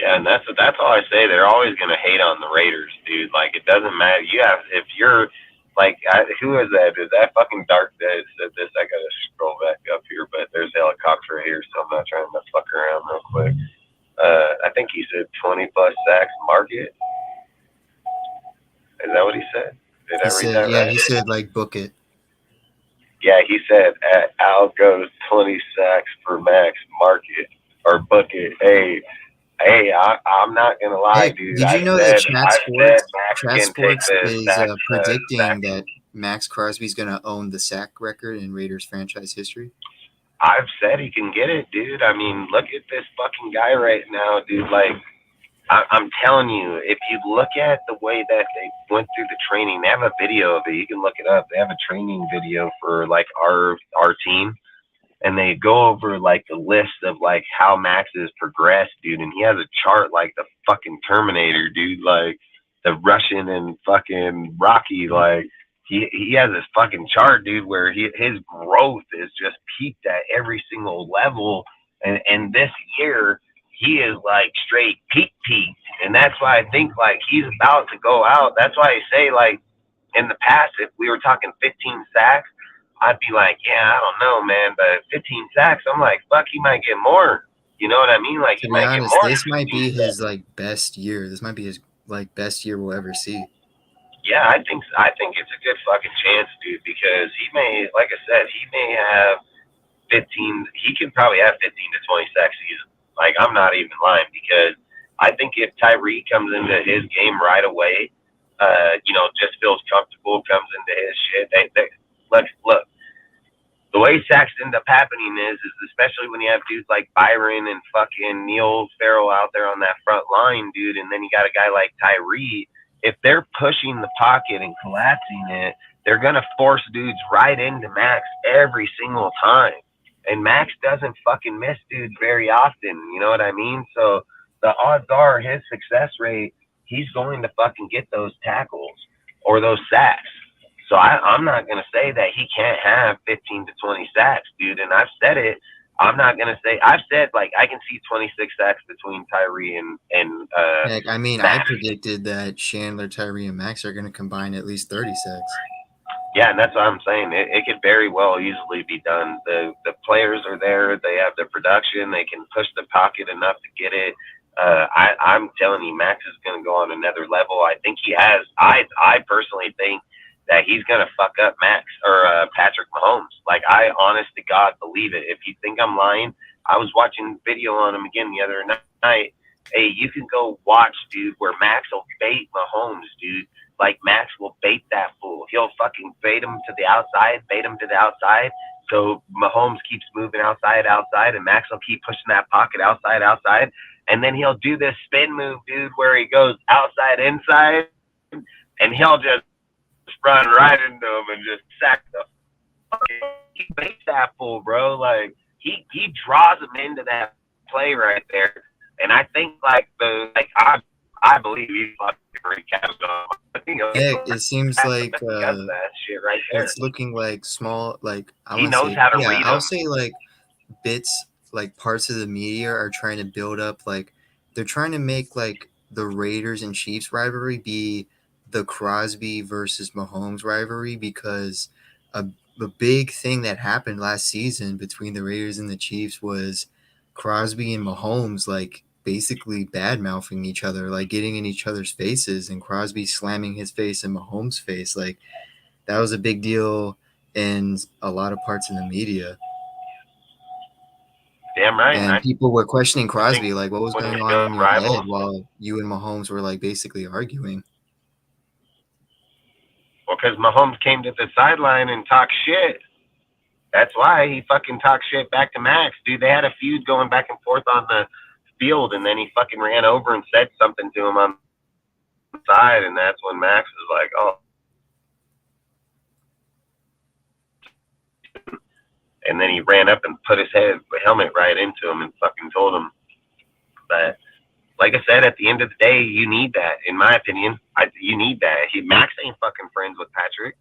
Yeah, and that's all I say. They're always gonna hate on the Raiders, dude. Like it doesn't matter. You have if you're like who is that? Is that fucking Dark that said this? I gotta scroll back up here, but there's a helicopter right here, so I'm not trying to fuck around real quick. I think he said 20 plus sacks market. Is that what he said? Did I read that right? He said like book it. Yeah, he said Al goes 20 sacks for Max market or book it. Hey, I'm not gonna lie, dude. Did you know that Chat Sports is predicting that Max Crosby's gonna own the sack record in Raiders franchise history? I've said he can get it, dude. I mean, look at this fucking guy right now, dude. Like, I'm telling you, if you look at the way that they went through the training, they have a video of it. You can look it up. They have a training video for like our team. And they go over like the list of like how Max has progressed, dude. And he has a chart like the fucking Terminator, dude. Like the Russian and fucking Rocky. Like he has this fucking chart, dude, where his growth is just peaked at every single level. And this year he is like straight peaked. And that's why I think like he's about to go out. That's why I say like in the past, if we were talking 15 sacks, I'd be like, yeah, I don't know, man, but 15 sacks, I'm like, fuck, he might get more. You know what I mean? Like, to he be might honest, get more. this might be his like best year. This might be his like best year we'll ever see. Yeah, I think it's a good fucking chance, dude, because he may, like I said, he may have 15. He can probably have 15 to 20 sacks season. Like, I'm not even lying, because I think if Tyree comes into his game right away, just feels comfortable, comes into his shit, look, the way sacks end up happening is especially when you have dudes like Byron and fucking Neil Farrell out there on that front line, dude, and then you got a guy like Tyree. If they're pushing the pocket and collapsing it, they're gonna force dudes right into Max every single time. And Max doesn't fucking miss dudes very often, you know what I mean? So the odds are his success rate, he's going to fucking get those tackles or those sacks. So I'm not going to say that he can't have 15 to 20 sacks, dude. And I've said it. I'm not going to say – I've said, like, I can see 26 sacks between Tyree and Heck, I mean, Max. I predicted that Chandler, Tyree, and Max are going to combine at least 30 sacks. Yeah, and that's what I'm saying. It could very well easily be done. The players are there. They have the production. They can push the pocket enough to get it. I'm telling you, Max is going to go on another level. I think he has – I personally think – that he's gonna fuck up Max or Patrick Mahomes. Like, I honest to God believe it. If you think I'm lying, I was watching video on him again the other night. Hey, you can go watch, dude, where Max will bait Mahomes, dude. Like, Max will bait that fool. He'll fucking bait him to the outside, so Mahomes keeps moving outside, and Max will keep pushing that pocket outside, and then he'll do this spin move, dude, where he goes outside, inside, and he'll just run right into him and just sack the fucking. He baits that fool, bro. Like, he draws him into that play right there, and I think I believe he's fucking recapped on. It seems like that shit right there. it's looking like small, like He knows how to read I'll them. say like bits, like parts of the media are trying to build up, like they're trying to make like the Raiders and Chiefs rivalry be the Crosby versus Mahomes rivalry, because the big thing that happened last season between the Raiders and the Chiefs was Crosby and Mahomes like basically bad mouthing each other, like getting in each other's faces, and Crosby slamming his face in Mahomes' face. Like, that was a big deal in a lot of parts in the media. Damn right. And people were questioning Crosby, like, what was going on in your head while you and Mahomes were like basically arguing? Well, because Mahomes came to the sideline and talked shit. That's why he fucking talked shit back to Max, dude. They had a feud going back and forth on the field, and then he fucking ran over and said something to him on the side, and that's when Max was like, oh. And then he ran up and put his helmet right into him and fucking told him that. Like I said, at the end of the day, you need that. In my opinion, you need that. Max ain't fucking friends with Patrick.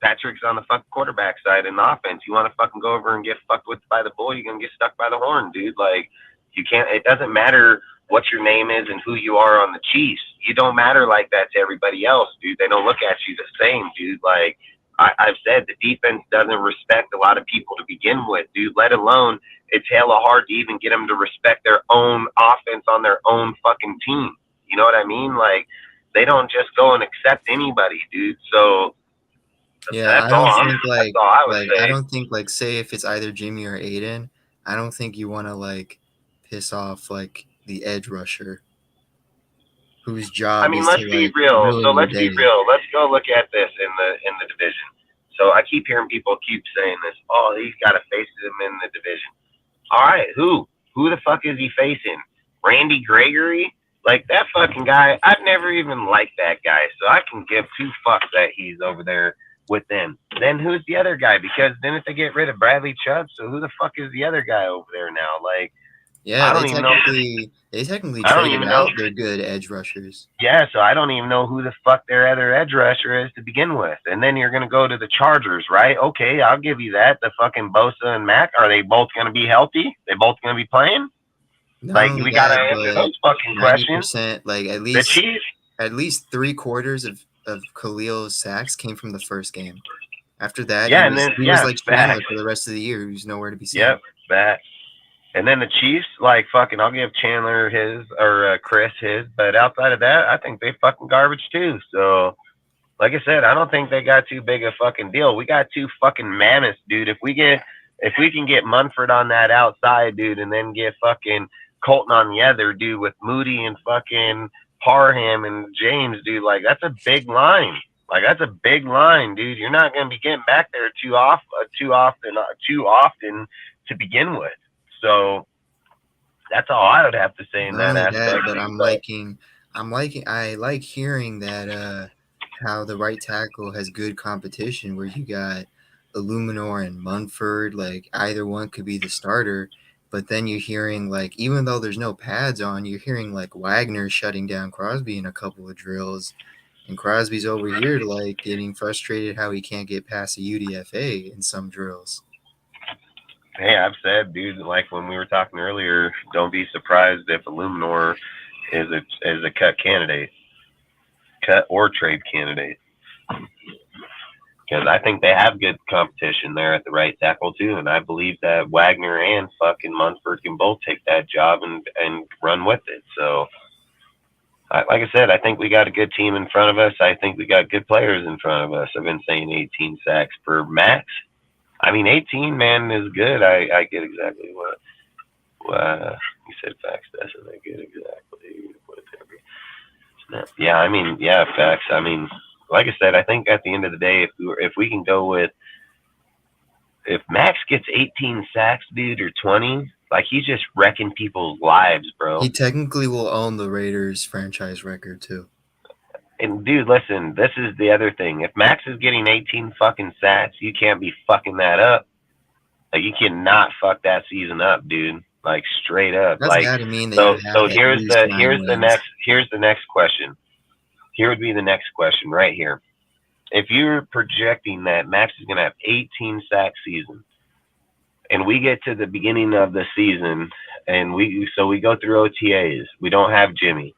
Patrick's on the fucking quarterback side in the offense. You want to fucking go over and get fucked with by the bull, you're going to get stuck by the horn, dude. Like, you can't, it doesn't matter what your name is and who you are on the Chiefs. You don't matter like that to everybody else, dude. They don't look at you the same, dude. Like, I've said, the defense doesn't respect a lot of people to begin with, dude, let alone it's hella hard to even get them to respect their own offense on their own fucking team. You know what I mean? Like, they don't just go and accept anybody, dude. So, yeah, I don't think like say if it's either Jimmy or Aiden, I don't think you want to like piss off like the edge rusher whose job is let's to, be like, real. ruin So your let's be day. real. Let's go look at this in the division. So I keep hearing people keep saying this. Oh, he's got to face him in the division. All right, who the fuck is he facing? Randy Gregory? Like, that fucking guy, I've never even liked that guy, so I can give two fucks that he's over there with them. Then who's the other guy? Because then if they get rid of Bradley Chubb, so who the fuck is the other guy over there now? Like, Yeah, I don't even know. they technically I don't traded even out know. their good edge rushers. Yeah, so I don't even know who the fuck their other edge rusher is to begin with. And then you're going to go to the Chargers, right? Okay, I'll give you that. The fucking Bosa and Mac, are they both going to be healthy? They both going to be playing? Not Like, only we got to that, answer but those fucking questions. 90%, like The Chiefs? at least 3/4 of Khalil's sacks came from the first game. After that, Yeah, he was like Chandler facts. for the rest of the year. He was nowhere to be seen. Yep, that. And then the Chiefs, like, fucking, I'll give Chandler his, or Chris his, but outside of that, I think they fucking garbage too. So, like I said, I don't think they got too big a fucking deal. We got two fucking mammoths, dude. If we can get Munford on that outside, dude, and then get fucking Colton on the other, dude, with Moody and fucking Parham and James, dude, like, that's a big line. Like, that's a big line, dude. You're not going to be getting back there too often to begin with. So that's all I would have to say in Not that only aspect. but I like hearing that how the right tackle has good competition, where you got Illuminor and Munford, like either one could be the starter. But then you're hearing, like, even though there's no pads on, you're hearing like Wagner shutting down Crosby in a couple of drills, and Crosby's over here like getting frustrated how he can't get past a UDFA in some drills. Hey, I've said, dude, like when we were talking earlier, don't be surprised if Illuminor is a cut or trade candidate. Because I think they have good competition there at the right tackle too, and I believe that Wagner and fucking Munford can both take that job and run with it. So Like I said, I think we got a good team in front of us. I think we got good players in front of us. I've been saying 18 sacks per max. I mean, 18, man, is good. I get exactly what you said. Facts doesn't. I get exactly what every snap. Yeah, I mean, yeah, facts. I mean, like I said, I think at the end of the day, if we can go with, if Max gets 18 sacks, dude, or 20, like he's just wrecking people's lives, bro. He technically will own the Raiders franchise record too. And dude, listen, this is the other thing. If Max is getting 18 fucking sacks, you can't be fucking that up. Like you cannot fuck that season up, dude. Like straight up. That's like gotta mean that so. you have So at here's least the 9 here's the wins. next question. Here would be the next question right here. If you're projecting that Max is gonna have 18 sack season, and we get to the beginning of the season, and we go through OTAs, we don't have Jimmy.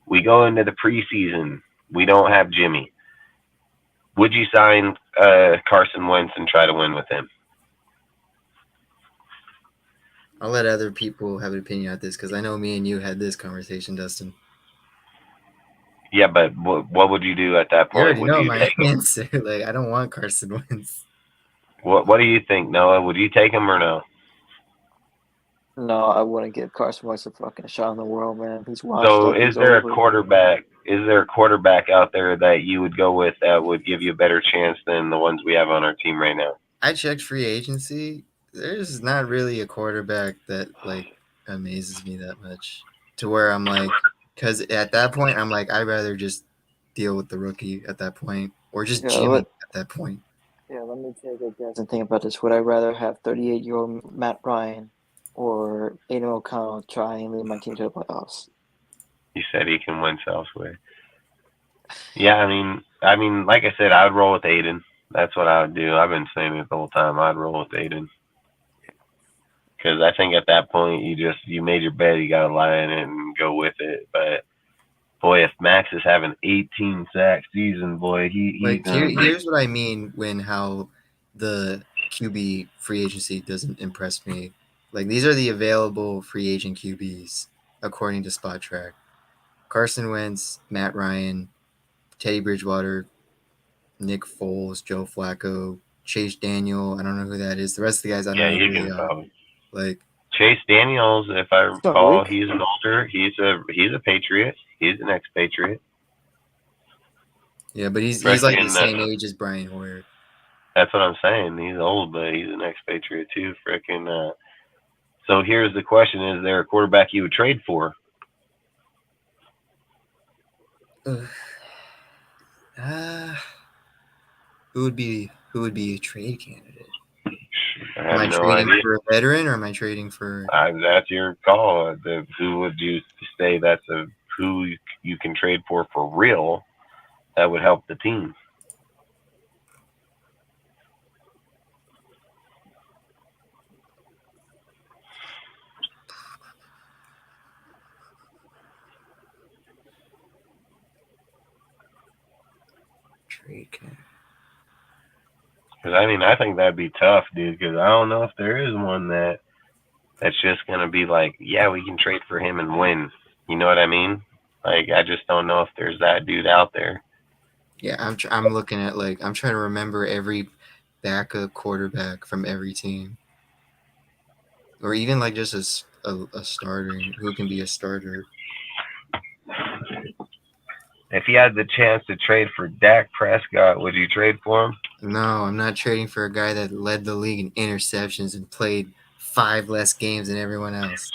We go into the preseason, we don't have Jimmy. Would you sign Carson Wentz and try to win with him? I'll let other people have an opinion on this because I know me and you had this conversation, Dustin. Yeah, but what would you do at that You point? already Would know you my take him? answer. Like, I don't want Carson Wentz. What do you think, Noah? Would you take him or no? No, I wouldn't give Carson Wentz a fucking shot in the world, man. He's washed So up. is He's there a over. quarterback? Is there a quarterback out there that you would go with that would give you a better chance than the ones we have on our team right now? I checked free agency. There's not really a quarterback that like amazes me that much to where I'm like, because at that point I'm like, I'd rather just deal with the rookie at that point or just Yeah, Jimmy at that point. Yeah, let me take a guess and think about this. Would I rather have 38-year-old Matt Ryan or Aiden O'Connell try and lead my team to the playoffs? He said he can win elsewhere. Yeah, I mean, like I said, I would roll with Aiden. That's what I would do. I've been saying it the whole time. I'd roll with Aiden because I think at that point you made your bed, you gotta lie in it and go with it. But boy, if Max is having 18 sack season, boy, here's what I mean when how the QB free agency doesn't impress me. Like these are the available free agent QBs according to Spot Track: Carson Wentz, Matt Ryan, Teddy Bridgewater, Nick Foles, Joe Flacco, Chase Daniel. I don't know who that is. The rest of the guys I don't know you who they can are. probably. Like Chase Daniels, if I not recall, weak. he's an older. He's a Patriot. He's an ex-Patriot. yeah, but he's like the Freaking, same age as Brian Hoyer. That's what I'm saying. He's old, but he's an ex-Patriot too. Freaking. So here's the question: is there a quarterback you would trade for? Who would be a trade candidate? I Am I have no trading idea. for a veteran or am I trading for? That's your call. Who would you say that's who you can trade for real? That would help the team. Trade candidate. Because I think that'd be tough, dude. Because I don't know if there is one that's just gonna be like, yeah, we can trade for him and win. You know what I mean? Like, I just don't know if there's that dude out there. Yeah, I'm looking at like I'm trying to remember every backup quarterback from every team, or even like just a starter who can be a starter. If you had the chance to trade for Dak Prescott, would you trade for him? No, I'm not trading for a guy that led the league in interceptions and played 5 less games than everyone else.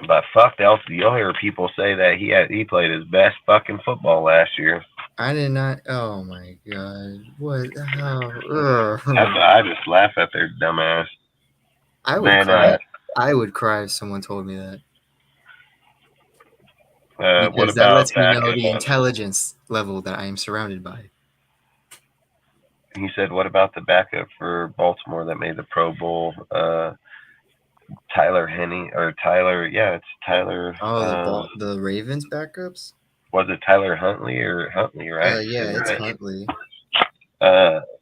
But fuck else, you'll hear people say that he played his best fucking football last year. I did not. Oh my god! What? How? I just laugh at their dumbass. I would cry. I would cry if someone told me that. What Because that about lets me know backup? the intelligence level that I am surrounded by. He said, "What about the backup for Baltimore that made the Pro Bowl? Tyler Henney or Tyler? Yeah, it's Tyler. Oh, the Ravens backups. Was it Tyler Huntley or Huntley? Right? Yeah, it's Huntley.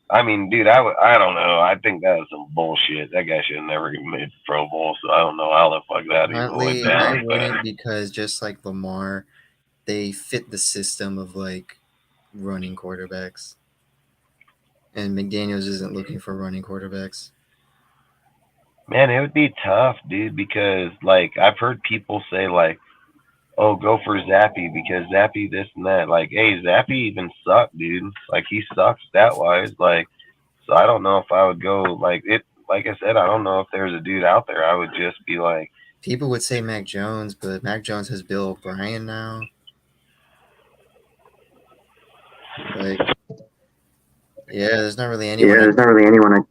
I mean, dude, I don't know. I think that was some bullshit. That guy should have never even made the Pro Bowl. So I don't know how the fuck that even Huntley, went down. I wouldn't because just like Lamar, they fit the system of like running quarterbacks. And McDaniels isn't looking for running quarterbacks. Man, it would be tough, dude, because like I've heard people say like, "Oh, go for Zappy because Zappy this and that." Like, hey, Zappy even sucked, dude. Like he sucks stat wise. Like, so I don't know if I would go like it. Like I said, I don't know if there's a dude out there. I would just be like, People would say Mac Jones, but Mac Jones has Bill O'Brien now. Like, yeah, there's not really anyone. there's not really anyone.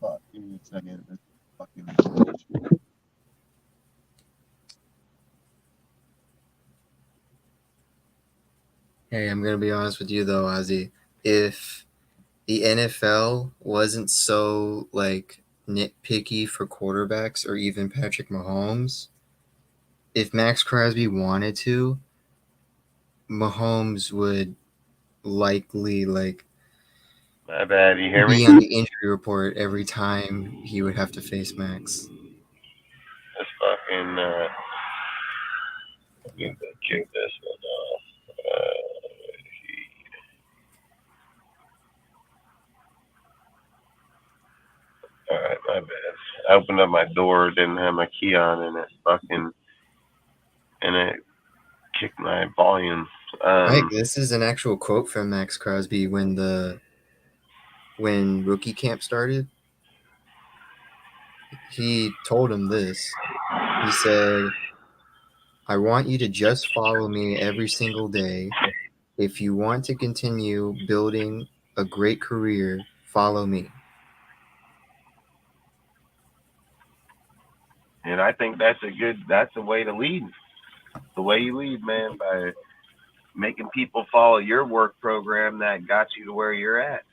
Fuck, give me a second. It's fucking. Hey, I'm gonna be honest with you though, Ozzy. If the NFL wasn't so like nitpicky for quarterbacks or even Patrick Mahomes, if Max Crosby wanted to, Mahomes would likely like My bad. You hear be me? on the injury report every time he would have to face Max. Let's fucking kick this one off. All right, my bad. I opened up my door, didn't have my key on, and it kicked my volume. Mike, this is an actual quote from Max Crosby when rookie camp started. He told him this. He said, "I want you to just follow me every single day. If you want to continue building a great career, follow me." And I think that's a way to lead. The way you lead, man, by making people follow your work program that got you to where you're at.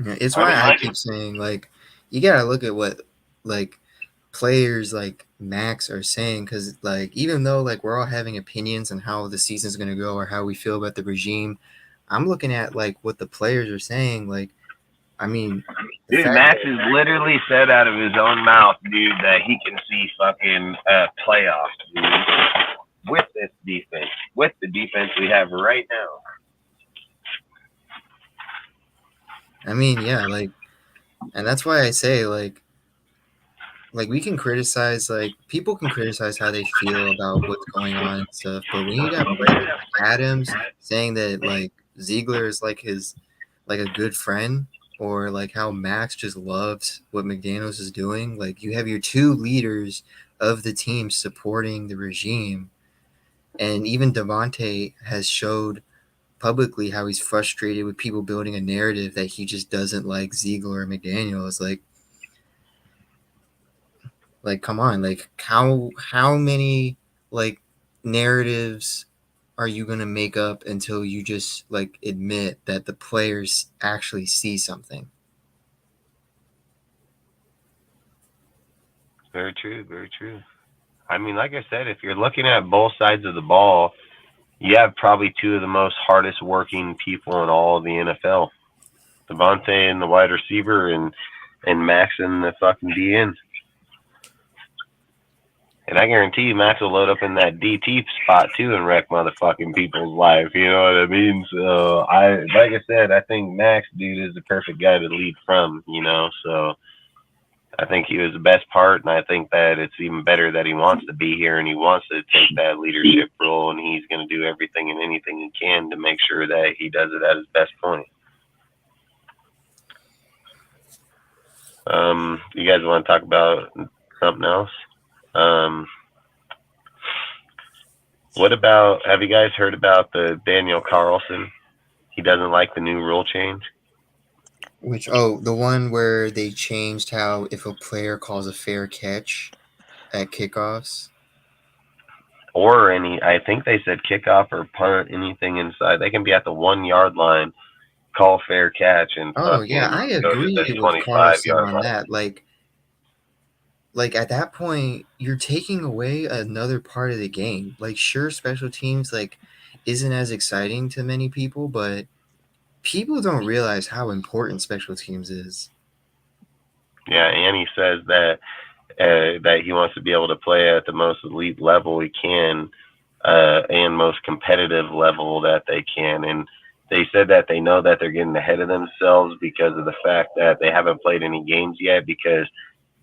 Yeah, it's why I keep saying, like, you gotta look at what like players like Max are saying, because like even though like we're all having opinions on how the season's gonna go or how we feel about the regime, I'm looking at like what the players are saying. Like, I mean, Dude, Max has literally said out of his own mouth, dude, that he can see fucking playoffs, dude, with this defense, with the defense we have right now. I mean, yeah, like, and that's why I say like we can criticize, like people can criticize how they feel about what's going on and stuff, but when you got players like Adams saying that like Ziegler is like his like a good friend, or like how Max just loves what McDaniels is doing, like you have your two leaders of the team supporting the regime, and even Devontae has showed publicly how he's frustrated with people building a narrative that he just doesn't like Ziegler or McDaniels. Like, come on, like how many like narratives are you gonna make up until you just like admit that the players actually see something? Very true, very true. I mean, like I said, if you're looking at both sides of the ball, you have probably two of the most hardest working people in all of the NFL. Devontae and the wide receiver and Max and the fucking DN. And I guarantee you Max will load up in that DT spot too and wreck motherfucking people's life. You know what I mean? So like I said, I think Max, dude, is the perfect guy to lead from, you know, so I think he was the best part, and I think that it's even better that he wants to be here and he wants to take that leadership role, and he's going to do everything and anything he can to make sure that he does it at his best point. You guys want to talk about something else? What about, have you guys heard about the Daniel Carlson? He doesn't like the new rule change. Which, the one where they changed how if a player calls a fair catch at kickoffs, or I think they said kickoff or punt, anything inside, they can be at the 1 yard line, call fair catch, and I agree with Carlson on that. Like like at that point, you're taking away another part of the game. Like, sure, special teams like isn't as exciting to many people, but people don't realize how important special teams is. Yeah, and he says that he wants to be able to play at the most elite level he can, and most competitive level that they can. And they said that they know that they're getting ahead of themselves because of the fact that they haven't played any games yet, because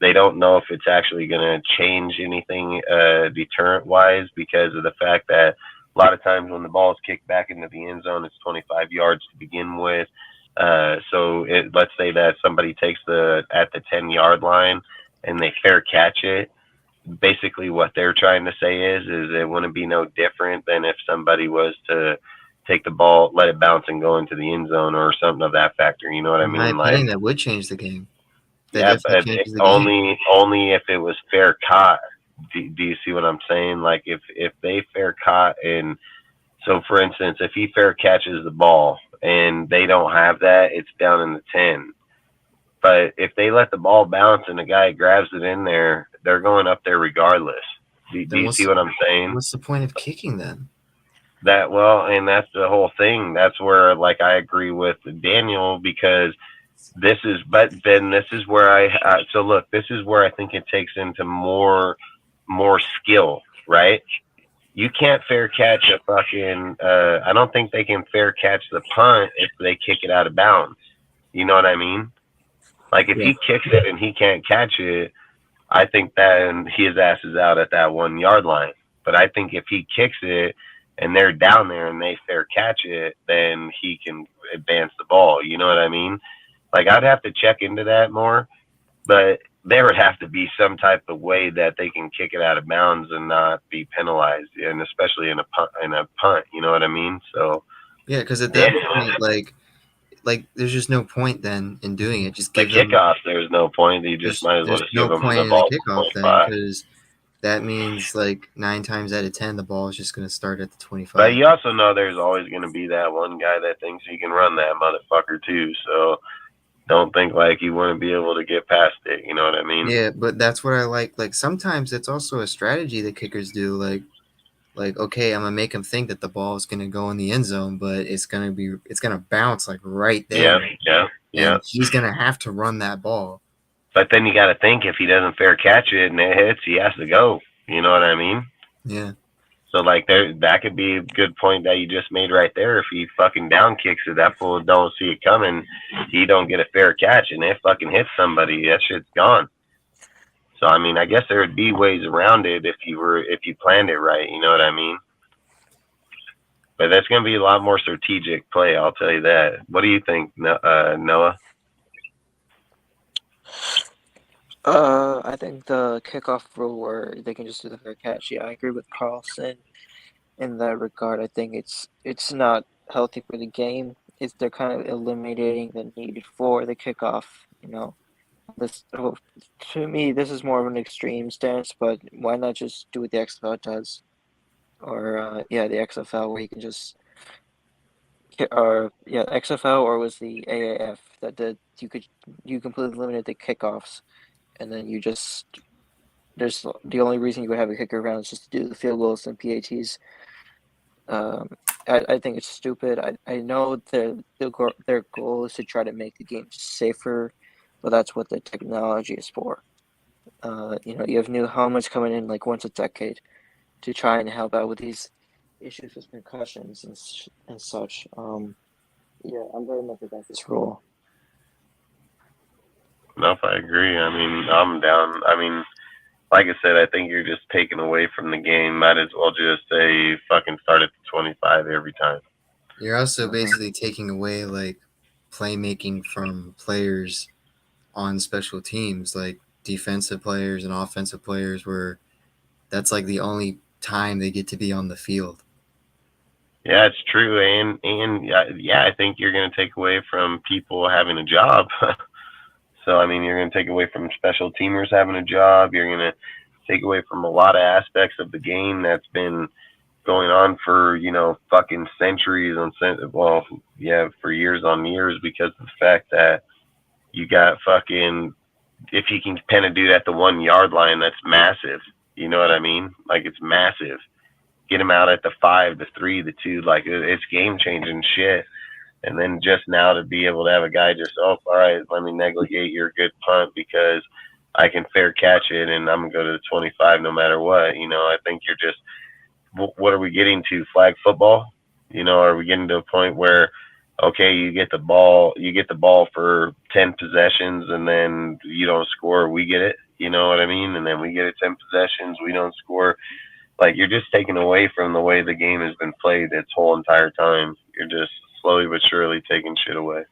they don't know if it's actually going to change anything deterrent wise, because of the fact that a lot of times when the ball is kicked back into the end zone, it's 25 yards to begin with. So let's say that somebody takes at the 10-yard line and they fair catch it. Basically what they're trying to say is it wouldn't be no different than if somebody was to take the ball, let it bounce and go into the end zone or something of that factor. You know what I In mean? my opinion, that would change the game. That Yeah, definitely but changes the game. only if it was fair caught. Do you see what I'm saying? Like if they fair caught, and so for instance, if he fair catches the ball and they don't have that, it's down in the 10. But if they let the ball bounce and the guy grabs it in there, they're going up there regardless. Do Then you see what I'm saying? What's the point of kicking them? And that's the whole thing. That's where, like, I agree with Daniel, because this is where so look, this is where I think it takes into more skill, right? You can't fair catch a fucking, I don't think they can fair catch the punt if they kick it out of bounds. You know what I mean? Like if he kicks it and he can't catch it, I think that his ass is out at that 1 yard line. But I think if he kicks it and they're down there and they fair catch it, then he can advance the ball. You know what I mean? Like I'd have to check into that more, but there would have to be some type of way that they can kick it out of bounds and not be penalized, and especially in a punt. You know what I mean? So yeah, because at that point, like there's just no point then in doing it. Just give the kickoff. There's no point. You just might as well just give them the ball. There's no point in the kickoff then, because that means like 9 times out of 10 the ball is just going to start at the 25. But you also know there's always going to be that one guy that thinks he can run that motherfucker too. So don't think like you wouldn't be able to get past it. You know what I mean? Yeah, but that's what I like. Like sometimes it's also a strategy that kickers do. Like okay, I'm gonna make him think that the ball is gonna go in the end zone, but it's gonna bounce like right there. Yeah. And he's gonna have to run that ball. But then you got to think, if he doesn't fair catch it and it hits, he has to go. You know what I mean? Yeah. So like that could be a good point that you just made right there. If he fucking down kicks it, that fool don't see it coming, he don't get a fair catch, and it fucking hits somebody, that shit's gone. So I mean, I guess there would be ways around it if you planned it right. You know what I mean? But that's gonna be a lot more strategic play, I'll tell you that. What do you think, Noah? I think the kickoff rule where they can just do the fair catch. Yeah, I agree with Carlson in that regard. I think it's not healthy for the game. They're kind of eliminating the need for the kickoff. You know, to me, this is more of an extreme stance. But why not just do what the XFL does, or the XFL where you can just, XFL, or was the AAF that did you completely limited the kickoffs. And then there's the only reason you would have a kicker around is just to do the field goals and PATs. I think it's stupid. I know their goal is to try to make the game safer, but that's what the technology is for. You have new helmets coming in like once a decade to try and help out with these issues with concussions and such. I'm very much against this rule. No, I agree. I mean, I'm down. I mean, like I said, I think you're just taking away from the game. Might as well just say fucking start at the 25 every time. You're also basically taking away like playmaking from players on special teams, like defensive players and offensive players, where that's like the only time they get to be on the field. Yeah, it's true. And I think you're going to take away from people having a job. So, I mean, you're going to take away from special teamers having a job. You're going to take away from a lot of aspects of the game that's been going on for, fucking centuries for years on years, because of the fact that you got fucking if he can pin a dude at the 1 yard line, that's massive. You know what I mean? Like, it's massive. Get him out at the 5, the 3, the 2. Like, it's game changing shit. And then just now to be able to have a guy just, oh, all right, let me negligate your good punt because I can fair catch it and I'm going to go to the 25 no matter what. You know, I think you're just, what are we getting to? Flag football? You know, are we getting to a point where, okay, you get the ball for 10 possessions and then you don't score, we get it. You know what I mean? And then we get it 10 possessions, we don't score. Like, you're just taking away from the way the game has been played its whole entire time. You're just slowly but surely taking shit away.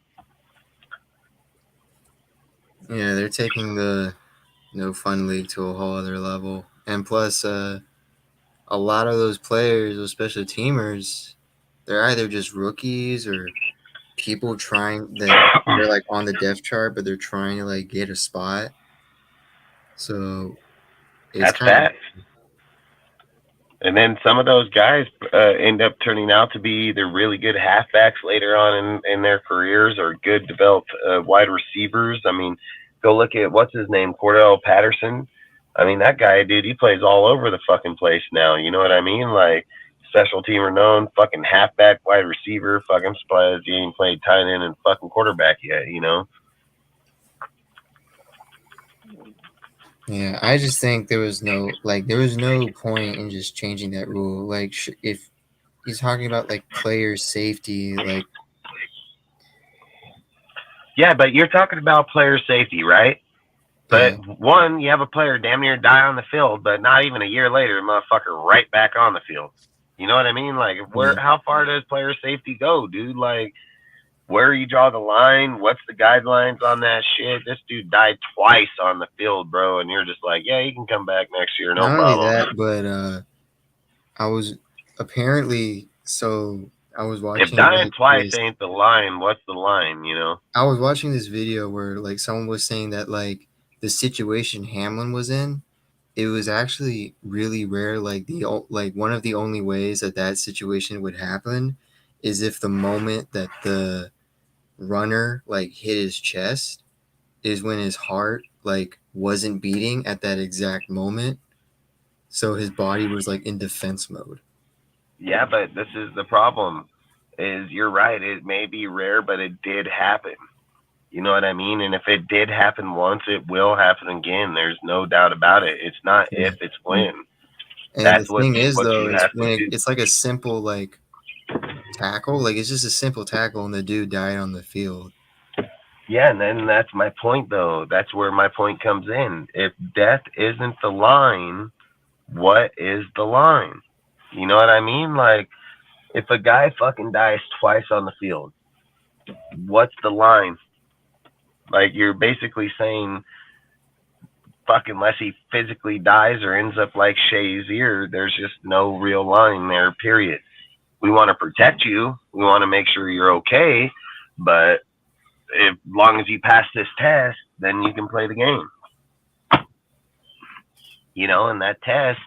Yeah, they're taking the no fun league to a whole other level. And plus, a lot of those players, those special teamers, they're either just rookies or people trying that they're like on the depth chart, but they're trying to like get a spot. So it's That's kind of facts. And then some of those guys end up turning out to be either really good halfbacks later on in their careers or good developed wide receivers. I mean, go look at, what's his name, Cordell Patterson. I mean, that guy, dude, he plays all over the fucking place now. You know what I mean? Like, special teamer known, fucking halfback, wide receiver, fucking surprised he ain't played tight end and fucking quarterback yet, you know? Yeah, I just think there was no point in just changing that rule. Like, if he's talking about like player safety, like, Yeah, but you're talking about player safety, right? But yeah, one, you have a player damn near die on the field, but not even a year later, motherfucker right back on the field. You know what I mean? Like, Yeah. how far does player safety go, dude? Like, where you draw the line? What's the guidelines on that shit? This dude died twice on the field, bro, and you're just like, yeah, he can come back next year, no not problem. only that, but I was apparently so I was watching. If dying like, twice ain't the line, what's the line? You know? I was watching this video where like someone was saying that like the situation Hamlin was in, it was actually really rare. Like one of the only ways that situation would happen is if the moment that the runner like hit his chest is when his heart like wasn't beating at that exact moment, so his body was like in defense mode. Yeah, but this is the problem. Is you're right. It may be rare, but it did happen. You know what I mean? And if it did happen once, it will happen again. There's no doubt about it. It's not if, it's when. And That's the thing is, what though, you is have when to do. it's like a simple like tackle, like it's just a simple tackle, and the dude died on the field. Yeah, and then that's my point, though. That's where my point comes in. If death isn't the line, what is the line? You know what I mean? Like, if a guy fucking dies twice on the field, what's the line? Like, you're basically saying, fuck, unless he physically dies or ends up like Shazier, there's just no real line there, period. We want to protect you. We want to make sure you're okay. But as long as you pass this test, then you can play the game. You know, and that test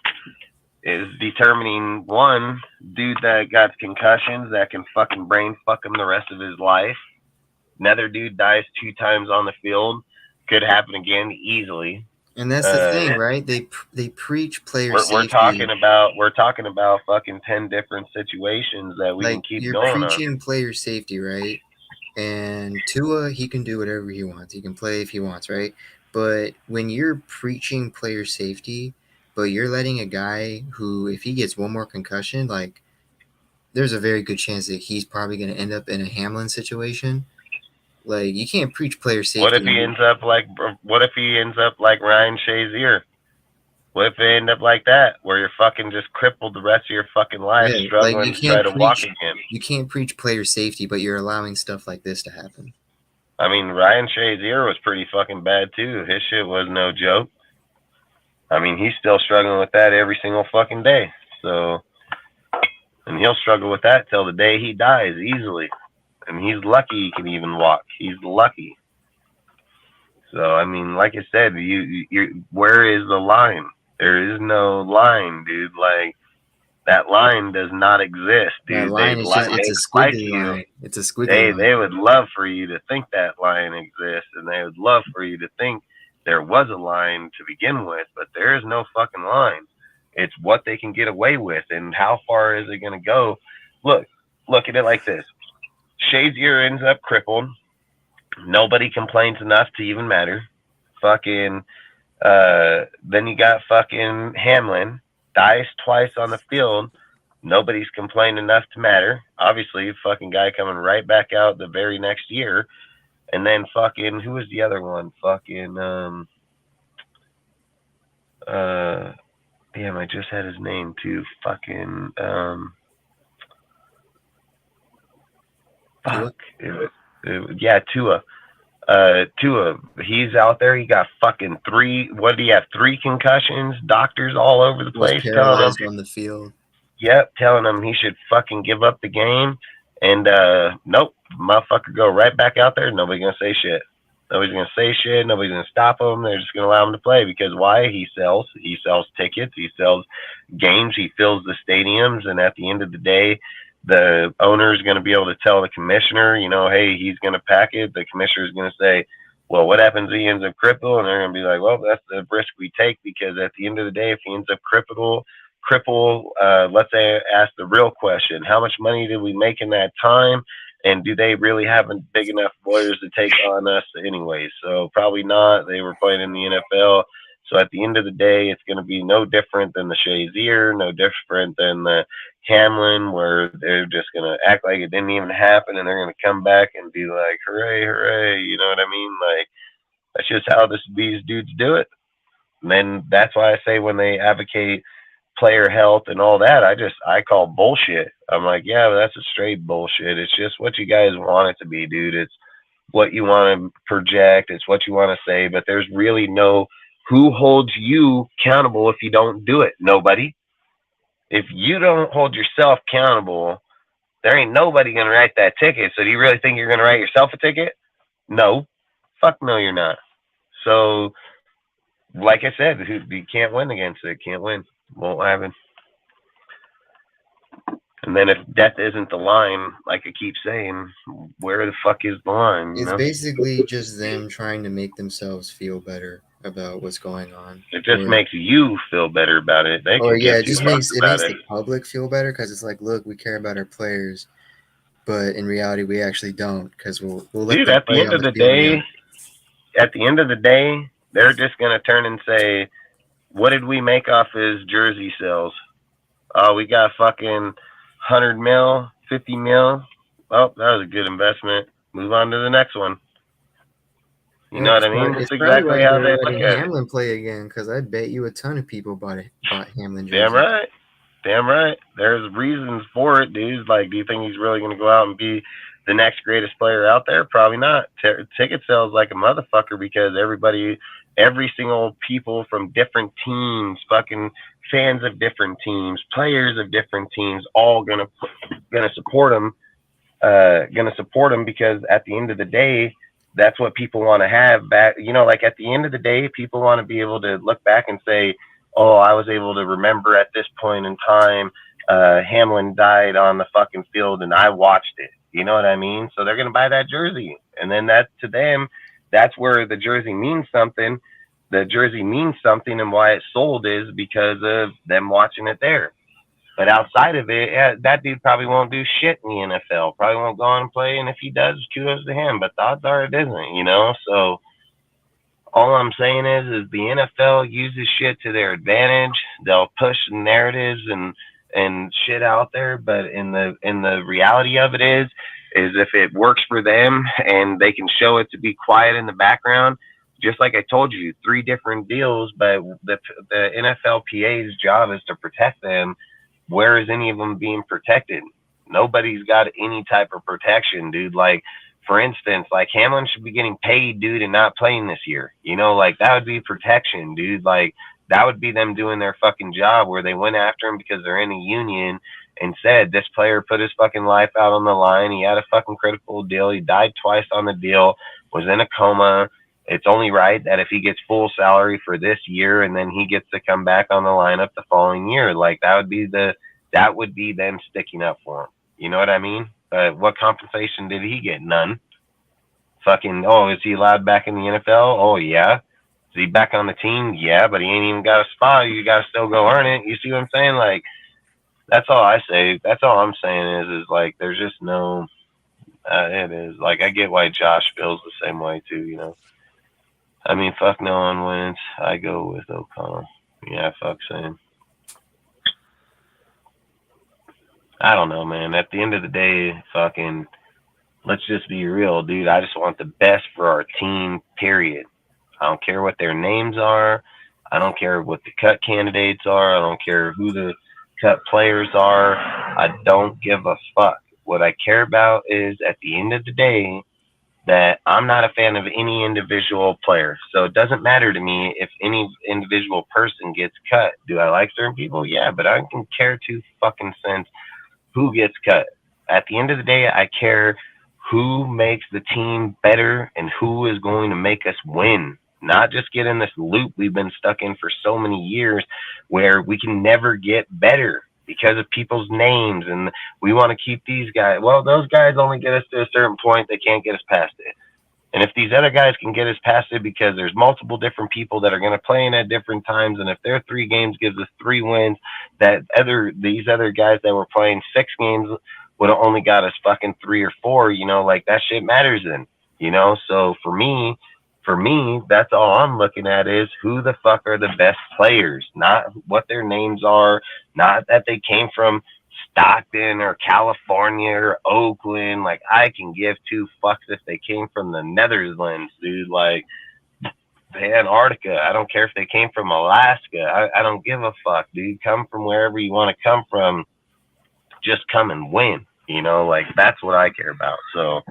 is determining one dude that got concussions that can fucking brain fuck him the rest of his life. Another dude dies 2 times on the field. Could happen again easily. And that's the thing, right? They preach player safety. We're talking about fucking 10 different situations that we can keep going on. You're preaching player safety, right? And Tua, he can do whatever he wants. He can play if he wants, right? But when you're preaching player safety, but you're letting a guy who, if he gets one more concussion, like there's a very good chance that he's probably going to end up in a Hamlin situation. Like, you can't preach player safety. What if he ends up like Ryan Shazier? What if they end up like that, where you're fucking just crippled the rest of your fucking life, struggling to try to walk again? You can't preach player safety, but you're allowing stuff like this to happen. I mean, Ryan Shazier was pretty fucking bad too. His shit was no joke. I mean, he's still struggling with that every single fucking day. So, and he'll struggle with that till the day he dies easily. And he's lucky he can even walk. He's lucky. So, I mean, like I said, where is the line? There is no line, dude. Like, that line does not exist, dude. That line is just, it's a squiggly line. It's a squiggly line. They would love for you to think that line exists, and they would love for you to think there was a line to begin with, but there is no fucking line. It's what they can get away with, and how far is it going to go? Look at it like this. Shazier ends up crippled. Nobody complains enough to even matter. Fucking, then you got fucking Hamlin, dies twice on the field. Nobody's complained enough to matter. Obviously, fucking guy coming right back out the very next year. And then fucking, who was the other one? Fucking, damn, I just had his name too. Fucking, fuck. Yeah, Tua. Tua, he's out there. He got fucking 3. What did he have? 3 concussions. Doctors all over the place telling him on the field. Yep, telling him he should fucking give up the game. And nope, motherfucker go right back out there. Nobody's gonna say shit. Nobody's gonna say shit. Nobody's gonna stop him. They're just gonna allow him to play because why? He sells tickets. He sells games. He fills the stadiums. And at the end of the day, the owner is going to be able to tell the commissioner, you know, hey, he's going to pack it. The commissioner is going to say, well, what happens if he ends up crippled? And they're going to be like, well, that's the risk we take, because at the end of the day, if he ends up crippled, let's say ask the real question, how much money did we make in that time? And do they really have big enough lawyers to take on us anyway? So probably not. They were playing in the NFL. So at the end of the day, it's going to be no different than the Shazier, no different than the Hamlin, where they're just going to act like it didn't even happen, and they're going to come back and be like, hooray, hooray. You know what I mean? Like, that's just how these dudes do it. And then that's why I say when they advocate player health and all that, I call bullshit. I'm like, yeah, that's a straight bullshit. It's just what you guys want it to be, dude. It's what you want to project. It's what you want to say, but there's really no who holds you accountable if you don't do it. Nobody. If you don't hold yourself accountable, there ain't nobody going to write that ticket. So do you really think you're going to write yourself a ticket? No. Fuck no, you're not. So, like I said, you can't win against it. Can't win. Won't happen. And then if death isn't the line, like I keep saying, where the fuck is the line? It's basically just them trying to make themselves feel better about what's going on. It just makes you feel better about it. It just makes the public feel better, because it's like, look, we care about our players, but in reality, we actually don't, because we'll let Dude, them at the end of the day, they're just gonna turn and say, what did we make off his jersey sales? Oh, we got fucking 100 mil, 50 mil. Oh, that was a good investment. Move on to the next one. You know what I mean? It's exactly how they look at Hamlin play again, because I bet you a ton of people bought Hamlin jerseys. Damn right. Damn right. There's reasons for it, dude. Like, do you think he's really going to go out and be the next greatest player out there? Probably not. Ticket sales like a motherfucker, because every single people from different teams, fucking fans of different teams, players of different teams, all gonna support him. Because at the end of the day, that's what people want to have back. You know, like at the end of the day, people want to be able to look back and say, oh, I was able to remember at this point in time, Hamlin died on the fucking field and I watched it. You know what I mean? So they're going to buy that jersey. And then that, to them, that's where the jersey means something. The jersey means something, and why it's sold is because of them watching it there. But outside of it, yeah, that dude probably won't do shit in the NFL. Probably won't go on and play. And if he does, kudos to him. But the odds are it isn't, you know? So all I'm saying is the NFL uses shit to their advantage. They'll push narratives and shit out there. But in the reality of it is if it works for them and they can show it to be quiet in the background, just like I told you, 3 different deals, but the NFLPA's job is to protect them. Where is any of them being protected? Nobody's got any type of protection, dude. Like, for instance, like Hamlin should be getting paid, dude, and not playing this year. You know, like that would be protection, dude. Like that would be them doing their fucking job, where they went after him because they're in a union and said this player put his fucking life out on the line. He had a fucking critical deal. He died twice on the deal, was in a coma. It's only right that if he gets full salary for this year and then he gets to come back on the lineup the following year, like that would be them sticking up for him. You know what I mean? But what compensation did he get? None. Fucking, oh, is he allowed back in the NFL? Oh, yeah. Is he back on the team? Yeah, but he ain't even got a spot. You got to still go earn it. You see what I'm saying? Like, that's all I say. That's all I'm saying is like, there's just no, it is. Like, I get why Josh feels the same way, too, you know? I mean, fuck no one wins. I go with O'Connell. Yeah, fuck same. I don't know, man. At the end of the day, fucking, let's just be real, dude. I just want the best for our team, period. I don't care what their names are. I don't care what the cut candidates are. I don't care who the cut players are. I don't give a fuck. What I care about is, at the end of the day, that I'm not a fan of any individual player. So it doesn't matter to me if any individual person gets cut. Do I like certain people? Yeah, but I can care two fucking cents who gets cut. At the end of the day, I care who makes the team better and who is going to make us win. Not just get in this loop we've been stuck in for so many years where we can never get better because of people's names and we want to keep these guys. Well, those guys only get us to a certain point. They can't get us past it. And if these other guys can get us past it because there's multiple different people that are going to play in at different times, and if their 3 games gives us 3 wins, these other guys that were playing 6 games would have only got us fucking 3 or 4, you know, like that shit matters then, you know? So for me, that's all I'm looking at is who the fuck are the best players, not what their names are, not that they came from Stockton or California or Oakland. Like, I can give 2 fucks if they came from the Netherlands, dude. Like, Antarctica. I don't care if they came from Alaska. I don't give a fuck, dude. Come from wherever you want to come from. Just come and win. You know, like, that's what I care about. So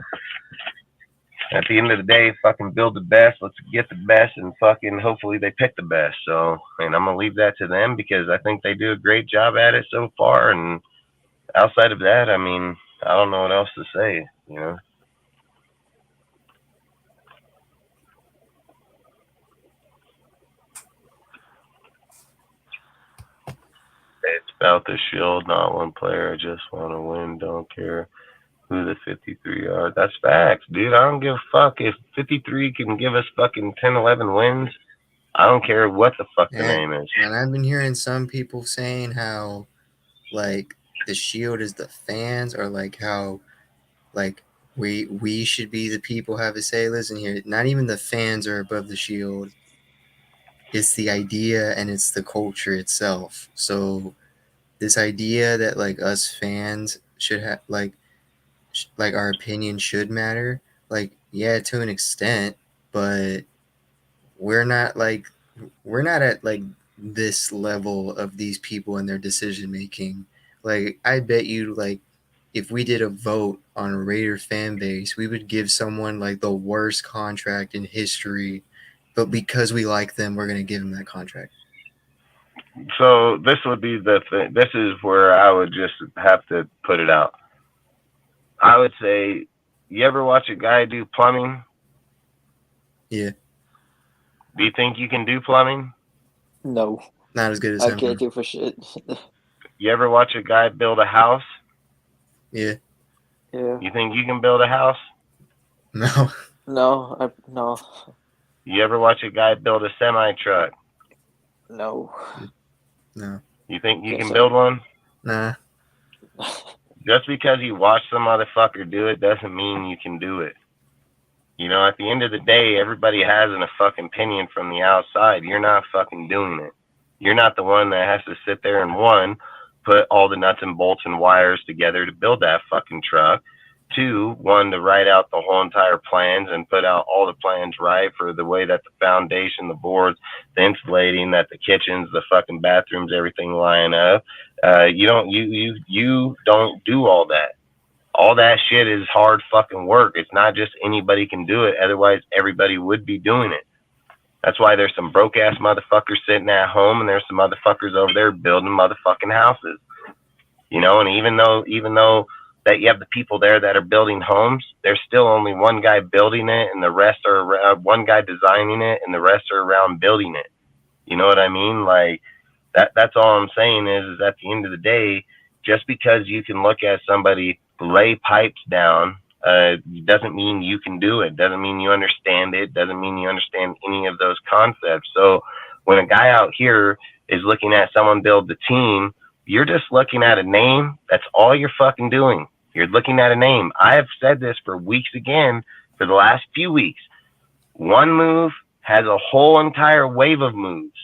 at the end of the day, fucking build the best. Let's get the best, and fucking hopefully they pick the best. So, and I'm gonna leave that to them because I think they do a great job at it so far. And outside of that, I mean, I don't know what else to say, you know. It's about the shield, not one player. I just want to win. Don't care who the 53 are. That's facts, dude. I don't give a fuck if 53 can give us fucking 10, 11 wins. I don't care what the fuck the name is. And I've been hearing some people saying how, like, the shield is the fans, or like how, like, we should be the people have a say. Listen here, not even the fans are above the shield. It's the idea and it's the culture itself. So this idea that like us fans should have like our opinion should matter, like, yeah, to an extent, but we're not at like this level of these people and their decision making. Like, I bet you, like, if we did a vote on a Raider fan base, we would give someone like the worst contract in history, but because we like them, we're going to give them that contract. So this would be the thing. This is where I would just have to put it out. I would say, you ever watch a guy do plumbing? Yeah. Do you think you can do plumbing? No. Not as good as I him. can't do for shit. You ever watch a guy build a house? Yeah. Yeah. You think you can build a house? No. No. You ever watch a guy build a semi-truck? No. No. You think you Guess can so. build one? Nah. Just because you watch some motherfucker do it doesn't mean you can do it. You know, at the end of the day, everybody has a fucking opinion from the outside. You're not fucking doing it. You're not the one that has to sit there and, 1, put all the nuts and bolts and wires together to build that fucking truck. 2, 1, to write out the whole entire plans and put out all the plans right for the way that the foundation, the boards, the insulating, that the kitchens, the fucking bathrooms, everything line up. You don't do all that. All that shit is hard fucking work. It's not just anybody can do it. Otherwise, everybody would be doing it. That's why there's some broke ass motherfuckers sitting at home, and there's some motherfuckers over there building motherfucking houses. You know, and even though that you have the people there that are building homes, there's still only one guy building it, and the rest are one guy designing it, and the rest are around building it. You know what I mean? Like, that's all I'm saying is at the end of the day, just because you can look at somebody lay pipes down, Doesn't mean you can do it. Doesn't mean you understand it. Doesn't mean you understand any of those concepts. So when a guy out here is looking at someone build the team, you're just looking at a name. That's all you're fucking doing. You're looking at a name. I have said this for weeks again, for the last few weeks. One move has a whole entire wave of moves.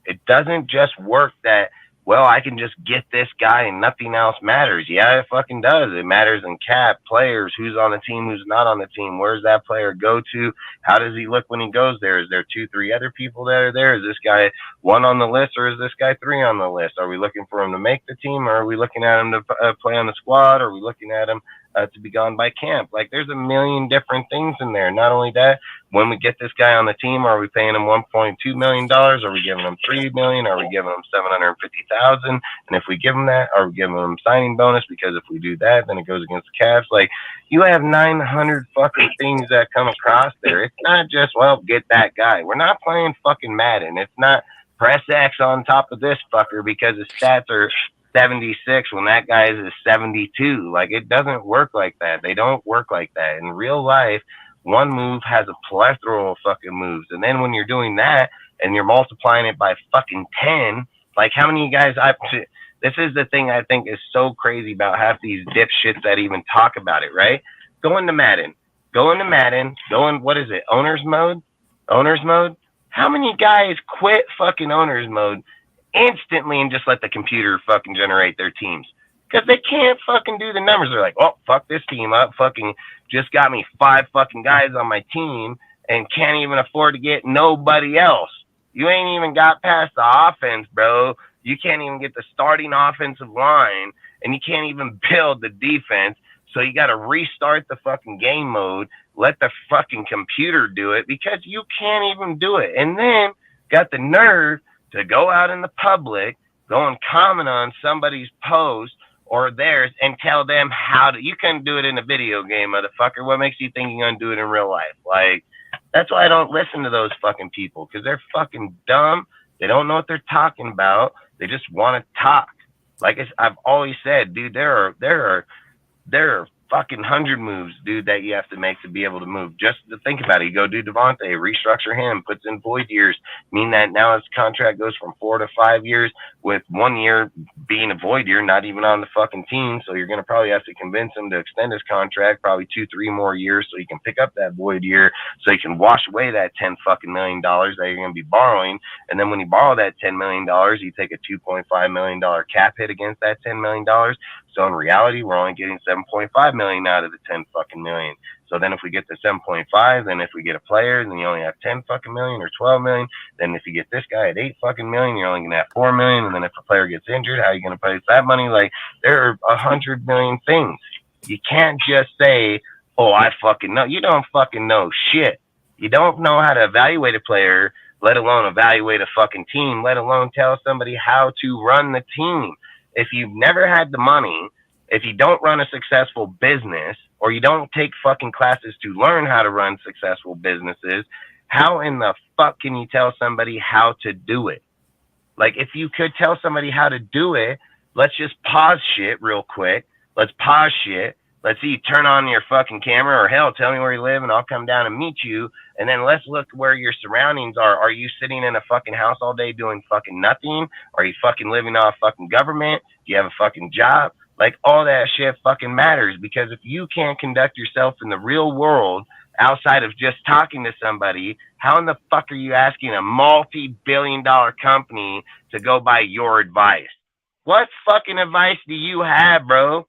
It doesn't just work that, well, I can just get this guy and nothing else matters. Yeah, it fucking does. It matters in cap, players, who's on the team, who's not on the team. Where's that player go to? How does he look when he goes there? Is there 2, 3 other people that are there? Is this guy 1 on the list, or is this guy 3 on the list? Are we looking for him to make the team, or are we looking at him to play on the squad? Or are we looking at him to be gone by camp? Like, there's a million different things in there. Not only that, when we get this guy on the team, are we paying him $1.2 million? Are we giving him $3 million? Are we giving him $750,000? And if we give him that, are we giving him signing bonus? Because if we do that, then it goes against the Cavs. Like, you have 900 fucking things that come across there. It's not just, well, get that guy. We're not playing fucking Madden. It's not press X on top of this fucker because his stats are 76 when that guy is 72. Like, it doesn't work like that. They don't work like that. In real life, one move has a plethora of fucking moves. And then when you're doing that and you're multiplying it by fucking 10, like, how many guys this is the thing I think is so crazy about half these dipshits that even talk about it, right? Go into Madden, what is it? Owner's mode. How many guys quit fucking owner's mode instantly and just let the computer fucking generate their teams? Because they can't fucking do the numbers. They're like, oh, fuck this team up. Fucking just got me 5 fucking guys on my team and can't even afford to get nobody else. You ain't even got past the offense, bro. You can't even get the starting offensive line, and you can't even build the defense. So you got to restart the fucking game mode, let the fucking computer do it, because you can't even do it. And then got the nerve to go out in the public, go and comment on somebody's post or theirs and tell them how to. You couldn't do it in a video game, motherfucker. What makes you think you're going to do it in real life? Like, that's why I don't listen to those fucking people, because they're fucking dumb. They don't know what they're talking about. They just want to talk. Like I've always said, dude, there are fucking 100 moves, dude, that you have to make to be able to move. Just to think about it, you go do Devontae, restructure him, puts in void years, mean that now his contract goes from 4 to 5 years, with 1 year being a void year, not even on the fucking team. So you're gonna probably have to convince him to extend his contract, probably 2, 3 more years, so he can pick up that void year, so he can wash away that $10 fucking million that you're gonna be borrowing. And then when you borrow that $10 million, you take a $2.5 million cap hit against that $10 million. So in reality, we're only getting 7.5 million out of the 10 fucking million. So then if we get to 7.5, then if we get a player, then you only have 10 fucking million or 12 million. Then if you get this guy at 8 fucking million, you're only gonna have 4 million. And then if a player gets injured, how are you gonna pay that money? Like, there are 100 million things. You can't just say, oh, I fucking know. You don't fucking know shit. You don't know how to evaluate a player, let alone evaluate a fucking team, let alone tell somebody how to run the team. If you've never had the money, if you don't run a successful business, or you don't take fucking classes to learn how to run successful businesses, how in the fuck can you tell somebody how to do it? Like, if you could tell somebody how to do it, let's just pause shit real quick. Let's pause shit. Let's see you turn on your fucking camera, or hell, tell me where you live and I'll come down and meet you. And then let's look where your surroundings are. Are you sitting in a fucking house all day doing fucking nothing? Are you fucking living off fucking government? Do you have a fucking job? Like, all that shit fucking matters, because if you can't conduct yourself in the real world outside of just talking to somebody, how in the fuck are you asking a multi-billion-dollar company to go by your advice? What fucking advice do you have, bro?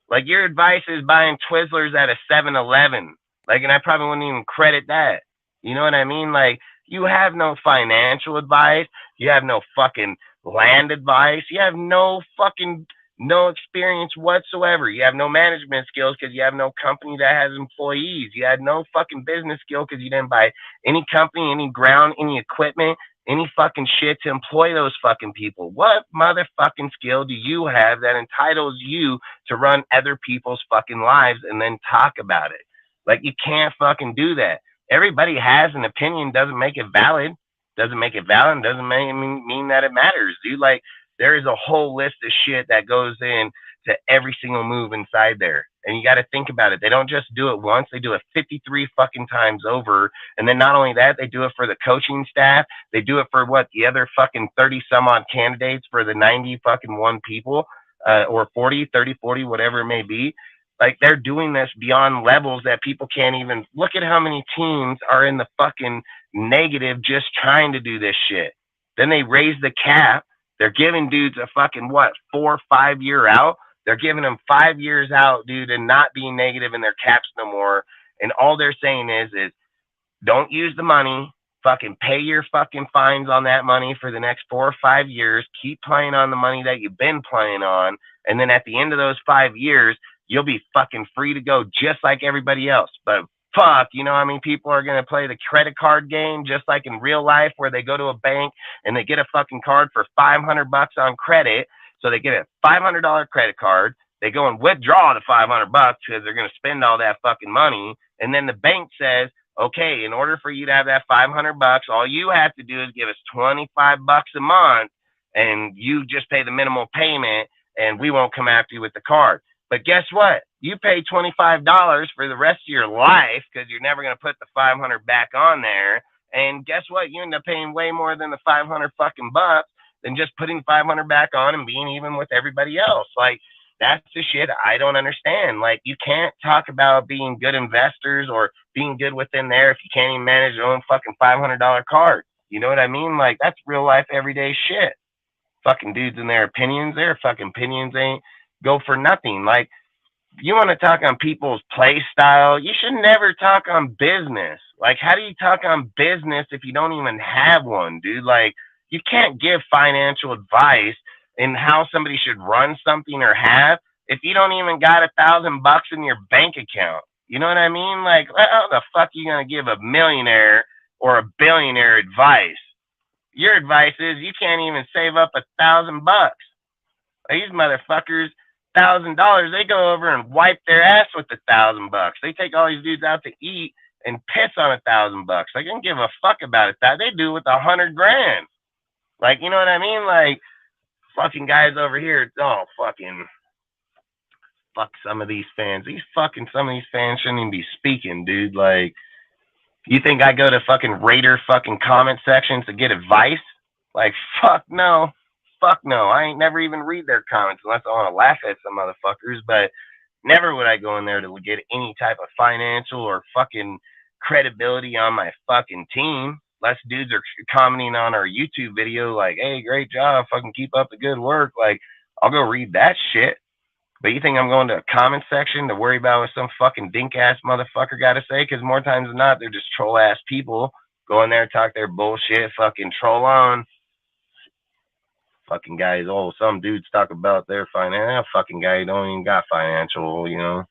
Like, your advice is buying Twizzlers at a 7-Eleven. Like, and I probably wouldn't even credit that. You know what I mean? Like, you have no financial advice. You have no fucking land advice. You have no experience whatsoever. You have no management skills because you have no company that has employees. You had no fucking business skill because you didn't buy any company, any ground, any equipment, any fucking shit to employ those fucking people. What motherfucking skill do you have that entitles you to run other people's fucking lives and then talk about it? Like, you can't fucking do that. Everybody has an opinion, doesn't make it valid. Doesn't mean that it matters, dude. Like, there is a whole list of shit that goes in to every single move inside there. And you got to think about it. They don't just do it once. They do it 53 fucking times over. And then not only that, they do it for the coaching staff. They do it for the other fucking 30 some odd candidates for the 90 fucking one people, or 40, 30, 40, whatever it may be. Like, they're doing this beyond levels that people can't even look at. How many teams are in the fucking negative just trying to do this shit. Then they raise the cap. They're giving dudes a fucking 4 or 5 year out. They're giving them 5 years out, dude, and not being negative in their caps no more. And all they're saying is don't use the money. Fucking pay your fucking fines on that money for the next 4 or 5 years. Keep playing on the money that you've been playing on. And then at the end of those 5 years, you'll be fucking free to go just like everybody else. But fuck, people are going to play the credit card game just like in real life, where they go to a bank and they get a fucking card for $500 on credit. So they get a $500 credit card. They go and withdraw the $500 because they're going to spend all that fucking money. And then the bank says, okay, in order for you to have that $500, all you have to do is give us $25 a month, and you just pay the minimal payment, and we won't come after you with the card. But guess what? You pay $25 for the rest of your life because you're never going to put the $500 back on there. And guess what? You end up paying way more than the $500 fucking bucks than just putting $500 back on and being even with everybody else. Like, that's the shit I don't understand. Like, you can't talk about being good investors or being good within there if you can't even manage your own fucking $500 card. You know what I mean? Like, that's real life, everyday shit. Fucking dudes and their opinions, their fucking opinions ain't go for nothing. Like, you want to talk on people's play style, you should never talk on business. Like, how do you talk on business if you don't even have one, dude? Like, you can't give financial advice in how somebody should run something or have if you don't even got $1,000 in your bank account. You know what I mean? Like, how the fuck are you gonna give a millionaire or a billionaire advice? Your advice is you can't even save up $1,000. Like, these motherfuckers, $1,000, they go over and wipe their ass with $1,000. They take all these dudes out to eat and piss on $1,000. They don't give a fuck about it. That they do with $100 grand. Like, you know what I mean? Like, fucking guys over here, fuck some of these fans. Some of these fans shouldn't even be speaking, dude. Like, you think I go to fucking Raider fucking comment sections to get advice? Like, fuck no. Fuck no. I ain't never even read their comments unless I want to laugh at some motherfuckers, but never would I go in there to get any type of financial or fucking credibility on my fucking team. Less dudes are commenting on our YouTube video like, hey, great job, fucking keep up the good work. Like, I'll go read that shit. But you think I'm going to a comment section to worry about what some fucking dink-ass motherfucker got to say? Because more times than not, they're just troll-ass people. Go in there, talk their bullshit, fucking troll on. Fucking guys, some dudes talk about their finance. Fucking guy don't even got financial,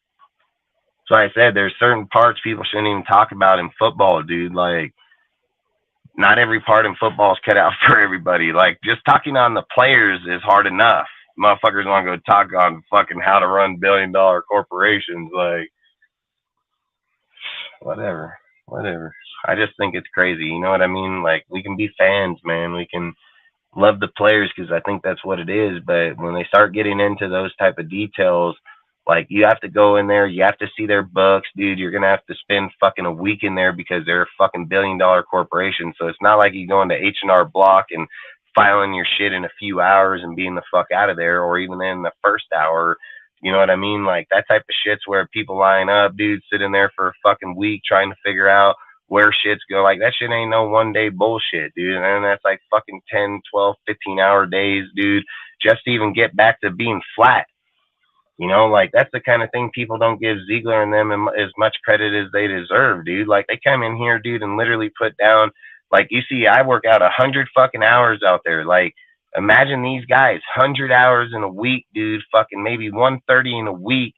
So I said there's certain parts people shouldn't even talk about in football, dude. Like, not every part in football is cut out for everybody. Like, just talking on the players is hard enough. Motherfuckers want to go talk on fucking how to run billion-dollar corporations. Like, whatever. I just think it's crazy. You know what I mean? Like, we can be fans, man. We can love the players because I think that's what it is. But when they start getting into those type of details, like, you have to go in there, you have to see their books, dude. You're going to have to spend fucking a week in there because they're a fucking billion-dollar corporation. So it's not like you go into H&R Block and filing your shit in a few hours and being the fuck out of there, or even in the first hour. You know what I mean? Like, that type of shit's where people line up, dude, sit in there for a fucking week trying to figure out where shit's go. Like, that shit ain't no one-day bullshit, dude. And then that's like fucking 10, 12, 15-hour days, dude, just to even get back to being flat. Like, that's the kind of thing people don't give Ziegler and them as much credit as they deserve, dude. Like, they come in here, dude, and literally put down, like, you see, I work out 100 fucking hours out there. Like, imagine these guys, 100 hours in a week, dude, fucking maybe 130 in a week,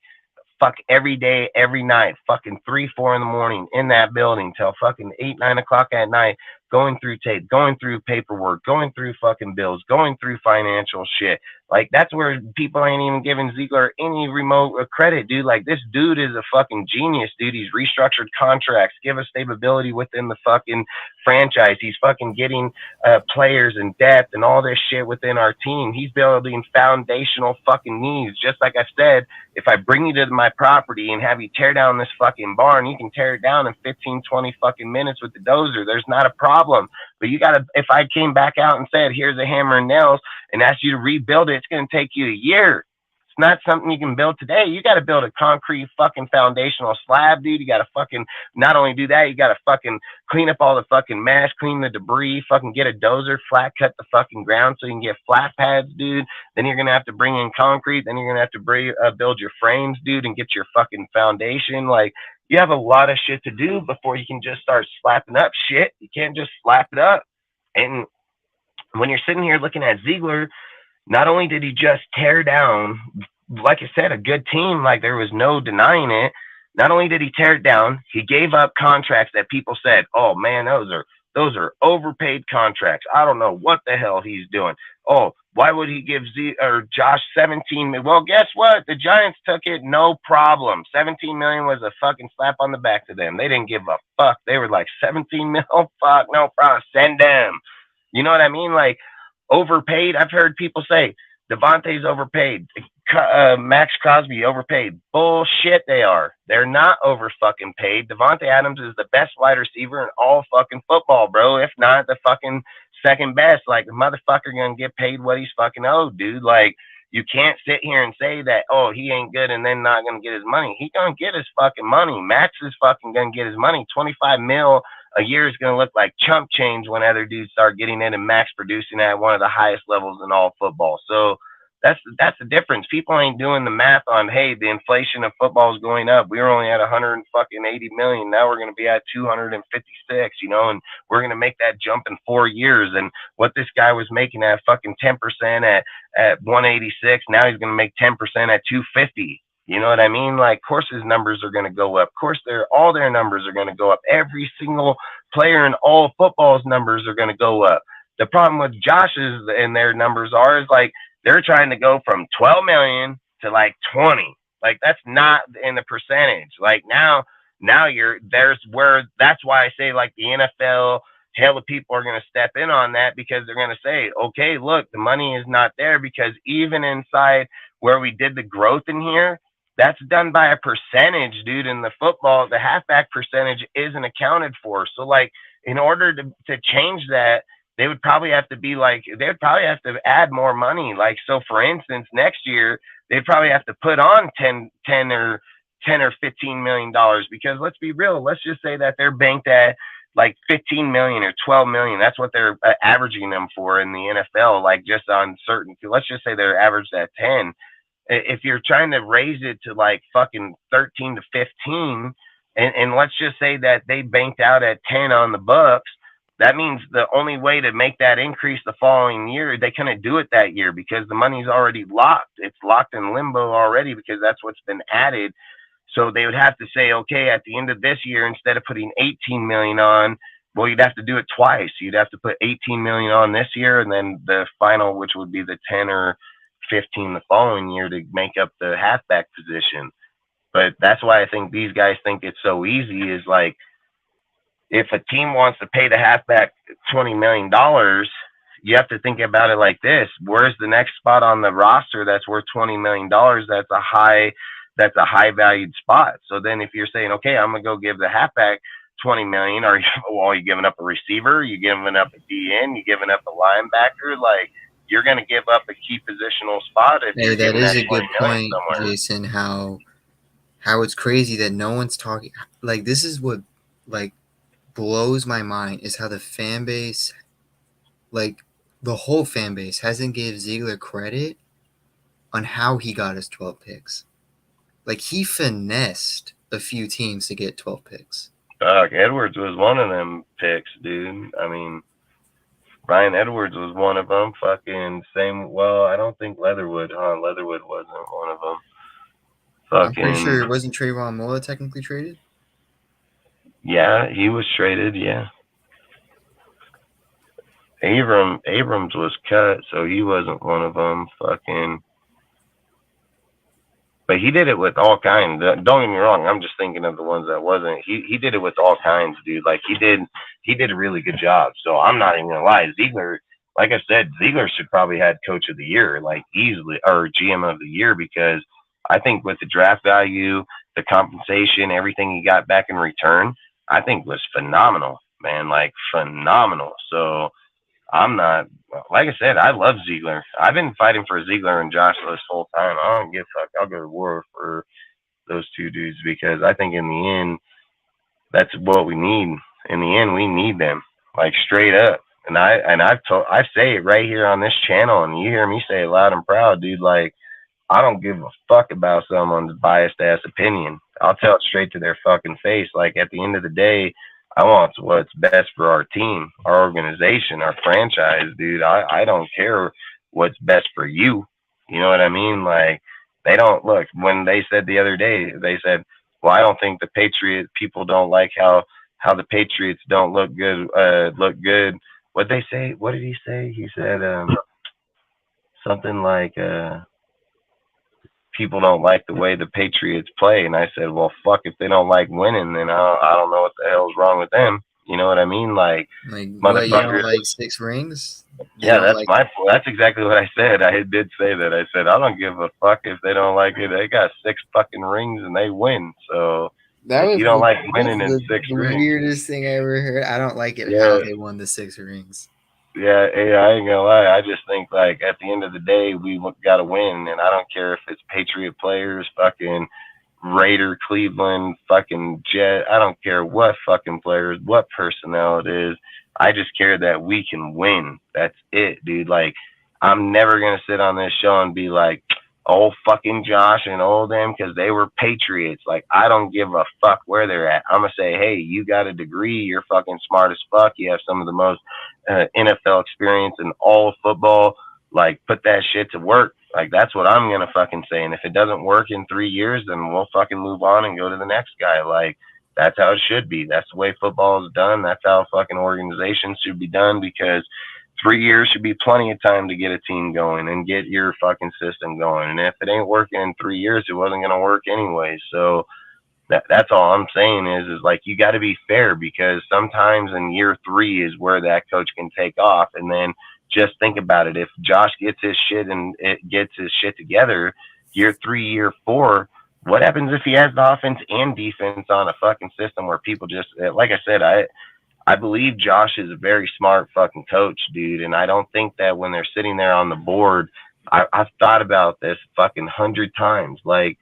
fuck every day, every night, fucking 3, 4 in the morning in that building till fucking 8, 9 o'clock at night, going through tape, going through paperwork, going through fucking bills, going through financial shit. Like, that's where people ain't even giving Ziegler any remote credit, dude. Like, this dude is a fucking genius, dude. He's restructured contracts, give us stability within the fucking franchise. He's fucking getting players and depth and all this shit within our team. He's building foundational fucking needs. Just like I said, if I bring you to my property and have you tear down this fucking barn, you can tear it down in 15, 20 fucking minutes with the dozer. There's not a problem. But you gotta, if I came back out and said, here's a hammer and nails, and asked you to rebuild it, it's gonna take you a year. It's not something you can build today. You got to build a concrete fucking foundational slab, dude. You got to fucking not only do that, you got to fucking clean up all the fucking mess, clean the debris, fucking get a dozer, flat cut the fucking ground so you can get flat pads, dude. Then you're going to have to bring in concrete. Then you're going to have to build your frames, dude, and get your fucking foundation. Like, you have a lot of shit to do before you can just start slapping up shit. You can't just slap it up. And when you're sitting here looking at Ziegler, not only did he just tear down, like I said, a good team, like there was no denying it. Not only did he tear it down, he gave up contracts that people said, oh man, those are overpaid contracts. I don't know what the hell he's doing. Oh, why would he give Josh 17 million? Well, guess what? The Giants took it, no problem. 17 million was a fucking slap on the back to them. They didn't give a fuck. They were like, 17 mil, fuck, no problem, send them. You know what I mean? Like, overpaid. I've heard people say Devontae's overpaid, Max Crosby overpaid. Bullshit, they are. They're not over fucking paid. Devontae Adams is the best wide receiver in all fucking football, bro. If not the fucking second best. Like, the motherfucker gonna get paid what he's fucking owed, dude. Like, you can't sit here and say that, oh, he ain't good and then not gonna get his money. He gonna get his fucking money. Max is fucking gonna get his money. 25 mil a year is going to look like chump change when other dudes start getting in and max producing at one of the highest levels in all football. So that's the difference. People ain't doing the math on, hey, the inflation of football is going up. We were only at 180 million. Now we're going to be at 256, you know, and we're going to make that jump in 4 years. And what this guy was making at fucking 10% at 186, now he's going to make 10% at 250. You know what I mean? Like, of course his numbers are going to go up. Of course all their numbers are going to go up. Every single player in all football's numbers are going to go up. The problem with Josh's and their numbers is like, they're trying to go from 12 million to like 20. Like, that's not in the percentage. Like, now that's why I say, like, the NFL, hell of people are going to step in on that, because they're going to say, okay, look, the money is not there, because even inside where we did the growth in here, that's done by a percentage, dude. In the football, the halfback percentage isn't accounted for. So, like, in order to change that, they would probably have to add more money. Like, so for instance, next year, they'd probably have to put on 10 or $15 million, because let's be real. Let's just say that they're banked at like 15 million or 12 million. That's what they're averaging them for in the NFL. Like, just on certain, let's just say they're averaged at 10. If you're trying to raise it to like fucking 13 to 15, and let's just say that they banked out at 10 on the books, that means the only way to make that increase the following year, they couldn't do it that year, because the money's already locked. It's locked in limbo already, because that's what's been added. So they would have to say, okay, at the end of this year, instead of putting 18 million on, well, you'd have to do it twice. You'd have to put 18 million on this year, and then the final, which would be the 10 or 15 the following year, to make up the halfback position. But that's why I think these guys think it's so easy, is like, if a team wants to pay the halfback $20 million, you have to think about it like this. Where's the next spot on the roster that's worth $20 million? That's a high valued spot. So then if you're saying, okay, I'm going to go give the halfback 20 million, are you giving up a receiver? You giving up a DN? You giving up a linebacker? Like, you're going to give up a key positional spot. Hey, that is a good point, Jason, how it's crazy that no one's talking. Like, this is what, like, blows my mind, is how the fan base, like, the whole fan base hasn't gave Ziegler credit on how he got his 12 picks. Like, he finessed a few teams to get 12 picks. Edwards was one of them picks, dude. I mean, Ryan Edwards was one of them. Fucking same. Well, I don't think Leatherwood wasn't one of them. I'm pretty sure, wasn't Trayvon Mullen technically traded? Yeah, he was traded, yeah. Abrams was cut, so he wasn't one of them. Fucking. But he did it with all kinds. Don't get me wrong. I'm just thinking of the ones that wasn't. He did it with all kinds, dude. Like he did a really good job. So I'm not even gonna lie. Ziegler, like I said, Ziegler should probably had Coach of the Year, like easily, or GM of the Year, because I think with the draft value, the compensation, everything he got back in return, I think was phenomenal, man. Like phenomenal. So I'm not, like I said, I love Ziegler. I've been fighting for Ziegler and Josh this whole time. I don't give a fuck. I'll go to war for those two dudes because I think in the end, that's what we need. In the end, we need them, like straight up. And I say it right here on this channel, and you hear me say it loud and proud, dude. Like I don't give a fuck about someone's biased ass opinion. I'll tell it straight to their fucking face. Like at the end of the day, I want what's best for our team, our organization, our franchise, dude. I don't care what's best for you. You know what I mean? Like they don't look when they said the other day, they said, well, I don't think the Patriot people don't like how the Patriots don't look good look good. What'd they say? What did he say? He said something like people don't like the way the Patriots play. And I said, well, fuck, if they don't like winning, then I don't know what the hell's wrong with them. You know what I mean? Like what, you don't like 6 rings? Yeah, that's my point. That's exactly what I said. I did say that. I said, I don't give a fuck if they don't like it. They got 6 fucking rings and they win. So that was you don't like winning in 6 the rings. weirdest thing I ever heard. I don't like it how they won the 6 rings. Yeah, I ain't gonna lie. I just think like at the end of the day, we got to win, and I don't care if it's Patriot players, fucking Raider, Cleveland, fucking Jet. I don't care what fucking players, what personnel it is. I just care that we can win. That's it, dude. Like I'm never gonna sit on this show and be like, oh fucking Josh and all them because they were Patriots. Like I don't give a fuck where they're at. I'm gonna say, hey, you got a degree, you're fucking smart as fuck. You have some of the most NFL experience in all of football. Like put that shit to work. Like that's what I'm gonna fucking say. And if it doesn't work in 3 years, then we'll fucking move on and go to the next guy. Like that's how it should be. That's the way football is done. That's how fucking organizations should be done because 3 years should be plenty of time to get a team going and get your fucking system going. And if it ain't working in 3 years, it wasn't going to work anyway. So that's all I'm saying is like, you got to be fair because sometimes in year 3 is where that coach can take off. And then just think about it. If Josh gets his shit and it gets his shit together, year 3, year 4, what happens if he has the offense and defense on a fucking system where people just, like I said, I believe Josh is a very smart fucking coach, dude. And I don't think that when they're sitting there on the board, I've thought about this fucking 100 times. Like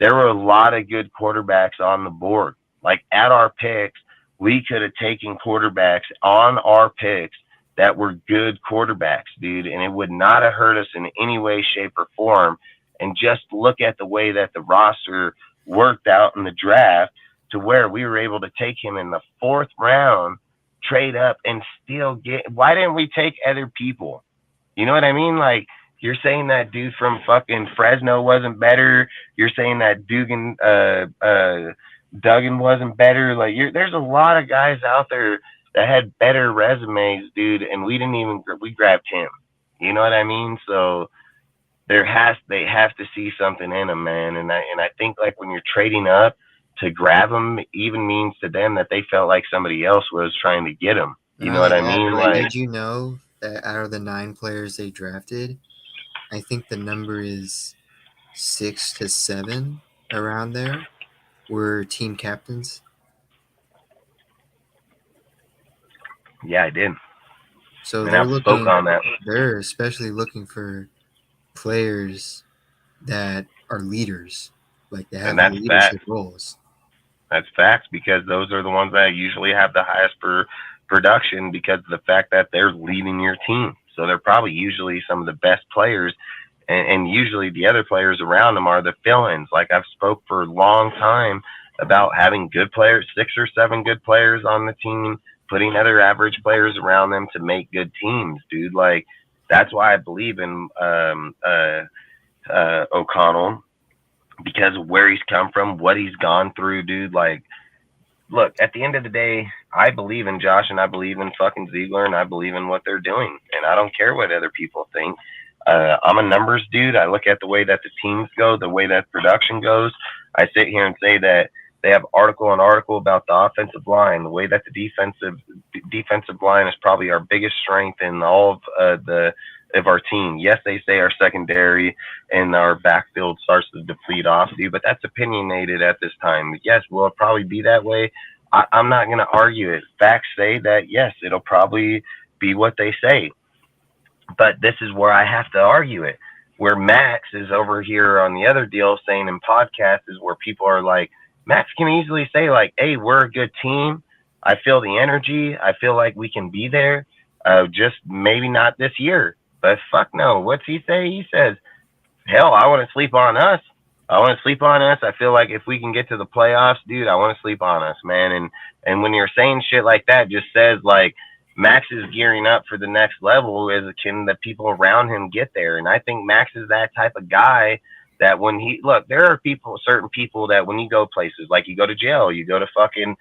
there were a lot of good quarterbacks on the board. Like at our picks, we could have taken quarterbacks on our picks that were good quarterbacks, dude. And it would not have hurt us in any way, shape, or form. And just look at the way that the roster worked out in the draft to where we were able to take him in the 4th round, trade up, and still get. Why didn't we take other people? You know what I mean? Like you're saying that dude from fucking Fresno wasn't better. You're saying that Duggan wasn't better. Like there's a lot of guys out there that had better resumes, dude, and we grabbed him. You know what I mean? So they have to see something in him, man. And I think like when you're trading up to grab him, even means to them that they felt like somebody else was trying to get him. You know what I mean? Like, did you know that out of the 9 players they drafted, I think the number is 6 to 7 around there were team captains? Yeah, I did. So and they're especially looking for players that are leaders, like they have leadership roles. That's facts because those are the ones that usually have the highest production because of the fact that they're leading your team. So they're probably usually some of the best players, and usually the other players around them are the fill-ins. Like I've spoke for a long time about having good players, 6 or 7 good players on the team, putting other average players around them to make good teams, dude. Like that's why I believe in O'Connell, because of where he's come from, what he's gone through, dude. Like, look, at the end of the day, I believe in Josh, and I believe in fucking Ziegler, and I believe in what they're doing, and I don't care what other people think. I'm a numbers dude. I look at the way that the teams go, the way that production goes. I sit here and say that they have article on article about the offensive line, the way that the defensive line is probably our biggest strength in all of our team. Yes, they say our secondary and our backfield starts to deplete off, dude, but that's opinionated at this time. Yes, will it probably be that way? I'm not going to argue it. Facts say that, yes, it'll probably be what they say. But this is where I have to argue it. Where Max is over here on the other deal saying in podcasts is where people are like, Max can easily say, like, hey, we're a good team. I feel the energy. I feel like we can be there. Just maybe not this year. But fuck no. What's he say? He says, hell, I want to sleep on us. I want to sleep on us. I feel like if we can get to the playoffs, dude, I want to sleep on us, man. And when you're saying shit like that, just says like Max is gearing up for the next level as can the people around him get there. And I think Max is that type of guy that when he look, there are certain people that when you go places, like you go to jail, you go to fucking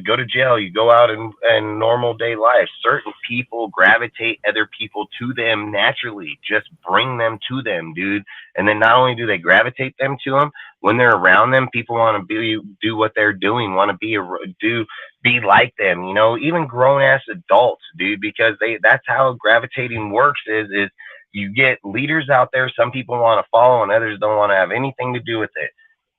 go to jail, you go out in normal day life, certain people gravitate other people to them naturally. Just bring them to them, dude. And then not only do they gravitate them to them, when they're around them, people want to do what they're doing, want to be like them, you know, even grown ass adults, dude, because that's how gravitating works is you get leaders out there. Some people want to follow and others don't want to have anything to do with it.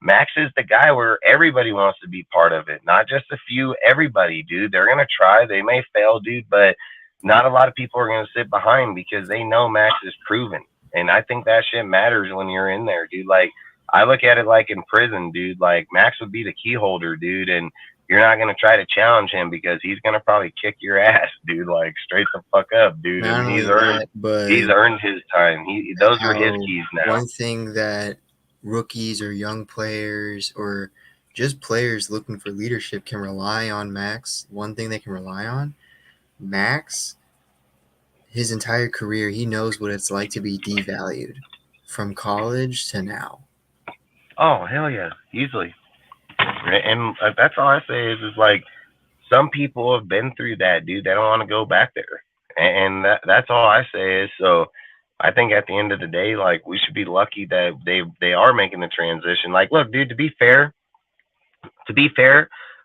Max is the guy where everybody wants to be part of it, not just a few, everybody, dude. They're going to try. They may fail, dude, but not a lot of people are going to sit behind because they know Max is proven. And I think that shit matters when you're in there, dude. Like, I look at it like in prison, dude. Like, Max would be the key holder, dude, and you're not going to try to challenge him because he's going to probably kick your ass, dude, like straight the fuck up, dude. Not And only that, but he's earned his time. Those are his keys now. One thing that rookies or young players or just players looking for leadership can rely on Max. One thing they can rely on, Max, his entire career, he knows what it's like to be devalued from college to now. Oh, hell yeah, easily. And that's all I say is like some people have been through that, dude. They don't want to go back there. And that's all I say is so I think at the end of the day, like we should be lucky that they are making the transition. Like, look, dude, to be fair,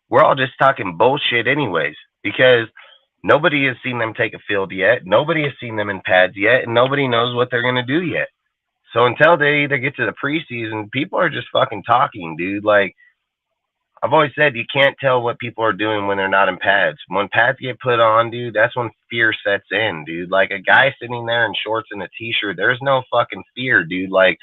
we're all just talking bullshit anyways, because nobody has seen them take a field yet. Nobody has seen them in pads yet, and nobody knows what they're gonna do yet. So until they either get to the preseason, people are just fucking talking, dude. Like I've always said, you can't tell what people are doing when they're not in pads. When pads get put on, dude, that's when fear sets in, dude. Like a guy sitting there in shorts and a t-shirt, there's no fucking fear, dude. Like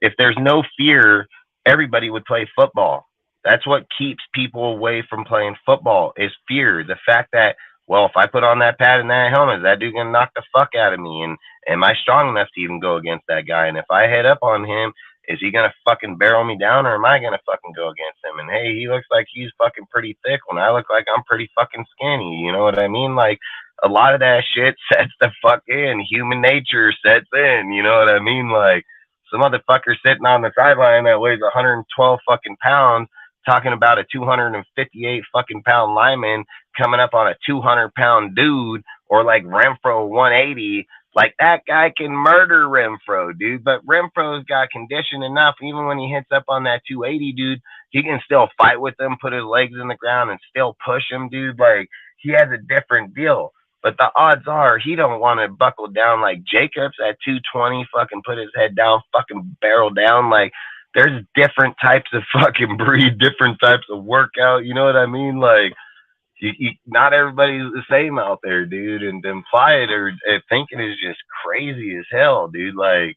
if there's no fear, everybody would play football. That's what keeps people away from playing football is fear. The fact that, well, if I put on that pad and that helmet, is that dude gonna knock the fuck out of me? And am I strong enough to even go against that guy? And if I head up on him, is he going to fucking barrel me down or am I going to fucking go against him? And hey, he looks like he's fucking pretty thick when I look like I'm pretty fucking skinny. You know what I mean? Like a lot of that shit sets the fuck in. Human nature sets in. You know what I mean? Like some motherfucker sitting on the sideline that weighs 112 fucking pounds talking about a 258 fucking pound lineman coming up on a 200-pound dude or like Renfro 180. Like, that guy can murder Renfro, dude. But Renfro's got condition enough. Even when he hits up on that 280, dude, he can still fight with him, put his legs in the ground, and still push him, dude. Like, he has a different deal. But the odds are he don't want to buckle down like Jacobs at 220, fucking put his head down, fucking barrel down. Like, there's different types of fucking breed, different types of workout. You know what I mean? Like, not everybody's the same out there, dude, and to imply it or thinking is just crazy as hell, dude. Like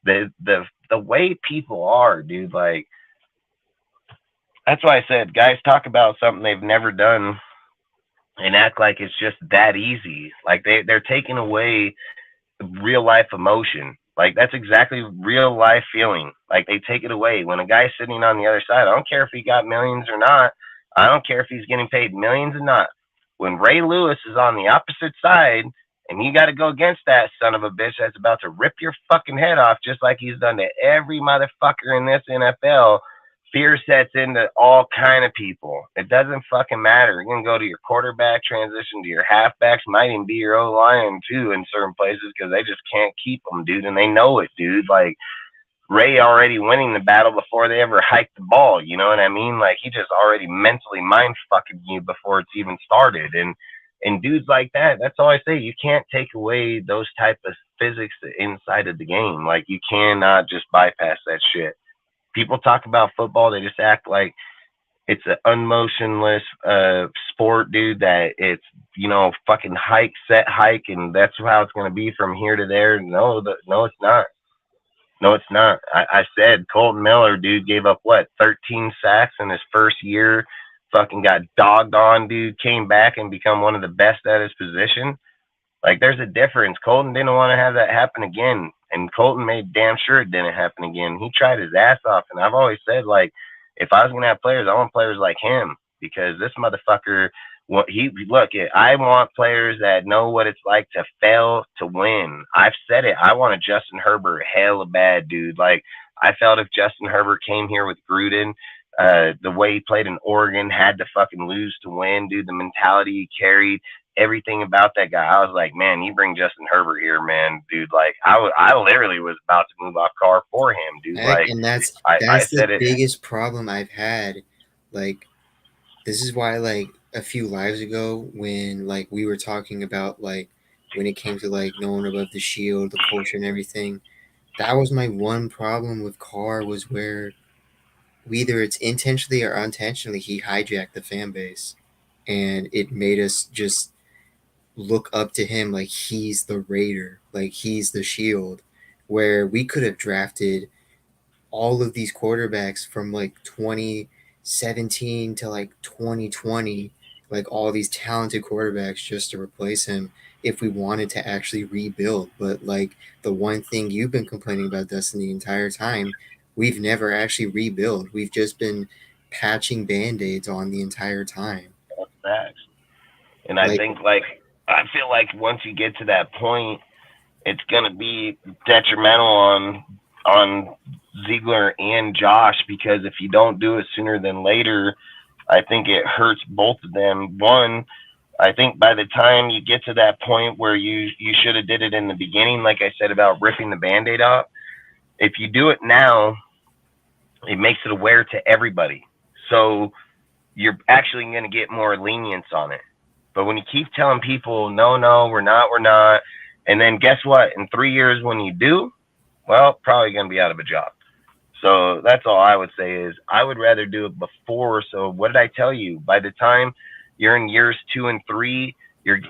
the way people are, dude. Like that's why I said, guys talk about something they've never done and act like it's just that easy. Like they're taking away real life emotion. Like that's exactly real life feeling. Like they take it away when a guy's sitting on the other side. I don't care if he got millions or not. I don't care if he's getting paid millions or not. When Ray Lewis is on the opposite side and you got to go against that son of a bitch that's about to rip your fucking head off just like he's done to every motherfucker in this NFL fear sets into all kind of people. It doesn't fucking matter. You're gonna go to your quarterback, transition to your halfbacks, might even be your O-line too in certain places because they just can't keep them, dude, and they know it, dude. Like Ray already winning the battle before they ever hiked the ball. You know what I mean? Like he just already mentally mind fucking you before it's even started. And dudes like that, that's all I say. You can't take away those type of physics inside of the game. Like you cannot just bypass that shit. People talk about football, they just act like it's an unmotionless sport, dude, that it's, fucking hike, set, hike, and that's how it's going to be from here to there. No, it's not. No, it's not. I said Colton Miller, dude, gave up, 13 sacks in his first year, fucking got dogged on, dude, came back and become one of the best at his position. Like, there's a difference. Colton didn't want to have that happen again, and Colton made damn sure it didn't happen again. He tried his ass off, and I've always said, like, if I was going to have players, I want players like him because this motherfucker, I want players that know what it's like to fail to win. I've said it. I want a Justin Herbert hella bad, dude. Like, I felt if Justin Herbert came here with Gruden, the way he played in Oregon, had to fucking lose to win, dude, the mentality he carried, everything about that guy. I was like, man, you bring Justin Herbert here, man, dude. Like, I literally was about to move off Carr for him, dude. Like, and that's I said the it. biggest problem I've had. Like, this is why, like, a few lives ago when, like, we were talking about, like, when it came to, like, no one above the shield, the culture and everything, that was my one problem with Carr, was where either it's intentionally or unintentionally he hijacked the fan base, and it made us just look up to him like he's the Raider, like he's the shield, where we could have drafted all of these quarterbacks from like 2017 to like 2020, like all these talented quarterbacks just to replace him if we wanted to actually rebuild. But like the one thing you've been complaining about, Dustin, the entire time, we've never actually rebuilt. We've just been patching band-aids on the entire time. Facts. And I think, I feel like once you get to that point, it's going to be detrimental on Ziegler and Josh, because if you don't do it sooner than later, I think it hurts both of them. One, I think by the time you get to that point where you should have did it in the beginning, like I said about ripping the Band-Aid off, if you do it now, it makes it aware to everybody. So you're actually going to get more lenience on it. But when you keep telling people, no, we're not, and then guess what? In 3 years when you do, well, probably going to be out of a job. So that's all I would say is I would rather do it before. So what did I tell you? By the time you're in years 2 and 3,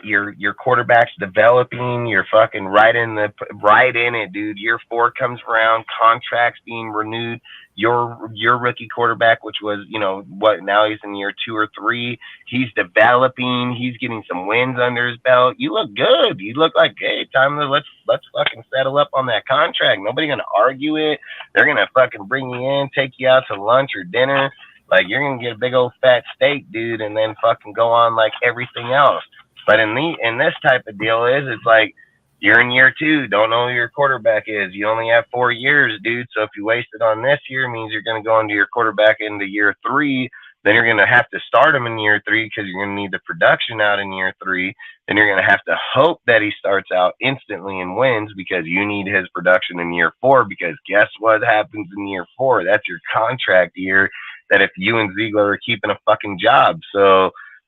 your quarterback's developing, you're fucking right in it, dude. Year 4 comes around, contracts being renewed. Your rookie quarterback, which was, now he's in year 2 or 3. He's developing. He's getting some wins under his belt. You look good. You look like, hey, time to let's fucking settle up on that contract. Nobody gonna argue it. They're gonna fucking bring you in, take you out to lunch or dinner. Like, you're gonna get a big old fat steak, dude, and then fucking go on like everything else. But in this type of deal it's like, you're in year 2, don't know who your quarterback is. You only have 4 years, dude. So if you waste it on this year, it means you're going to go into your quarterback into year 3. Then you're going to have to start him in year 3 because you're going to need the production out in year 3. Then you're going to have to hope that he starts out instantly and wins because you need his production in year 4. Because guess what happens in year 4? That's your contract year. That if you and Ziegler are keeping a fucking job,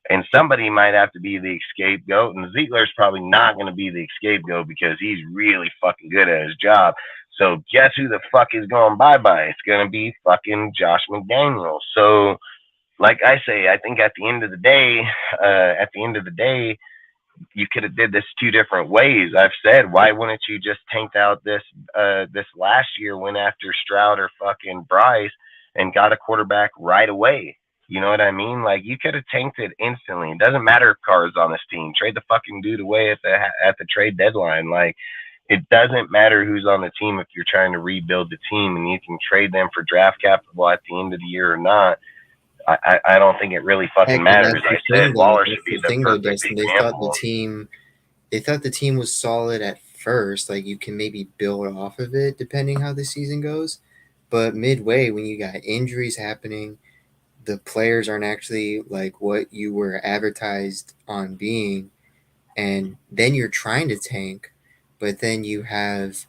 and somebody might have to be the scapegoat, and Ziegler's probably not going to be the scapegoat because he's really fucking good at his job. So guess who the fuck is going bye-bye? It's going to be fucking Josh McDaniels. So, like I say, I think at the end of the day, you could have did this 2 different ways. I've said, why wouldn't you just tank out this last year, went after Stroud or fucking Bryce and got a quarterback right away? You know what I mean? Like, you could have tanked it instantly. It doesn't matter if Carr is on this team. Trade the fucking dude away at the trade deadline. Like, it doesn't matter who's on the team if you're trying to rebuild the team, and you can trade them for draft capital at the end of the year or not. I don't think it really fucking matters. I said Waller should be the perfect example. They thought the team was solid at first. Like, you can maybe build off of it depending how the season goes. But midway, when you got injuries happening, the players aren't actually like what you were advertised on being, and then you're trying to tank, but then you have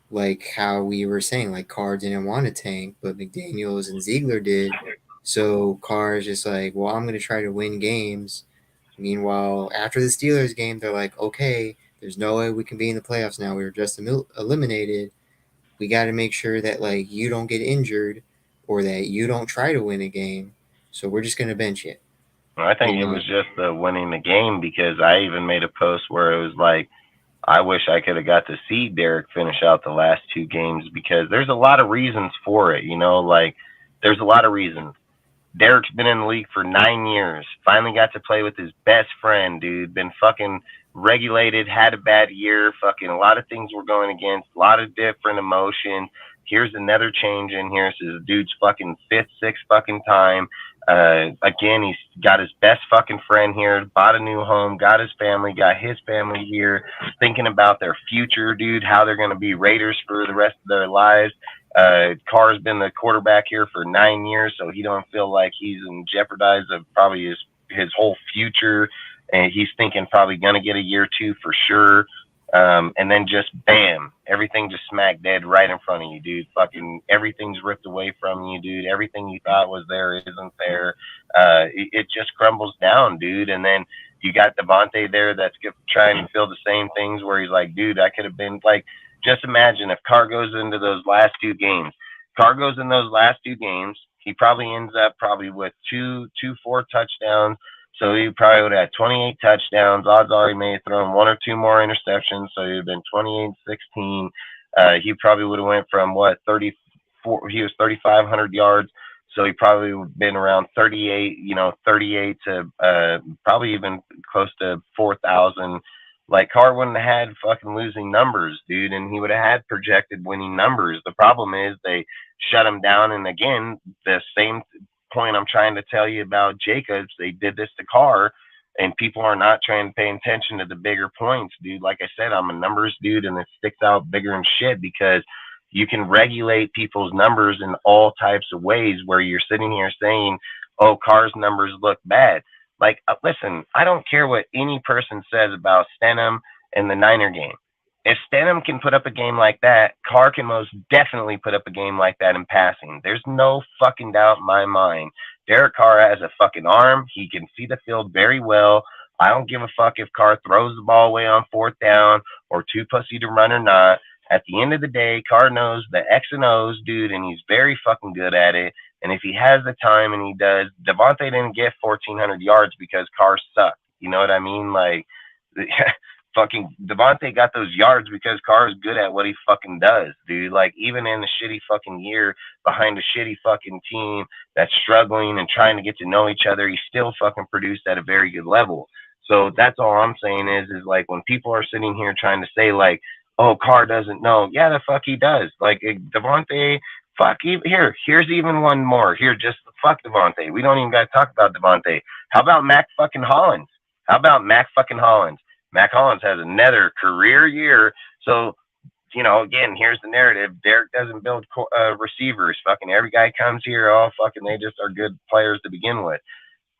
like how we were saying, like Carr didn't want to tank, but McDaniels and Ziegler did. So Carr is just like, well, I'm going to try to win games. Meanwhile, after the Steelers game, they're like, okay, there's no way we can be in the playoffs now. We were just eliminated. We got to make sure that like you don't get injured or that you don't try to win a game. So we're just going to bench you. I think it was just the winning the game, because I even made a post where it was like, I wish I could have got to see Derek finish out the last two games, because there's a lot of reasons for it, like there's a lot of reasons. Derek's been in the league for 9 years. Finally got to play with his best friend, dude. Been fucking regulated, had a bad year. Fucking a lot of things were going against, a lot of different emotions. Here's another change in here. This is the dude's fucking fifth, sixth fucking time. Again, he's got his best fucking friend here, bought a new home, got his family here, thinking about their future, dude, how they're going to be Raiders for the rest of their lives. Carr's been the quarterback here for 9 years, so he don't feel like he's in jeopardize of probably his whole future, and he's thinking probably gonna get a year or two for sure. And then just bam, everything just smack dead right in front of you, dude. Fucking everything's ripped away from you, dude. Everything you thought was there isn't there. It just crumbles down, dude. And then you got Devontae there that's trying to feel the same things, where he's like, dude, I could have been like, just imagine if Carr goes into those last two games. Carr goes in those last two games. He probably ends up with two 4 touchdowns. So he probably would have had 28 touchdowns. Odds are he may have thrown 1 or 2 more interceptions. So he'd have been 28-16. He probably would have went from 34. He was 3,500 yards. So he probably would have been around 38, 38 to probably even close to 4,000. Like, Carr wouldn't have had fucking losing numbers, dude, and he would have had projected winning numbers. The problem is they shut him down. And again, the same point I'm trying to tell you about Jacobs, they did this to Carr, and people are not trying to pay attention to the bigger points, dude. Like I said, I'm a numbers dude, and it sticks out bigger than shit, because you can regulate people's numbers in all types of ways, where you're sitting here saying, oh, Carr's numbers look bad. Like, listen, I don't care what any person says about Stenham and the Niner game. If Stenham can put up a game like that, Carr can most definitely put up a game like that in passing. There's no fucking doubt in my mind. Derek Carr has a fucking arm. He can see the field very well. I don't give a fuck if Carr throws the ball away on 4th down or too pussy to run or not. At the end of the day, Carr knows the X and O's, dude, and he's very fucking good at it. And if he has the time, and he does, Devontae didn't get 1,400 yards because Carr sucked. You know what I mean? Like, fucking Devontae got those yards because Carr is good at what he fucking does, dude. Like, even in a shitty fucking year behind a shitty fucking team that's struggling and trying to get to know each other, he still fucking produced at a very good level. So that's all I'm saying is like, when people are sitting here trying to say like, oh, Carr doesn't know. Yeah, the fuck he does. Like, Devontae, fuck, here's even one more. Here, just fuck Devontae. We don't even got to talk about Devontae. How about Mac fucking Hollins? Mac Hollins has another career year. So, again, here's the narrative. Derek doesn't build receivers. Fucking every guy comes here, oh, fucking they just are good players to begin with.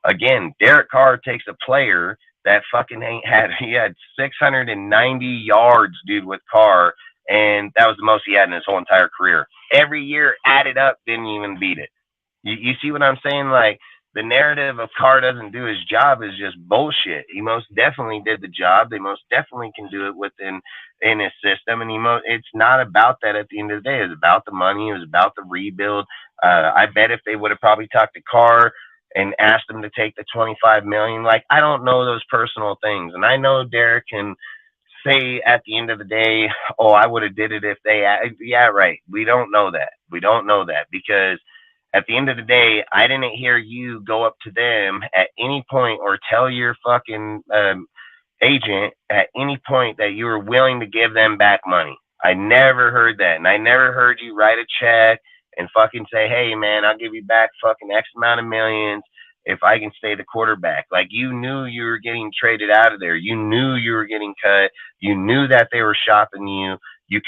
Again, Derek Carr takes a player that fucking he had 690 yards, dude, with Carr, and that was the most he had in his whole entire career. Every year added up, didn't even beat it. You see what I'm saying? Like, the narrative of Carr doesn't do his job is just bullshit. He most definitely did the job. They most definitely can do it in his system, and it's not about that at the end of the day. It's about the money. It was about the rebuild. I bet if they would have probably talked to Carr and asked him to take the $25 million, like, I don't know those personal things, and I know Derek can say at the end of the day, oh, I would have did it if they, yeah, right. We don't know that. Because at the end of the day, I didn't hear you go up to them at any point or tell your fucking agent at any point that you were willing to give them back money. I never heard that. And I never heard you write a check and fucking say, hey, man, I'll give you back fucking X amount of millions if I can stay the quarterback. Like, you knew you were getting traded out of there. You knew you were getting cut. You knew that they were shopping you. You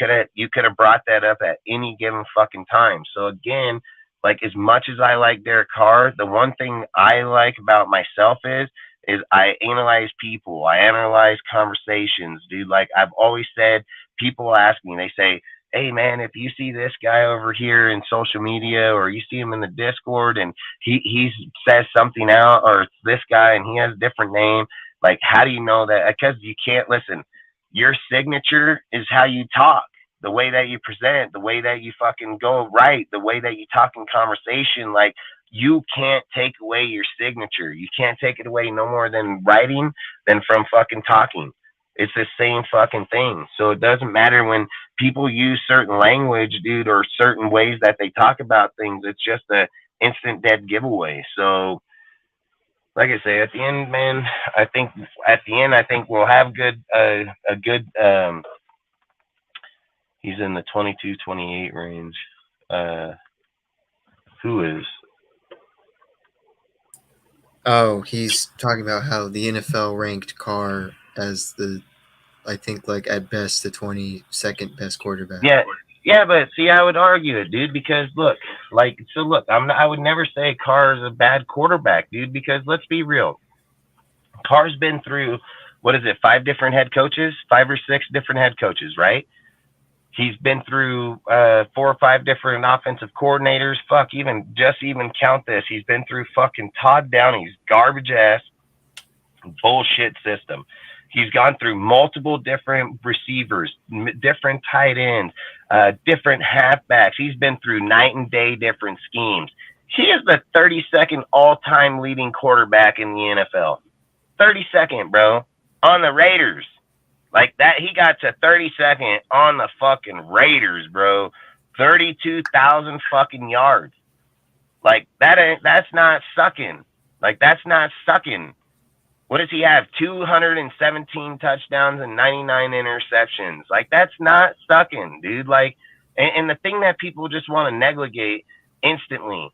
could have brought that up at any given fucking time. So again, like as much as I like Derek Carr, the one thing I like about myself is I analyze people. I analyze conversations, dude. Like I've always said, people ask me, they say, hey man, if you see this guy over here in social media or you see him in the Discord and he says something out, or it's this guy and he has a different name, like how do you know that? Because you can't listen. Your signature is how you talk, the way that you present, the way that you fucking go right, the way that you talk in conversation. Like you can't take away your signature. You can't take it away no more than writing than from fucking talking. It's the same fucking thing. So it doesn't matter when people use certain language, dude, or certain ways that they talk about things. It's just a instant dead giveaway. So like I say, at the end, man, I think we'll have a good he's in the 22-28 range. Who is? Oh, he's talking about how the NFL ranked Carr as I think like at best the 22nd best quarterback. Yeah, but see, I would argue it, dude, because look, I would never say Carr is a bad quarterback, dude, because let's be real. Carr's been through, 5 different head coaches, 5 or 6 different head coaches, right? He's been through 4 or 5 different offensive coordinators. Fuck, even count this. He's been through fucking Todd Downey's garbage ass bullshit system. He's gone through multiple different receivers, different tight ends, different halfbacks. He's been through night and day different schemes. He is the 32nd all-time leading quarterback in the NFL. 32nd, bro, on the Raiders. Like that, he got to 32nd on the fucking Raiders, bro. 32,000 fucking yards. Like that's not sucking. Like that's not sucking. What does he have? 217 touchdowns and 99 interceptions. Like that's not sucking, dude. Like, and the thing that people just want to negligate instantly.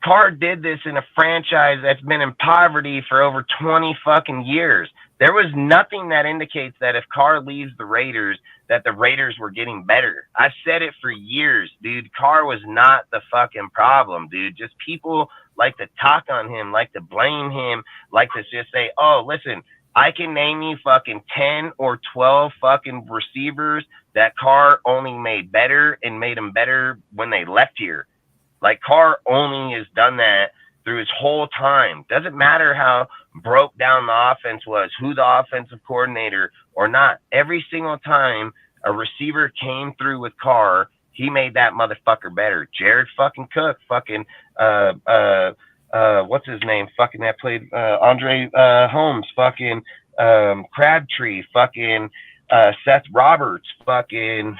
Carr did this in a franchise that's been in poverty for over 20 fucking years. There was nothing that indicates that if Carr leaves the Raiders, that the Raiders were getting better. I've said it for years, dude. Carr was not the fucking problem, dude. Just people like to talk on him, like to blame him, like to just say, oh, listen, I can name you fucking 10 or 12 fucking receivers that Carr only made better and made them better when they left here. Like Carr only has done that through his whole time. Doesn't matter how broke down the offense was, who the offensive coordinator or not. Every single time a receiver came through with Carr, he made that motherfucker better. Jared fucking Cook, fucking what's his name? Fucking that played Andre Holmes, fucking Crabtree, fucking Seth Roberts, fucking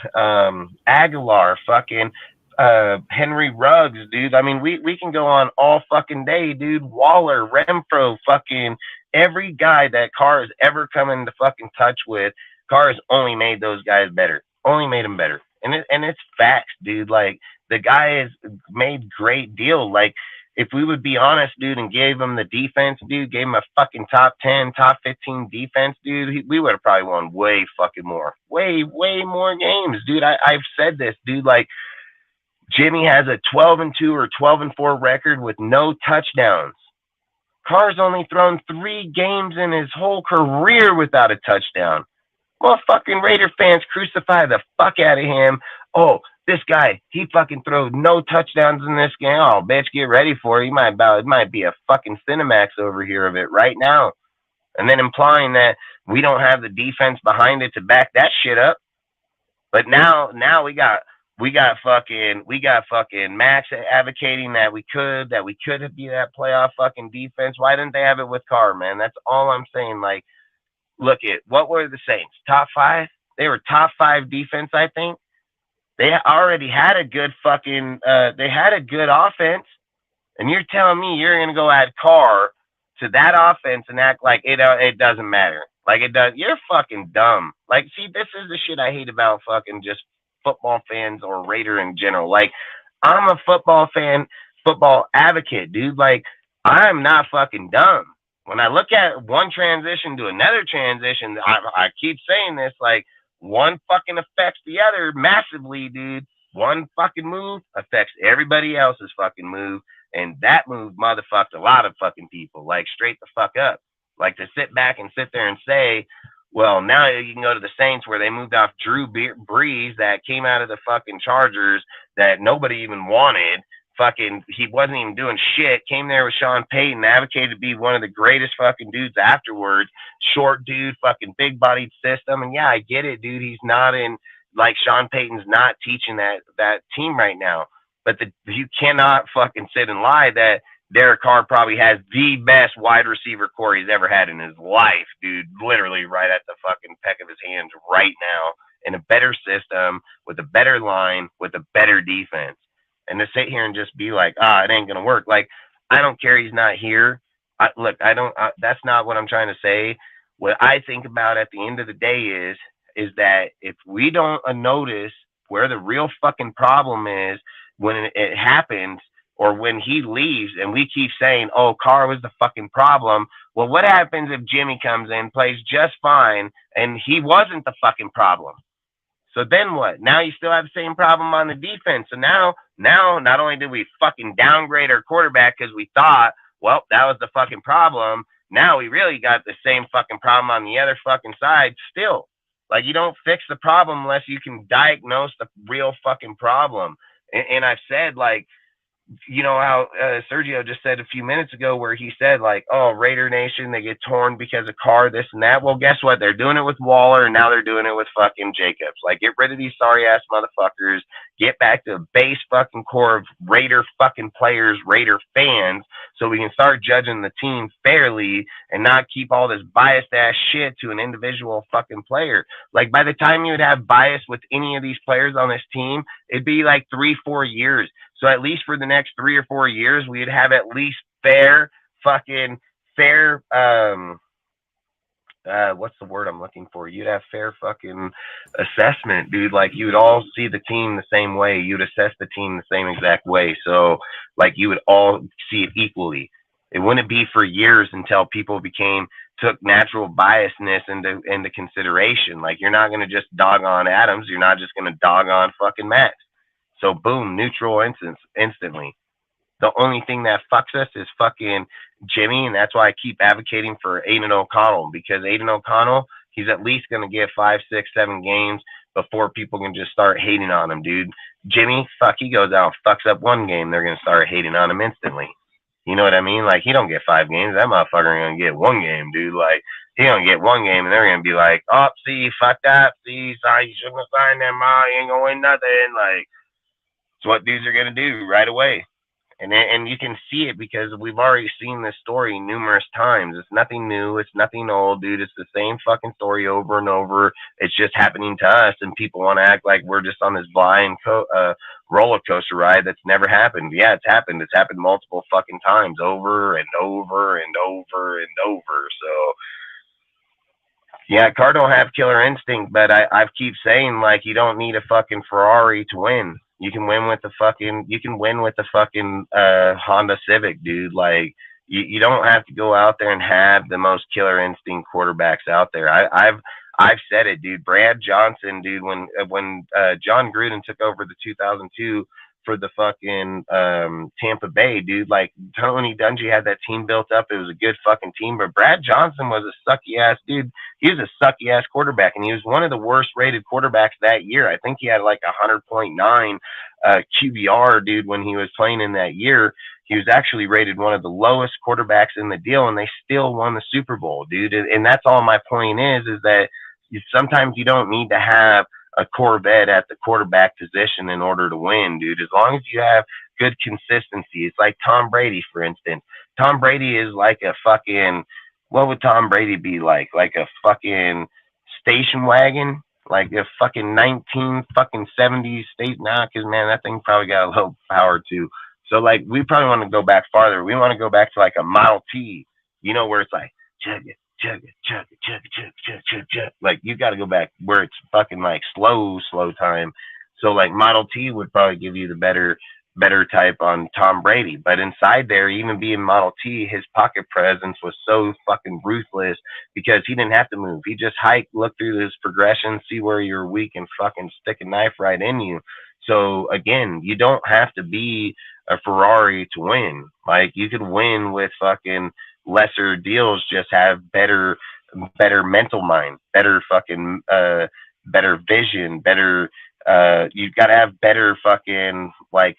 Aguilar, fucking Henry Ruggs, dude. I mean, we can go on all fucking day, dude. Waller, Renfro, fucking every guy that Carr has ever come into fucking touch with, Carr has only made those guys better. Only made them better. And it's facts, dude. Like the guy has made great deals. Like if we would be honest, dude, and gave him the defense, dude, gave him a fucking top 10, top 15 defense, dude, we would have probably won way fucking more. Way more games, dude. I've said this, dude. Like Jimmy has a 12-2 or 12-4 record with no touchdowns. Carr's only thrown 3 games in his whole career without a touchdown. Well, fucking Raider fans crucify the fuck out of him. Oh, this guy, he fucking throws no touchdowns in this game. Oh, bitch, get ready for it. It might be a fucking Cinemax over here of it right now. And then implying that we don't have the defense behind it to back that shit up. But now we got fucking Max advocating that we could be that playoff fucking defense. Why didn't they have it with Carr, man? That's all I'm saying. Like, look at what were the Saints? Top 5? They were top 5 defense, I think. They already had a good fucking they had a good offense. And you're telling me you're gonna go add Carr to that offense and act like it doesn't matter. Like it does. You're fucking dumb. Like, see, this is the shit I hate about fucking just football fans or Raider in general. Like, I'm a football fan, football advocate, dude. Like, I'm not fucking dumb. When I look at one transition to another transition, I keep saying this, like, one fucking affects the other massively, dude. One fucking move affects everybody else's fucking move. And that move motherfucked a lot of fucking people, like straight the fuck up. Like to sit back and sit there and say, well, now you can go to the Saints where they moved off Drew Brees that came out of the fucking Chargers that nobody even wanted. Fucking, he wasn't even doing shit. Came there with Sean Payton, advocated to be one of the greatest fucking dudes afterwards. Short dude, fucking big bodied system. And yeah, I get it, dude. He's not in, like Sean Payton's not teaching that team right now. But you cannot fucking sit and lie that Derek Carr probably has the best wide receiver core he's ever had in his life, dude. Literally right at the fucking peck of his hands right now, in a better system, with a better line, with a better defense. And to sit here and just be like, it ain't going to work. Like, I don't care he's not here. That's not what I'm trying to say. What I think about at the end of the day is that if we don't notice where the real fucking problem is when it happens, or when he leaves and we keep saying, oh, Carr was the fucking problem. Well, what happens if Jimmy comes in, plays just fine, and he wasn't the fucking problem? So then what? Now you still have the same problem on the defense. So now not only did we fucking downgrade our quarterback because we thought, well, that was the fucking problem. Now we really got the same fucking problem on the other fucking side still. Like, you don't fix the problem unless you can diagnose the real fucking problem. And I've said, like, you know how Sergio just said a few minutes ago where he said, like, oh, Raider Nation, they get torn because of Carr, this and that. Well, guess what? They're doing it with Waller, and now they're doing it with fucking Jacobs. Like, get rid of these sorry-ass motherfuckers. Get back to the base fucking core of Raider fucking players, Raider fans, so we can start judging the team fairly and not keep all this biased-ass shit to an individual fucking player. Like, by the time you would have bias with any of these players on this team, it'd be like 3-4 years. So at least for the next 3 or 4 years, we'd have at least fair, what's the word I'm looking for? You'd have fair fucking assessment, dude. Like, you would all see the team the same way. You'd assess the team the same exact way. So, like, you would all see it equally. It wouldn't be for years until people took natural biasness into consideration. Like, you're not going to just dog on Adams. You're not just going to dog on fucking Max. So boom, neutral instantly. The only thing that fucks us is fucking Jimmy, and that's why I keep advocating for Aiden O'Connell, because Aiden O'Connell, he's at least going to get 5, 6, 7 games before people can just start hating on him, dude. Jimmy, he goes out and fucks up one game, they're going to start hating on him instantly. You know what I mean? Like, he don't get 5 games. That motherfucker going to get 1 game, dude. Like, he don't get 1 game, and they're going to be like, oh, see, fucked up. See, sorry, you shouldn't have signed that, Ma. You ain't going to win nothing. Like, it's what dudes are going to do right away. And you can see it because we've already seen this story numerous times. It's nothing new. It's nothing old, dude. It's the same fucking story over and over. It's just happening to us, and people want to act like we're just on this blind roller coaster ride that's never happened. Yeah, it's happened. It's happened multiple fucking times, over and over and over and over. So, yeah, Carr don't have killer instinct, but I keep saying, like, you don't need a fucking Ferrari to win. You can win with the fucking Honda Civic, dude. Like, you don't have to go out there and have the most killer instinct quarterbacks out there. I've said it, dude. Brad Johnson, dude, when John Gruden took over the 2002 for the fucking Tampa Bay, dude, like, Tony Dungy had that team built up. It was a good fucking team, but Brad Johnson was a sucky ass dude. He was a sucky ass quarterback, and he was one of the worst rated quarterbacks that year. I think he had like 100.9 QBR, dude, when he was playing in that year. He was actually rated one of the lowest quarterbacks in the deal, and they still won the Super Bowl, dude. And that's all my point is that sometimes you don't need to have a Corvette at the quarterback position in order to win, dude. As long as you have good consistency. It's like Tom Brady, for instance. Tom Brady is like a fucking, what would Tom Brady be like? Like a fucking station wagon? Like a fucking 1970s state now? Because, man, that thing probably got a little power too. So, like, we probably want to go back farther. We want to go back to like a Model T, you know, where it's like, chug it. Chug it, chug it, chug it, chug it, chug it, chug it, chug it. Like, you got to go back where it's fucking like slow time. So, like, Model T would probably give you the better better type on Tom Brady. But inside there, even being Model T, his pocket presence was so fucking ruthless because he didn't have to move. He just hike, look through his progression, see where you're weak, and fucking stick a knife right in you. So again, you don't have to be a Ferrari to win. Like, you could win with fucking lesser deals, just have better mental mind, better fucking better vision, better you've got to have better fucking like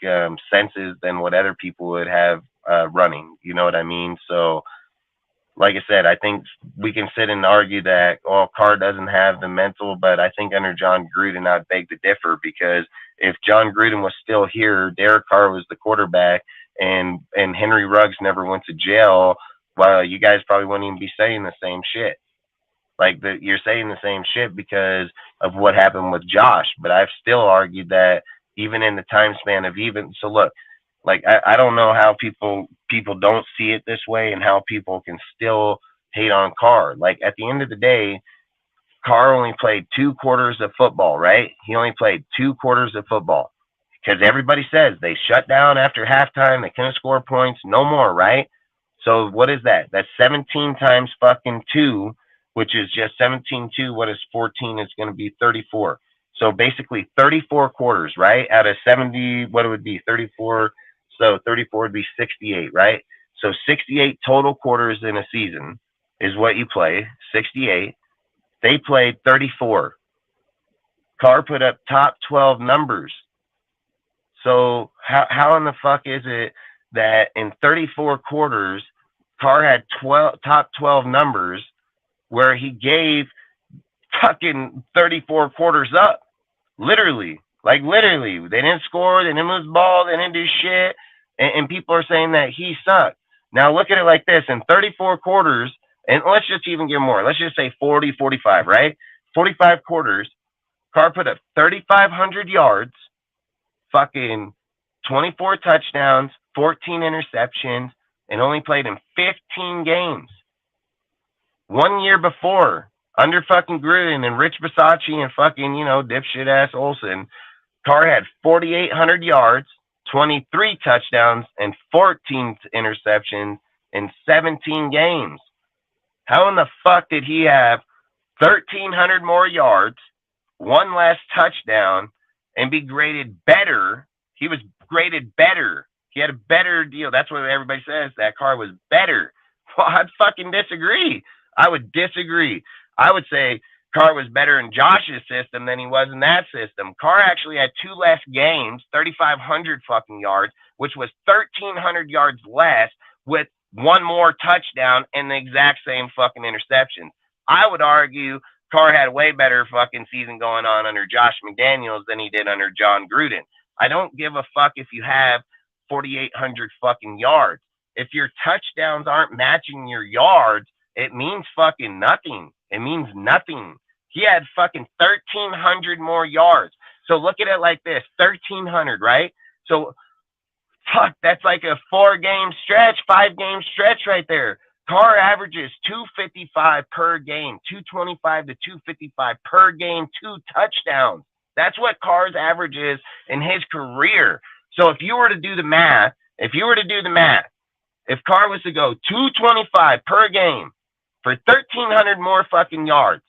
senses than what other people would have running. You know what I mean? So like I said, I think we can sit and argue that, oh, Carr doesn't have the mental, but I think under John Gruden, I'd beg to differ, because if John Gruden was still here, Derek Carr was the quarterback, and Henry Ruggs never went to jail, well, you guys probably wouldn't even be saying the same shit. Like, you're saying the same shit because of what happened with Josh, but I've still argued that even in the time span of so look, like, I don't know how people don't see it this way and how people can still hate on Carr. Like, at the end of the day, Carr only played 2 quarters of football, right? He only played 2 quarters of football because everybody says they shut down after halftime. They couldn't score points, no more, right? So what is that? That's 17 times fucking 2, which is just 17-2. What is 14? It's going to be 34. So basically 34 quarters, right? Out of 70, what it would be, 34. So 34 would be 68, right? So 68 total quarters in a season is what you play, 68. They played 34. Carr put up top 12 numbers. So how in the fuck is it that in 34 quarters, Carr had top 12 numbers where he gave fucking 34 quarters up? Literally. Like, literally. They didn't score. They didn't move the ball. They didn't do shit. And people are saying that he sucked. Now, look at it like this. In 34 quarters, and let's just even get more. Let's just say 40, 45, right? 45 quarters, Carr put up 3,500 yards, fucking 24 touchdowns, 14 interceptions, and only played in 15 games. 1 year before, under fucking Gruden and Rich Bisaccia and fucking, dipshit ass Olsen, Carr had 4,800 yards, 23 touchdowns, and 14 interceptions in 17 games. How in the fuck did he have 1,300 more yards, 1 less touchdown, and be graded better? He was graded better. He had a better deal. That's what everybody says, that Carr was better. Well, I'd fucking disagree. I would disagree. I would say Carr was better in Josh's system than he was in that system. Carr actually had 2 less games, 3,500 fucking yards, which was 1,300 yards less with 1 more touchdown and the exact same fucking interceptions. I would argue Carr had a way better fucking season going on under Josh McDaniels than he did under John Gruden. I don't give a fuck if you have 4,800 fucking yards. If your touchdowns aren't matching your yards, it means fucking nothing. It means nothing. He had fucking 1,300 more yards. So look at it like this, 1,300, right? So, fuck, that's like a 4-game stretch, 5-game stretch right there. Carr averages 255 per game, 225 to 255 per game, 2 touchdowns. That's what Carr's average is in his career. So if you were to do the math, if Carr was to go 225 per game for 1,300 more fucking yards,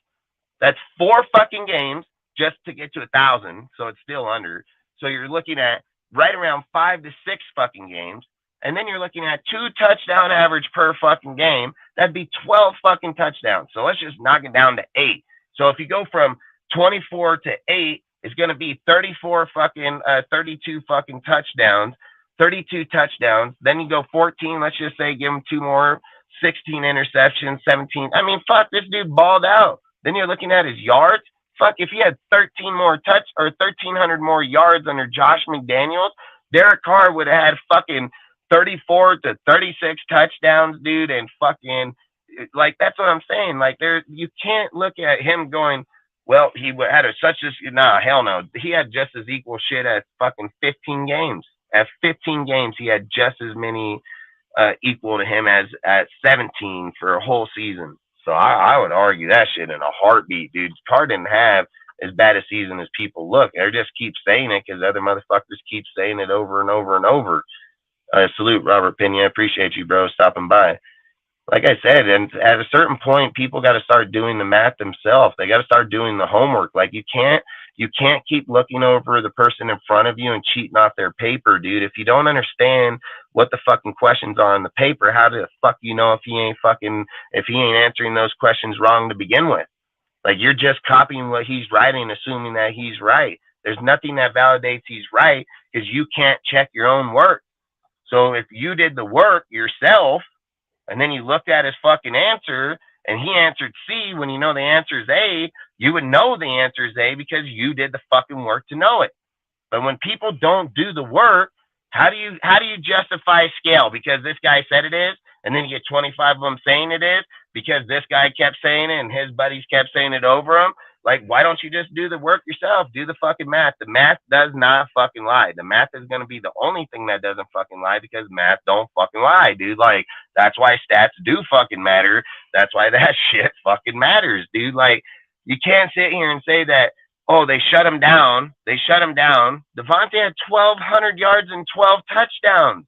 that's 4 fucking games just to get to 1,000. So it's still under. So you're looking at right around 5 to 6 fucking games. And then you're looking at 2 touchdown average per fucking game. That'd be 12 fucking touchdowns. So let's just knock it down to 8. So if you go from 24 to 8, it's going to be 32 fucking touchdowns, 32 touchdowns. Then you go 14. Let's just say give him 2 more, 16 interceptions, 17. I mean, fuck, this dude balled out. Then you're looking at his yards. Fuck, if he had 1,300 more yards under Josh McDaniels, Derek Carr would have had fucking 34 to 36 touchdowns, dude, and fucking, like, that's what I'm saying. Like, you can't look at him going, well, he had hell no. He had just as equal shit at fucking 15 games. At 15 games, he had just as many equal to him as at 17 for a whole season. So I would argue that shit in a heartbeat, dude. Carr didn't have as bad a season as people look. They just keep saying it because other motherfuckers keep saying it over and over and over. Salute, Robert Pena. Appreciate you, bro, stopping by. Like I said, and at a certain point, people got to start doing the math themselves. They got to start doing the homework. Like you can't keep looking over the person in front of you and cheating off their paper, dude. If you don't understand what the fucking questions are on the paper, how the fuck you know if he ain't answering those questions wrong to begin with? Like you're just copying what he's writing, assuming that he's right. There's nothing that validates he's right because you can't check your own work. So if you did the work yourself and then you looked at his fucking answer and he answered C when you know the answer is A, you would know the answer is A because you did the fucking work to know it. But when people don't do the work, how do you justify a scale? Because this guy said it is, and then you get 25 of them saying it is because this guy kept saying it and his buddies kept saying it over him. Like, why don't you just do the work yourself? Do the fucking math. The math does not fucking lie. The math is going to be the only thing that doesn't fucking lie because math don't fucking lie, dude. Like, that's why stats do fucking matter. That's why that shit fucking matters, dude. Like, you can't sit here and say that, oh, they shut him down. They shut him down. Devontae had 1,200 yards and 12 touchdowns.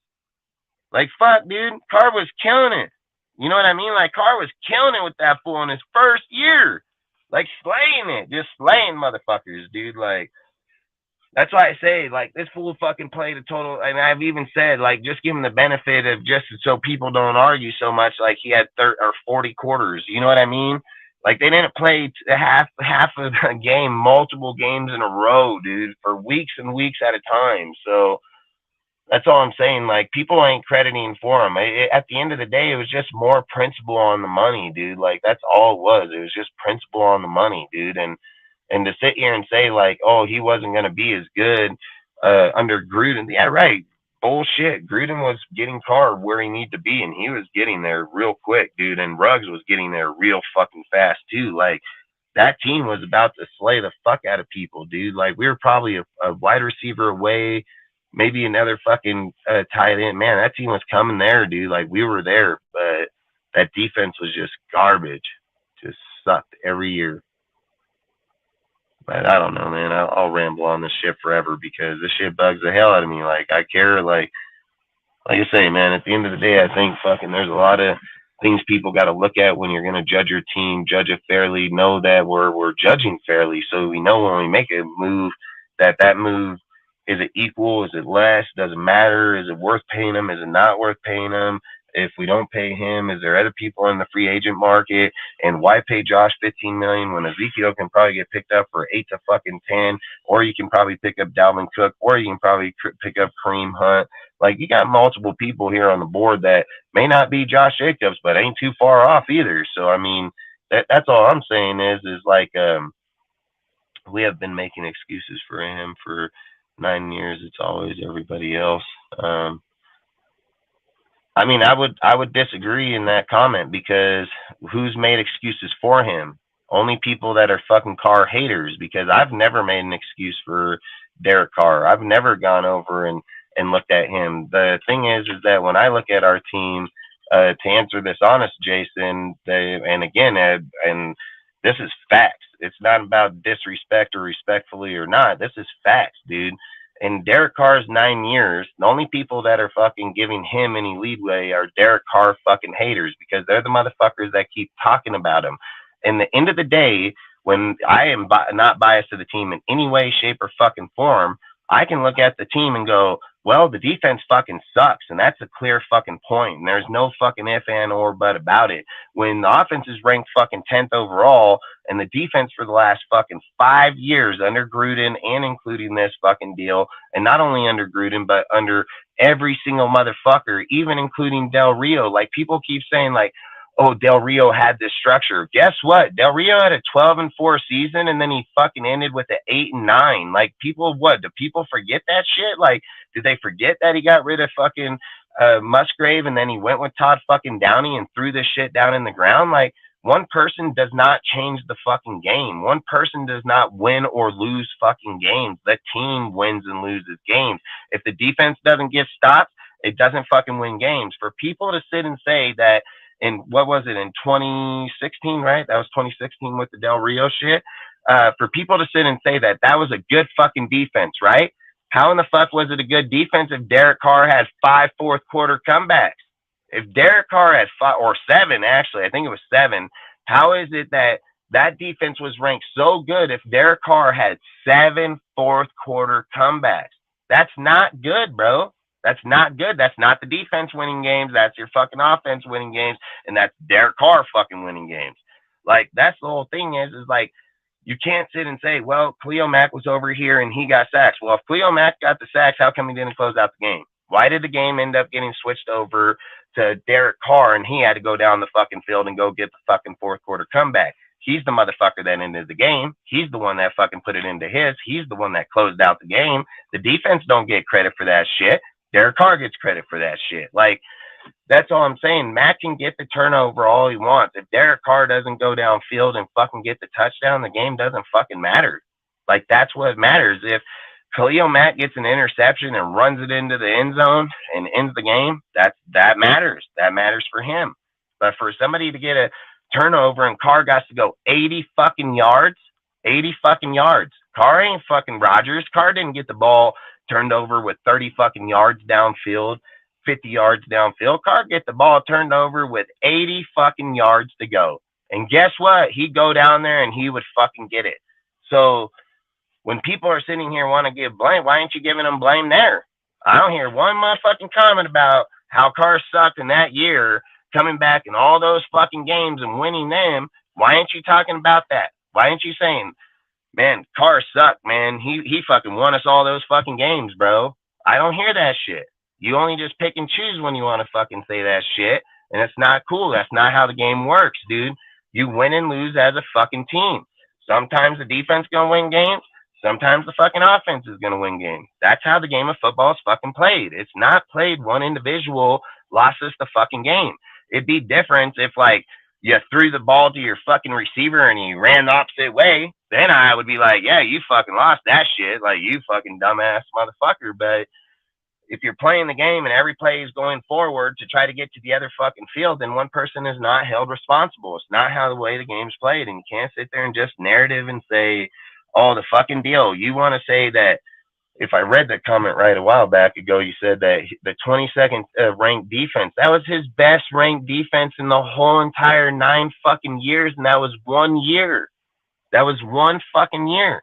Like, fuck, dude. Carr was killing it. You know what I mean? Like, Carr was killing it with that fool in his first year. Like, slaying it. Just slaying motherfuckers, dude. Like, that's why I say, like, this fool fucking played a total. And I've even said, like, just give him the benefit of just so people don't argue so much, like, he had 30 or 40 quarters. You know what I mean? Like, they didn't play half of the game, multiple games in a row, dude, for weeks and weeks at a time. So that's all I'm saying. Like, people ain't crediting for him. At the end of the day, it was just more principle on the money, dude. Like, that's all it was. It was just principle on the money, dude. And to sit here and say, like, oh, he wasn't going to be as good under Gruden. Yeah, right. Bullshit. Gruden was getting Carr where he needed to be, and he was getting there real quick, dude. And Ruggs was getting there real fucking fast, too. Like, that team was about to slay the fuck out of people, dude. Like, we were probably a wide receiver away, maybe another fucking tight end. Man, that team was coming there, dude. Like, we were there, but that defense was just garbage. Just sucked every year. But I don't know, man. I'll ramble on this shit forever because this shit bugs the hell out of me. Like, I care, like I say, man, at the end of the day, I think fucking there's a lot of things people got to look at when you're going to judge your team, judge it fairly, know that we're judging fairly. So we know when we make a move that move, is it equal? Is it less? Does it matter? Is it worth paying them? Is it not worth paying them? If we don't pay him, is there other people in the free agent market? And why pay Josh $15 million when Ezekiel can probably get picked up for 8 to fucking 10, or you can probably pick up Dalvin Cook, or you can probably pick up Kareem Hunt. Like, you got multiple people here on the board that may not be Josh Jacobs, but ain't too far off either. So I mean, that's all I'm saying is like we have been making excuses for him for 9 years. It's always everybody else. I mean, I would disagree in that comment because who's made excuses for him? Only people that are fucking Carr haters, because I've never made an excuse for Derek Carr. I've never gone over and looked at him. The thing is that when I look at our team, to answer this honest, Jason, and this is facts. It's not about disrespect or respectfully or not. This is facts, dude. In Derek Carr's 9 years, the only people that are fucking giving him any leadway are Derek Carr fucking haters, because they're the motherfuckers that keep talking about him. In the end of the day, when I am not biased to the team in any way, shape, or fucking form, I can look at the team and go, well, the defense fucking sucks, and that's a clear fucking point. And there's no fucking if, and, or but about it. When the offense is ranked fucking 10th overall, and the defense for the last fucking 5 years under Gruden and including this fucking deal, and not only under Gruden, but under every single motherfucker, even including Del Rio. Like, people keep saying, like, oh, Del Rio had this structure. Guess what? Del Rio had a 12-4 season, and then he fucking ended with an 8-9. Like, people, what? Do people forget that shit? Like, did they forget that he got rid of fucking Musgrave, and then he went with Todd fucking Downey and threw this shit down in the ground? Like, one person does not change the fucking game. One person does not win or lose fucking games. The team wins and loses games. If the defense doesn't get stopped, it doesn't fucking win games. For people to sit and say that, in what was it, in 2016, right? That was 2016 with the Del Rio shit. for people to sit and say that was a good fucking defense, right? How in the fuck was it a good defense if Derek Carr had 5 fourth quarter comebacks? If Derek Carr had 5 or 7, actually, I think it was 7, how is it that defense was ranked so good if Derek Carr had 7 fourth quarter comebacks? That's not good, bro. That's not good. That's not the defense winning games. That's your fucking offense winning games. And that's Derek Carr fucking winning games. Like, that's the whole thing is like, you can't sit and say, well, Khalil Mack was over here and he got sacks. Well, if Khalil Mack got the sacks, how come he didn't close out the game? Why did the game end up getting switched over to Derek Carr and he had to go down the fucking field and go get the fucking fourth quarter comeback? He's the motherfucker that ended the game. He's the one that fucking put it into his. He's the one that closed out the game. The defense don't get credit for that shit. Derek Carr gets credit for that shit. Like, that's all I'm saying. Matt can get the turnover all he wants. If Derek Carr doesn't go downfield and fucking get the touchdown, the game doesn't fucking matter. Like, that's what matters. If Khalil Mack gets an interception and runs it into the end zone and ends the game, that matters. That matters for him. But for somebody to get a turnover and Carr got to go 80 fucking yards, Carr ain't fucking Rodgers. Carr didn't get the ball turned over with 30 fucking yards downfield, 50 yards downfield. Carr get the ball turned over with 80 fucking yards to go. And guess what? He'd go down there and he would fucking get it. So when people are sitting here want to give blame, why aren't you giving them blame there? I don't hear one motherfucking comment about how Carr sucked in that year, coming back in all those fucking games and winning them. Why aren't you talking about that? Why aren't you saying, man, Carr sucked, man. He fucking won us all those fucking games, bro. I don't hear that shit. You only just pick and choose when you want to fucking say that shit, and it's not cool. That's not how the game works, dude. You win and lose as a fucking team. Sometimes the defense gonna win games. Sometimes the fucking offense is gonna win games. That's how the game of football is fucking played. It's not played one individual lost us the fucking game. It'd be different if, like, you threw the ball to your fucking receiver and he ran the opposite way. Then I would be like, yeah, you fucking lost that shit. Like, you fucking dumbass motherfucker. But if you're playing the game and every play is going forward to try to get to the other fucking field, then one person is not held responsible. It's not how the way the game's played. And you can't sit there and just narrative and say, oh, the fucking deal. You want to say that, if I read the comment right a while back ago, you said that the 22nd ranked defense, that was his best ranked defense in the whole entire 9 fucking years. And that was 1 year. That was 1 fucking year.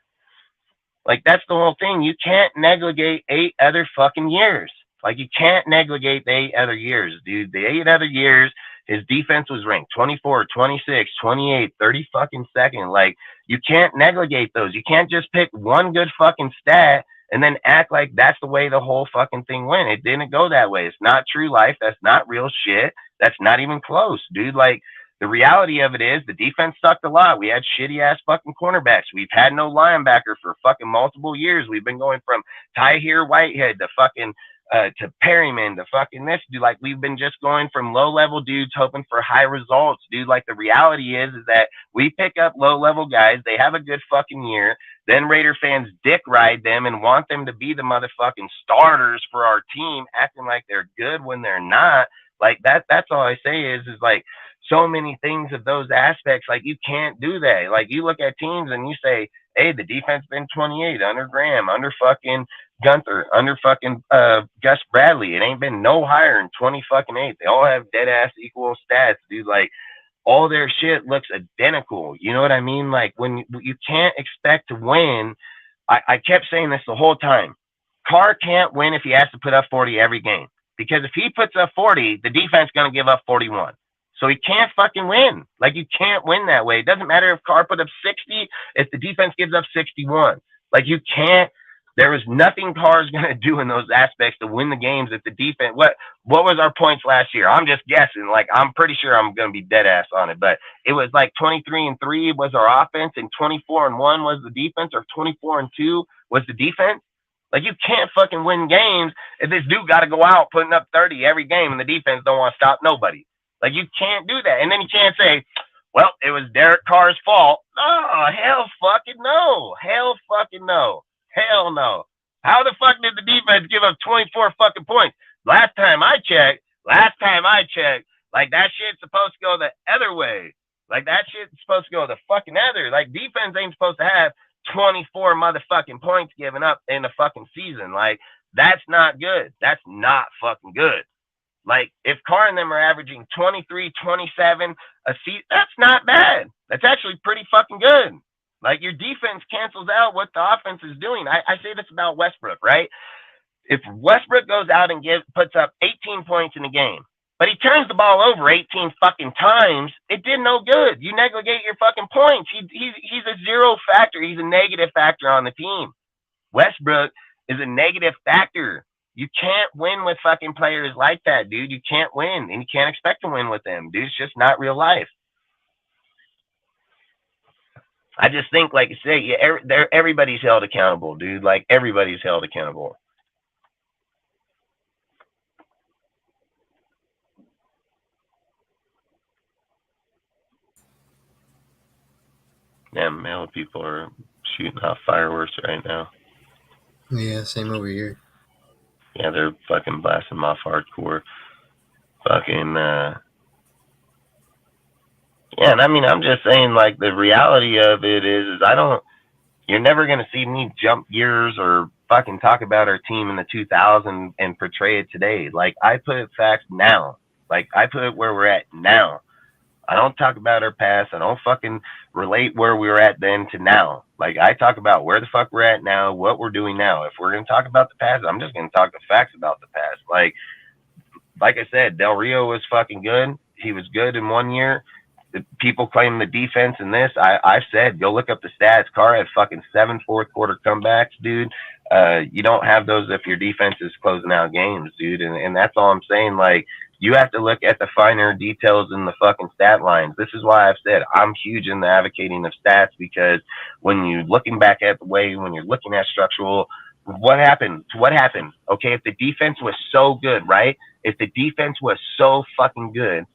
Like, that's the whole thing. You can't negligate 8 other fucking years. Like, you can't negligate the 8 other years, dude. The 8 other years, his defense was ranked 24, 26, 28, 30 fucking second. Like, you can't negligate those. You can't just pick one good fucking stat and then act like that's the way the whole fucking thing went. It didn't go that way. It's not true life. That's not real shit. That's not even close, dude. Like, the reality of it is the defense sucked a lot. We had shitty ass fucking cornerbacks. We've had no linebacker for fucking multiple years. We've been going from Tahir Whitehead to fucking to Perryman to fucking this dude. Like, we've been just going from low level dudes hoping for high results, dude. Like, the reality is that we pick up low level guys. They have a good fucking year. Then Raider fans dick ride them and want them to be the motherfucking starters for our team, acting like they're good when they're not. Like, that's all I say is like, so many things of those aspects. Like, you can't do that. Like, you look at teams and you say, hey, the defense been 28 under Graham, under fucking Gunther, under fucking Gus Bradley. It ain't been no higher than 20 fucking 8. They all have dead ass equal stats, dude. Like, all their shit looks identical. You know what I mean? Like, when you can't expect to win. I kept saying this the whole time. Carr can't win if he has to put up 40 every game, because if he puts up 40, the defense going to give up 41. So he can't fucking win. Like, you can't win that way. It doesn't matter if Carr put up 60, if the defense gives up 61. Like, you can't. There was nothing Carr's going to do in those aspects to win the games if the defense. What was our points last year? I'm just guessing. Like, I'm pretty sure I'm going to be dead ass on it. But it was like 23-3 was our offense, and 24-1 was the defense, or 24-2 was the defense. Like, you can't fucking win games if this dude got to go out putting up 30 every game and the defense don't want to stop nobody. Like, you can't do that. And then you can't say, well, it was Derek Carr's fault. Oh, hell fucking no. Hell fucking no. Hell no. How the fuck did the defense give up 24 fucking points? Last time I checked, like, that shit's supposed to go the other way. Like, that shit's supposed to go the fucking other. Like, defense ain't supposed to have 24 motherfucking points given up in the fucking season. Like, that's not good. That's not fucking good. Like, if Carr and them are averaging 23, 27 a season, that's not bad. That's actually pretty fucking good. Like, your defense cancels out what the offense is doing. I say this about Westbrook, right? If Westbrook goes out and puts up 18 points in a game, but he turns the ball over 18 fucking times, it did no good. You negligate your fucking points. He's a zero factor. He's a negative factor on the team. Westbrook is a negative factor. You can't win with fucking players like that, dude. You can't win, and you can't expect to win with them, dude. It's just not real life. I just think, like I say, everybody's held accountable, dude. Like, everybody's held accountable. Damn, male people are shooting off fireworks right now. Yeah, same over here. Yeah, they're fucking blasting them off hardcore. Fucking, yeah, and I mean, I'm just saying, like, the reality of it is you're never going to see me jump gears or fucking talk about our team in the 2000s and portray it today. Like, I put facts now. Like, I put it where we're at now. I don't talk about our past. I don't fucking relate where we were at then to now. Like, I talk about where the fuck we're at now, what we're doing now. If we're going to talk about the past, I'm just going to talk the facts about the past. Like I said, Del Rio was fucking good. He was good in 1 year. People claim the defense in this. I've said, go look up the stats. Carr had fucking 7 fourth quarter comebacks, dude. You don't have those if your defense is closing out games, dude. And that's all I'm saying. Like, you have to look at the finer details in the fucking stat lines. This is why I've said I'm huge in the advocating of stats, because when you're looking back at the way, when you're looking at structural, what happened? Okay, if the defense was so good, right? If the defense was so fucking good,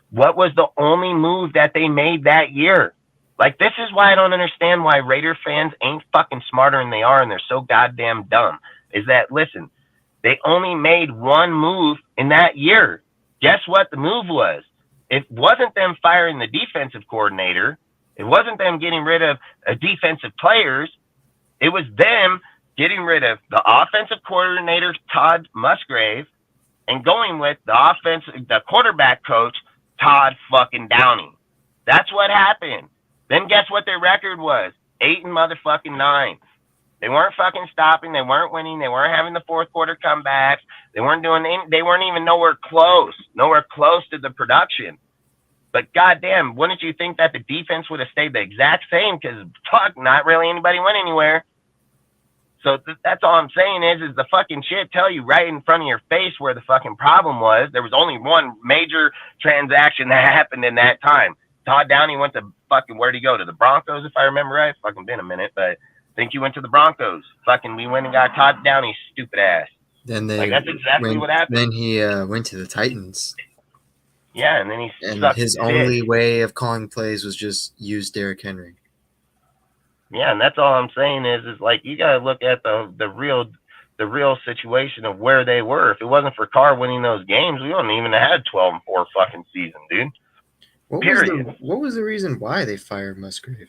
what was the only move that they made that year? Like, this is why I don't understand why Raider fans ain't fucking smarter than they are, and they're so goddamn dumb. Is that, listen, they only made one move in that year. Guess what the move was? It wasn't them firing the defensive coordinator. It wasn't them getting rid of defensive players. It was them getting rid of the offensive coordinator, Todd Musgrave, and going with the quarterback coach, Todd fucking Downing. That's what happened. Then guess what their record was? 8-9. They weren't fucking stopping. They weren't winning. They weren't having the fourth quarter comebacks. They weren't even nowhere close to the production. But goddamn, wouldn't you think that the defense would have stayed the exact same? Because fuck, not really anybody went anywhere. So that's all I'm saying is the fucking shit tell you right in front of your face where the fucking problem was. There was only one major transaction that happened in that time. Todd Downey went to fucking, where'd he go? To the Broncos, if I remember right. Fucking been a minute, but I think he went to the Broncos. Fucking, we went and got Todd Downey's stupid ass. Then that's exactly what happened. Then he went to the Titans. Yeah, and then he his only way of calling plays was just use Derrick Henry. Yeah, and that's all I'm saying is like, you gotta look at the real situation of where they were. If it wasn't for Carr winning those games, we wouldn't even have had 12-4 fucking season, dude. What was the reason why they fired Musgrave?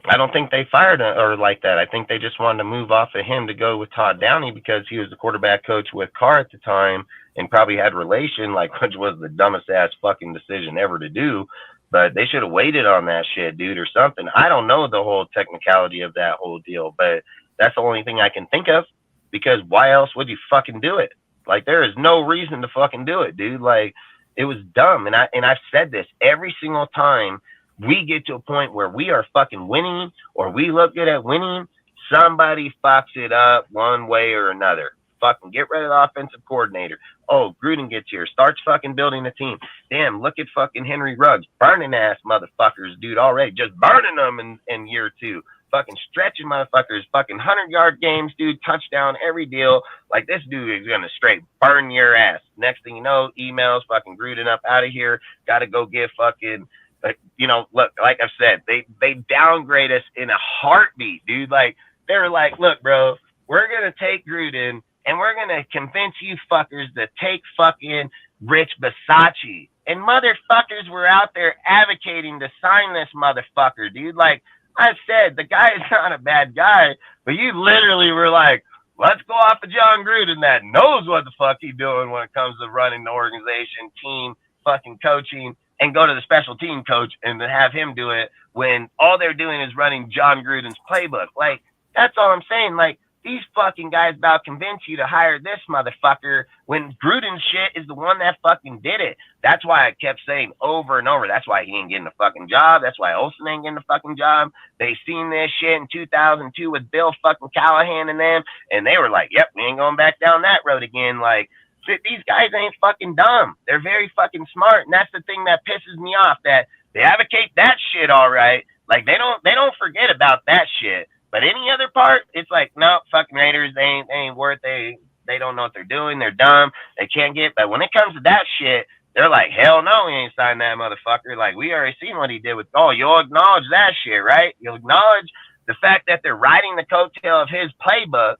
I don't think they fired or like that. I think they just wanted to move off of him to go with Todd Downey because he was the quarterback coach with Carr at the time and probably had relation, like, which was the dumbest ass fucking decision ever to do. But they should have waited on that shit, dude, or something. I don't know the whole technicality of that whole deal, but that's the only thing I can think of, because why else would you fucking do it? Like, there is no reason to fucking do it, dude. Like, it was dumb. And I've said this every single time we get to a point where we are fucking winning or we look good at winning, somebody fucks it up one way or another. Fucking get rid of the offensive coordinator. Oh, Gruden gets here, starts fucking building a team. Damn, look at fucking Henry Ruggs, burning ass motherfuckers, dude, already. Just burning them in year two. Fucking stretching motherfuckers, fucking 100-yard games, dude, touchdown, every deal. Like, this dude is going to straight burn your ass. Next thing you know, emails, fucking Gruden up out of here. Got to go get fucking, look, like I said, they downgrade us in a heartbeat, dude. Like, they're like, look, bro, we're going to take Gruden and we're going to convince you fuckers to take fucking Rich Bisaccia. and motherfuckers were out there advocating to sign this motherfucker, dude. Like I said, the guy is not a bad guy, but you literally were like, let's go off of John Gruden that knows what the fuck he's doing when it comes to running the organization, team, fucking coaching, and go to the special team coach and have him do it when all they're doing is running John Gruden's playbook. Like, that's all I'm saying. Like, these fucking guys about convince you to hire this motherfucker when Gruden's shit is the one that fucking did it. That's why I kept saying over and over. That's why he ain't getting a fucking job. That's why Olsen ain't getting a fucking job. They seen this shit in 2002 with Bill fucking Callahan and them, and they were like, yep, we ain't going back down that road again. Like, these guys ain't fucking dumb. They're very fucking smart, and that's the thing that pisses me off, that they advocate that shit all right. Like, they don't forget about that shit. But any other part, it's like, no, fucking Raiders, they ain't worth it. They don't know what they're doing. They're dumb. They can't get. But when it comes to that shit, they're like, hell no, we ain't signed that motherfucker. Like, we already seen what he did with. Oh, you'll acknowledge that shit, right? You'll acknowledge the fact that they're riding the coattail of his playbook,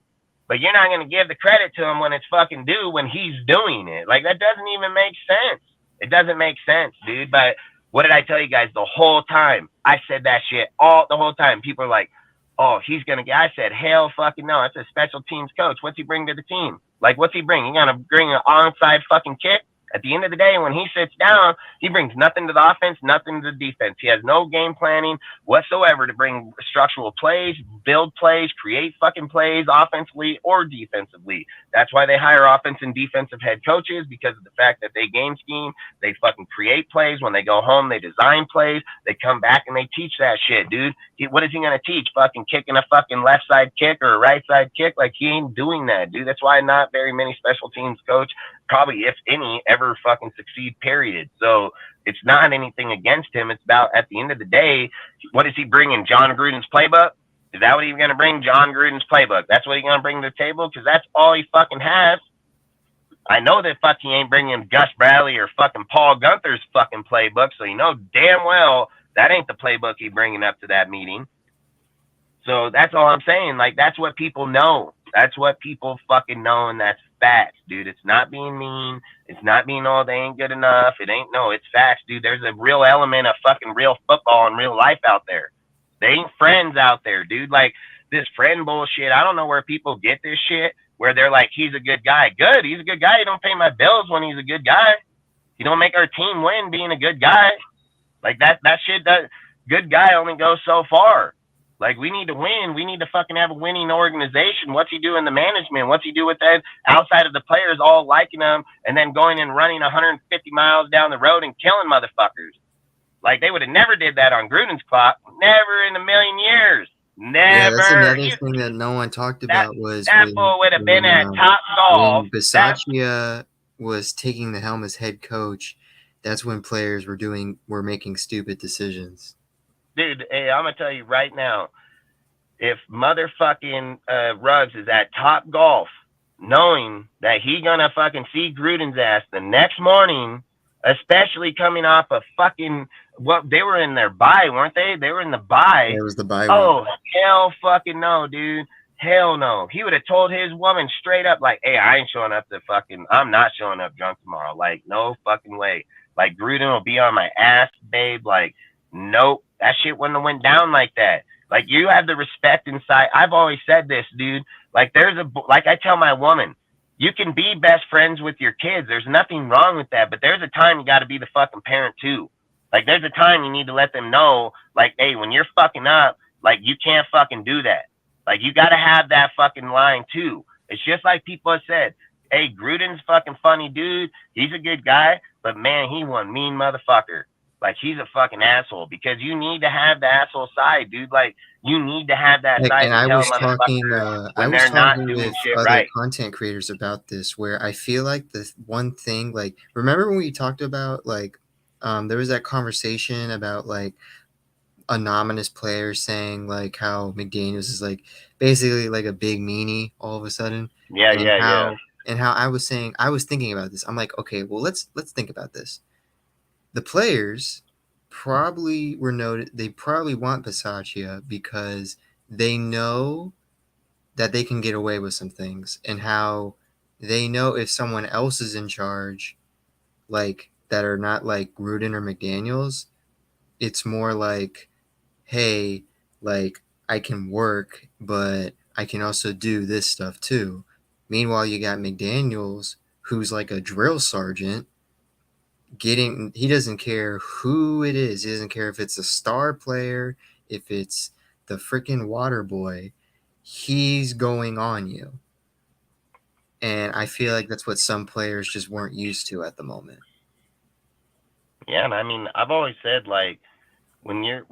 but you're not going to give the credit to him when it's fucking due when he's doing it. Like, that doesn't even make sense. It doesn't make sense, dude. But what did I tell you guys the whole time? I said that shit the whole time. People are like, oh, he's going to get, I said, hell fucking no. It's a special teams coach. What's he bring to the team? Like, what's he bring? He going to bring an onside fucking kick? At the end of the day, when he sits down, he brings nothing to the offense, nothing to the defense. He has no game planning whatsoever to bring structural plays, build plays, create fucking plays offensively or defensively. That's why they hire offense and defensive head coaches, because of the fact that they game scheme, they fucking create plays. When they go home, they design plays. They come back and they teach that shit, dude. What is he going to teach? Fucking kicking a fucking left side kick or a right side kick? Like, he ain't doing that, dude. That's why not very many special teams coach, probably if any, ever fucking succeed, period. So it's not anything against him. It's about, at the end of the day, what is he bringing? John Gruden's playbook? Is that what he's going to bring? John Gruden's playbook? That's what he's going to bring to the table? Because that's all he fucking has. I know that fuck he ain't bringing Gus Bradley or fucking Paul Gunther's fucking playbook, so you know damn well that ain't the playbook he's bringing up to that meeting. So that's all I'm saying. Like, that's what people know. That's what people fucking know, and that's facts, dude. It's not being mean. It's not being, oh, they ain't good enough. It ain't, no, it's facts, dude. There's a real element of fucking real football and real life out there. They ain't friends out there, dude. Like, this friend bullshit, I don't know where people get this shit, where they're like, he's a good guy. Good, he's a good guy. He don't pay my bills when he's a good guy. He don't make our team win being a good guy. Like, that shit, does, good guy only goes so far. Like, we need to win. We need to fucking have a winning organization. What's he do in the management? What's he do with that outside of the players all liking him and then going and running 150 miles down the road and killing motherfuckers? Like, they would have never did that on Gruden's clock. Never in a million years. Never. Yeah, that's another thing that no one talked about was that fool would have been at Top Golf. When Bisaccia was taking the helm as head coach, that's when players were making stupid decisions. Dude, hey, I'm gonna tell you right now, if motherfucking Ruggs is at Top Golf, knowing that he gonna fucking see Gruden's ass the next morning, especially coming off a fucking, what, they were in their bye, weren't they? They were in the bye. It was the bye. Oh, hell fucking no, dude. Hell no. He would have told his woman straight up, like, hey, I ain't showing up I'm not showing up drunk tomorrow. Like, no fucking way. Like, Gruden will be on my ass, babe. Like, nope. That shit wouldn't have went down like that. Like, you have the respect inside. I've always said this, dude. Like, like I tell my woman, you can be best friends with your kids. There's nothing wrong with that. But there's a time you got to be the fucking parent too. Like, there's a time you need to let them know, like, hey, when you're fucking up, like, you can't fucking do that. Like, you got to have that fucking line too. It's just like people have said, hey, Gruden's fucking funny dude. He's a good guy, but man, he one mean motherfucker. Like, he's a fucking asshole, because you need to have the asshole side, dude. Like, you need to have that side. And I was talking with other right. content creators about this, where I feel like the one thing, like, remember when we talked about, like, there was that conversation about, like, anonymous players saying, like, how McDaniels is, like, basically like a big meanie all of a sudden. Yeah. And how I was thinking about this. I'm like, okay, well, let's think about this. The players probably they probably want Bisaccia because they know that they can get away with some things, and how they know if someone else is in charge, like, that are not like Gruden or McDaniels, it's more like, hey, like I can work, but I can also do this stuff too. Meanwhile, you got McDaniels, who's like a drill sergeant, he doesn't care who it is. He doesn't care if it's a star player, if it's the freaking water boy. He's going on you. And I feel like that's what some players just weren't used to at the moment. Yeah, and I mean, I've always said, like, when you're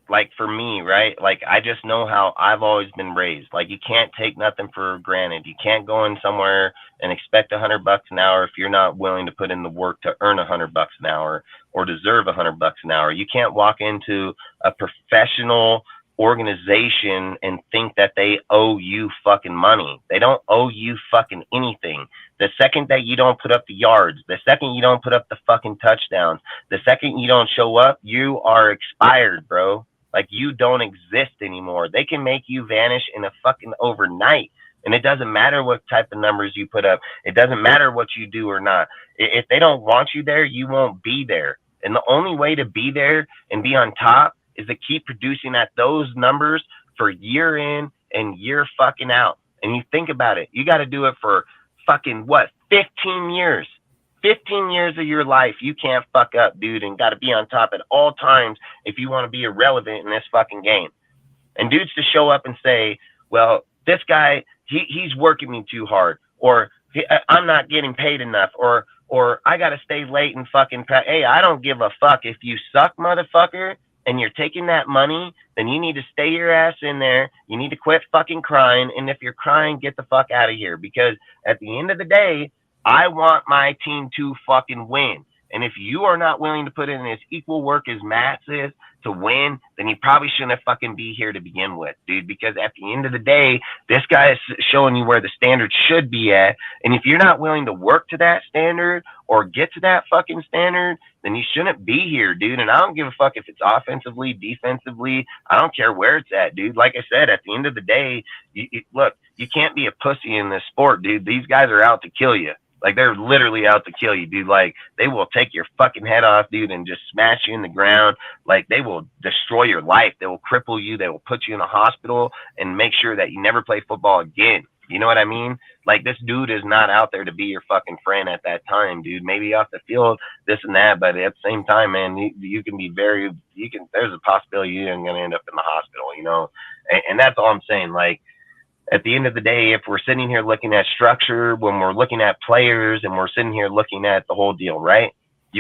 like, for me, right? Like, I just know how I've always been raised. Like, you can't take nothing for granted. You can't go in somewhere and expect $100 an hour if you're not willing to put in the work to earn $100 an hour or deserve $100 an hour. You can't walk into a professional organization and think that they owe you fucking money. They don't owe you fucking anything. The second that you don't put up the yards, the second you don't put up the fucking touchdowns, the second you don't show up, you are expired, bro. Like, you don't exist anymore. They can make you vanish in a fucking overnight. And it doesn't matter what type of numbers you put up. It doesn't matter what you do or not. If they don't want you there, you won't be there. And the only way to be there and be on top is to keep producing at those numbers for year in and year fucking out. And you think about it. You got to do it for fucking, what, 15 years. 15 years of your life, you can't fuck up, dude, and got to be on top at all times if you want to be irrelevant in this fucking game. And dudes to show up and say, well, this guy, he's working me too hard, or I'm not getting paid enough, or I got to stay late and fucking, hey, I don't give a fuck. If you suck, motherfucker, and you're taking that money, then you need to stay your ass in there. You need to quit fucking crying. And if you're crying, get the fuck out of here, because at the end of the day, I want my team to fucking win. And if you are not willing to put in as equal work as Matt is to win, then you probably shouldn't have fucking be here to begin with, dude. Because at the end of the day, this guy is showing you where the standard should be at. And if you're not willing to work to that standard or get to that fucking standard, then you shouldn't be here, dude. And I don't give a fuck if it's offensively, defensively. I don't care where it's at, dude. Like I said, at the end of the day, look, you can't be a pussy in this sport, dude. These guys are out to kill you. Like, they're literally out to kill you, dude. Like, they will take your fucking head off, dude, and just smash you in the ground. Like, they will destroy your life. They will cripple you. They will put you in a hospital and make sure that you never play football again. You know what I mean? Like, this dude is not out there to be your fucking friend at that time, dude. Maybe off the field, this and that, but at the same time, man, you can be there's a possibility you're going to end up in the hospital, you know? And that's all I'm saying. Like, at the end of the day, if we're sitting here looking at structure, when we're looking at players, and we're sitting here looking at the whole deal, right?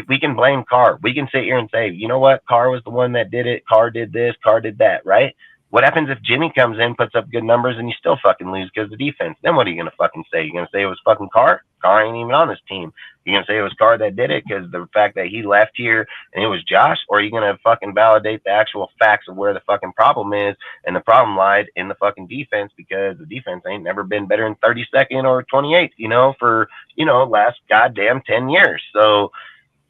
We can blame Carr. We can sit here and say, you know what? Carr was the one that did it. Carr did this. Carr did that, right? What happens if Jimmy comes in, puts up good numbers, and you still fucking lose because of the defense? Then what are you going to fucking say? You going to say it was fucking Carr? Carr ain't even on this team. You going to say it was Carr that did it because the fact that he left here and it was Josh? Or are you going to fucking validate the actual facts of where the fucking problem is? And the problem lied in the fucking defense, because the defense ain't never been better than 32nd or 28th, you know, for, you know, last goddamn 10 years. So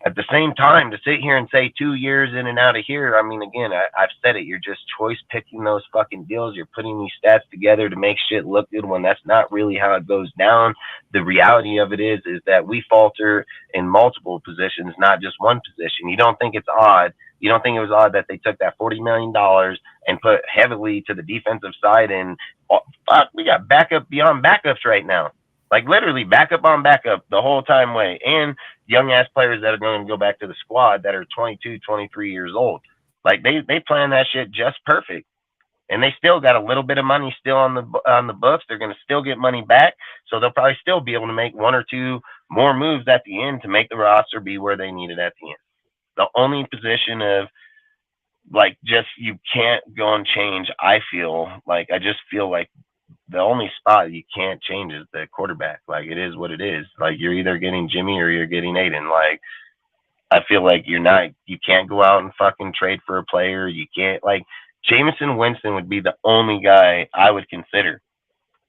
at the same time, to sit here and say 2 years in and out of here, I mean, again, I've said it. You're just choice picking those fucking deals. You're putting these stats together to make shit look good when that's not really how it goes down. The reality of it is that we falter in multiple positions, not just one position. You don't think it's odd. You don't think it was odd that they took that $40 million and put heavily to the defensive side, and fuck, we got backup beyond backups right now. Like, literally backup on backup the whole time way. And young ass players that are going to go back to the squad that are 22, 23 years old. Like, they plan that shit just perfect. And they still got a little bit of money still on the books. They're going to still get money back. So they'll probably still be able to make one or two more moves at the end to make the roster be where they need it at the end. The only position of, like, just you can't go and change, I just feel like the only spot you can't change is the quarterback. Like, it is what it is. Like, you're either getting Jimmy or you're getting Aiden. Like, I feel like you can't go out and fucking trade for a player. You can't, like, Jameson Winston would be the only guy I would consider.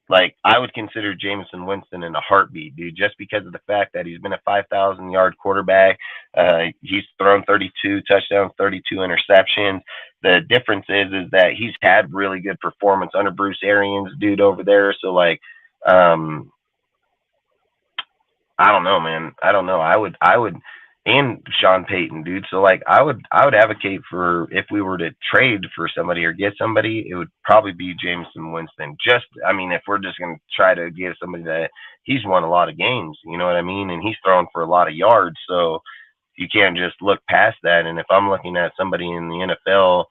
Like, I would consider Jameson Winston in a heartbeat, dude, just because of the fact that he's been a 5,000-yard quarterback. He's thrown 32 touchdowns, 32 interceptions. The difference is that he's had really good performance under Bruce Arians, dude, over there. So, like, I don't know, man. I don't know. I would and Sean Payton, dude. So like I would advocate for, if we were to trade for somebody or get somebody, it would probably be Jameson Winston. Just, I mean, if we're just gonna try to get somebody that, he's won a lot of games, you know what I mean, and he's thrown for a lot of yards, so you can't just look past that. And if I'm looking at somebody in the NFL,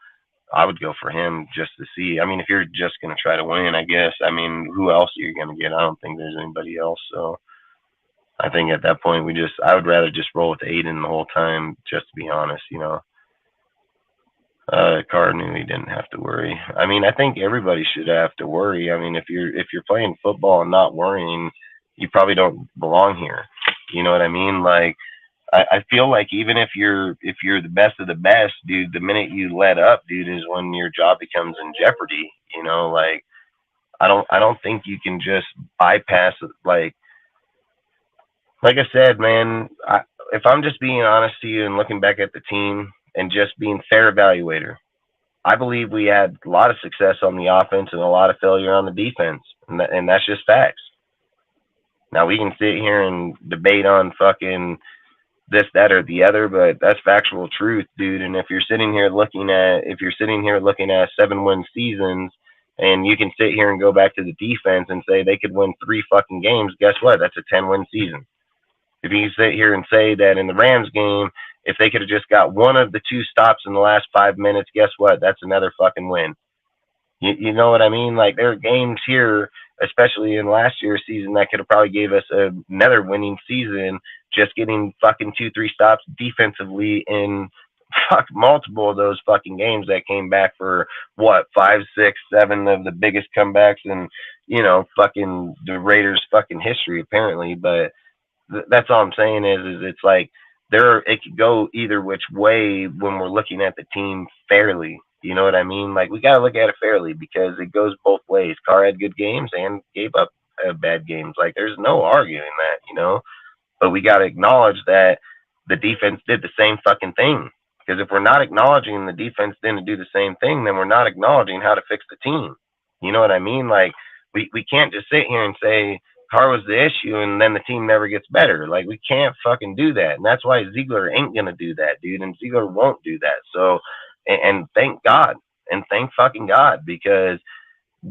I would go for him just to see. I mean, if you're just gonna try to win, I guess. I mean, who else are you gonna get? I don't think there's anybody else. So I think at that point I would rather just roll with Aiden the whole time, just to be honest, you know. Carr knew he didn't have to worry. I mean, I think everybody should have to worry. I mean, if you're playing football and not worrying, you probably don't belong here. You know what I mean? Like, I feel like even if you're the best of the best, dude, the minute you let up, dude, is when your job becomes in jeopardy. You know, like I don't think you can just bypass it. Like I said, man, if I'm just being honest to you and looking back at the team and just being fair evaluator, I believe we had a lot of success on the offense and a lot of failure on the defense, and that's just facts. Now we can sit here and debate on fucking this, that, or the other, but that's factual truth, dude. And if you're sitting here looking at 7-win seasons, and you can sit here and go back to the defense and say they could win 3 fucking games, guess what? That's a 10-win season. If you sit here and say that in the Rams game, if they could have just got one of the 2 stops in the last 5 minutes, guess what? That's another fucking win. You know what I mean? Like, there are games here, especially in last year's season, that could have probably gave us another winning season, just getting fucking 2-3 stops defensively in multiple of those fucking games that came back for 5, 6, 7 of the biggest comebacks in, you know, fucking the Raiders fucking history, apparently. But that's all I'm saying is it's like it could go either which way when we're looking at the team fairly. You know what I mean? Like, we got to look at it fairly because it goes both ways. Carr had good games and gave up bad games. Like, there's no arguing that, you know. But we got to acknowledge that the defense did the same fucking thing. Because if we're not acknowledging the defense didn't do the same thing, then we're not acknowledging how to fix the team. You know what I mean? Like, we can't just sit here and say Carr was the issue and then the team never gets better. Like, we can't fucking do that. And that's why Ziegler ain't going to do that, dude. And Ziegler won't do that. So, and thank God. And thank fucking God. Because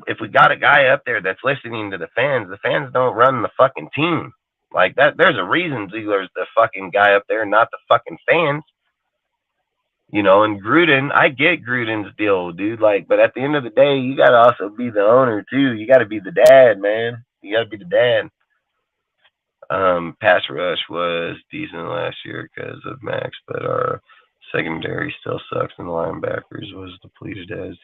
if we got a guy up there that's listening to the fans don't run the fucking team. Like, that, there's a reason Ziegler's the fucking guy up there, not the fucking fans. You know, and Gruden, I get Gruden's deal, dude. Like, but at the end of the day, you got to also be the owner, too. You got to be the dad, man. You got to be the dad. Pass rush was decent last year because of Max, but our secondary still sucks, and the linebackers was depleted as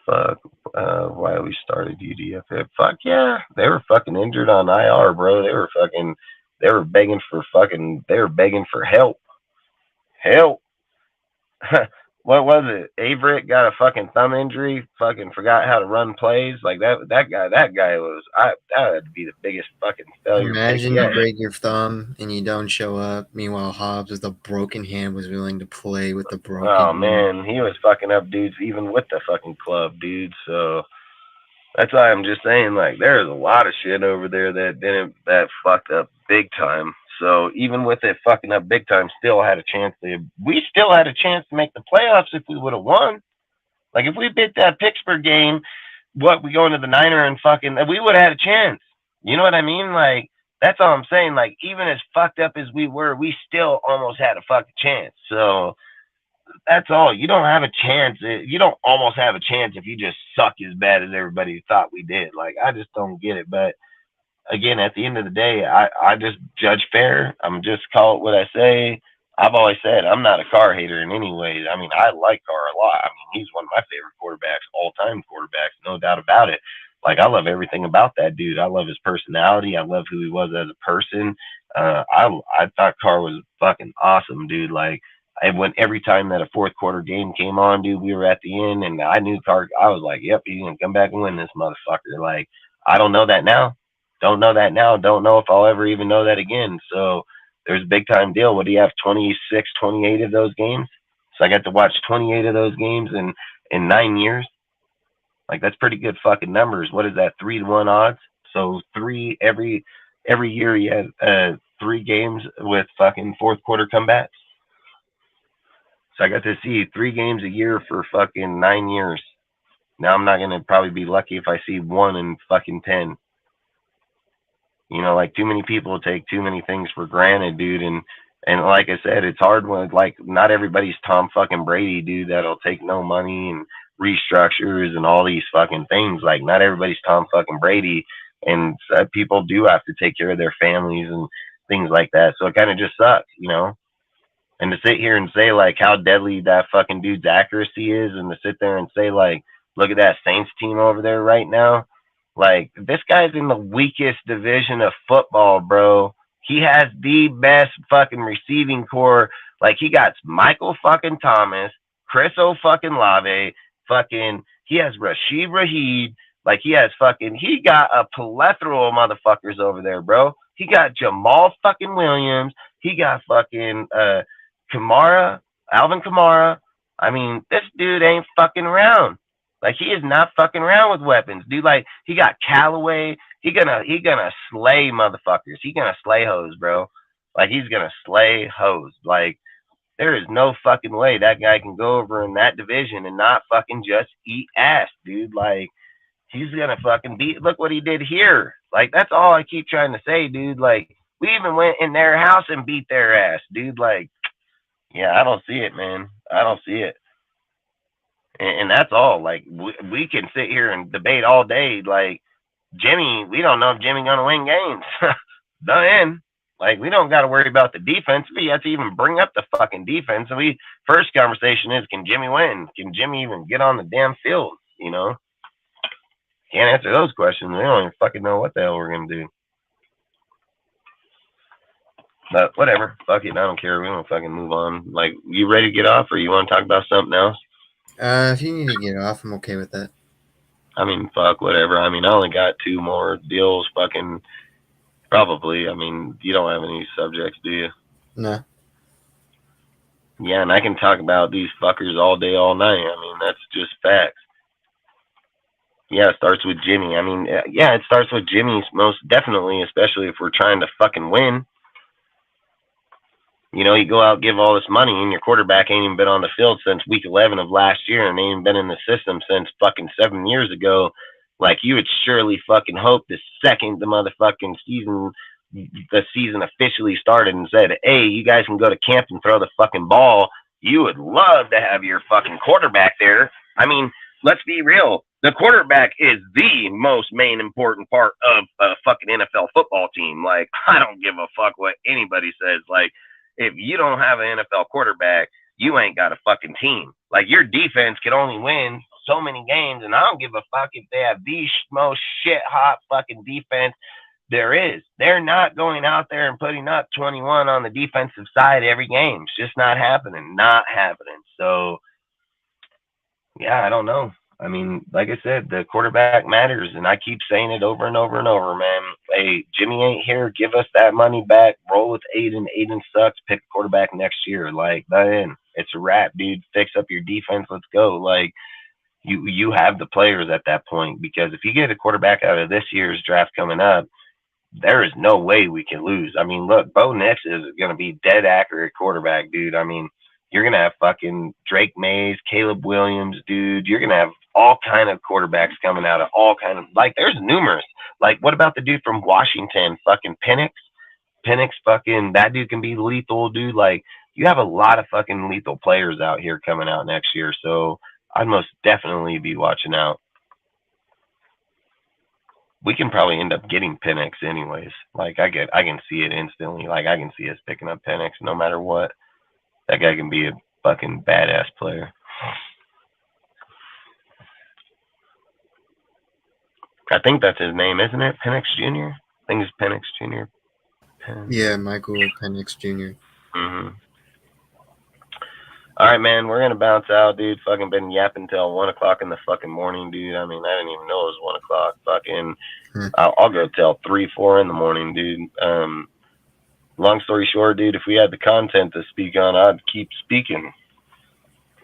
fuck. Why we started UDFA? Fuck yeah, they were fucking injured on IR, bro. They were begging for help. Help. What was it? Averett got a fucking thumb injury. Fucking forgot how to run plays. Like that guy was. That would be the biggest fucking failure. Imagine you break your thumb and you don't show up. Meanwhile, Hobbs with a broken hand was willing to play with the broken. Oh man, he was fucking up dudes even with the fucking club, dude. So that's why I'm just saying, like, there's a lot of shit over there that fucked up big time. So even with it fucking up big time, we still had a chance to make the playoffs if we would have won. Like, if we beat that Pittsburgh game, we go into the Niner and we would have had a chance. You know what I mean? Like, that's all I'm saying. Like, even as fucked up as we were, we still almost had a fucking chance. So that's all. You don't have a chance. You don't almost have a chance if you just suck as bad as everybody thought we did. Like, I just don't get it. But again, at the end of the day, I just judge fair. I'm just call it what I say. I've always said I'm not a Carr hater in any way. I mean, I like Carr a lot. I mean, he's one of my favorite quarterbacks, all-time quarterbacks, no doubt about it. Like, I love everything about that dude. I love his personality. I love who he was as a person. I thought Carr was fucking awesome, dude. Like, every time that a fourth quarter game came on, dude, we were at the end, and I knew Carr. I was like, yep, he's gonna come back and win this motherfucker. Like, I don't know that now. Don't know that now. Don't know if I'll ever even know that again. So there's a big time deal. What do you have? 26, 28 of those games. So I got to watch 28 of those games in 9 years. Like, that's pretty good fucking numbers. What is that? 3-1 odds. So every year you had 3 games with fucking fourth quarter comebacks. So I got to see 3 games a year for fucking 9 years. Now I'm not gonna probably be lucky if I see 1 in fucking 10. You know, like too many people take too many things for granted, dude. And like I said, it's hard when like not everybody's Tom fucking Brady, dude. That'll take no money and restructures and all these fucking things. Like not everybody's Tom fucking Brady, and people do have to take care of their families and things like that. So it kind of just sucks, you know. And to sit here and say like how deadly that fucking dude's accuracy is, and to sit there and say like, look at that Saints team over there right now. Like, this guy's in the weakest division of football, bro. He has the best fucking receiving core. Like, he got Michael fucking Thomas, Chris fucking Lave, fucking, he has Rashid Raheed. Like, he got a plethora of motherfuckers over there, bro. He got Jamal fucking Williams. He got fucking Kamara, Alvin Kamara. I mean, this dude ain't fucking around. Like, he is not fucking around with weapons, dude. Like, he got Callaway. He gonna slay motherfuckers. He gonna slay hoes, bro. Like, he's gonna slay hoes. Like, there is no fucking way that guy can go over in that division and not fucking just eat ass, dude. Like, he's gonna fucking beat. Look what he did here. Like, that's all I keep trying to say, dude. Like, we even went in their house and beat their ass, dude. Like, yeah, I don't see it, man. I don't see it. And that's all. Like, we can sit here and debate all day. Like, Jimmy, we don't know if Jimmy's going to win games. Then, like, we don't got to worry about the defense. We have to even bring up the fucking defense. And first conversation is, can Jimmy win? Can Jimmy even get on the damn field? You know? Can't answer those questions. We don't even fucking know what the hell we're going to do. But whatever. Fuck it. I don't care. We don't fucking move on. Like, you ready to get off, or you want to talk about something else? If you need to get off, I'm okay with that. I mean, fuck, whatever. I mean, I only got 2 more deals, fucking, probably. I mean, you don't have any subjects, do you? No. Yeah, and I can talk about these fuckers all day, all night. I mean, that's just facts. Yeah, it starts with Jimmy. I mean, yeah, it starts with Jimmy's most definitely, especially if we're trying to fucking win. You know, you go out, give all this money, and your quarterback ain't even been on the field since week 11 of last year, and ain't even been in the system since fucking 7 years ago. Like, you would surely fucking hope the second the motherfucking season officially started and said, hey, you guys can go to camp and throw the fucking ball, you would love to have your fucking quarterback there. I mean, let's be real. The quarterback is the most main important part of a fucking NFL football team. Like, I don't give a fuck what anybody says. Like, if you don't have an NFL quarterback, you ain't got a fucking team. Like, your defense can only win so many games, and I don't give a fuck if they have the most shit-hot fucking defense there is. They're not going out there and putting up 21 on the defensive side every game. It's just not happening. Not happening. So, yeah, I don't know. I mean, like I said, the quarterback matters, and I keep saying it over and over and over, man. Hey, Jimmy ain't here. Give us that money back. Roll with Aiden. Aiden sucks. Pick a quarterback next year. Like, then it's a wrap, dude. Fix up your defense. Let's go. Like, you have the players at that point, because if you get a quarterback out of this year's draft coming up, there is no way we can lose. I mean, look, Bo Nix is going to be dead accurate quarterback, dude. I mean, you're going to have fucking Drake Mays, Caleb Williams, dude. You're going to have all kind of quarterbacks coming out of all kind of, like, there's numerous. Like, what about the dude from Washington, fucking Penix? Penix, fucking, that dude can be lethal, dude. Like, you have a lot of fucking lethal players out here coming out next year. So I'd most definitely be watching out. We can probably end up getting Penix anyways. Like, I can see it instantly. Like, I can see us picking up Penix no matter what. That guy can be a fucking badass player. I think that's his name, isn't it? Penix Jr.? I think it's Penix Jr. Yeah, Michael Penix Jr. Mm-hmm. All right, man, we're going to bounce out, dude. Fucking been yapping till 1 o'clock in the fucking morning, dude. I mean, I didn't even know it was 1 o'clock. Fucking, I'll go till 3, 4 in the morning, dude. Long story short, dude, if we had the content to speak on, I'd keep speaking.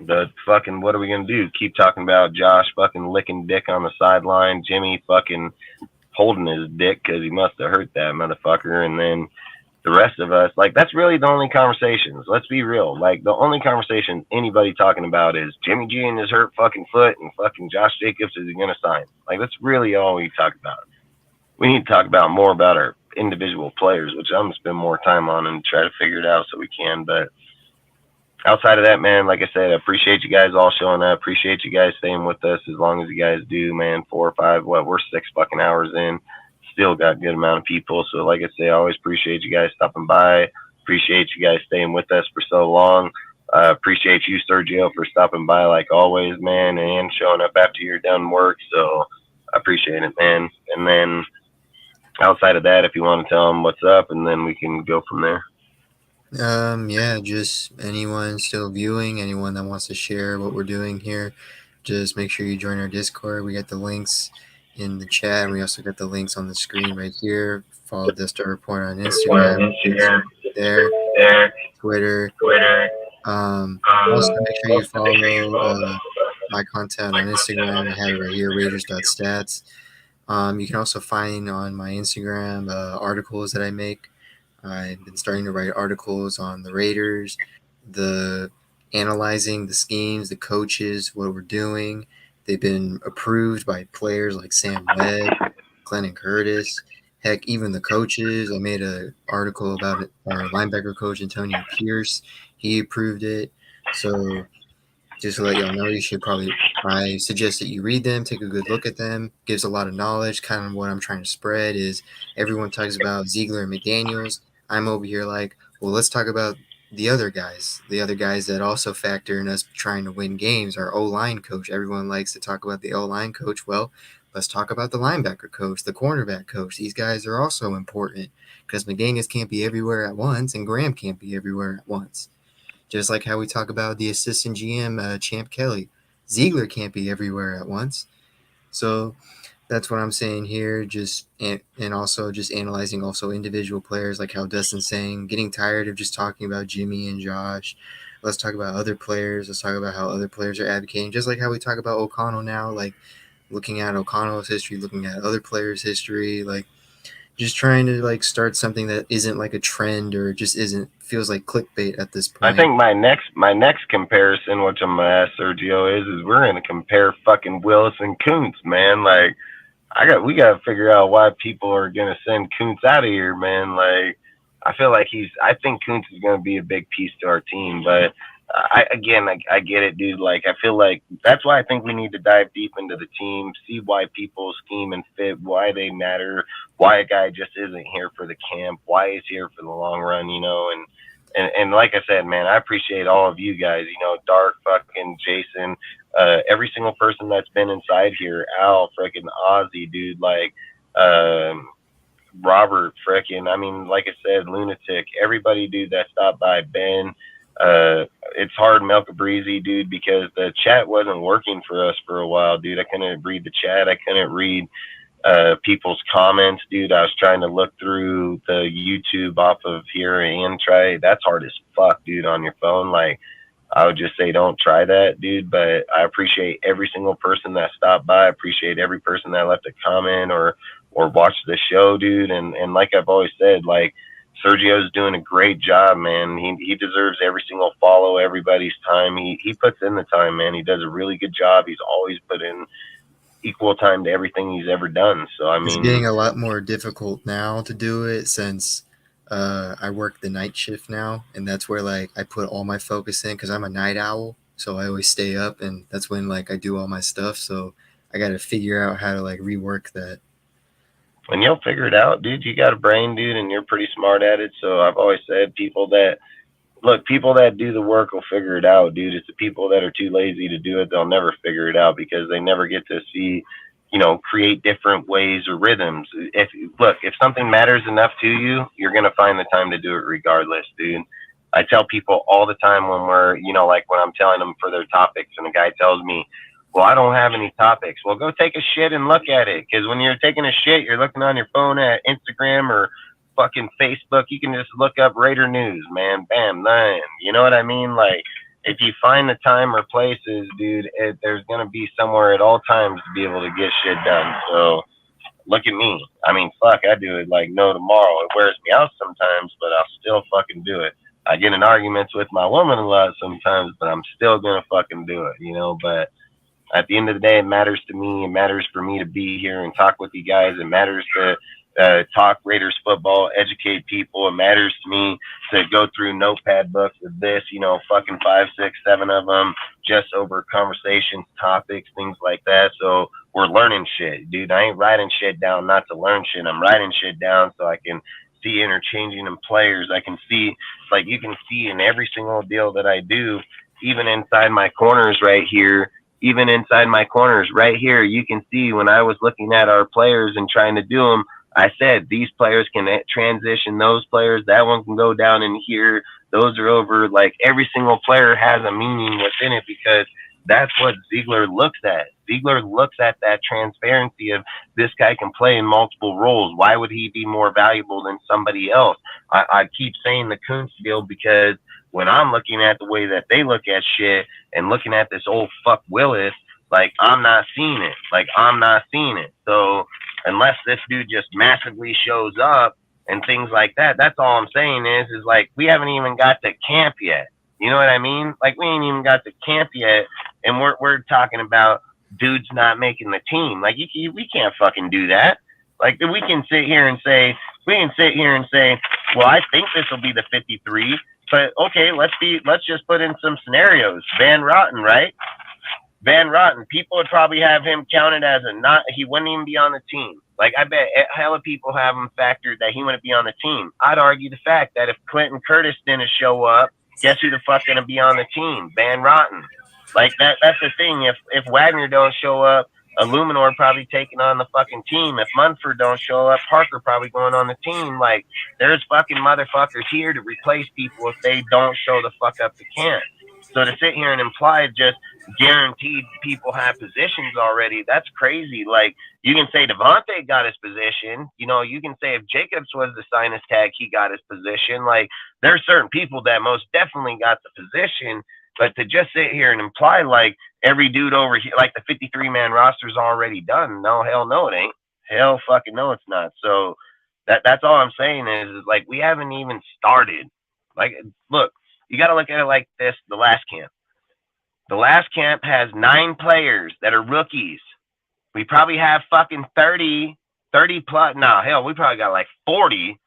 But fucking, what are we going to do? Keep talking about Josh fucking licking dick on the sideline, Jimmy fucking holding his dick because he must have hurt that motherfucker, and then the rest of us, like, that's really the only conversations. Let's be real. Like, the only conversation anybody talking about is Jimmy G and his hurt fucking foot and fucking Josh Jacobs, is he going to sign? Like, that's really all we talk about. We need to talk about more about our individual players, which I'm going to spend more time on and try to figure it out so we can. But outside of that, man, like I said, I appreciate you guys all showing up. Appreciate you guys staying with us as long as you guys do, man. 4 or 5, we're 6 fucking hours in. Still got a good amount of people. So like I say, I always appreciate you guys stopping by. Appreciate you guys staying with us for so long. Appreciate you, Sergio, for stopping by like always, man, and showing up after you're done work. So I appreciate it, man. And then outside of that, if you want to tell them what's up, and then we can go from there. Yeah, just anyone still viewing, anyone that wants to share what we're doing here, just make sure you join our Discord. We got the links in the chat. We also got the links on the screen right here. Follow Destar Report on Instagram, there, Twitter. Also make sure you follow my content on Instagram. I have it right here, Raiders.stats. You can also find on my Instagram articles that I make. I've been starting to write articles on the Raiders, analyzing the schemes, the coaches, what we're doing. They've been approved by players like Sam Webb, Clinton Curtis, heck, even the coaches. I made an article about our linebacker coach, Antonio Pierce. He approved it. So just to let y'all know, I suggest that you read them, take a good look at them. Gives a lot of knowledge. Kind of what I'm trying to spread is everyone talks about Ziegler and McDaniels. I'm over here like, well, let's talk about the other guys that also factor in us trying to win games. Our O-line coach, everyone likes to talk about the O-line coach. Well, let's talk about the linebacker coach, the cornerback coach. These guys are also important because McDaniels can't be everywhere at once and Graham can't be everywhere at once. Just like how we talk about the assistant GM, Champ Kelly. Ziegler can't be everywhere at once. So that's what I'm saying here. And also just analyzing also individual players, like how Dustin's saying, getting tired of just talking about Jimmy and Josh. Let's talk about other players. Let's talk about how other players are advocating. Just like how we talk about O'Connell now, like looking at O'Connell's history, looking at other players' history, like just trying to like start something that isn't like a trend or just feels like clickbait at this point. I think my next comparison, which I'm gonna ask Sergio, is we're gonna compare fucking Willis and Kuntz, man. Like we gotta figure out why people are gonna send Kuntz out of here, man. Like I feel like I think Kuntz is gonna be a big piece to our team, but I get it, dude. Like, I feel like that's why I think we need to dive deep into the team, see why people scheme and fit, why they matter, why a guy just isn't here for the camp, why he's here for the long run, you know. And like I said, man, I appreciate all of you guys, you know, Dark, fucking Jason, every single person that's been inside here, Al, freaking Ozzy, dude, like, Robert, freaking, I mean, like I said, Lunatic, everybody, dude, that stopped by, Ben. It's hard, Melka Breezy, dude, because the chat wasn't working for us for a while, dude. I couldn't read the chat. I couldn't read people's comments, dude. I was trying to look through the YouTube off of here and try. That's hard as fuck, dude, on your phone. Like, I would just say don't try that, dude. But I appreciate every single person that stopped by. I appreciate every person that left a comment or watched the show, dude. And like I've always said, like, Sergio's doing a great job, man. He deserves every single follow, everybody's time. He puts in the time, man. He does a really good job. He's always put in equal time to everything he's ever done. So I mean, it's getting a lot more difficult now to do it since I work the night shift now, and that's where like I put all my focus in because I'm a night owl, so I always stay up, and that's when like I do all my stuff. So I got to figure out how to like rework that. And you'll figure it out, dude. You got a brain, dude, and you're pretty smart at it. So I've always said people that do the work will figure it out, dude. It's the people that are too lazy to do it, they'll never figure it out because they never get to see, you know, create different ways or rhythms. If something matters enough to you, you're going to find the time to do it regardless, dude. I tell people all the time when we're, you know, like when I'm telling them for their topics and a guy tells me, well, I don't have any topics. Well, go take a shit and look at it. Because when you're taking a shit, you're looking on your phone at Instagram or fucking Facebook. You can just look up Raider news, man. Bam, man. You know what I mean? Like, if you find the time or places, dude, there's going to be somewhere at all times to be able to get shit done. So Look at me. I mean, fuck, I do it like no tomorrow. It wears me out sometimes, but I'll still fucking do it. I get in arguments with my woman a lot sometimes, but I'm still gonna fucking do it, you know. But at the end of the day, it matters to me. It matters for me to be here and talk with you guys. It matters to talk Raiders football, educate people. It matters to me to go through notepad books of this, you know, fucking 5, 6, 7 of them, just over conversations, topics, things like that. So we're learning shit, dude. I ain't writing shit down not to learn shit. I'm writing shit down so I can see interchanging in players. I can see, like, you can see in every single deal that I do, even inside my corners right here. Even inside my corners right here, you can see when I was looking at our players and trying to do them, I said these players can transition those players. That one can go down in here. Those are over. Like every single player has a meaning within it because that's what Ziegler looks at. Ziegler looks at that transparency of this guy can play in multiple roles. Why would he be more valuable than somebody else? I keep saying the Kuntz deal because when I'm looking at the way that they look at shit and looking at this old fuck Willis, like I'm not seeing it. Like I'm not seeing it. So unless this dude just massively shows up and things like that, that's all I'm saying is like we haven't even got to camp yet. You know what I mean? Like we ain't even got to camp yet, and we're talking about dudes not making the team. Like we can't fucking do that. Like we can sit here and say, well, I think this will be the 53. But okay, let's just put in some scenarios. Van Rotten, right? Van Rotten, people would probably have him counted as he wouldn't even be on the team. Like I bet hella people have him factored that he wouldn't be on the team. I'd argue the fact that if Clinton Curtis didn't show up, guess who the fuck gonna be on the team? Van Rotten. Like that's the thing. If Wagner don't show up, Illuminor probably taking on the fucking team. If Munford don't show up, Parker probably going on the team. Like, there's fucking motherfuckers here to replace people if they don't show the fuck up to camp. So to sit here and imply just guaranteed people have positions already, that's crazy. Like, you can say Devontae got his position. You know, you can say if Jacobs was the sinus tag, he got his position. Like, there's certain people that most definitely got the position. But to just sit here and imply like every dude over here, like the 53-man roster is already done. No, hell no, it ain't. Hell fucking no, it's not. So that's all I'm saying is like we haven't even started. Like, look, you got to look at it like this. The last camp has 9 players that are rookies. We probably have fucking 30 plus. No, hell, we probably got like 40,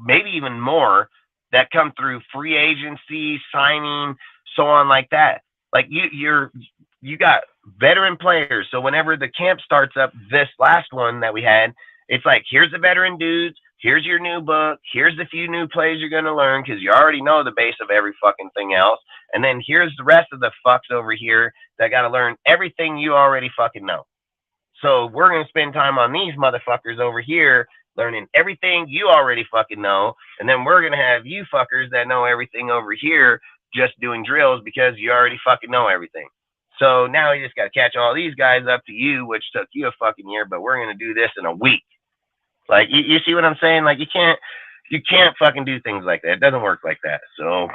maybe even more that come through free agency, signing, so on like that. Like you got veteran players. So whenever the camp starts up, this last one that we had, it's like, here's the veteran dudes, here's your new book, here's the few new plays you're going to learn because you already know the base of every fucking thing else. And then here's the rest of the fucks over here that got to learn everything you already fucking know. So we're going to spend time on these motherfuckers over here learning everything you already fucking know. And then we're going to have you fuckers that know everything over here just doing drills because you already fucking know everything. So now you just got to catch all these guys up to you, which took you a fucking year, but we're going to do this in a week. Like, you see what I'm saying? Like, you can't fucking do things like that. It doesn't work like that. So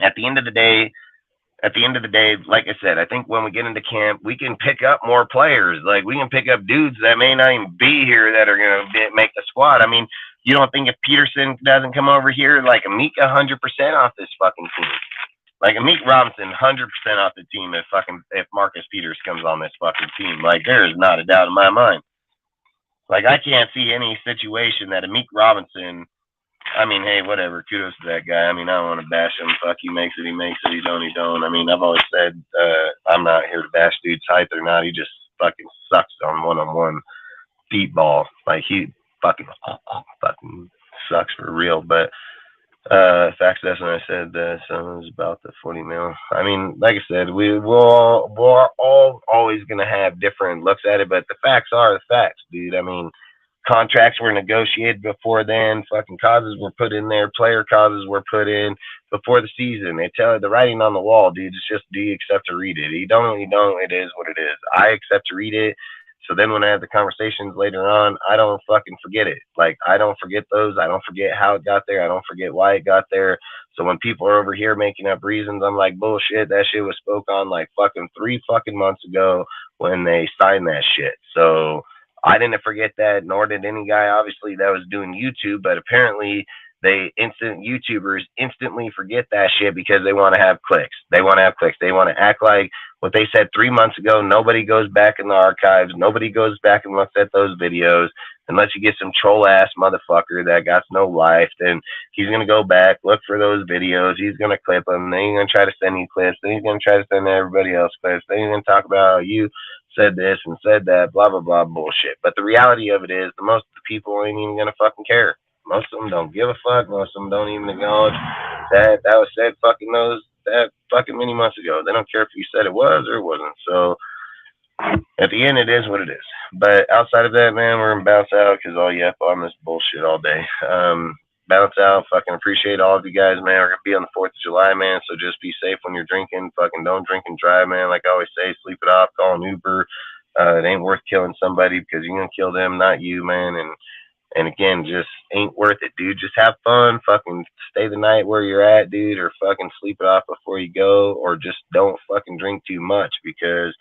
at the end of the day, like I said, I think when we get into camp, we can pick up more players. Like, we can pick up dudes that may not even be here that are going to make the squad. I mean, you don't think if Peterson doesn't come over here, like Amik 100% off this fucking team. Like Amik Robinson 100% off the team if Marcus Peters comes on this fucking team. Like, there is not a doubt in my mind. Like, I can't see any situation that Amik Robinson, I mean, hey, whatever, kudos to that guy. I mean, I don't want to bash him. Fuck, he makes it, he don't. I mean, I've always said I'm not here to bash dude's height or not. He just fucking sucks on one-on-one deep ball. Like, he fucking sucks for real. But facts, that's when I said something was about the 40 mil. I mean, like I said, we're all always going to have different looks at it, but the facts are the facts, dude. I mean, contracts were negotiated before then. Fucking causes were put in there. Player causes were put in before the season. They tell the writing on the wall, dude. It's just, do you accept to read it? You don't. It is what it is. I accept to read it. So then when I have the conversations later on, I don't fucking forget it. Like, I don't forget those. I don't forget how it got there. I don't forget why it got there. So when people are over here making up reasons, I'm like, bullshit. That shit was spoke on like fucking 3 fucking months ago when they signed that shit. So I didn't forget that, nor did any guy obviously that was doing YouTube, but apparently YouTubers instantly forget that shit because they want to have clicks. They want to have clicks. They want to act like what they said 3 months ago. Nobody goes back in the archives. Nobody goes back and looks at those videos unless you get some troll ass motherfucker that got no life. Then he's going to go back, look for those videos. He's going to clip them. Then he's going to try to send you clips. Then he's going to try to send everybody else clips. Then he's going to talk about how you said this and said that, blah, blah, blah, bullshit. But the reality of it is the most of the people ain't even going to fucking care. Most of them don't give a fuck. Most of them don't even acknowledge that was said that fucking many months ago. They don't care if you said it was or it wasn't. So at the end, it is what it is. But outside of that, man, we're going to bounce out because all yep on this bullshit all day. Bounce out. Fucking appreciate all of you guys, man. We're going to be on the 4th of July, man. So just be safe when you're drinking. Fucking don't drink and drive, man. Like I always say, sleep it off, call an Uber. It ain't worth killing somebody because you're going to kill them, not you, man. And again, just ain't worth it, dude. Just have fun. Fucking stay the night where you're at, dude, or fucking sleep it off before you go, or just don't fucking drink too much because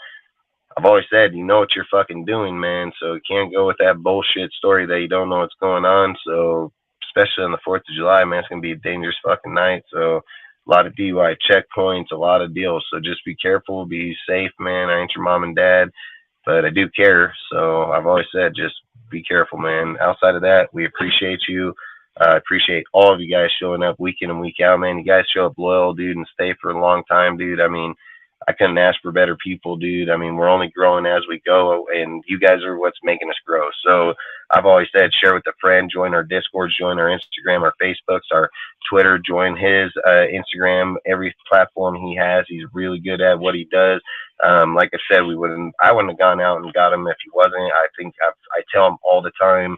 I've always said, you know what you're fucking doing, man. So you can't go with that bullshit story that you don't know what's going on. So especially on the 4th of July, man, it's going to be a dangerous fucking night. So a lot of DUI checkpoints, a lot of deals. So just be careful, be safe, man. I ain't your mom and dad, but I do care. So I've always said, just be careful, man. Outside of that, we appreciate you. Appreciate all of you guys showing up week in and week out, man. You guys show up loyal, dude, and stay for a long time, dude. I mean, I couldn't ask for better people, dude. I mean, we're only growing as we go, and you guys are what's making us grow. So I've always said, share with a friend, join our Discords, join our Instagram, our Facebooks, our Twitter, join his Instagram, every platform he has. He's really good at what he does. Like I said, I wouldn't have gone out and got him if he wasn't. I think I tell him all the time,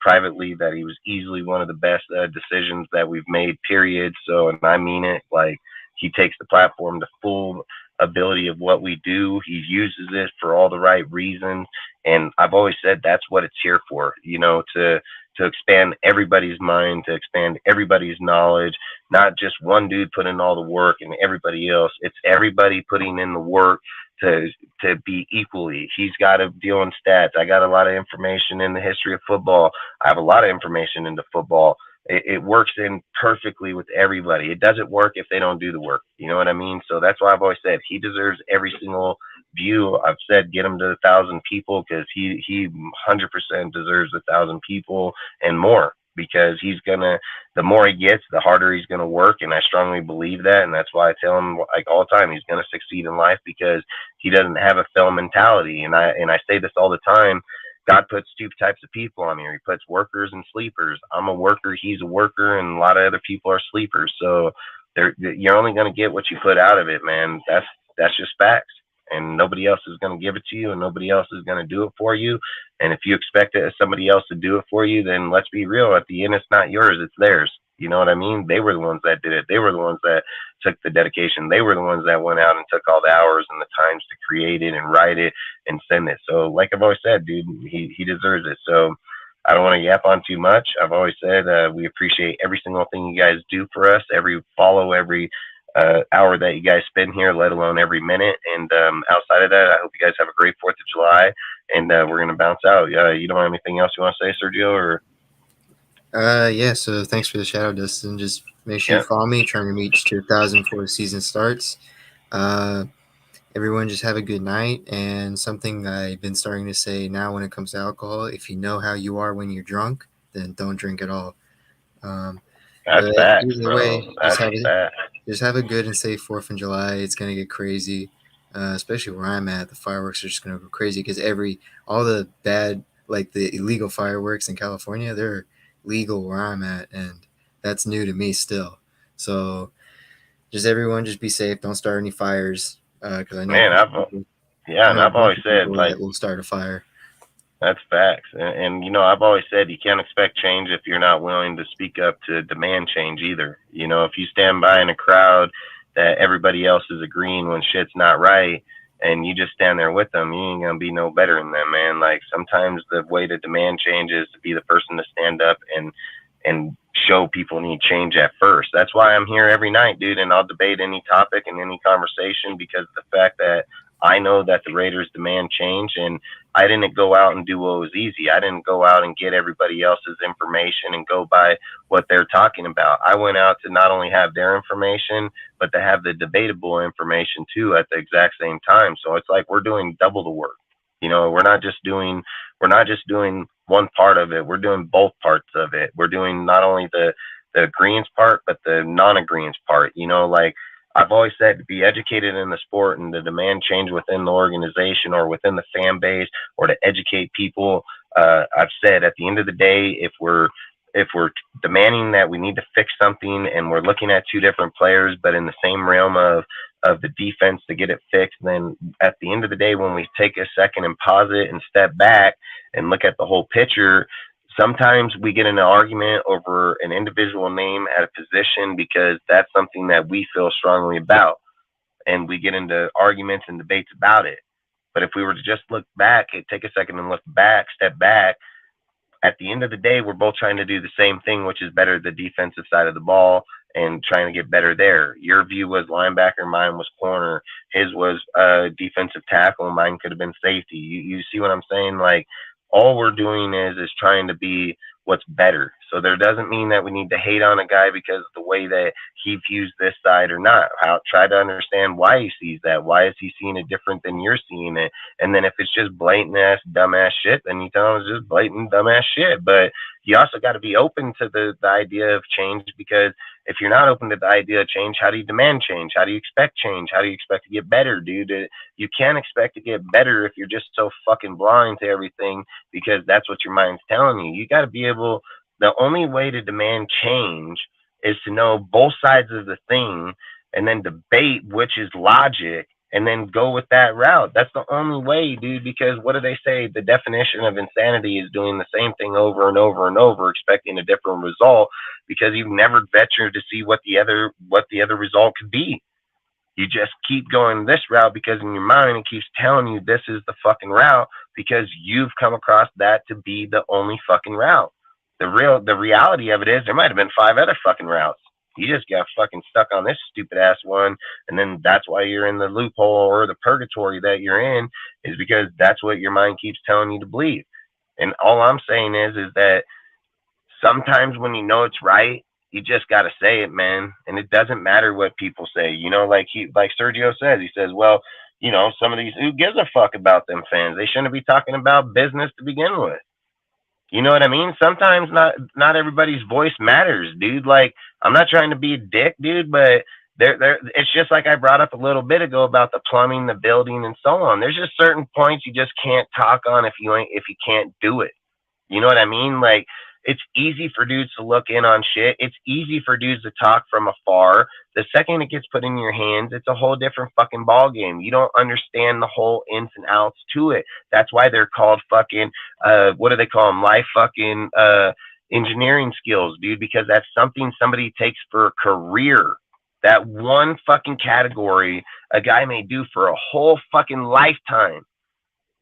privately, that he was easily one of the best decisions that we've made, period. So, and I mean it, like, he takes the platform to full ability of what we do. He uses it for all the right reasons. And I've always said that's what it's here for, you know, to expand everybody's mind, to expand everybody's knowledge, not just one dude putting in all the work and everybody else. It's everybody putting in the work to be equally. He's got to deal in stats. I got a lot of information in the history of football. I have a lot of information into football. It works in perfectly with everybody. It doesn't work if they don't do the work. You know what I mean? So that's why I've always said he deserves every single view. I've said get him to 1,000 people because he 100% deserves 1,000 people and more, because the more he gets, the harder he's going to work. And I strongly believe that. And that's why I tell him, like, all the time, he's going to succeed in life because he doesn't have a fail mentality. And I say this all the time. God puts two types of people on here. He puts workers and sleepers. I'm a worker. He's a worker. And a lot of other people are sleepers. So you're only going to get what you put out of it, man. That's just facts. And nobody else is going to give it to you, and nobody else is going to do it for you. And if you expect somebody else to do it for you, then let's be real. At the end, it's not yours. It's theirs. You know what I mean? They were the ones that did it. They were the ones that took the dedication. They were the ones that went out and took all the hours and the times to create it and write it and send it. So like I've always said, dude, he deserves it. So I don't want to yap on too much. I've always said we appreciate every single thing you guys do for us, every follow, every hour that you guys spend here, let alone every minute. And outside of that, I hope you guys have a great 4th of July, and we're going to bounce out. You don't have anything else you want to say, Sergio? Or yeah, so thanks for the shout out, Dustin. Just make sure you follow me, trying to reach to 1,000 before the season starts. Everyone just have a good night. And something I've been starting to say now when it comes to alcohol, if you know how you are when you're drunk, then don't drink at all. that's facts, bro. Way, That's just have a good and safe 4th of July. It's going to get crazy, especially where I'm at. The fireworks are just going to go crazy because all the bad, like the illegal fireworks in California, they're legal where I'm at, and that's new to me still. So just everyone just be safe. Don't start any fires, because I know. Man, I've always said, like, we'll start a fire. That's facts. And you know, I've always said you can't expect change if you're not willing to speak up to demand change either. You know, if you stand by in a crowd that everybody else is agreeing when shit's not right, and you just stand there with them, you ain't gonna be no better than them, man. Like, sometimes the way to demand change is to be the person to stand up and show people need change at first. That's why I'm here every night, dude, and I'll debate any topic and any conversation, because of the fact that I know that the Raiders demand change, and I didn't go out and do what was easy. I didn't go out and get everybody else's information and go by what they're talking about. I went out to not only have their information, but to have the debatable information too at the exact same time. So it's like we're doing double the work. You know, we're not just doing one part of it. We're doing both parts of it. We're doing not only the agreements part, but the non-agreements part. You know, like I've always said, to be educated in the sport and to demand change within the organization or within the fan base or to educate people. I've said at the end of the day, if we're demanding that we need to fix something and we're looking at two different players, but in the same realm of the defense to get it fixed, then at the end of the day, when we take a second and pause it and step back and look at the whole picture, sometimes we get in an argument over an individual name at a position because that's something that we feel strongly about. And we get into arguments and debates about it. But if we were to just look back, take a second and look back, step back, at the end of the day, we're both trying to do the same thing, which is better the defensive side of the ball and trying to get better there. Your view was linebacker, mine was corner. His was defensive tackle, mine could have been safety. You see what I'm saying? Like, all we're doing is trying to be what's better. So there doesn't mean that we need to hate on a guy because of the way that he views this side or not. Try to understand why he sees that. Why is he seeing it different than you're seeing it? And then if it's just blatant ass, dumbass shit, then you tell him it's just blatant, dumbass shit. But you also got to be open to the idea of change, because if you're not open to the idea of change, how do you demand change? How do you expect change? How do you expect to get better, dude? You can't expect to get better if you're just so fucking blind to everything because that's what your mind's telling you. You got to be able, the only way to demand change is to know both sides of the thing and then debate which is logic and then go with that route. That's the only way, dude, because what do they say? The definition of insanity is doing the same thing over and over and over, expecting a different result because you've never ventured to see what the other result could be. You just keep going this route because in your mind it keeps telling you this is the fucking route because you've come across that to be the only fucking route. The reality of it is there might have been 5 other fucking routes. You just got fucking stuck on this stupid ass one, and then that's why you're in the loophole or the purgatory that you're in, is because that's what your mind keeps telling you to believe. And all I'm saying is that sometimes when you know it's right, you just got to say it, man. And it doesn't matter what people say. You know, like Sergio says, he says, well, you know, some of these, who gives a fuck about them fans? They shouldn't be talking about business to begin with. You know what I mean? Sometimes not everybody's voice matters, dude. Like, I'm not trying to be a dick, dude, but it's just like I brought up a little bit ago about the plumbing, the building, and so on. There's just certain points you just can't talk on if you can't do it. You know what I mean? Like, it's easy for dudes to look in on shit. It's easy for dudes to talk from afar. The second it gets put in your hands, it's a whole different fucking ball game. You don't understand the whole ins and outs to it. That's why they're called fucking, what do they call them? Life fucking engineering skills, dude, because that's something somebody takes for a career. That one fucking category a guy may do for a whole fucking lifetime.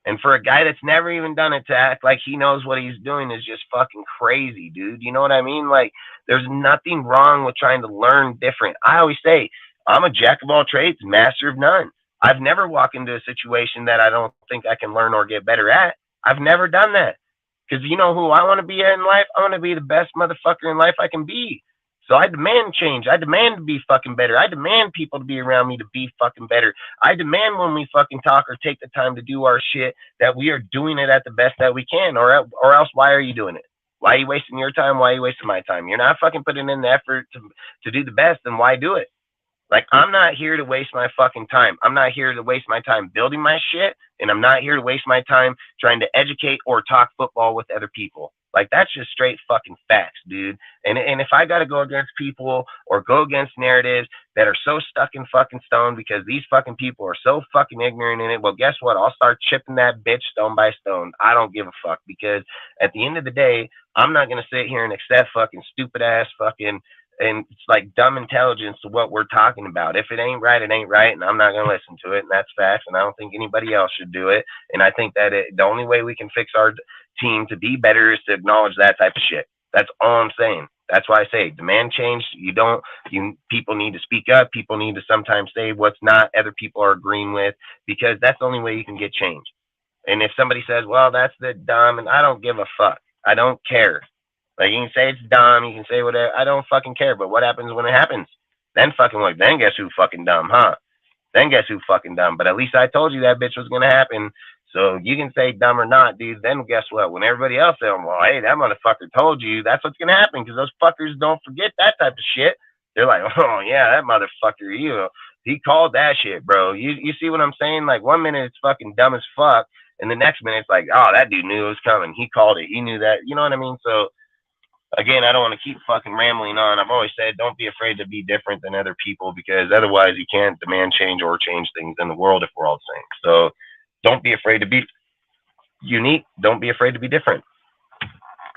And for a guy that's never even done it to act like he knows what he's doing is just fucking crazy, dude. You know what I mean? Like, there's nothing wrong with trying to learn different. I always say, I'm a jack of all trades, master of none. I've never walked into a situation that I don't think I can learn or get better at. I've never done that. Because you know who I want to be in life? I want to be the best motherfucker in life I can be. So I demand change. I demand to be fucking better. I demand people to be around me to be fucking better. I demand when we fucking talk or take the time to do our shit that we are doing it at the best that we can, or else why are you doing it? Why are you wasting your time? Why are you wasting my time? You're not fucking putting in the effort to do the best, then why do it? Like, I'm not here to waste my fucking time. I'm not here to waste my time building my shit, and I'm not here to waste my time trying to educate or talk football with other people. Like, that's just straight fucking facts, dude. And if I got to go against people or go against narratives that are so stuck in fucking stone because these fucking people are so fucking ignorant in it, well, guess what? I'll start chipping that bitch stone by stone. I don't give a fuck, because at the end of the day, I'm not going to sit here and accept fucking stupid ass fucking, and it's like dumb intelligence to what we're talking about. If it ain't right, it ain't right, and I'm not going to listen to it, and that's facts, and I don't think anybody else should do it. And I think that the only way we can fix our team to be better is to acknowledge that type of shit. That's all I'm saying. That's why I say demand change. People need to speak up. People need to sometimes say what's not other people are agreeing with, because that's the only way you can get change. And if somebody says, well, that's the dumb, and I don't give a fuck. I don't care. Like, you can say it's dumb, you can say whatever. I don't fucking care. But what happens when it happens? Then fucking like, then guess who fucking dumb, huh? Then guess who fucking dumb? But at least I told you that bitch was gonna happen. So you can say dumb or not, dude. Then guess what? When everybody else says, well, hey, that motherfucker told you, that's what's gonna happen, because those fuckers don't forget that type of shit. They're like, oh yeah, that motherfucker, he called that shit, bro. You see what I'm saying? Like, 1 minute it's fucking dumb as fuck, and the next minute it's like, oh, that dude knew it was coming. He called it. He knew that. You know what I mean? So again, I don't want to keep fucking rambling on. I've always said, don't be afraid to be different than other people, because otherwise you can't demand change or change things in the world if we're all the same. So don't be afraid to be unique. Don't be afraid to be different.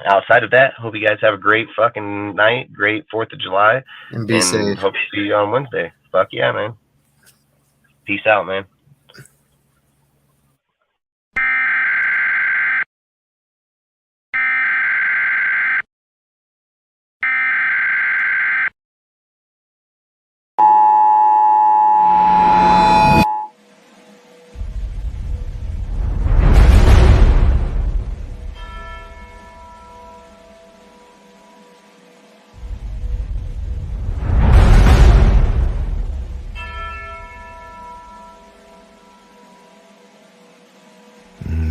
Outside of that, hope you guys have a great fucking night, great 4th of July, And be safe. Hope to see you on Wednesday. Fuck yeah, man. Peace out, man.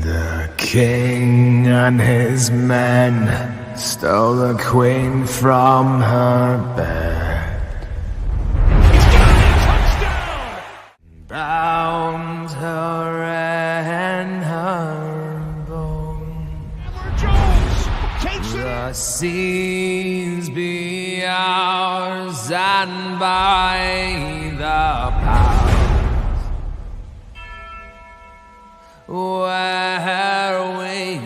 The king and his men stole the queen from her bed, Touchdown! bound her in her bone. Jones takes it. The seas be ours, and by the powers where we